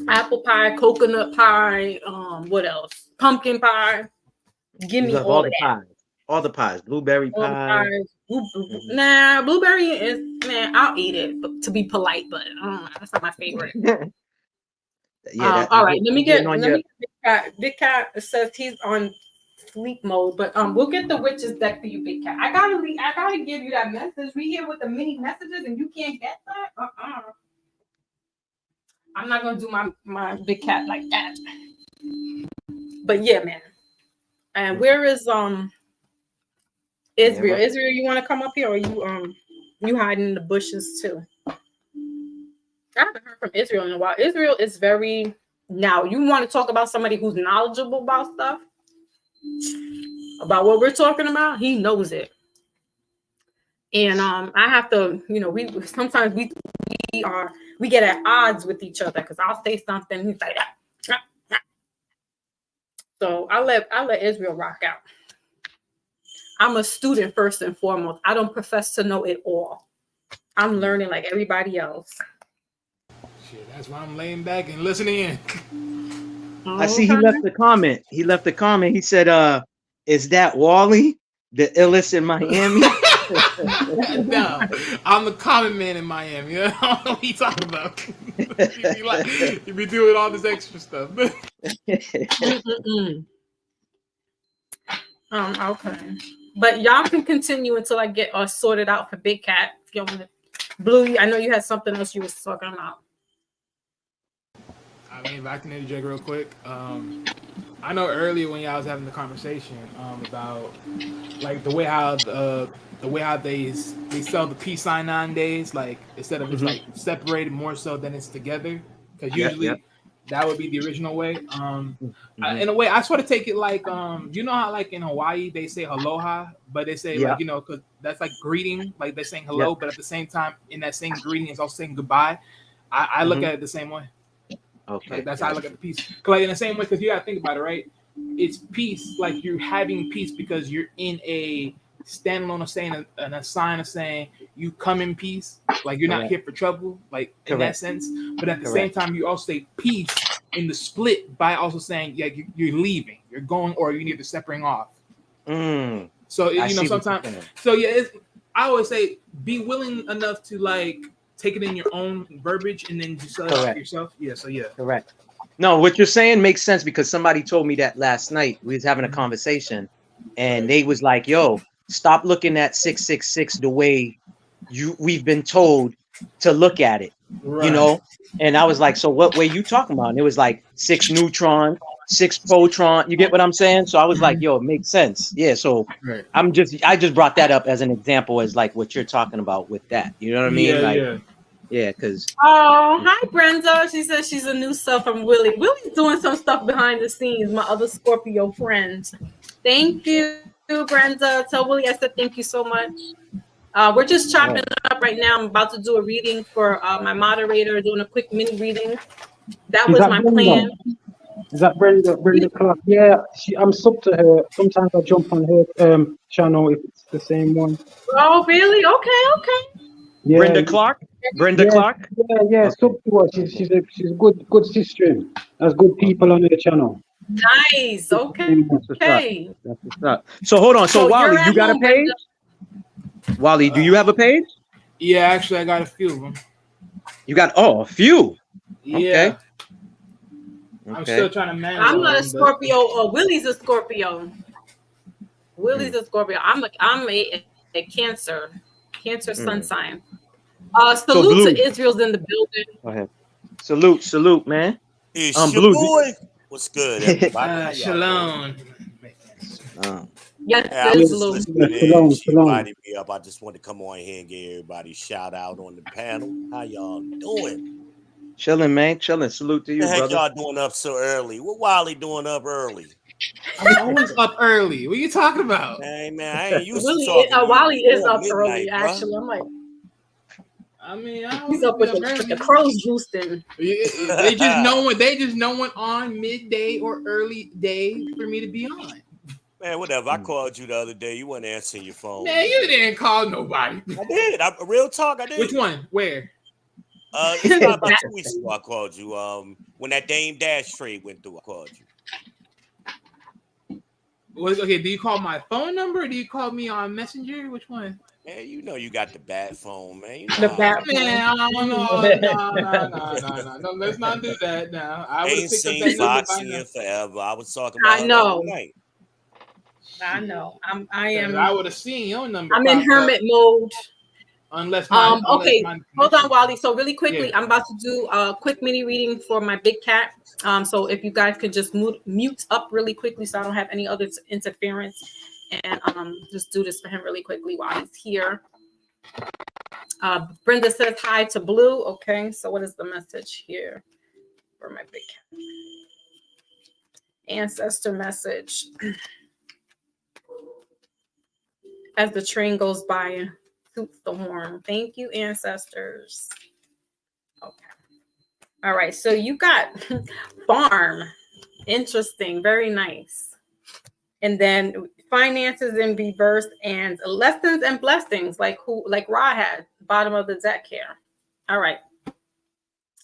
apple pie, coconut pie, what else? Pumpkin pie. Give me all the that. pies. All the pies. Blueberry pie. Nah, blueberry is I'll eat it, but to be polite, but that's not my favorite. All right, let me get Big Cat says he's on sleep mode, but we'll get the witch's deck for you, Big Cat. I gotta give you that message. We here with the mini messages and you can't get that. I'm not gonna do my Big Cat like that. But yeah, man. And where is Israel? Israel, you want to come up here, or you hiding in the bushes too? I haven't heard from Israel in a while. Israel is very now. You want to talk about somebody who's knowledgeable about stuff, about what we're talking about? He knows it. And I have to, we sometimes we get at odds with each other because I'll say something, he's like, so I let Israel rock out. I'm a student first and foremost. I don't profess to know it all. I'm learning like everybody else. Shit, that's why I'm laying back and listening in. I see he left the comment. He said, is that Wally, the illest in Miami? No, I'm the common man in Miami. I don't know what you talking about. you be doing all this extra stuff. Okay. But y'all can continue until I get sorted out for Big Cat. If you want to, Blue, I know you had something else you was talking about. I mean, if I can interject real quick, I know earlier when y'all was having the conversation about like the way how they sell the peace sign nowadays, like instead of it's like separated more so than it's together, because usually that would be the original way. In a way, I sort of take it like you know how like in Hawaii they say aloha, but they say like because that's like greeting, like they're saying hello, but at the same time in that same greeting is also saying goodbye. I look at it the same way. Okay, like, that's how I look at the peace. Like in the same way, because you gotta think about it, right? It's peace, like you're having peace because you're in a standalone of saying a sign of saying you come in peace, like you're not here for trouble, like in that sense. But at the same time, you also say peace in the split by also saying you're leaving, you're going, or you need to separating off. So sometimes, I always say be willing enough to like take it in your own verbiage and then just sell it out yourself. Correct. No, what you're saying makes sense because somebody told me that last night. We was having a conversation and they was like, yo, stop looking at 666 the way we've been told to look at it, And I was like, so what way you talking about? And it was like 6 neutron, 6 proton. You get what I'm saying? So I was like, yo, it makes sense. Yeah. So I just brought that up as an example as like what you're talking about with that. You know what I mean? Yeah, because hi Brenda. She says she's a new sub from Willie. Willie's doing some stuff behind the scenes, my other Scorpio friend. Thank you, Brenda. Tell Willie I said thank you so much. We're just chopping up right now. I'm about to do a reading for my moderator, doing a quick mini reading. That was my plan. Is that Brenda Clark? Yeah, I'm sub to her. Sometimes I jump on her channel if it's the same one. Oh, really? Okay. Yeah. Brenda Clark? Clark? Yeah, sub to her. She's a good sister. There's good people on her channel. Nice. Okay. That's what's up. So hold on. So Wally, you got a page? Wally, do you have a page? Yeah, actually, I got a few of them. You got a few? Yeah. I'm still trying to manage. I'm not a Scorpio. Willie's a Scorpio. Willie's a Scorpio. I'm a Cancer sun sign. Salute to Israel's in the building. Go ahead. Salute, man. It's your boy. What's good, everybody? Shalom. Shalom. Everybody be up. I just want to come on here and give everybody a shout out on the panel. How y'all doing? Chilling, man. Chilling. Salute to you, What the heck brother. y'all doing up so early? What Wiley doing up early? I'm always up early. What are you talking about? Hey man, I ain't used Really, to talking to you Wally is before up early. midnight, bro. Actually, I'm like, I mean, I he's always up be with up the early. crows roosting. They just know when on midday or early day for me to be on. Man, whatever. I called you the other day. You weren't answering your phone. Man, you didn't call nobody. I did. Real talk, I did. Which one? Where? It's about 2 weeks ago I called you. When that Dame Dash trade went through, I called you. Okay, do you call my phone number or do you call me on Messenger? Which one? Man, you know you got the bad phone, man. You know The bad man, I don't know. No, let's not do that now. I would have ain't picked up seen that number by Foxy now. in forever. I was talking about I her know. the other night. I know. I would have seen your number. I'm in hermit mode. Unless okay, hold on, Wally. So really quickly, Yeah. I'm about to do a quick mini reading for my big cat. So if you guys could just mute up really quickly, so I don't have any other interference, and just do this for him really quickly while he's here. Brenda says hi to Blue. Okay, so what is the message here for my big cat? Ancestor message. As the train goes by and toots the horn. Thank you, ancestors. Okay. All right. So you got farm. Interesting. Very nice. And then finances in reverse and lessons and blessings, like Ra had, bottom of the deck here. All right.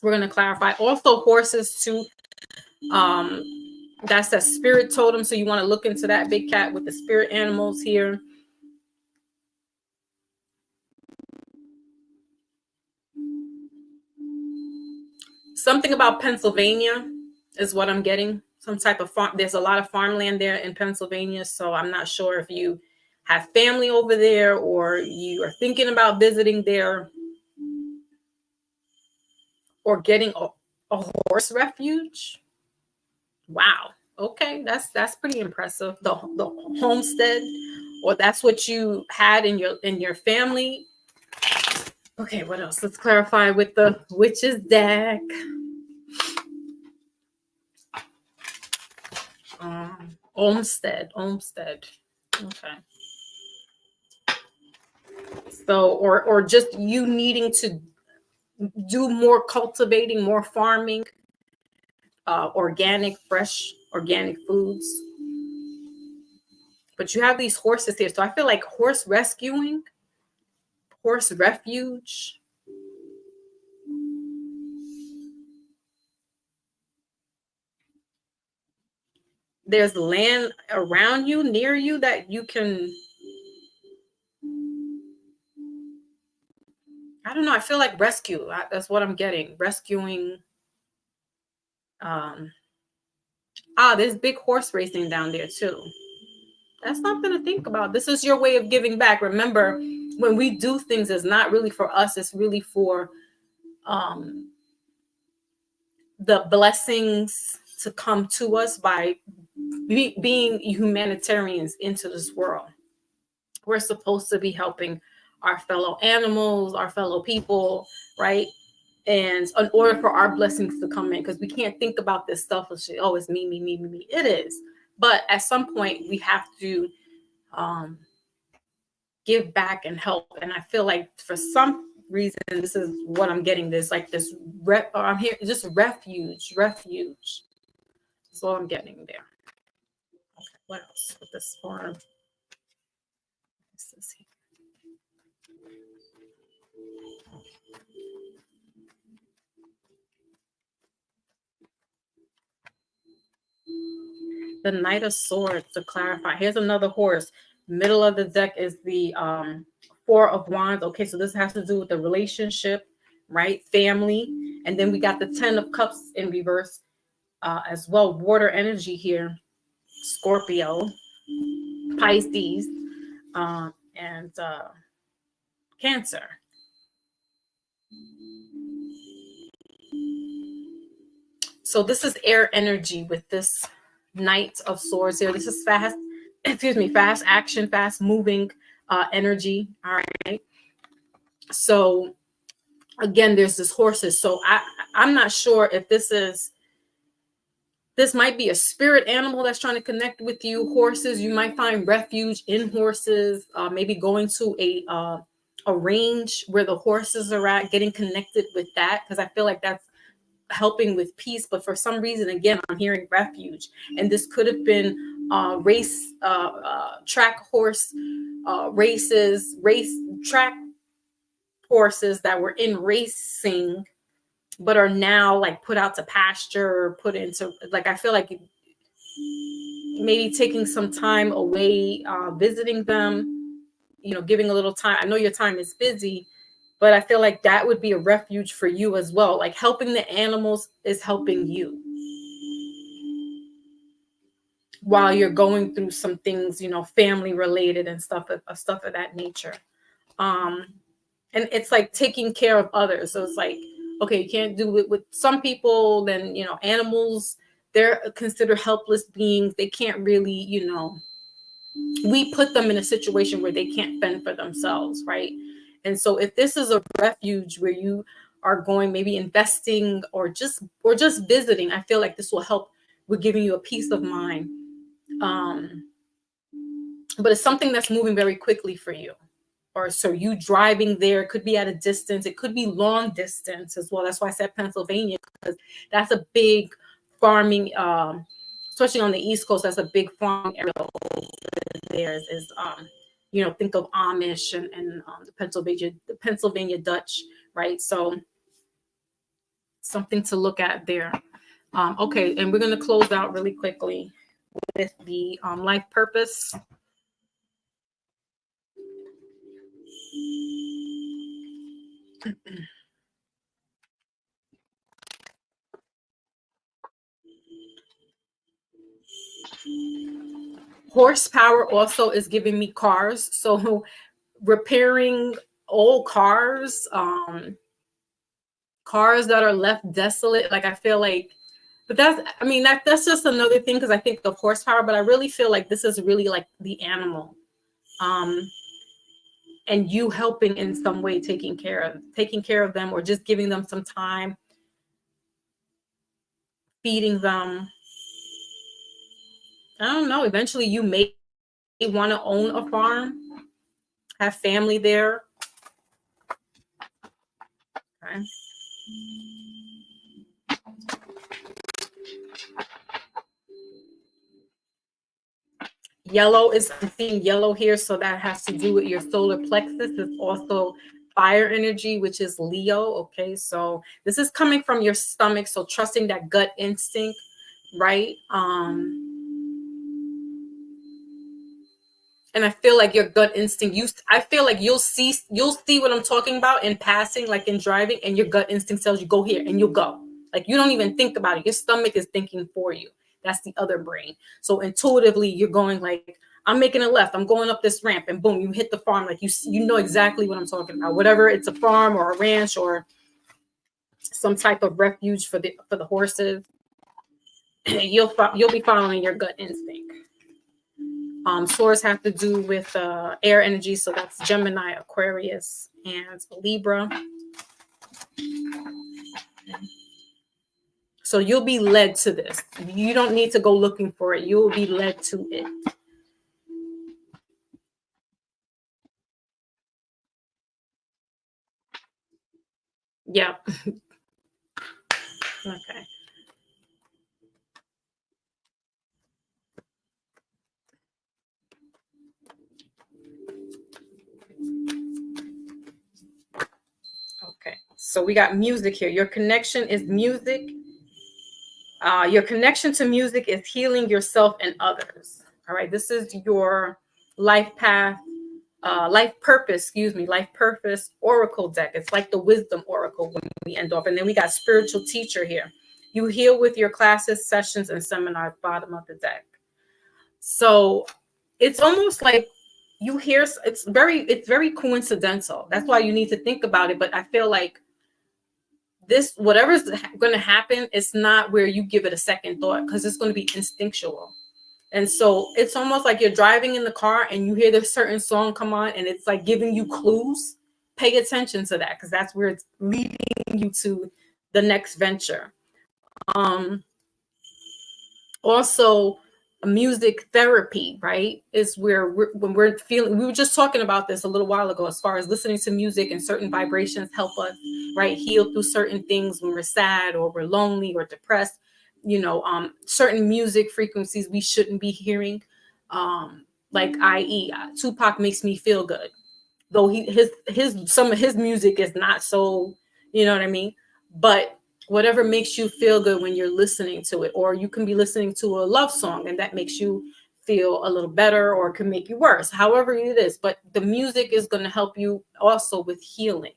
We're going to clarify. Also horses too. That's a spirit totem. So you want to look into that big cat with the spirit animals here. Something about Pennsylvania is what I'm getting. Some type of farm. There's a lot of farmland there in Pennsylvania. So I'm not sure if you have family over there or you are thinking about visiting there or getting a horse refuge. Wow. Okay. That's pretty impressive. The homestead, or that's what you had in your family. Okay. What else? Let's clarify with the witch's deck. Olmsted. Okay. So, or just you needing to do more cultivating, more farming, fresh organic foods. But you have these horses here. So I feel like horse rescuing, horse refuge. There's land around you, near you, that you can, I don't know. I feel like rescue. That's what I'm getting. Rescuing. There's big horse racing down there too. That's something to think about. This is your way of giving back. Remember, when we do things, it's not really for us. It's really for the blessings to come to us by being humanitarians into this world. We're supposed to be helping our fellow animals, our fellow people, right? And in order for our blessings to come in, because we can't think about this selfishly. Oh, it's me. It is. But at some point, we have to give back and help. And I feel like for some reason, this is what I'm getting. This like this. I'm here just refuge. That's what I'm getting there. Okay, what else with this farm? This is here. The Knight of Swords, to clarify. Here's another horse. Middle of the deck is the Four of Wands. Okay, so this has to do with the relationship, right? Family. And then we got the 10 of Cups in reverse as well. Water energy here. Scorpio, Pisces, and Cancer. So this is air energy with this Knight of Swords here. This is fast action, fast moving energy. All right. So again, there's this horses. So I'm not sure if this is This might be a spirit animal that's trying to connect with you. Horses, you might find refuge in horses. Maybe going to a range where the horses are at, getting connected with that, because I feel like that's helping with peace. But for some reason, again, I'm hearing refuge, and this could have been track horse track horses that were in racing, but are now like put out to pasture or put into, like, I feel like maybe taking some time away, visiting them, giving a little time. I know your time is busy, but I feel like that would be a refuge for you as well. Like, helping the animals is helping you while you're going through some things, family related and stuff of that nature. And it's like taking care of others. So it's like, okay, you can't do it with some people, then, animals, they're considered helpless beings. They can't really, we put them in a situation where they can't fend for themselves, right? And so if this is a refuge where you are going, maybe investing or just visiting, I feel like this will help with giving you a peace of mind. But it's something that's moving very quickly for you. Or so you driving there, it could be at a distance. It could be long distance as well. That's why I said Pennsylvania, because that's a big farming, especially on the East Coast, that's a big farming area. There is think of Amish and the Pennsylvania Dutch, right? So something to look at there. Okay, and we're going to close out really quickly with the life purpose. Horsepower also is giving me cars. So repairing old cars, cars that are left desolate. Like, I feel like, but that's just another thing, because I think of horsepower, but I really feel like this is really like the animal. And you helping in some way, taking care of them, or just giving them some time, feeding them. I don't know. Eventually you may want to own a farm, have family there. Okay. Yellow is, I'm seeing yellow here, so that has to do with your solar plexus. It's also fire energy, which is Leo. Okay, so this is coming from your stomach, so trusting that gut instinct, right? And I feel like your gut instinct, I feel like you'll see what I'm talking about in passing, like in driving, and your gut instinct tells you go here, and you'll go. Like, you don't even think about it. Your stomach is thinking for you. That's the other brain. So intuitively, you're going like, I'm making a left. I'm going up this ramp, and boom, you hit the farm. Like, you know exactly what I'm talking about. Whatever, it's a farm or a ranch or some type of refuge for the horses. You'll be following your gut instinct. Source have to do with air energy, so that's Gemini, Aquarius, and Libra. So you'll be led to this. You don't need to go looking for it. You'll be led to it. Yeah. Okay. Okay. So we got music here. Your connection is music. Your connection to music is healing yourself and others. All right. This is your life path, life purpose oracle deck. It's like the wisdom oracle when we end off. And then we got spiritual teacher here. You heal with your classes, sessions, and seminars, bottom of the deck. So it's almost like you hear, it's very coincidental. That's why you need to think about it. But I feel like this, whatever's going to happen, it's not where you give it a second thought, because it's going to be instinctual. And so it's almost like you're driving in the car and you hear this certain song come on, and it's like giving you clues. Pay attention to that, because that's where it's leading you to the next venture. also music therapy, right? Is where when we're feeling, we were just talking about this a little while ago, as far as listening to music and certain vibrations help us, right, heal through certain things when we're sad or we're lonely or depressed. Certain music frequencies we shouldn't be hearing, like i.e. Tupac makes me feel good, though his some of his music is not so, you know what I mean? But whatever makes you feel good when you're listening to it, or you can be listening to a love song and that makes you feel a little better, or can make you worse, however it is. But the music is going to help you also with healing.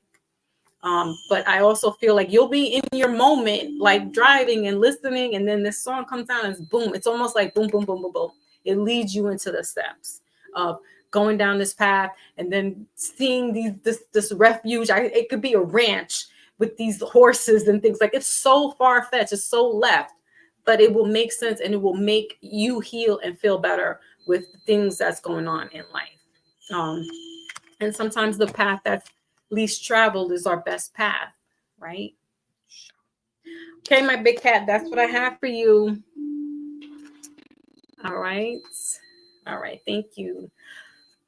But I also feel like you'll be in your moment, like driving and listening, and then this song comes on and it's boom. It's almost like boom, boom, boom, boom, boom. It leads you into the steps of going down this path, and then seeing this refuge. It could be a ranch with these horses and things. Like, it's so far-fetched, it's so left, but it will make sense, and it will make you heal and feel better with the things that's going on in life. And sometimes the path that's least traveled is our best path, right? Okay, my big cat, that's what I have for you. All right, thank you.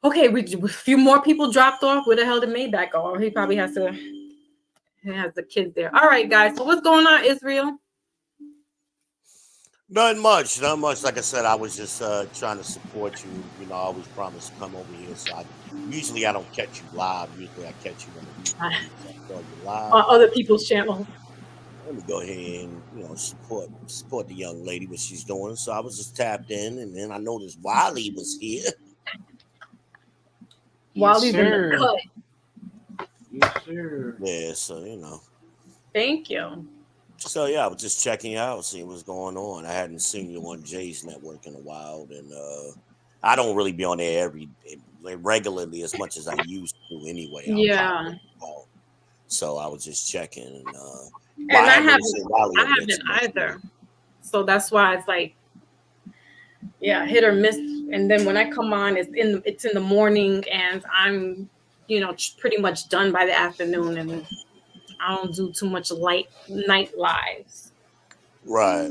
Okay, a few more people dropped off. Where the hell did Maybach go? He probably has the kids there. All right, guys, so what's going on, Israel? Not much. Like I said, I was just trying to support you. I always promise to come over here. So usually I don't catch you live. Usually I catch you on the replay. So you live on other people's channels. Let me go ahead and support the young lady, what she's doing. So I was just tapped in, and then I noticed Wiley was here. Wiley's in the cut. Yes, sir. Yeah, so Thank you. So yeah, I was just checking out, seeing what's going on. I hadn't seen you on Jay's network in a while, and I don't really be on there regularly as much as I used to anyway. Yeah. So I was just checking, and I haven't either. So that's why it's like, yeah, hit or miss. And then when I come on, it's in the morning, and I'm pretty much done by the afternoon, and I don't do too much night lives. Right.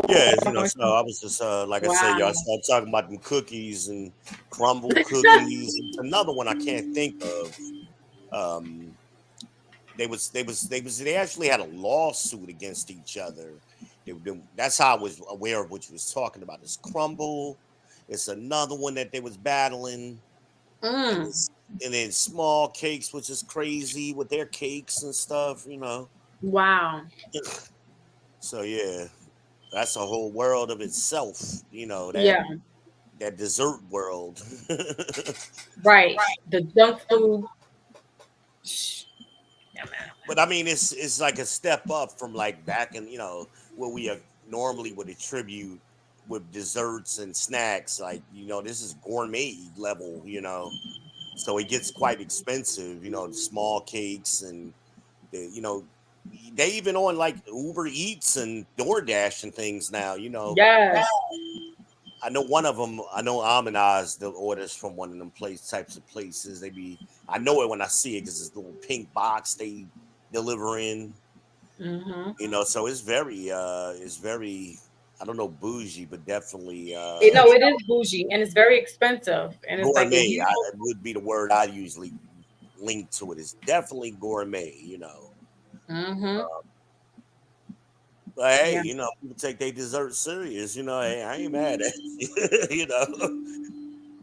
Yeah, so I was just like I said, y'all started talking about them cookies and crumble cookies. And another one I can't think of. They actually had a lawsuit against each other. That's how I was aware of what you was talking about. This crumble. It's another one that they was battling. And then small cakes, which is crazy with their cakes and stuff, Wow. So yeah, that's a whole world of itself, that dessert world. Right. The junk food. Yeah, man. But I mean, it's like a step up from like back in, what we normally would attribute with desserts and snacks. Like, this is gourmet level, So it gets quite expensive, the small cakes and they even on like Uber Eats and DoorDash and things now, Yes. I know one of them. I know Aminaz the orders from one of them types of places. I know it when I see it because it's a little pink box they deliver in. Mm-hmm. So it's very, I don't know, bougie, but definitely. It is bougie, and it's very expensive, and it's gourmet. Would be the word I usually link to it. It's definitely gourmet, Mm-hmm. But hey, people take their dessert serious. Hey, I ain't mad at you.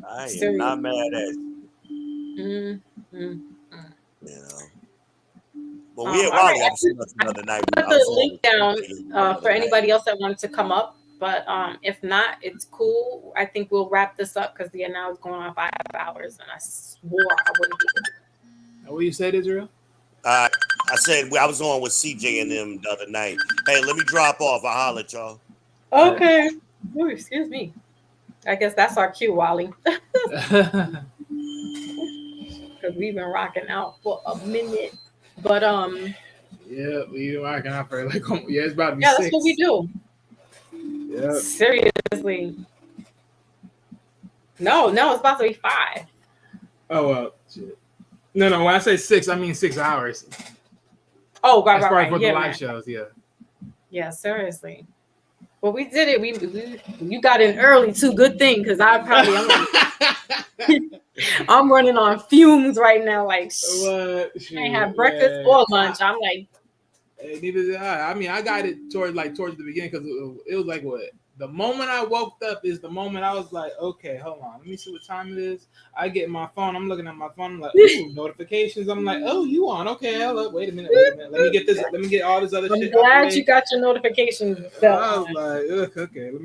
I am not mad at you. But we had Wally the other night. I put the link down for anybody else that wanted to come up. But if not, it's cool. I think we'll wrap this up because now it's going on 5 hours, and I swore I wouldn't do it. What you said, Israel? I said I was on with CJ and them the other night. Hey, let me drop off. I'll holler at y'all. Okay. Ooh, excuse me. I guess that's our cue, Wally. Because we've been rocking out for a minute. But yeah, we've been rocking out for it's about to be 6. That's what we do. Yeah. Seriously. No, it's about to be 5. Oh well, shit. No. When I say 6, I mean 6 hours. Oh, right. For the live shows, yeah. Yeah, seriously. Well, we did it. You got in early too. Good thing, because I'm running on fumes right now. Like, I ain't have breakfast or lunch. I'm like, neither did I. I mean, I got it towards the beginning because it was like what. The moment I woke up is the moment I was like, okay, hold on. Let me see what time it is. I get my phone. I'm looking at my phone. I'm like, ooh, notifications. I'm like, oh, you on. Okay, hello. Wait a minute. Let me get this. Let me get all this other shit. I'm glad you got your notifications. I was like, okay, let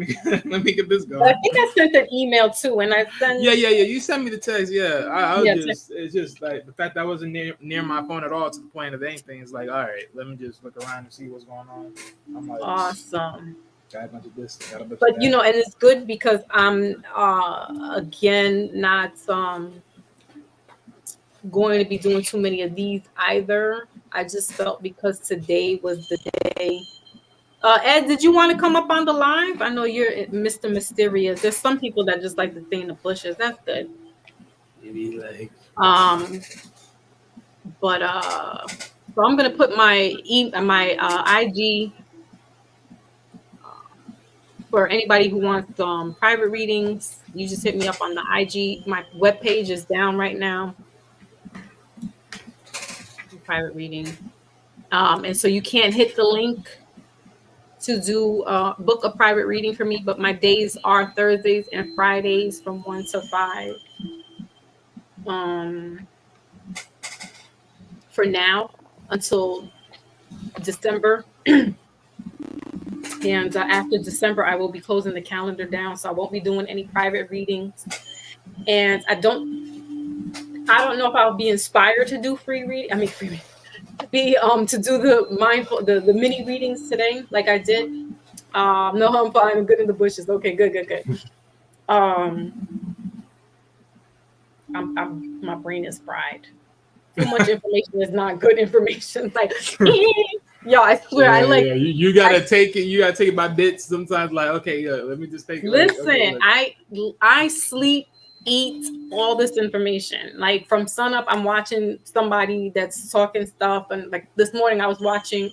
me get this going. I think I sent an email too, and I sent. Yeah. You sent me the text. Yeah, I was it's just like the fact that I wasn't near my phone at all to the point of anything. It's like, all right, let me just look around and see what's going on. I'm like, awesome. Got a bunch of this, got a bunch but of that. You know, and it's good because I'm again not going to be doing too many of these either. I just felt because today was the day. Ed, did you want to come up on the live? I know you're Mr. Mysterious. There's some people that just like to stay in the bushes. That's good. Maybe like but so I'm gonna put my IG for anybody who wants private readings. You just hit me up on the IG. My webpage is down right now. Private reading. And so you can't hit the link to do book a private reading for me, but my days are Thursdays and Fridays from 1 to 5. For now until December. And after December, I will be closing the calendar down, so I won't be doing any private readings. And I don't know if I'll be inspired to do free reading. To do the mini readings today, like I did. No, I'm fine. I'm good in the bushes. Okay, good. My brain is fried. Too much information is not good information. Like, yeah, I swear, you gotta take it. You gotta take it by bits. Sometimes, like, okay, let me just take it. Listen, I sleep, eat all this information. Like from sunup, I'm watching somebody that's talking stuff, and like this morning, I was watching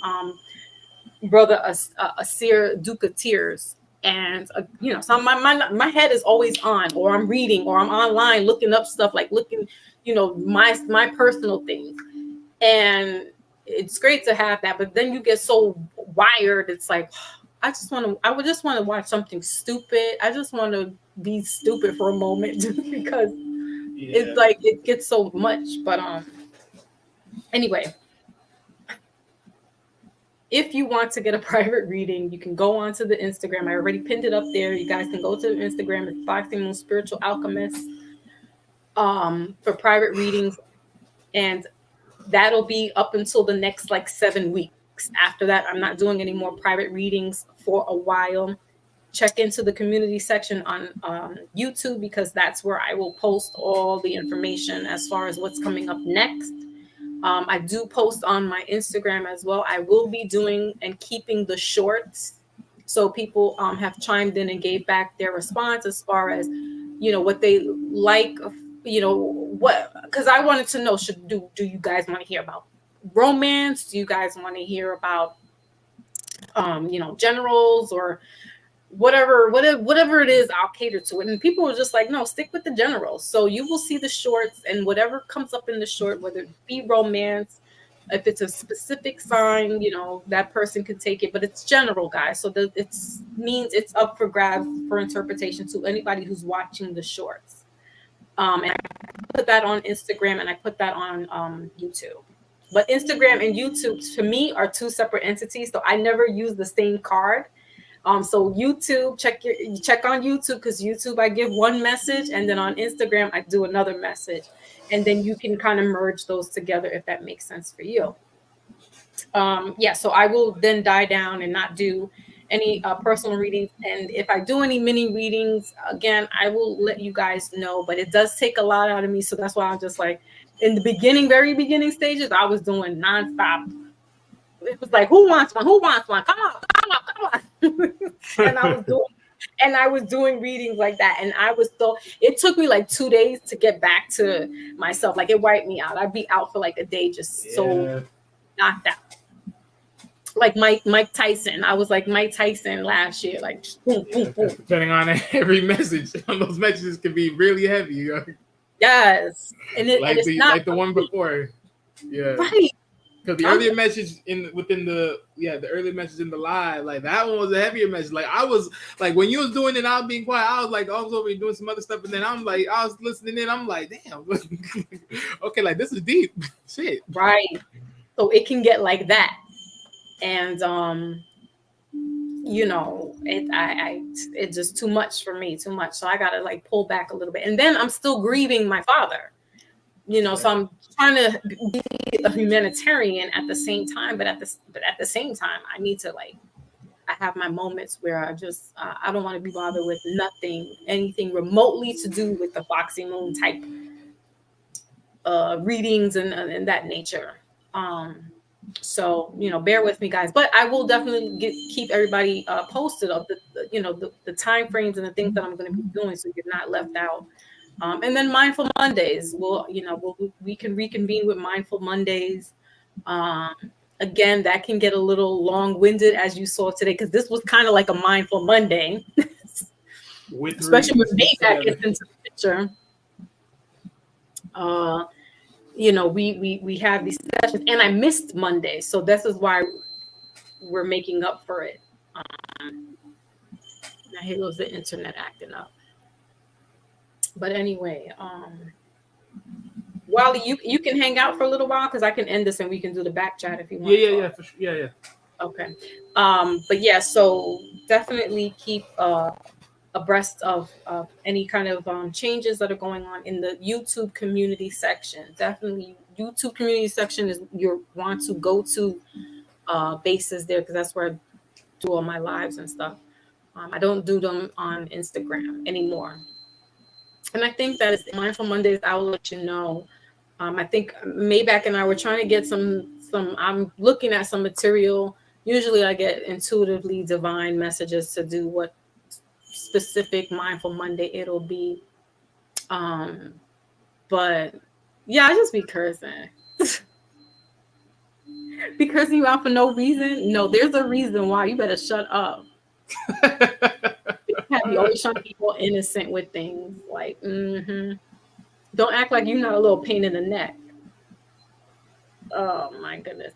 Brother Asir Duke of Tears, and so my head is always on, or I'm reading, or I'm online looking up stuff, like looking, my personal things, and it's great to have that. But then you get so wired, it's like I would just want to watch something stupid. I just want to be stupid for a moment just because it's like it gets so much. But anyway, if you want to get a private reading, you can go onto the Instagram. I already pinned it up there. You guys can go to the Instagram. It's Foxy Moon Spiritual Alchemist for private readings. And that'll be up until the next 7 weeks. After that, I'm not doing any more private readings for a while. Check into the community section on YouTube, because that's where I will post all the information as far as what's coming up next. I do post on my Instagram as well. I will be doing and keeping the shorts. So people have chimed in and gave back their response as far as, what they like, because I wanted to know, do you guys want to hear about romance? Do you guys want to hear about, generals, or whatever it is, I'll cater to it. And people were just like, no, stick with the generals. So you will see the shorts, and whatever comes up in the short, whether it be romance, if it's a specific sign, that person can take it, but it's general, guys. So it means it's up for grabs for interpretation to anybody who's watching the shorts. And I put that on Instagram, and I put that on YouTube. But Instagram and YouTube to me are two separate entities. So I never use the same card. So YouTube, check on YouTube, because YouTube I give one message, and then on Instagram I do another message, and then you can kind of merge those together if that makes sense for you. So I will then die down and not do any personal readings, and if I do any mini readings, again, I will let you guys know. But it does take a lot out of me, so that's why I'm just like, in the very beginning stages, I was doing nonstop. It was like, who wants one? Come on. And I was doing readings like that. And it took me 2 days to get back to myself. Like, it wiped me out. I'd be out for a day, just so knocked out. like Mike Tyson. I was like Mike Tyson last year, like boom, boom, boom. Depending on every message, those messages can be really heavy. Yes, and it's not like the one before. Yeah, right. Because the earlier message within the earlier message in the live, like that one was a heavier message. Like I was like when you was doing it, I was being quiet. I was like, I was over here doing some other stuff, and then I was listening in. I'm like, damn, okay, like this is deep shit. Right. So it can get like that, and you know, it's just too much for me, too much. So I gotta like pull back a little bit, and then I'm still grieving my father. You know, so I'm trying to be a humanitarian at the same time, but at the same time, I need to I have my moments where I don't want to be bothered with anything remotely to do with the Foxy Moon type readings and that nature. So you know, bear with me, guys, but I will definitely keep everybody posted of the time frames and the things that I'm going to be doing, so you're not left out. And then Mindful Mondays, we can reconvene with Mindful Mondays. Again, that can get a little long-winded, as you saw today, because this was kind of like a Mindful Monday, especially when Maybach gets into the picture. You know, we have these sessions, and I missed Monday, so this is why we're making up for it. Now here goes the internet acting up. But anyway, Wally, you can hang out for a little while because I can end this and we can do the back chat if you want. Yeah, for sure. Yeah. Okay. But yeah, so definitely keep abreast of any kind of changes that are going on in the YouTube community section. Definitely, YouTube community section is you want to go to bases there, because that's where I do all my lives and stuff. I don't do them on Instagram anymore. And I think that is Mindful Mondays. I will let you know. I think Maybach and I were trying to get some. I'm looking at some material. Usually, I get intuitively divine messages to do what specific Mindful Monday it'll be. But yeah, I just be cursing. Be cursing you out for no reason. No, there's a reason why. You better shut up. You always trying to be more innocent with things. Like, don't act like you're not a little pain in the neck. Oh my goodness.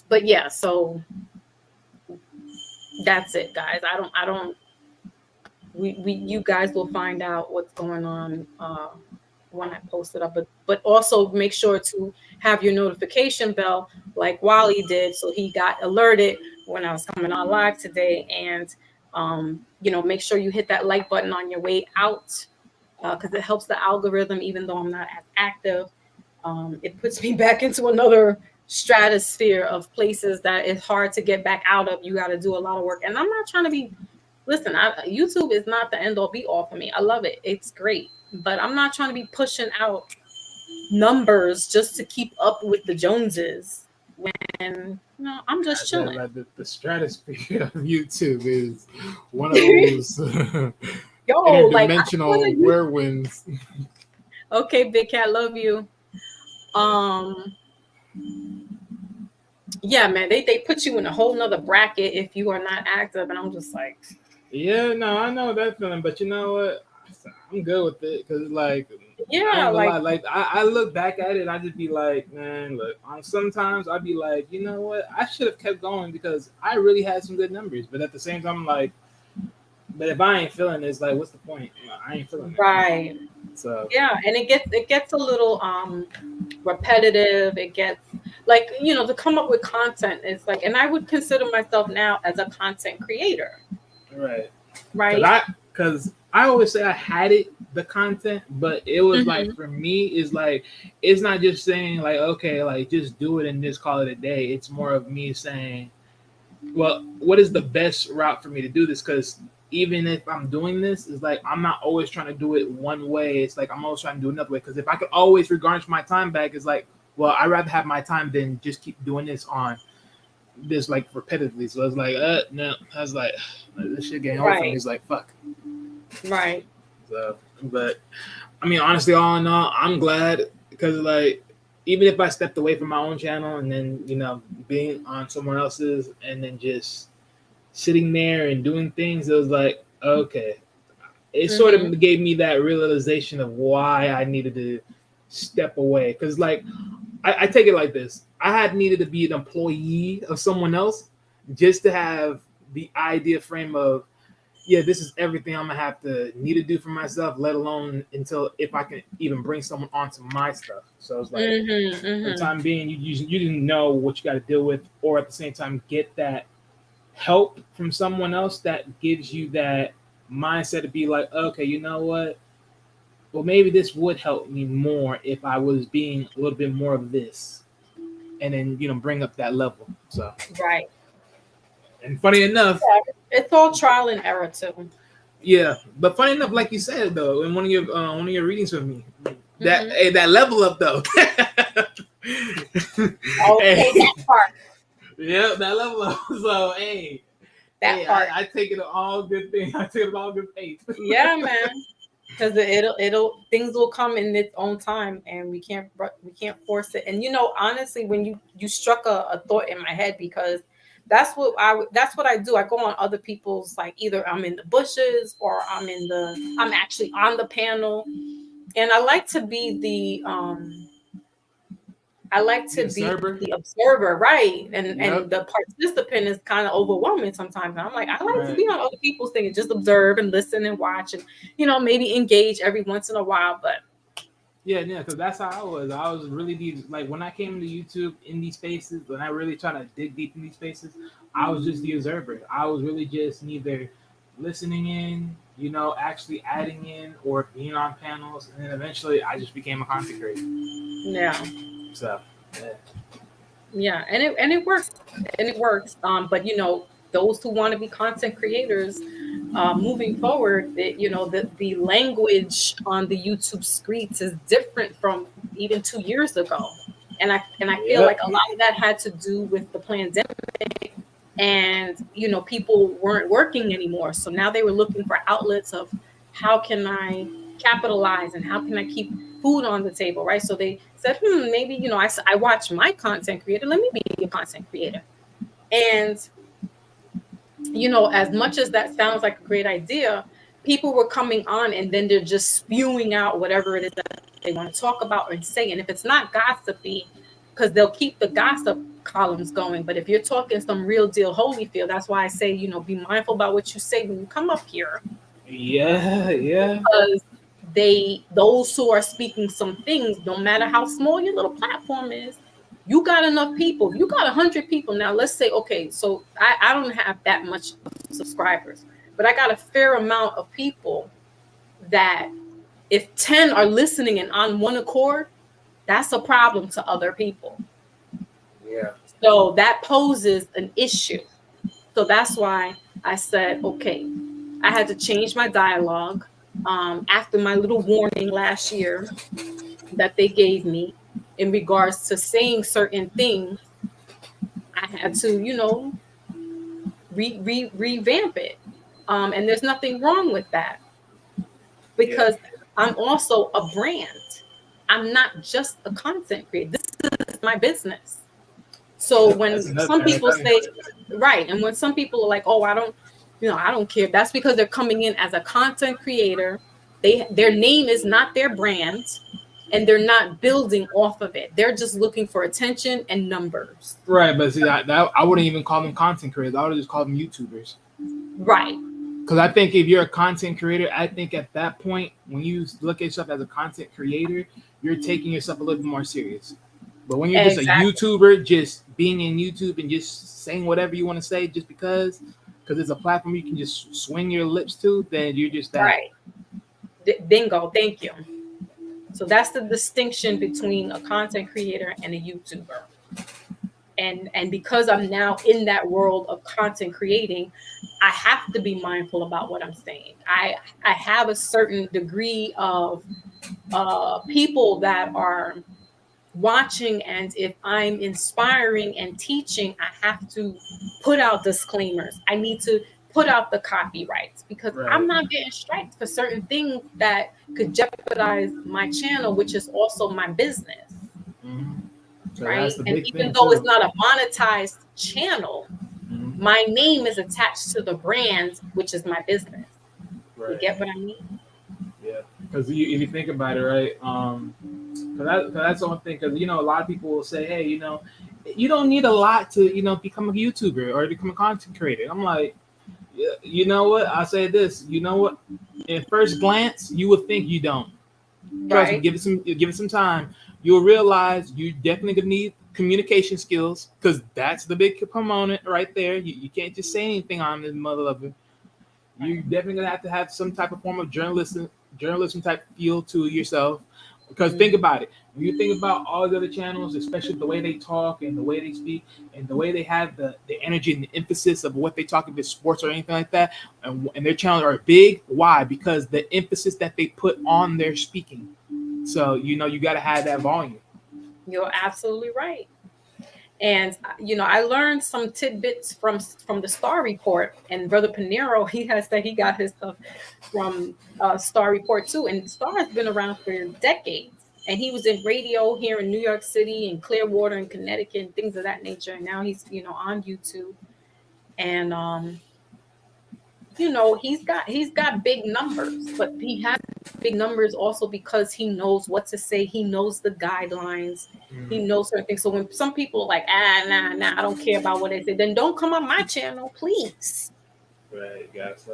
But yeah, so that's it, guys. You guys will find out what's going on when I post it up. But also make sure to have your notification bell like Wally did, so he got alerted when I was coming on live today. And make sure you hit that like button on your way out, because it helps the algorithm. Even though I'm not as active, it puts me back into another stratosphere of places that it's hard to get back out of. You got to do a lot of work, and I'm not trying to be. Listen, YouTube is not the end all be all for me. I love it; it's great, but I'm not trying to be pushing out numbers just to keep up with the Joneses. When I'm just chilling. The stratosphere of YouTube is one of those interdimensional whirlwinds. Okay, Big Cat, love you. Yeah, man, they put you in a whole nother bracket if you are not active, and I'm just like, yeah, no, I know that feeling, but you know what? I'm good with it, because I look back at it, I just be like, man, look. Sometimes I'd be like, you know what? I should have kept going because I really had some good numbers, but at the same time, I'm like, but if I ain't feeling it, it's like, what's the point? I ain't feeling it. Right. So yeah, and it gets a little repetitive. It gets like, to come up with content. It's like, and I would consider myself now as a content creator. Right. Because I always say I had the content, but it was like, for me, is like, it's not just saying like, okay, like just do it and just call it a day. It's more of me saying, well, what is the best route for me to do this? Because even if I'm doing this, it's like, I'm not always trying to do it one way. It's like, I'm always trying to do another way. Because if I could always regarnish my time back, it's like, well, I'd rather have my time than just keep doing this on this like repetitively. So I was like, no, I was like, this shit getting old for me. It's like, fuck. Right. So, but I mean, honestly, all in all, I'm glad, because like even if I stepped away from my own channel and then, you know, being on someone else's and then just sitting there and doing things, it was like, okay. It sort of gave me that realization of why I needed to step away. Because, like, I take it like this. I had needed to be an employee of someone else just to have the idea frame of, yeah, this is everything I'm going to need to do for myself, let alone until if I can even bring someone onto my stuff. So it's like, for the time being, you didn't know what you got to deal with, or at the same time, get that help from someone else that gives you that mindset to be like, okay, you know what? Well, maybe this would help me more if I was being a little bit more of this, and then, you know, bring up that level. So right. And funny enough, it's all trial and error too. Yeah, but funny enough, like you said though, in one of your readings with me, that that level up though. Okay, that part. Yeah, that level up. So that part. I take it all good thing. I take it all good faith. Yeah, man. Because it'll things will come in its own time, and we can't force it. And you know, honestly, when you struck a thought in my head, because that's what I do. I go on other people's, like, either I'm in the bushes or I'm actually on the panel, and I like to be the the observer, right? And the participant is kind of overwhelming sometimes. And I'm like, I like to be on other people's thing and just observe and listen and watch and, you know, maybe engage every once in a while. But yeah, because that's how I was. I was really like, when I came to YouTube in these spaces, when I really try to dig deep in these spaces, I was just the observer. I was really just neither listening in, you know, actually adding in, or being on panels, and then eventually I just became a content creator. Yeah. So yeah, and it works, but you know, those who want to be content creators, moving forward, you know, the language on the YouTube streets is different from even 2 years ago, and I feel like a lot of that had to do with the pandemic, and you know, people weren't working anymore, so now they were looking for outlets of how can I capitalize and how can I keep food on the table, right? So they said, maybe, you know, I watch my content creator, let me be a content creator. And, you know, as much as that sounds like a great idea, people were coming on and then they're just spewing out whatever it is that they want to talk about and say. And if it's not gossipy, because they'll keep the gossip columns going, but if you're talking some real deal Holyfield, that's why I say, you know, be mindful about what you say when you come up here. Yeah. Because those who are speaking some things, no matter how small your little platform is, you got enough people. You got 100 people. Now let's say, okay, so I don't have that much subscribers, but I got a fair amount of people that if 10 are listening and on one accord, that's a problem to other people. Yeah. So that poses an issue. So that's why I said, okay, I had to change my dialogue. After my little warning last year that they gave me in regards to saying certain things, I had to, you know, revamp it. And there's nothing wrong with that, because I'm also a brand. I'm not just a content creator. This is my business. So when some people say, right, and when some people are like, oh, I don't care, that's because they're coming in as a content creator. Their name is not their brand, and they're not building off of it. They're just looking for attention and numbers. Right, but see, I wouldn't even call them content creators. I would just call them YouTubers. Right. Because I think if you're a content creator, I think at that point, when you look at yourself as a content creator, you're taking yourself a little bit more serious. But when you're just a YouTuber, just being in YouTube and just saying whatever you want to say just because it's a platform you can just swing your lips to, then you're just that. Right. Bingo. Thank you. So that's the distinction between a content creator and a YouTuber. And because I'm now in that world of content creating, I have to be mindful about what I'm saying. I have a certain degree of people that are watching, and if I'm inspiring and teaching, I have to put out disclaimers. I need to put out the copyrights, because I'm not getting striked for certain things that could jeopardize my channel, which is also my business. Mm-hmm. So right? that's the And big even thing though it's too. not a monetized channel, Mhm. my name is attached to the brand, which is my business. You Right. get what I mean? Yeah. Because if you think about it, right? Cause that's the one thing. Because a lot of people will say, hey, you don't need a lot to become a YouTuber or become a content creator. I'm like, yeah, you know what? I say this. You know what? At first glance, you would think you don't. Trust me. Right. Give it some time. You'll realize you definitely gonna need communication skills because that's the big component right there. You can't just say anything on this mother lover. You're definitely gonna have to have some type of form of journalism type feel to yourself. Because think about it. When you think about all the other channels, especially the way they talk and the way they speak and the way they have the energy and the emphasis of what they talk about sports or anything like that, and their channels are big. Why? Because the emphasis that they put on their speaking. So you got to have that volume. You're absolutely right. And I learned some tidbits from the Star Report, and Brother Pinero, he has said he got his stuff from Star Report too. And Star has been around for decades, and he was in radio here in New York City and Clearwater and Connecticut and things of that nature. And now he's on YouTube, and he's got big numbers, but he has big numbers also because he knows what to say. He knows the guidelines. He knows certain things. So when some people are like, nah, I don't care about what they say, then don't come on my channel, please. Right, guys.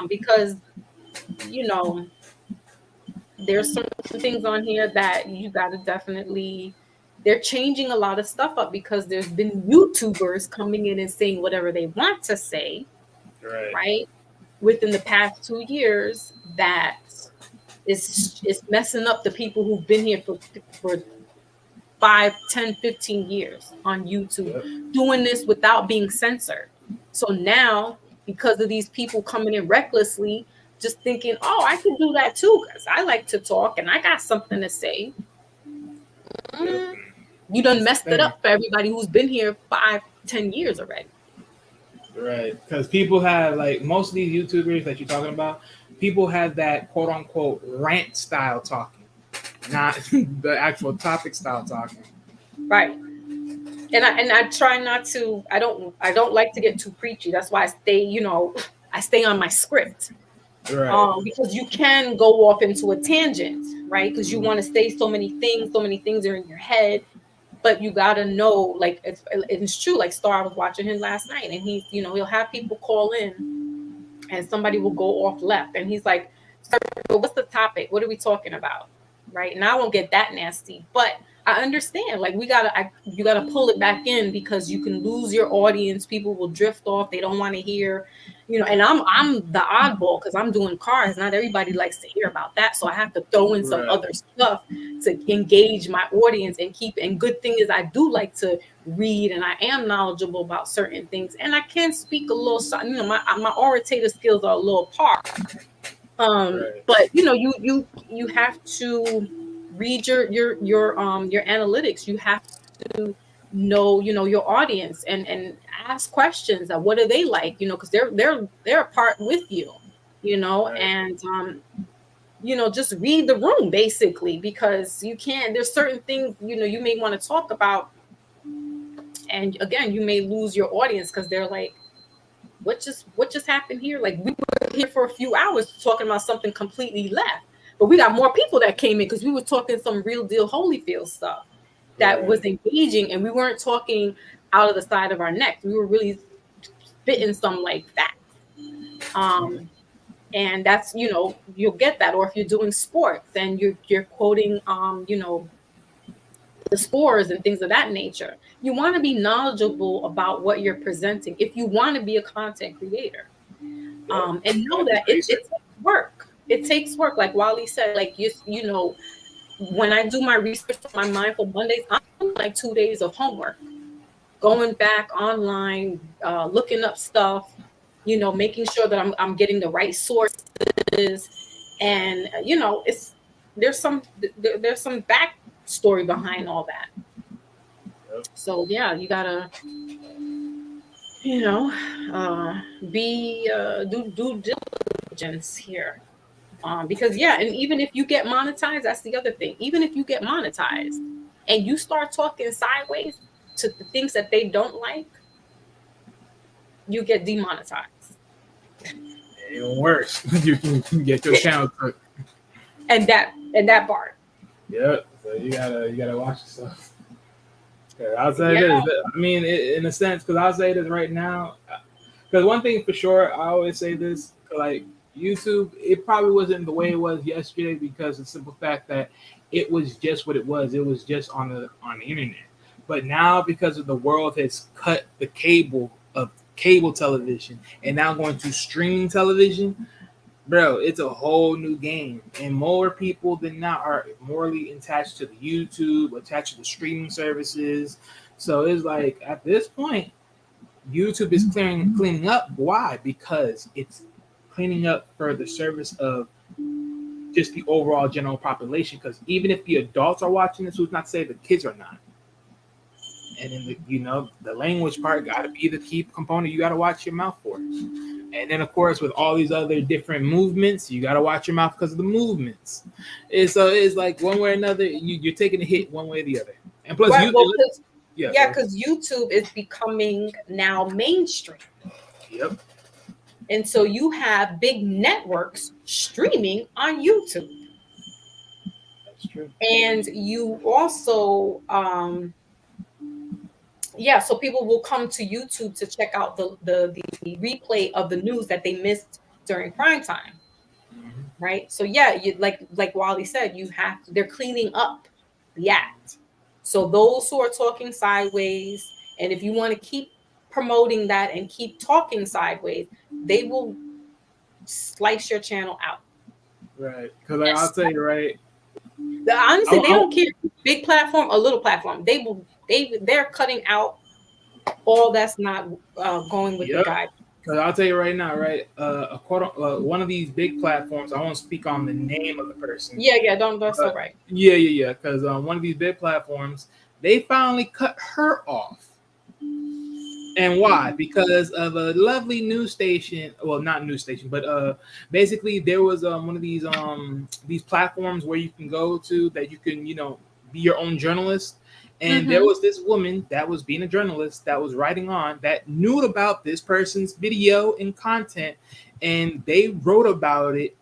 Because there's some things on here that you gotta definitely. They're changing a lot of stuff up because there's been YouTubers coming in and saying whatever they want to say. Right, within the past 2 years, that is messing up the people who've been here for 5, 10, 15 years on YouTube, doing this without being censored. So now, because of these people coming in recklessly, just thinking, oh, I can do that too, because I like to talk and I got something to say. You done messed it up for everybody who's been here 5, 10 years already. Right, because people have, like, most of these YouTubers that you're talking about, people have that quote unquote rant style talking, not the actual topic style talking. Right. And I try not to. I don't like to get too preachy. That's why I stay on my script. Right. Because you can go off into a tangent, right? Because you want to say so many things are in your head. But you gotta know, like it's true. Like Star, I was watching him last night, and he's, he'll have people call in, and somebody will go off left, and he's like, "Sir, what's the topic? What are we talking about?" Right? And I won't get that nasty, but I understand. Like you gotta pull it back in because you can lose your audience. People will drift off. They don't want to hear, And I'm the oddball because I'm doing cars. Not everybody likes to hear about that, so I have to throw in some other stuff to engage my audience and keep. And good thing is, I do like to read, and I am knowledgeable about certain things, and I can speak a little. My orator skills are a little par. But you have to read your analytics. You have to know your audience and ask questions. What are they like? Because they're a part with you. And just read the room basically, because you can't. There's certain things you may want to talk about, and again, you may lose your audience because they're like, what just happened here? Like, we were here for a few hours talking about something completely left, but we got more people that came in because we were talking some real deal Holyfield stuff that was engaging, and we weren't talking out of the side of our neck. We were really spitting some like facts. And that's, you'll get that. Or if you're doing sports and you're quoting the scores and things of that nature. You want to be knowledgeable about what you're presenting if you want to be a content creator. And know that it takes work. It takes work. Like Wally said, like when I do my research for my Mindful Mondays, I'm doing like 2 days of homework, going back online, looking up stuff, making sure that I'm getting the right sources, and there's some backstory behind all that. So yeah, you gotta be due diligence here, because and even if you get monetized, that's the other thing. Even if you get monetized, and you start talking sideways to the things that they don't like, you get demonetized. Even worse, you can get your channel cooked. And that part. Yep. So you gotta watch yourself. I'll say this. I mean, in a sense, because I'll say this right now. Because one thing for sure, I always say this, like YouTube, it probably wasn't the way it was yesterday because of the simple fact that it was just what it was. It was just on the internet. But now, because of the world has cut the cable television and now going to streaming television, bro, it's a whole new game. And more people than not are morally attached to the YouTube, attached to the streaming services. So it's like at this point, YouTube is cleaning up. Why? Because it's cleaning up for the service of just the overall general population. Because even if the adults are watching this, who's not to say the kids are not. And then the language part got to be the key component. You got to watch your mouth for. And then of course with all these other different movements, you got to watch your mouth because of the movements. And so it's like one way or another, you're taking a hit one way or the other. And plus, because YouTube is becoming now mainstream. Yep. And so you have big networks streaming on YouTube. That's true. And you also, so people will come to YouTube to check out the replay of the news that they missed during prime time. Mm-hmm. Right? So you, like Wally said, they're cleaning up the act. So those who are talking sideways, and if you want to keep promoting that and keep talking sideways, they will slice your channel out. Right. Because I'll tell you, right. Honestly, they don't care big platform or little platform. They're cutting out all that's not going with the guide. Because I'll tell you right now, right? One of these big platforms, I won't speak on the name of the person. That's all right. Because one of these big platforms, they finally cut her off. And why? Because of a lovely news station. Well, not news station, but basically there was one of these platforms where you can go to that you can, be your own journalist. And there was this woman that was being a journalist that was writing on that knew about this person's video and content, and they wrote about it.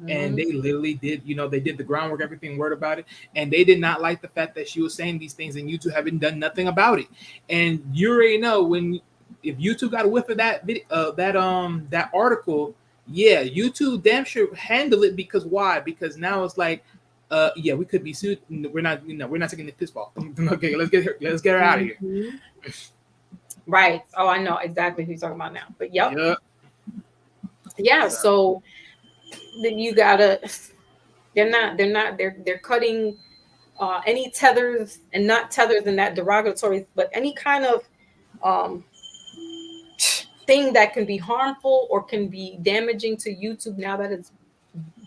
And they literally did, they did the groundwork, everything, word about it. And they did not like the fact that she was saying these things and YouTube haven't done nothing about it. And you already know if YouTube got a whiff of that video, that article, YouTube damn sure handle it. Because why? Because now it's like, we could be sued. We're not taking the piss ball. Okay, let's get her out of here. Right. Oh, I know exactly who you're talking about now. But so then you gotta. They're cutting any tethers, and not tethers in that derogatory, but any kind of thing that can be harmful or can be damaging to YouTube now that it's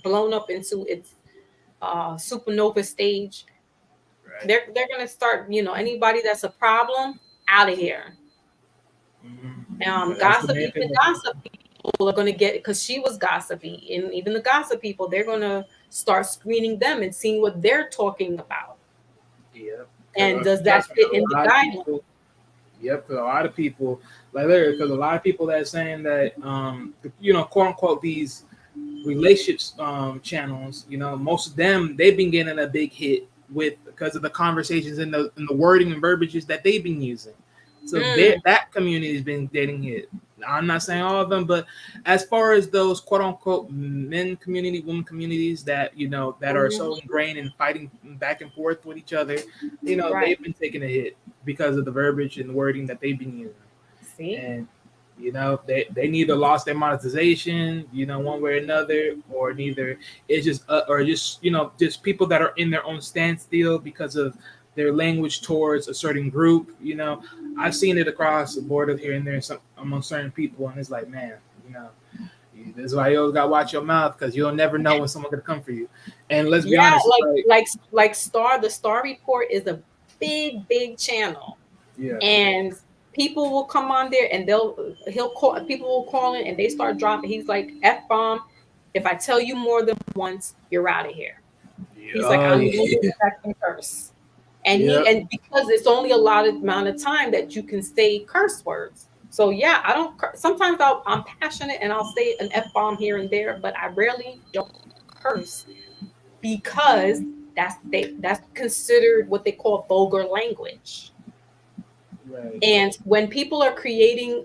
blown up into its supernova stage. Right. They're gonna start, anybody that's a problem, out of here. Gossip people are gonna get it because she was gossipy, and even the gossip people, they're gonna start screening them and seeing what they're talking about. Yep. And does that fit in the guidelines? Yep, because a lot of people, because a lot of people that are saying that, quote unquote, these relationships channels, most of them, they've been getting a big hit because of the conversations and the wording and verbiages that they've been using. So that community has been getting hit. I'm not saying all of them, but as far as those quote unquote men community, women communities that that are so ingrained in fighting back and forth with each other, they've been taking a hit because of the verbiage and wording that they've been using. See? And they neither lost their monetization, one way or another, or neither. It's just people that are in their own standstill because of their language towards a certain group. I've seen it across the board here and there among certain people, and it's like, man, this is why you always gotta watch your mouth, because you'll never know when someone's gonna come for you. And let's be honest, like the Star Report is a big channel, and people will come on there and people will call in and they start dropping. He's like, F-bomb. If I tell you more than once, you're out of here. He's like, I'm going to curse. And and because it's only a lot of amount of time that you can say curse words. So yeah, I don't. Sometimes I'm passionate and I'll say an F-bomb here and there, but I rarely don't curse because that's considered what they call vulgar language. Right. And when people are creating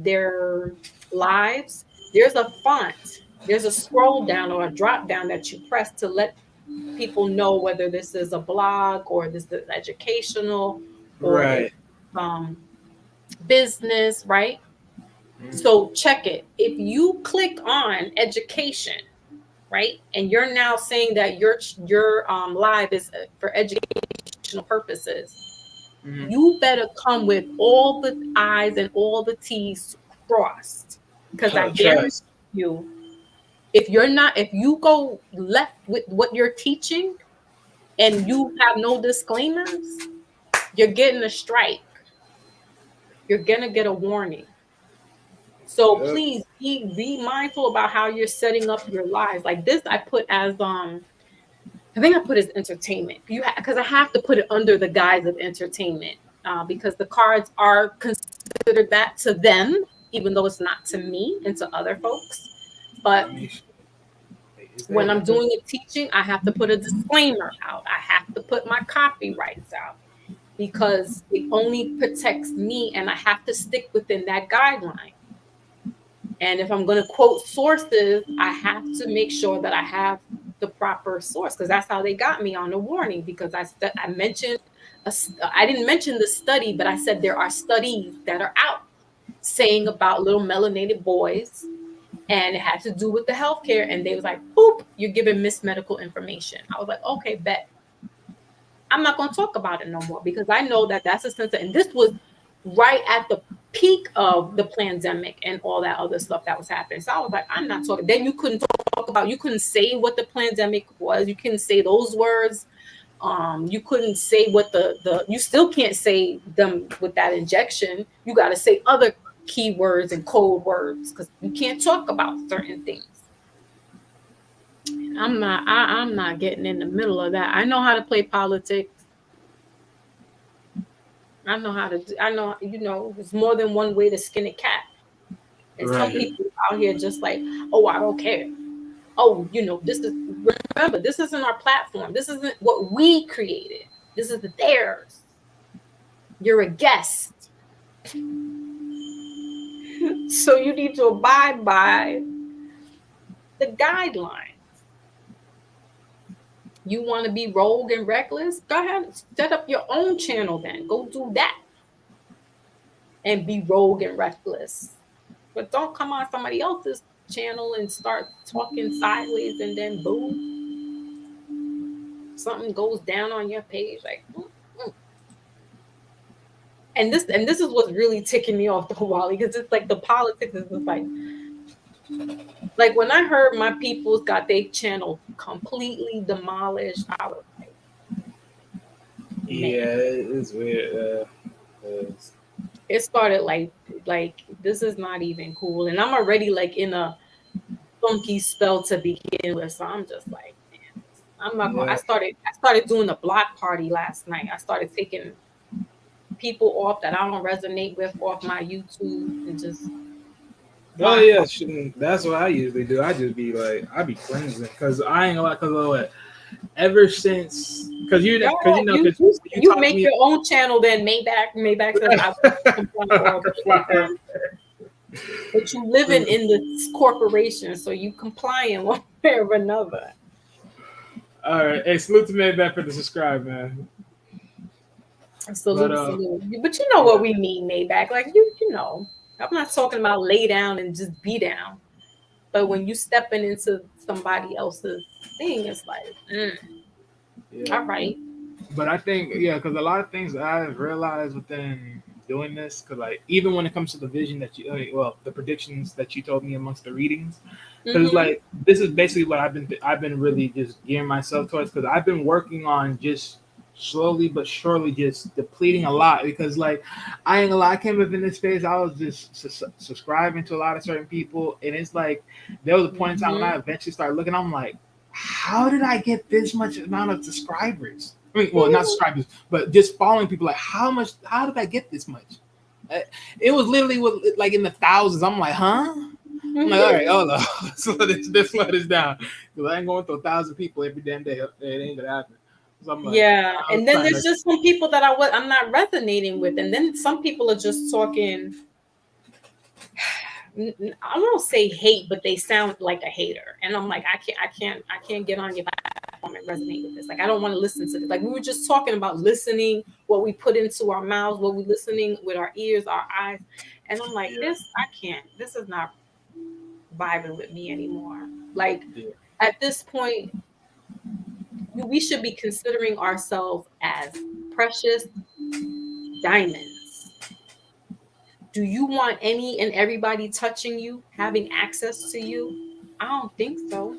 their lives, there's a font, there's a scroll down or a drop down that you press to let people know whether this is a blog or this is educational or Right. business, right? So check it. If you click on education, right, and you're now saying that your live is for educational purposes, you better come with all the I's and all the T's crossed, because I guarantee you, if you go left with what you're teaching and you have no disclaimers, you're getting a strike. You're gonna get a warning. So please be mindful about how you're setting up your lives. Like this, I put as I think I put as entertainment. Because I have to put it under the guise of entertainment, because the cards are considered that to them, even though it's not to me and to other folks. But when I'm doing a teaching, I have to put a disclaimer out. I have to put my copyrights out because it only protects me, and I have to stick within that guideline. And if I'm going to quote sources, I have to make sure that I have the proper source, because that's how they got me on the warning. Because I mentioned, I didn't mention the study, but I said there are studies that are out saying about little melanated boys, and it had to do with the healthcare. And they was like, "Boop, you're giving medical information." I was like, "Okay, bet. I'm not going to talk about it no more," because I know that that's a sense. And this was right at the peak of the pandemic and all that other stuff that was happening. So I was like, I'm not talking. Then you couldn't you couldn't say what the pandemic was. You couldn't say those words. You couldn't say what you still can't say them with that injection. You got to say other keywords and code words because you can't talk about certain things. I'm not getting in the middle of that. I know how to play politics. I know, there's more than one way to skin a cat. And some people out here just like, oh, I don't care. Oh, remember, this isn't our platform. This isn't what we created. This is theirs. You're a guest. So you need to abide by the guidelines. You want to be rogue and reckless? Go ahead, set up your own channel then. Go do that. And be rogue and reckless. But don't come on somebody else's channel and start talking sideways and then boom, something goes down on your page. Like, And this is what's really ticking me off the wall, because it's like the politics is just like when I heard my peoples got their channel completely demolished, I was like, yeah, it's weird. It started like this is not even cool, and I'm already like in a funky spell to begin with, so I'm just like, man, I'm not going. I started doing a block party last night. I started taking people off that I don't resonate with off my YouTube and just. Oh yeah, that's what I usually do. I just be like, I be cleansing because I ain't gonna lie. Because what? Ever since, because you make your own channel, then Maybach says I but you living in this corporation, so you complying one way or another. All right, hey, salute to Maybach for the subscribe, man. Salute. But you know what we mean, Maybach. Like you know, I'm not talking about lay down and just be down. But when you stepping into somebody else's thing, it's like, all right. But I think, because a lot of things I've realized within doing this, because like even when it comes to the vision that the predictions that you told me amongst the readings, because like this is basically what I've been really just gearing myself towards, because I've been working on just slowly but surely just depleting a lot, because like I ain't gonna lie, I came up in this phase, I was just subscribing to a lot of certain people, and it's like there was a point in time when I eventually started looking, I'm like, how did I get this much amount of subscribers? I mean, well, not subscribers, but just following people. Like, how did I get this much? It was literally like in the thousands. I'm like, huh? I'm like, all right, hold on. So let's slow this down. Because I ain't going through 1,000 people every damn day. It ain't gonna happen. So I'm like, yeah, and then there's just some people that I'm not resonating with, and then some people are just talking. I won't say hate, but they sound like a hater, and I'm like, I can't get on your platform and resonate with this. Like, I don't want to listen to this. Like, we were just talking about listening, what we put into our mouths, what we listening with our ears, our eyes, and I'm like, I can't. This is not vibing with me anymore. Like, at this point, we should be considering ourselves as precious diamonds. Do you want any and everybody touching you, having access to you? I don't think so.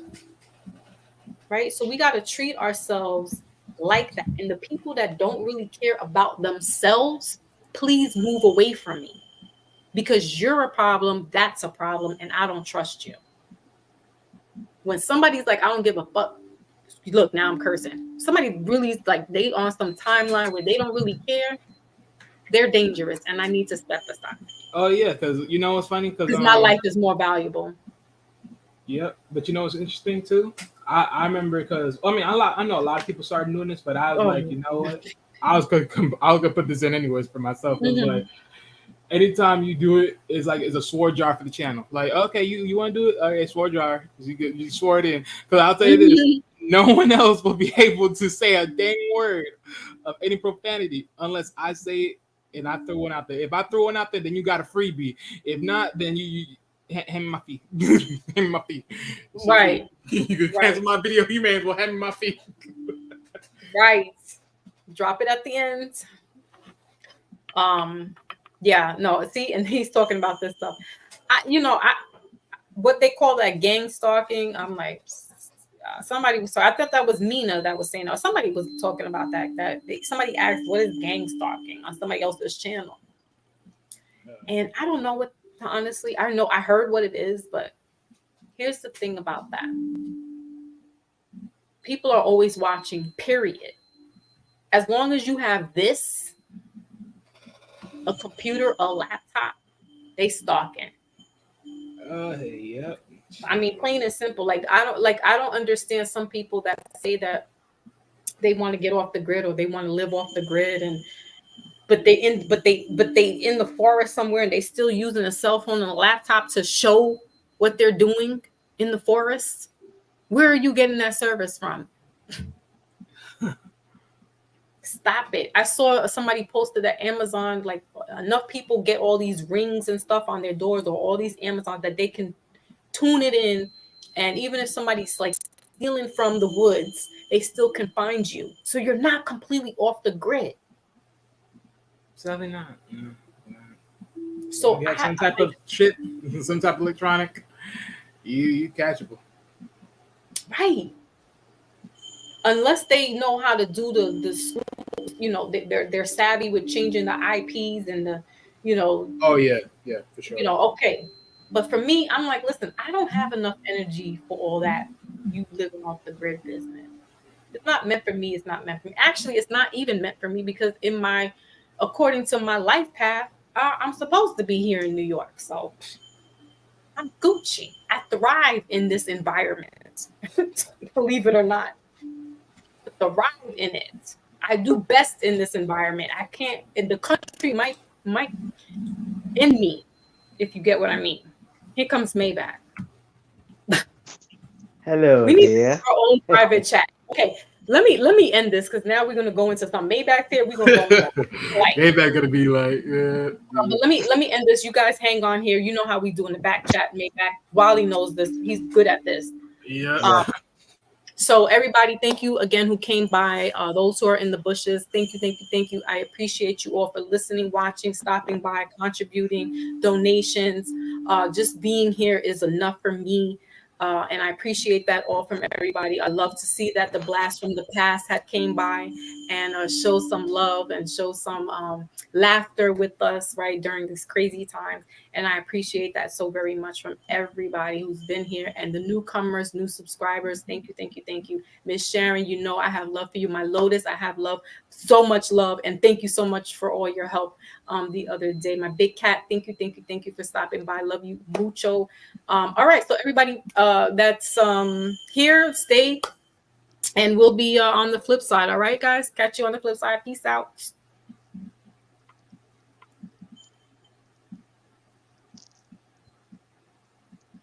Right? So we got to treat ourselves like that. And the people that don't really care about themselves, please move away from me. Because you're a problem, that's a problem, and I don't trust you. When somebody's like, I don't give a fuck. Look, now I'm cursing. Somebody really like they on some timeline where they don't really care. They're dangerous, and I need to step aside. Oh yeah, because you know what's funny? Because my life is more valuable. Yep, but you know what's interesting too? I remember because I mean I know a lot of people started doing this, but I was like, you know what? I was gonna put this in anyways for myself. I was like, anytime you do it, it's a sword jar for the channel. Like, okay, you want to do it? Okay, sword jar. You swore it in. Because I'll tell you this, no one else will be able to say a dang word of any profanity unless I say it and I throw one out there. If I throw one out there, then you got a freebie. If not, then you hand me my fee. Hand me my fee. Right. You can cancel my video. You may as well hand me my fee. Right. Drop it at the end. Yeah, no, see, and he's talking about this stuff. What they call that gang stalking. I'm like, somebody was. So I thought that was Mina that was saying, or somebody was talking about that. Somebody asked, "What is gang stalking?" on somebody else's channel, and I don't know what. Honestly, I know I heard what it is, but here's the thing about that: people are always watching. Period. As long as you have this, a computer, a laptop, they stalking. Yep. I mean, plain and simple. Like I don't understand some people that say that they want to get off the grid or they want to live off the grid, but they in the forest somewhere and they still using a cell phone and a laptop to show what they're doing in the forest. Where are you getting that service from? Stop it. I saw somebody posted that Amazon, like enough people get all these rings and stuff on their doors or all these Amazon that they can tune it in. And even if somebody's like stealing from the woods, they still can find you. So you're not completely off the grid. Sadly not. No. So you have some type of shit, some type of electronic, you catchable. Right. Unless they know how to do the they're savvy with changing the IPs and the. Oh yeah, for sure. Okay. But for me, I'm like, listen, I don't have enough energy for all that you living off the grid business. It's not meant for me. It's not meant for me. Actually, it's not even meant for me because according to my life path, I'm supposed to be here in New York. So I'm Gucci. I thrive in this environment. Believe it or not. I thrive in it. I do best in this environment. I can't, the country might end me, if you get what I mean. Here comes Maybach. Hello, we need dear. our own private chat. Okay, let me end this because now we're gonna go into some Maybach there. We're gonna go like Maybach gonna be like, yeah. But let me end this. You guys hang on here. You know how we do in the back chat. Maybach. Wally knows this. He's good at this. Yeah. So everybody, thank you again who came by. Those who are in the bushes, thank you. I appreciate you all for listening, watching, stopping by, contributing, donations. Just being here is enough for me. And I appreciate that all from everybody. I love to see that the blast from the past had came by and show some love and show some laughter with us right during this crazy time. And I appreciate that so very much from everybody who's been here and the newcomers, new subscribers. Thank you, thank you, thank you. Miss Sharon, you know I have love for you. My Lotus, I have love, so much love. And thank you so much for all your help the other day. My Big Cat, thank you, thank you, thank you for stopping by. Love you mucho. All right, so everybody that's here, stay, and we'll be on the flip side. All right, guys, catch you on the flip side. Peace out.